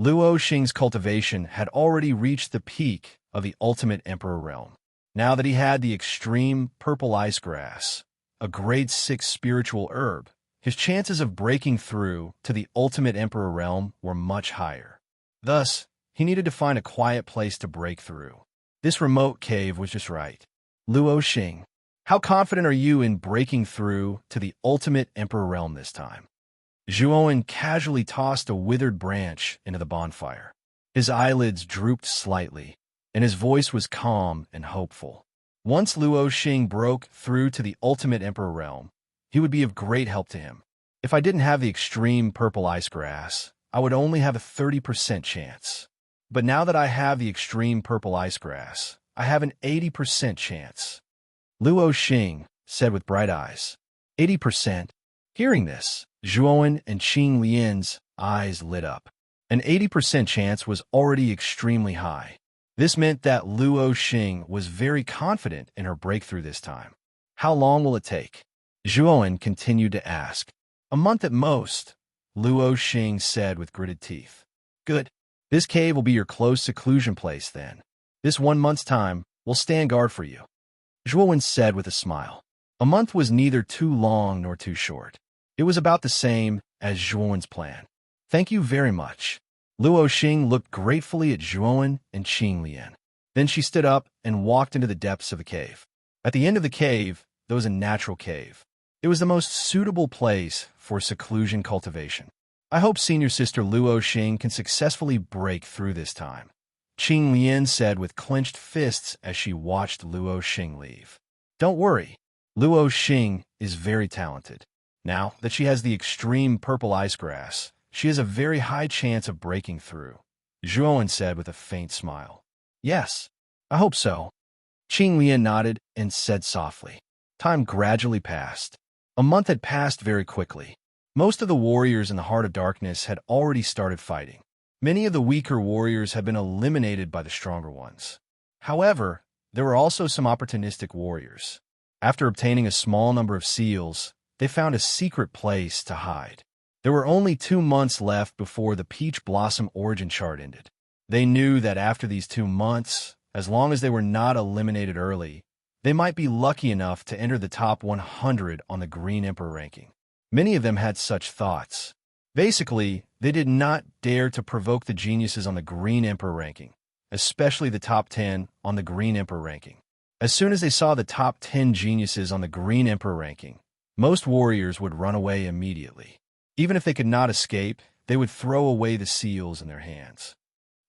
Luo Xing's cultivation had already reached the peak of the ultimate emperor realm. Now that he had the extreme purple ice grass, a grade 6 spiritual herb, his chances of breaking through to the ultimate emperor realm were much higher. Thus, he needed to find a quiet place to break through. This remote cave was just right. Luo Xing, how confident are you in breaking through to the ultimate emperor realm this time? Zhuowen casually tossed a withered branch into the bonfire. His eyelids drooped slightly, and his voice was calm and hopeful. Once Luo Xing broke through to the ultimate emperor realm, he would be of great help to him. If I didn't have the extreme purple ice grass, I would only have a 30% chance. But now that I have the extreme purple ice grass, I have an 80% chance. Luo Xing said with bright eyes. 80%? Hearing this, Zhuowen and Qing Lian's eyes lit up. An 80% chance was already extremely high. This meant that Luo Xing was very confident in her breakthrough this time. How long will it take? Zhuowen continued to ask. A month at most, Luo Xing said with gritted teeth. Good. This cave will be your close seclusion place then. This 1 month's time will stand guard for you. Zhuowen said with a smile. A month was neither too long nor too short. It was about the same as Zhuowen's plan. Thank you very much. Luo Xing looked gratefully at Zhuowen and Qing Lian. Then she stood up and walked into the depths of the cave. At the end of the cave, there was a natural cave. It was the most suitable place for seclusion cultivation. I hope senior sister Luo Xing can successfully break through this time, Qing Lian said with clenched fists as she watched Luo Xing leave. Don't worry, Luo Xing is very talented. Now that she has the extreme purple ice grass, she has a very high chance of breaking through, Zhuowen said with a faint smile. Yes, I hope so. Qing Lian nodded and said softly. Time gradually passed. A month had passed very quickly. Most of the warriors in the Heart of Darkness had already started fighting. Many of the weaker warriors had been eliminated by the stronger ones. However, there were also some opportunistic warriors. After obtaining a small number of seals, they found a secret place to hide. There were only 2 months left before the Peach Blossom origin chart ended. They knew that after these 2 months, as long as they were not eliminated early, they might be lucky enough to enter the top 100 on the Green Emperor ranking. Many of them had such thoughts. Basically, they did not dare to provoke the geniuses on the Green Emperor ranking, especially the top 10 on the Green Emperor ranking. As soon as they saw the top 10 geniuses on the Green Emperor ranking, most warriors would run away immediately. Even if they could not escape, they would throw away the seals in their hands.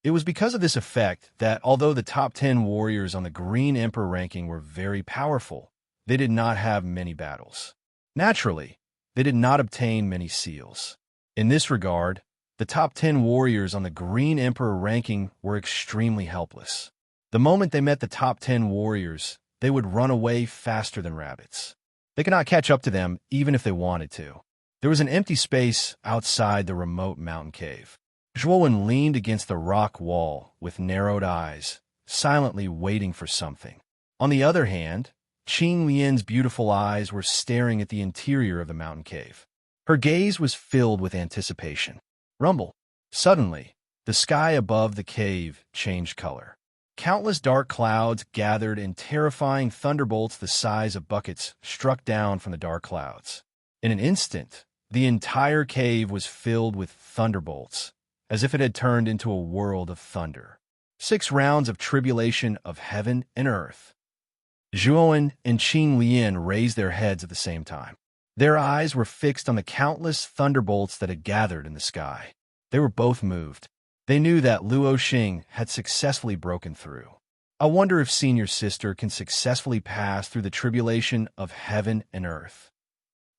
It was because of this effect that although the top 10 warriors on the Green Emperor ranking were very powerful, they did not have many battles. Naturally, they did not obtain many seals. In this regard, The top 10 warriors on the Green Emperor ranking were extremely helpless. The moment they met the top 10 warriors, they would run away faster than rabbits. They could not catch up to them even if they wanted to. There was an empty space outside the remote mountain cave. Zhuowen leaned against the rock wall with narrowed eyes, silently waiting for something. On the other hand, Qing Lian's beautiful eyes were staring at the interior of the mountain cave. Her gaze was filled with anticipation. Rumble. Suddenly, the sky above the cave changed color. Countless dark clouds gathered and terrifying thunderbolts the size of buckets struck down from the dark clouds. In an instant, the entire cave was filled with thunderbolts, as if it had turned into a world of thunder. 6 rounds of tribulation of heaven and earth. Zhuowen and Qing Lian raised their heads at the same time. Their eyes were fixed on the countless thunderbolts that had gathered in the sky. They were both moved. They knew that Luo Xing had successfully broken through. I wonder if senior sister can successfully pass through the tribulation of heaven and earth.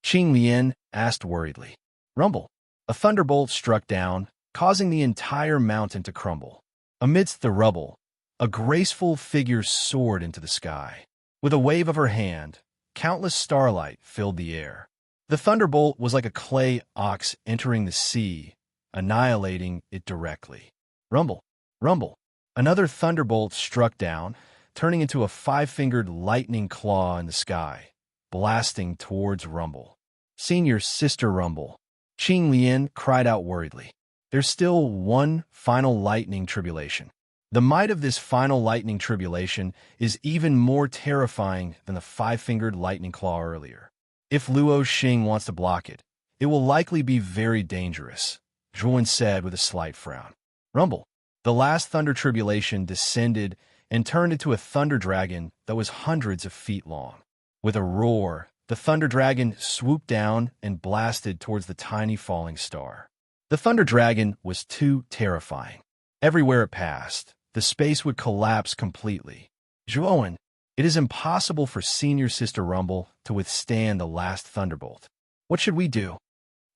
Qing Lian asked worriedly. Rumble. A thunderbolt struck down, causing the entire mountain to crumble. Amidst the rubble, a graceful figure soared into the sky. With a wave of her hand, countless starlight filled the air. The thunderbolt was like a clay ox entering the sea, annihilating it directly. Rumble, rumble. Another thunderbolt struck down, turning into a 5-fingered lightning claw in the sky, blasting towards Rumble. Senior sister Rumble. Qing Lian cried out worriedly. There's still one final lightning tribulation. The might of this final lightning tribulation is even more terrifying than the 5-fingered lightning claw earlier. If Luo Xing wants to block it, it will likely be very dangerous, Zhuowen said with a slight frown. Rumble. The last thunder tribulation descended and turned into a thunder dragon that was hundreds of feet long. With a roar, the thunder dragon swooped down and blasted towards the tiny falling star. The thunder dragon was too terrifying. Everywhere it passed, the space would collapse completely. Zhuowen, it is impossible for senior sister Rumble to withstand the last thunderbolt. What should we do?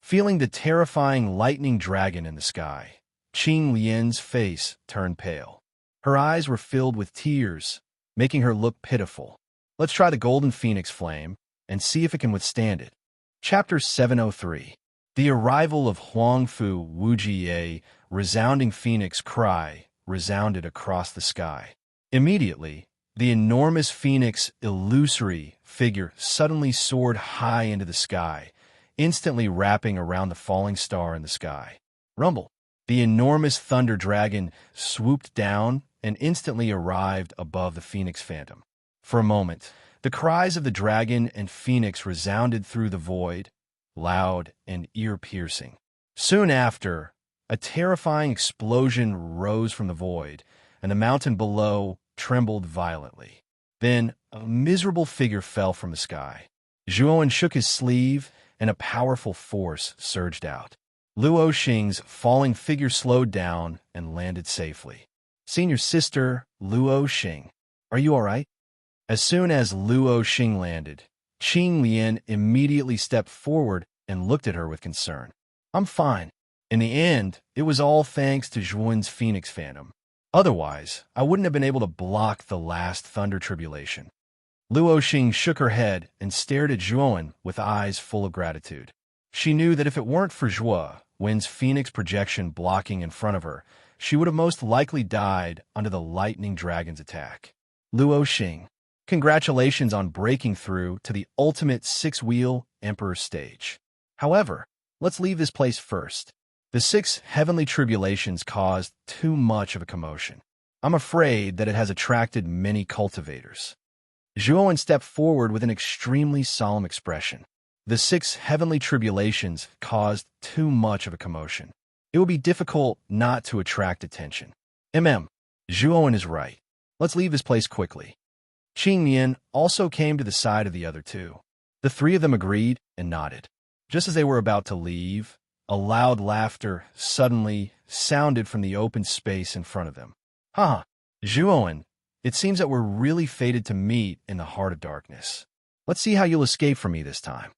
Feeling the terrifying lightning dragon in the sky, Qing Lian's face turned pale. Her eyes were filled with tears, making her look pitiful. Let's try the golden phoenix flame and see if it can withstand it. Chapter 703. The arrival of Huangfu Wujiye, resounding phoenix cry, resounded across the sky. Immediately, the enormous phoenix illusory figure suddenly soared high into the sky, instantly wrapping around the falling star in the sky. Rumble. The enormous thunder dragon swooped down and instantly arrived above the phoenix phantom. For a moment, the cries of the dragon and phoenix resounded through the void, loud and ear-piercing. Soon after, a terrifying explosion rose from the void, and the mountain below trembled violently. Then, a miserable figure fell from the sky. Zhuowen shook his sleeve, and a powerful force surged out. Luo Xing's falling figure slowed down and landed safely. Senior sister, Luo Xing, are you all right? As soon as Luo Xing landed, Qing Lian immediately stepped forward and looked at her with concern. I'm fine. In the end, it was all thanks to Zhuowen's Phoenix Phantom. Otherwise, I wouldn't have been able to block the last thunder tribulation. Luo Xing shook her head and stared at Zhuowen with eyes full of gratitude. She knew that if it weren't for Zhuowen's Phoenix projection blocking in front of her, she would have most likely died under the lightning dragon's attack. Luo Xing, congratulations on breaking through to the ultimate 6-wheel Emperor stage. However, let's leave this place first. The 6 heavenly tribulations caused too much of a commotion. I'm afraid that it has attracted many cultivators. Zhuowen stepped forward with an extremely solemn expression. The 6 heavenly tribulations caused too much of a commotion. It will be difficult not to attract attention. Zhuowen is right. Let's leave this place quickly. Qing Lian also came to the side of the other 2. The 3 of them agreed and nodded. Just as they were about to leave, a loud laughter suddenly sounded from the open space in front of them. Ha! Zhuowen, it seems that we're really fated to meet in the heart of darkness. Let's see how you'll escape from me this time.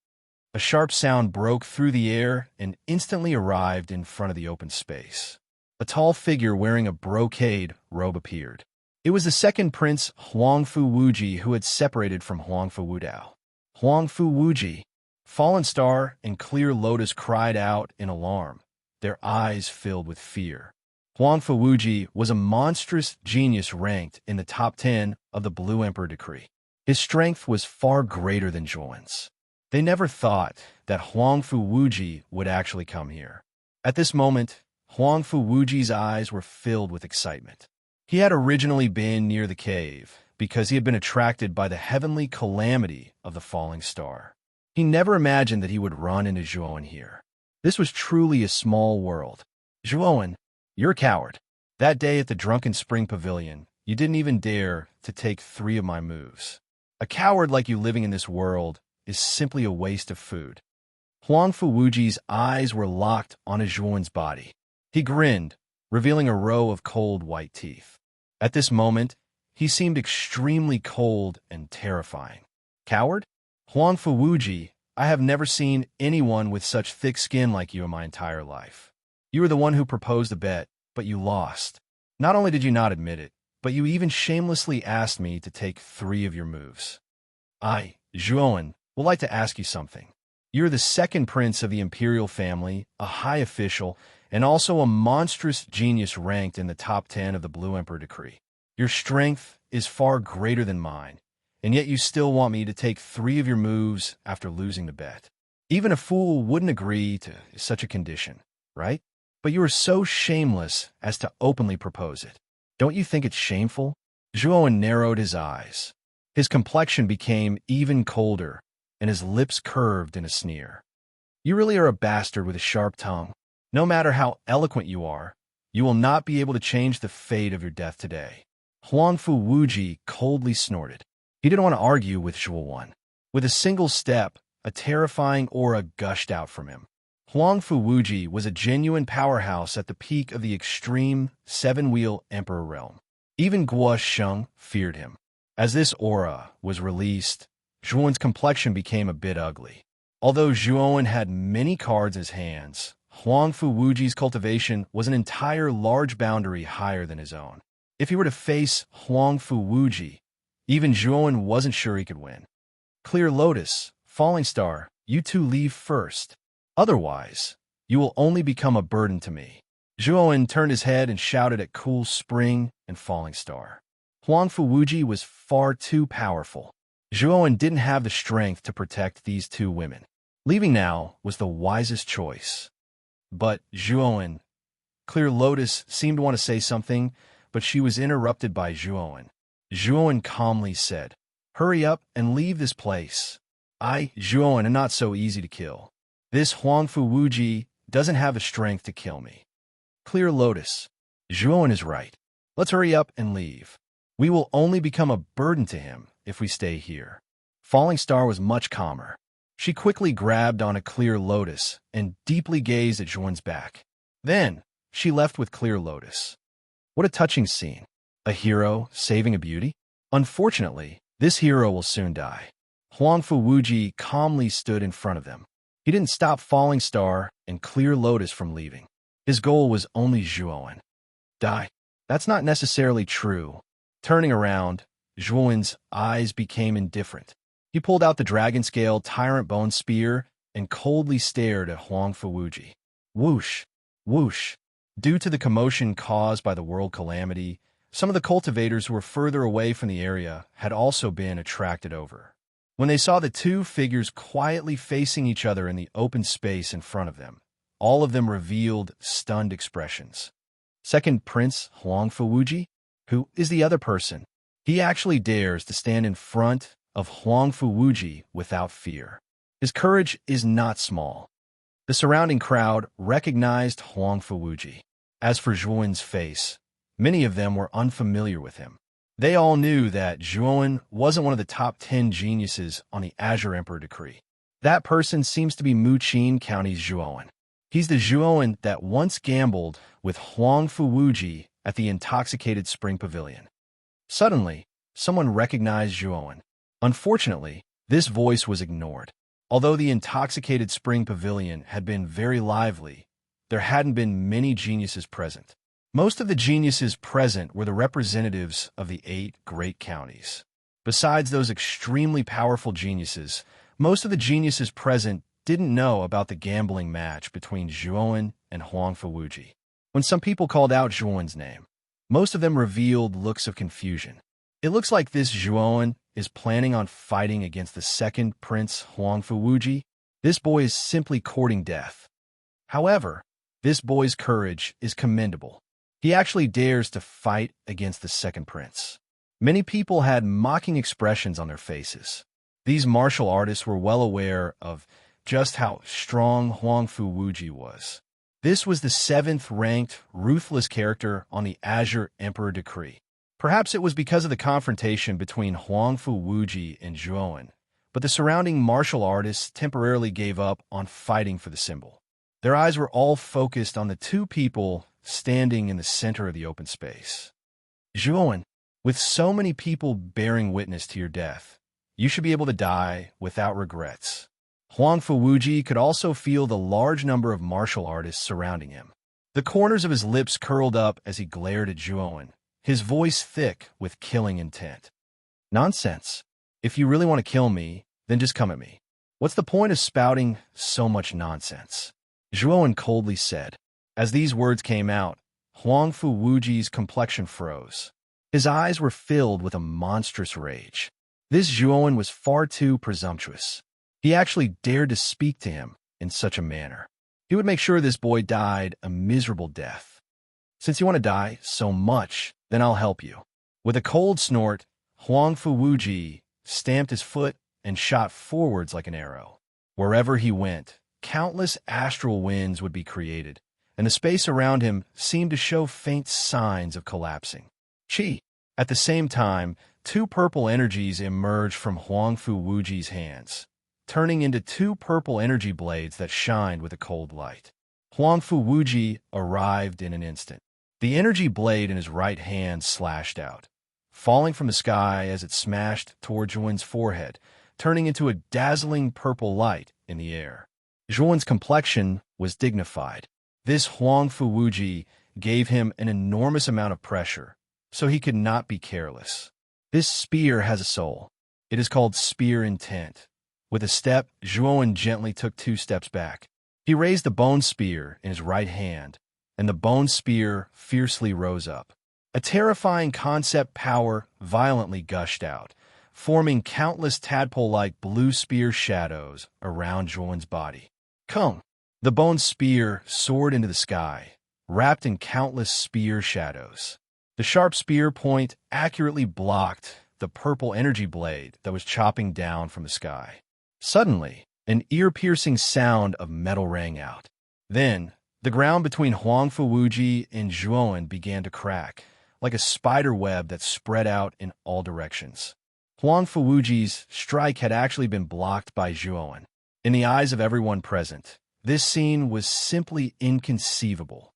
A sharp sound broke through the air and instantly arrived in front of the open space. A tall figure wearing a brocade robe appeared. It was the second prince, Huangfu Wuji, who had separated from Huangfu Wudao. Huangfu Wuji, Fallen Star, and Clear Lotus cried out in alarm, their eyes filled with fear. Huangfu Wuji was a monstrous genius ranked in the top 10 of the Blue Emperor decree. His strength was far greater than Zhuan's. They never thought that Huangfu Wuji would actually come here. At this moment, Huangfu Wuji's eyes were filled with excitement. He had originally been near the cave because he had been attracted by the heavenly calamity of the falling star. He never imagined that he would run into Zhuan here. This was truly a small world. Zhuan, you're a coward. That day at the Drunken Spring Pavilion, you didn't even dare to take 3 of my moves. A coward like you living in this world is simply a waste of food. Huangfu Wuji's eyes were locked on Zhuan's body. He grinned, revealing a row of cold white teeth. At this moment, he seemed extremely cold and terrifying. Coward? Huangfu Wuji, I have never seen anyone with such thick skin like you in my entire life. You were the one who proposed a bet, but you lost. Not only did you not admit it, but you even shamelessly asked me to take 3 of your moves. I, Zhuan, would like to ask you something. You're the second prince of the imperial family, a high official, and also a monstrous genius ranked in the top 10 of the Blue Emperor decree. Your strength is far greater than mine, and yet you still want me to take 3 of your moves after losing the bet. Even a fool wouldn't agree to such a condition, right? But you are so shameless as to openly propose it. Don't you think it's shameful? Zhuan narrowed his eyes. His complexion became even colder, and his lips curved in a sneer. You really are a bastard with a sharp tongue. No matter how eloquent you are, you will not be able to change the fate of your death today. Huangfu Wuji coldly snorted. He didn't want to argue with Zhuan. With a single step, a terrifying aura gushed out from him. Huangfu Wuji was a genuine powerhouse at the peak of the extreme 7-wheel emperor realm. Even Guo Sheng feared him. As this aura was released, Zhuan's complexion became a bit ugly. Although Zhuan had many cards in his hands, Huangfu Wuji's cultivation was an entire large boundary higher than his own. If he were to face Huangfu Wuji, even Zhuan wasn't sure he could win. Clear Lotus, Falling Star, you two leave first. Otherwise, you will only become a burden to me. Zhuan turned his head and shouted at Cool Spring and Falling Star. Huangfu Wuji was far too powerful. Zhuan didn't have the strength to protect these 2 women. Leaving now was the wisest choice. But Zhuan, Clear Lotus seemed to want to say something, but she was interrupted by Zhuan. Zhuan calmly said, "Hurry up and leave this place. I, Zhuan, am not so easy to kill. This Huangfu Wuji doesn't have the strength to kill me." Clear Lotus, Zhuan is right. Let's hurry up and leave. We will only become a burden to him if we stay here. Falling Star was much calmer. She quickly grabbed on a Clear Lotus and deeply gazed at Zhuan's back. Then, she left with Clear Lotus. What a touching scene. A hero saving a beauty? Unfortunately, this hero will soon die. Huangfu Wuji calmly stood in front of them. He didn't stop Falling Star and Clear Lotus from leaving. His goal was only Zhuan. Die. That's not necessarily true. Turning around, Zhuan's eyes became indifferent. He pulled out the dragon scale Tyrant Bone Spear and coldly stared at Huangfu Wuji. Whoosh, whoosh. Due to the commotion caused by the world calamity, some of the cultivators who were further away from the area had also been attracted over. When they saw the 2 figures quietly facing each other in the open space in front of them, all of them revealed stunned expressions. Second Prince Huangfu Wuji? Who is the other person? He actually dares to stand in front of Huangfu Wuji without fear. His courage is not small. The surrounding crowd recognized Huangfu Wuji. As for Zhuan's face, many of them were unfamiliar with him. They all knew that Zhuan wasn't one of the top 10 geniuses on the Azure Emperor decree. That person seems to be Muqin County's Zhuan. He's the Zhuan that once gambled with Huangfu Wuji at the intoxicated Spring Pavilion. Suddenly, someone recognized Zhuan. Unfortunately, this voice was ignored. Although the intoxicated spring pavilion had been very lively, there hadn't been many geniuses present. Most of the geniuses present were the representatives of the 8 great counties. Besides those extremely powerful geniuses, most of the geniuses present didn't know about the gambling match between Zhuowen and Huang Fuwuji. When some people called out Zhuowen's name, most of them revealed looks of confusion. It looks like this Zhuowen is planning on fighting against the second prince Huang Fuwuji. This boy is simply courting death. However, this boy's courage is commendable. He actually dares to fight against the second prince. Many people had mocking expressions on their faces. These martial artists were well aware of just how strong Huang Fuwuji was. This was the 7th-ranked, ruthless character on the Azure Emperor Decree. Perhaps it was because of the confrontation between Huang Fuwuji and Zhuowen, but the surrounding martial artists temporarily gave up on fighting for the symbol. Their eyes were all focused on the 2 people standing in the center of the open space. Zhuowen, with so many people bearing witness to your death, you should be able to die without regrets. Huang Fuwuji could also feel the large number of martial artists surrounding him. The corners of his lips curled up as he glared at Zhuowen, his voice thick with killing intent. Nonsense. If you really want to kill me, then just come at me. What's the point of spouting so much nonsense? Zhuowen coldly said. As these words came out, Huang Fuwuji's complexion froze. His eyes were filled with a monstrous rage. This Zhuowen was far too presumptuous. He actually dared to speak to him in such a manner. He would make sure this boy died a miserable death. Since you want to die so much, then I'll help you. With a cold snort, Huang Fuwuji stamped his foot and shot forwards like an arrow. Wherever he went, countless astral winds would be created, and the space around him seemed to show faint signs of collapsing. Chi! At the same time, 2 purple energies emerged from Huang Fuwuji's hands, turning into 2 purple energy blades that shined with a cold light. Huang Fuwuji arrived in an instant. The energy blade in his right hand slashed out, falling from the sky as it smashed toward Zhuowen's forehead, turning into a dazzling purple light in the air. Zhuowen's complexion was dignified. This Huang Fuwuji gave him an enormous amount of pressure, so he could not be careless. This spear has a soul. It is called spear intent. With a step, Zhuowen gently took 2 steps back. He raised the bone spear in his right hand, and the bone spear fiercely rose up. A terrifying concept power violently gushed out, forming countless tadpole-like blue spear shadows around Zhuowen's body. Come! The bone spear soared into the sky, wrapped in countless spear shadows. The sharp spear point accurately blocked the purple energy blade that was chopping down from the sky. Suddenly, an ear-piercing sound of metal rang out. Then, the ground between Huang Fuwuji and Zhuowen began to crack, like a spider web that spread out in all directions. Huang Fuwuji's strike had actually been blocked by Zhuowen. In the eyes of everyone present, this scene was simply inconceivable.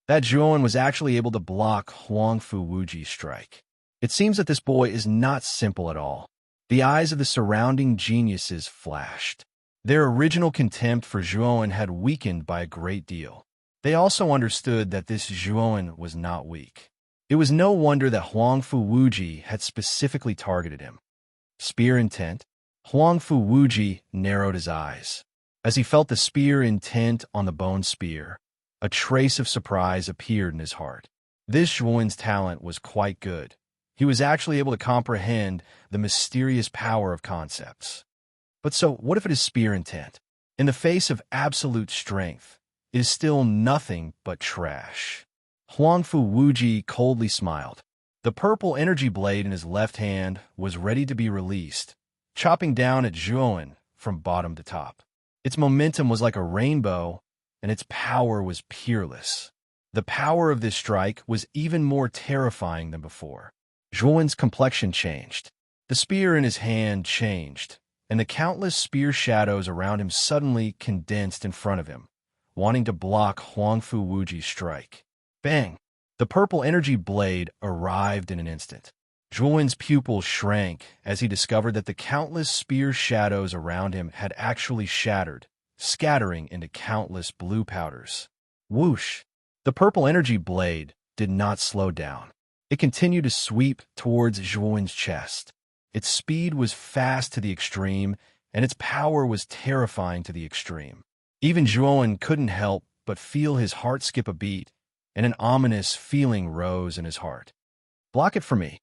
That Zhuowen was actually able to block Huang Fuwuji's strike. It seems that this boy is not simple at all. The eyes of the surrounding geniuses flashed. Their original contempt for Zhuowen had weakened by a great deal. They also understood that this Zhuowen was not weak. It was no wonder that Huang Fuwuji had specifically targeted him. Spear intent. Huang Fuwuji narrowed his eyes. As he felt the spear intent on the bone spear, a trace of surprise appeared in his heart. This Zhuowen's talent was quite good. He was actually able to comprehend the mysterious power of concepts. But so, what if it is spear intent? In the face of absolute strength, it is still nothing but trash. Huang Fuwuji coldly smiled. The purple energy blade in his left hand was ready to be released, chopping down at Zhuowen from bottom to top. Its momentum was like a rainbow, and its power was peerless. The power of this strike was even more terrifying than before. Zhuowen's complexion changed. The spear in his hand changed, and the countless spear shadows around him suddenly condensed in front of him, wanting to block Huang Fuwuji's strike. Bang! The purple energy blade arrived in an instant. Zhuowen's pupils shrank as he discovered that the countless spear shadows around him had actually shattered, scattering into countless blue powders. Whoosh! The purple energy blade did not slow down. It continued to sweep towards Zhuowen's chest. Its speed was fast to the extreme, and its power was terrifying to the extreme. Even Zhuowen couldn't help but feel his heart skip a beat, and an ominous feeling rose in his heart. Block it for me.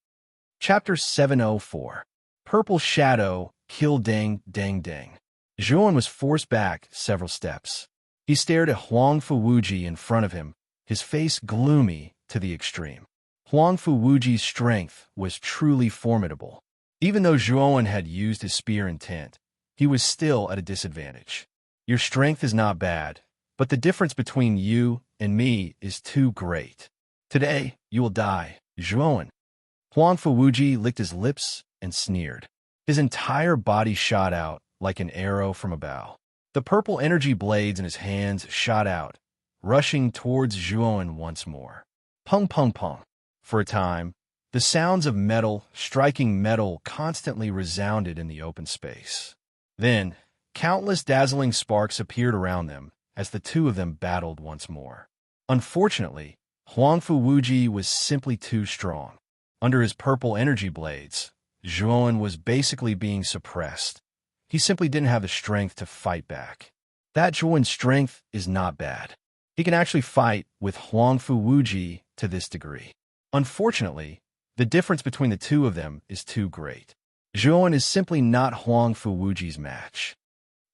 Chapter 704. Purple Shadow, Kill Dang Dang Dang. Zhuowen was forced back several steps. He stared at Huangfu Wuji in front of him, his face gloomy to the extreme. Huangfu Wuji's strength was truly formidable. Even though Zhuowen had used his spear intent, he was still at a disadvantage. Your strength is not bad, but the difference between you and me is too great. Today, you will die, Zhuowen. Huangfu Wuji licked his lips and sneered. His entire body shot out like an arrow from a bow. The purple energy blades in his hands shot out, rushing towards Zhuowen once more. Pung pung pung. For a time, the sounds of metal striking metal constantly resounded in the open space. Then, countless dazzling sparks appeared around them as the two of them battled once more. Unfortunately, Huangfu Wuji was simply too strong. Under his purple energy blades, Zhuowen was basically being suppressed. He simply didn't have the strength to fight back. That Zhuowen's strength is not bad. He can actually fight with Huangfu Wuji to this degree. Unfortunately, the difference between the two of them is too great. Zhuowen is simply not Huangfu Wuji's match.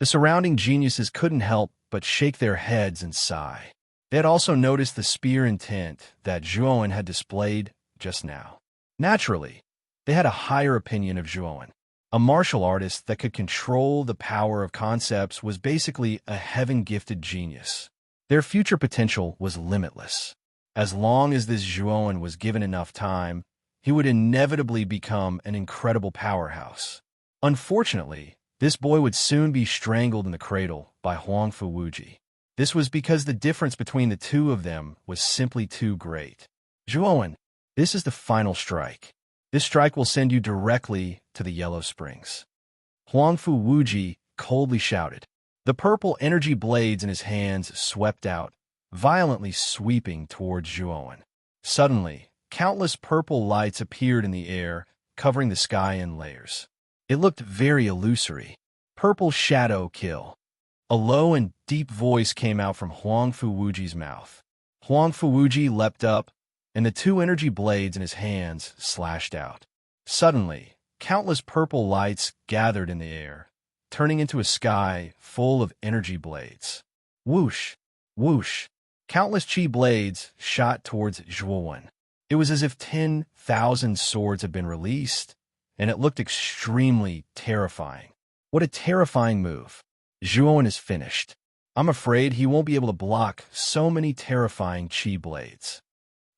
The surrounding geniuses couldn't help but shake their heads and sigh. They had also noticed the spear intent that Zhuowen had displayed just now. Naturally, they had a higher opinion of Zhuowen. A martial artist that could control the power of concepts was basically a heaven-gifted genius. Their future potential was limitless. As long as this Zhuowen was given enough time, he would inevitably become an incredible powerhouse. Unfortunately, this boy would soon be strangled in the cradle by Huangfu Wuji. This was because the difference between the two of them was simply too great. Zhuowen, this is the final strike. This strike will send you directly to the Yellow Springs. Huangfu Wuji coldly shouted. The purple energy blades in his hands swept out, violently sweeping towards Zhuowen. Suddenly, countless purple lights appeared in the air, covering the sky in layers. It looked very illusory. Purple Shadow Kill. A low and deep voice came out from Huangfu Wuji's mouth. Huangfu Wuji leapt up, and the two energy blades in his hands slashed out. Suddenly, countless purple lights gathered in the air, turning into a sky full of energy blades. Whoosh! Whoosh! Countless chi blades shot towards Zhuowen. It was as if 10,000 swords had been released, and it looked extremely terrifying. What a terrifying move. Zhuowen is finished. I'm afraid he won't be able to block so many terrifying chi blades.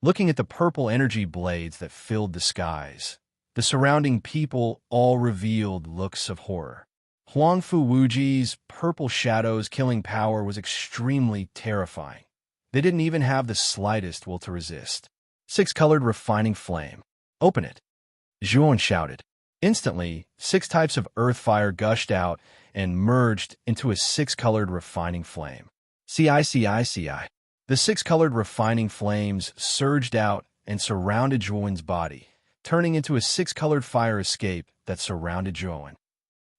Looking at the purple energy blades that filled the skies, the surrounding people all revealed looks of horror. Huangfu Wuji's purple shadows killing power was extremely terrifying. They didn't even have the slightest will to resist. Six-colored refining flame. Open it. Zhuowen shouted. Instantly, 6 types of earth fire gushed out and merged into a 6-colored refining flame. CI. The 6-colored refining flames surged out and surrounded Zhuowen's body, turning into a 6-colored fire escape that surrounded Zhuowen.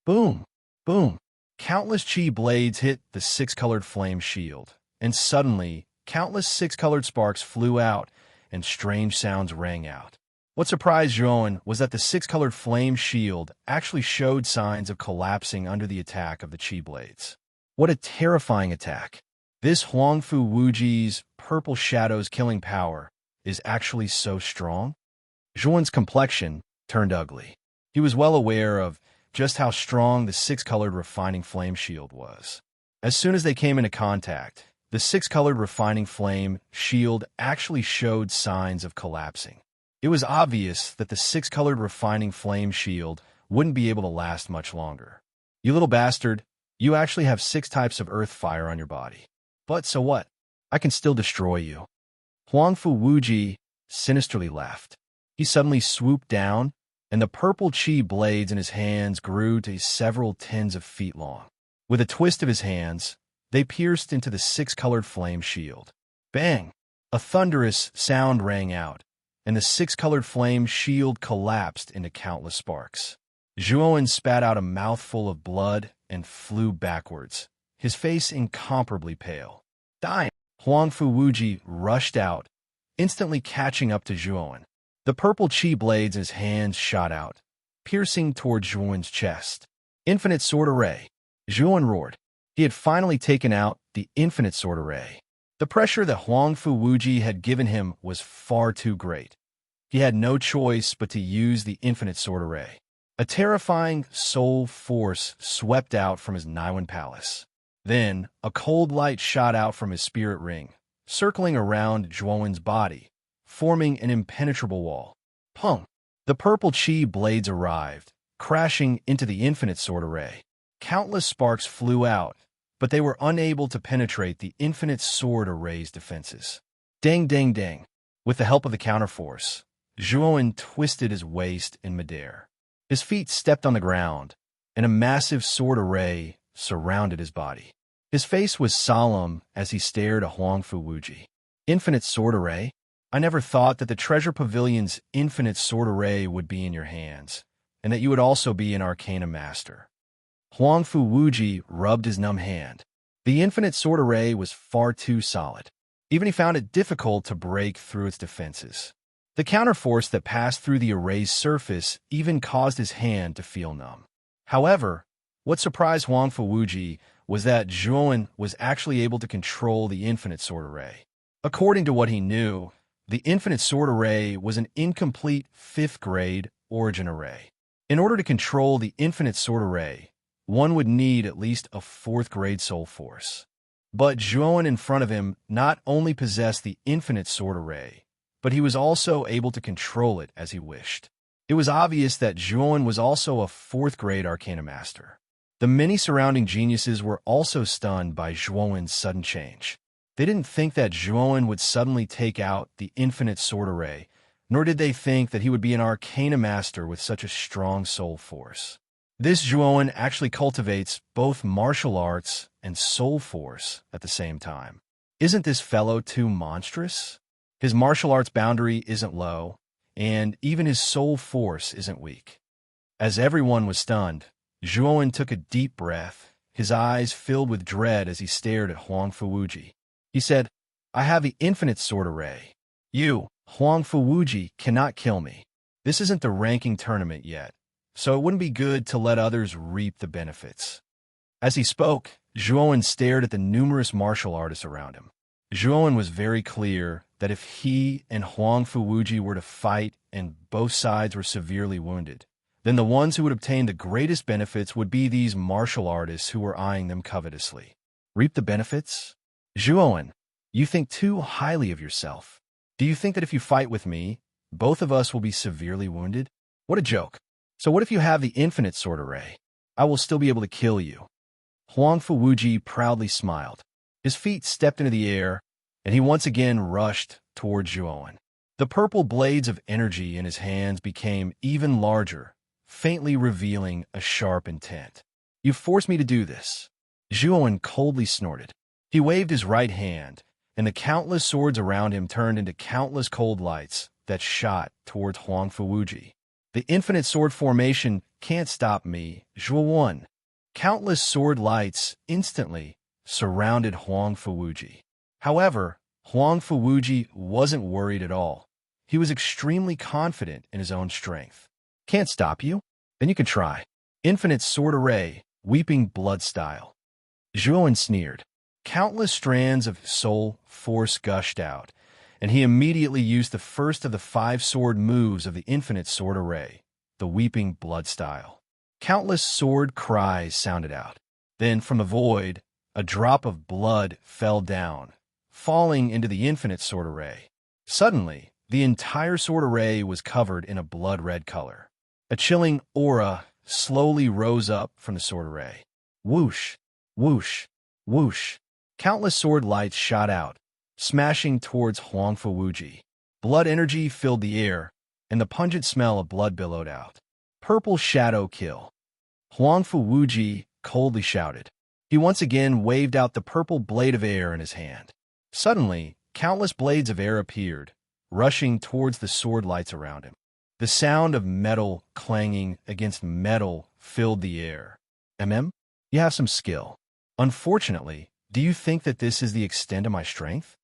Boom! Boom! Countless chi blades hit the 6-colored flame shield, and suddenly, countless 6-colored sparks flew out and strange sounds rang out. What surprised Zhuowen was that the 6-colored flame shield actually showed signs of collapsing under the attack of the chi blades. What a terrifying attack! This Huangfu Wuji's purple shadows killing power is actually so strong? Zhuowen's complexion turned ugly. He was well aware of just how strong the 6-colored refining flame shield was. As soon as they came into contact, the 6-colored refining flame shield actually showed signs of collapsing. It was obvious that the 6-colored refining flame shield wouldn't be able to last much longer. You little bastard, you actually have 6 types of earth fire on your body. But so what? I can still destroy you. Huangfu Wuji sinisterly laughed. He suddenly swooped down, and the purple chi blades in his hands grew to several tens of feet long. With a twist of his hands, they pierced into the six-colored flame shield. Bang! A thunderous sound rang out, and the six-colored flame shield collapsed into countless sparks. Zhuowen spat out a mouthful of blood and flew backwards, his face incomparably pale. Dying! Huangfu Wuji rushed out, instantly catching up to Zhuowen. The purple chi blades in his hands shot out, piercing toward Zhuowen's chest. Infinite sword array! Zhuowen roared. He had finally taken out the infinite sword array. The pressure that Huangfu Wuji had given him was far too great. He had no choice but to use the infinite sword array. A terrifying soul force swept out from his Naiwan palace. Then, a cold light shot out from his spirit ring, circling around Zhuowen's body, forming an impenetrable wall. Pung! The purple chi blades arrived, crashing into the infinite sword array. Countless sparks flew out, but they were unable to penetrate the infinite sword array's defenses. Dang, dang, dang! With the help of the counterforce, Zhuowen twisted his waist in midair. His feet stepped on the ground, and a massive sword array surrounded his body. His face was solemn as he stared at Huangfu Wuji. Infinite sword array? I never thought that the treasure pavilion's infinite sword array would be in your hands, and that you would also be an arcana master. Huangfu Wuji rubbed his numb hand. The infinite sword array was far too solid. Even he found it difficult to break through its defenses. The counterforce that passed through the array's surface even caused his hand to feel numb. However, what surprised Huangfu Wuji was that Zhuowen was actually able to control the infinite sword array. According to what he knew, the infinite sword array was an incomplete 5th-grade origin array. In order to control the infinite sword array, one would need at least a 4th-grade soul force. But Zhuowen in front of him not only possessed the infinite sword array, but he was also able to control it as he wished. It was obvious that Zhuowen was also a 4th-grade arcana master. The many surrounding geniuses were also stunned by Zhuowen's sudden change. They didn't think that Zhuowen would suddenly take out the infinite sword array, nor did they think that he would be an arcana master with such a strong soul force. This Zhuowen actually cultivates both martial arts and soul force at the same time. Isn't this fellow too monstrous? His martial arts boundary isn't low, and even his soul force isn't weak. As everyone was stunned, Zhuowen took a deep breath, his eyes filled with dread as he stared at Huangfu Wuji. He said, I have the infinite sword array. You, Huangfu Wuji, cannot kill me. This isn't the ranking tournament yet, so it wouldn't be good to let others reap the benefits. As he spoke, Zhuowen stared at the numerous martial artists around him. Zhuowen was very clear that if he and Huangfu Wuji were to fight and both sides were severely wounded, then the ones who would obtain the greatest benefits would be these martial artists who were eyeing them covetously. Reap the benefits? Zhuowen, you think too highly of yourself. Do you think that if you fight with me, both of us will be severely wounded? What a joke. So what if you have the infinite sword array? I will still be able to kill you. Huangfu Wuji proudly smiled. His feet stepped into the air, and he once again rushed toward Zhuowen. The purple blades of energy in his hands became even larger, faintly revealing a sharp intent. You forced me to do this. Zhuowen coldly snorted. He waved his right hand, and the countless swords around him turned into countless cold lights that shot towards Huangfu Wuji. The infinite sword formation can't stop me, Zhuowen. Countless sword lights instantly surrounded Huangfu Wuji. However, Huangfu Wuji wasn't worried at all. He was extremely confident in his own strength. Can't stop you? Then you can try. Infinite sword array, weeping blood style. Zhuowen sneered. Countless strands of soul force gushed out, and he immediately used the first of the 5 sword moves of the infinite sword array, the weeping blood style. Countless sword cries sounded out. Then, from the void, a drop of blood fell down, falling into the infinite sword array. Suddenly, the entire sword array was covered in a blood-red color. A chilling aura slowly rose up from the sword array. Whoosh, whoosh, whoosh. Countless sword lights shot out, smashing towards Huangfu Wuji. Blood energy filled the air, and the pungent smell of blood billowed out. Purple shadow kill. Huangfu Wuji coldly shouted. He once again waved out the purple blade of air in his hand. Suddenly, countless blades of air appeared, rushing towards the sword lights around him. The sound of metal clanging against metal filled the air. You have some skill. Unfortunately, do you think that this is the extent of my strength?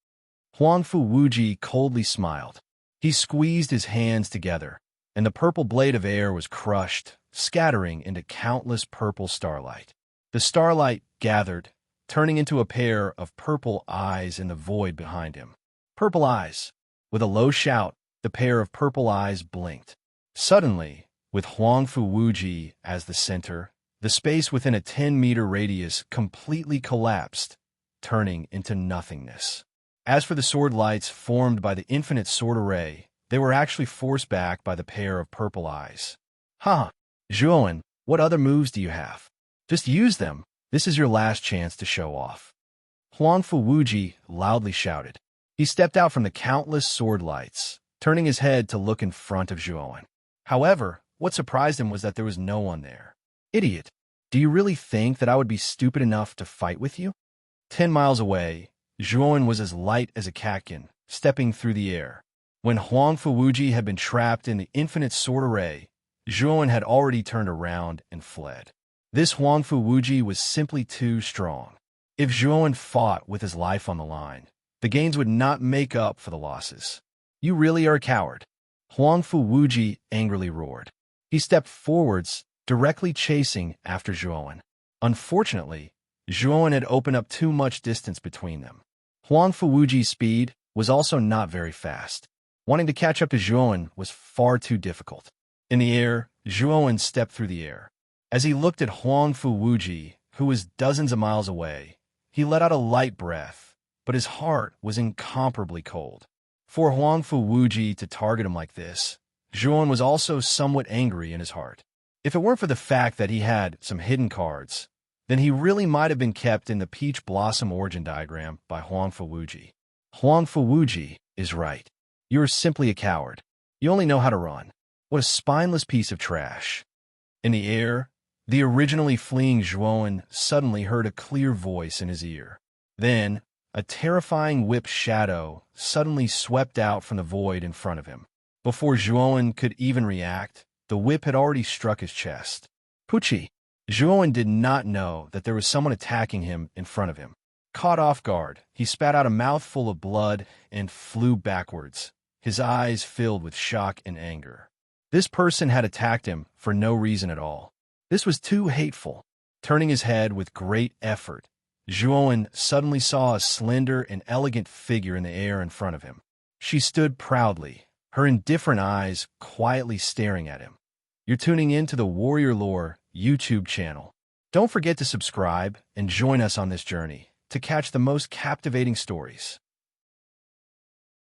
Huangfu Wuji coldly smiled. He squeezed his hands together, and the purple blade of air was crushed, scattering into countless purple starlight. The starlight gathered, turning into a pair of purple eyes in the void behind him. Purple eyes. With a low shout, the pair of purple eyes blinked. Suddenly, with Huangfu Wuji as the center, the space within a 10-meter radius completely collapsed, turning into nothingness. As for the sword lights formed by the infinite sword array, they were actually forced back by the pair of purple eyes. Zhuowen, what other moves do you have? Just use them. This is your last chance to show off. Huangfu Wuji loudly shouted. He stepped out from the countless sword lights, turning his head to look in front of Zhuowen. However, what surprised him was that there was no one there. Idiot, do you really think that I would be stupid enough to fight with you? 10 miles away, Zhuowen was as light as a catkin, stepping through the air. When Huangfu Wuji had been trapped in the infinite sword array, Zhuowen had already turned around and fled. This Huangfu Wuji was simply too strong. If Zhuowen fought with his life on the line, the gains would not make up for the losses. You really are a coward. Huangfu Wuji angrily roared. He stepped forwards, directly chasing after Zhuowen. Unfortunately, Zhuowen had opened up too much distance between them. Huangfu Wuji's speed was also not very fast. Wanting to catch up to Zhuowen was far too difficult. In the air, Zhuowen stepped through the air. As he looked at Huangfu Wuji, who was dozens of miles away, he let out a light breath, but his heart was incomparably cold. For Huangfu Wuji to target him like this, Zhuowen was also somewhat angry in his heart. If it weren't for the fact that he had some hidden cards, then he really might have been kept in the peach blossom origin diagram by Huangfu Wuji. Huangfu Wuji is right. You are simply a coward. You only know how to run. What a spineless piece of trash. In the air, the originally fleeing Zhuowen suddenly heard a clear voice in his ear. Then, a terrifying whip shadow suddenly swept out from the void in front of him. Before Zhuowen could even react, the whip had already struck his chest. Pucci! Zhuowen did not know that there was someone attacking him in front of him. Caught off guard, he spat out a mouthful of blood and flew backwards, his eyes filled with shock and anger. This person had attacked him for no reason at all. This was too hateful. Turning his head with great effort, Zhuowen suddenly saw a slender and elegant figure in the air in front of him. She stood proudly, her indifferent eyes quietly staring at him. You're tuning in to the Warrior Lore YouTube channel. Don't forget to subscribe and join us on this journey to catch the most captivating stories.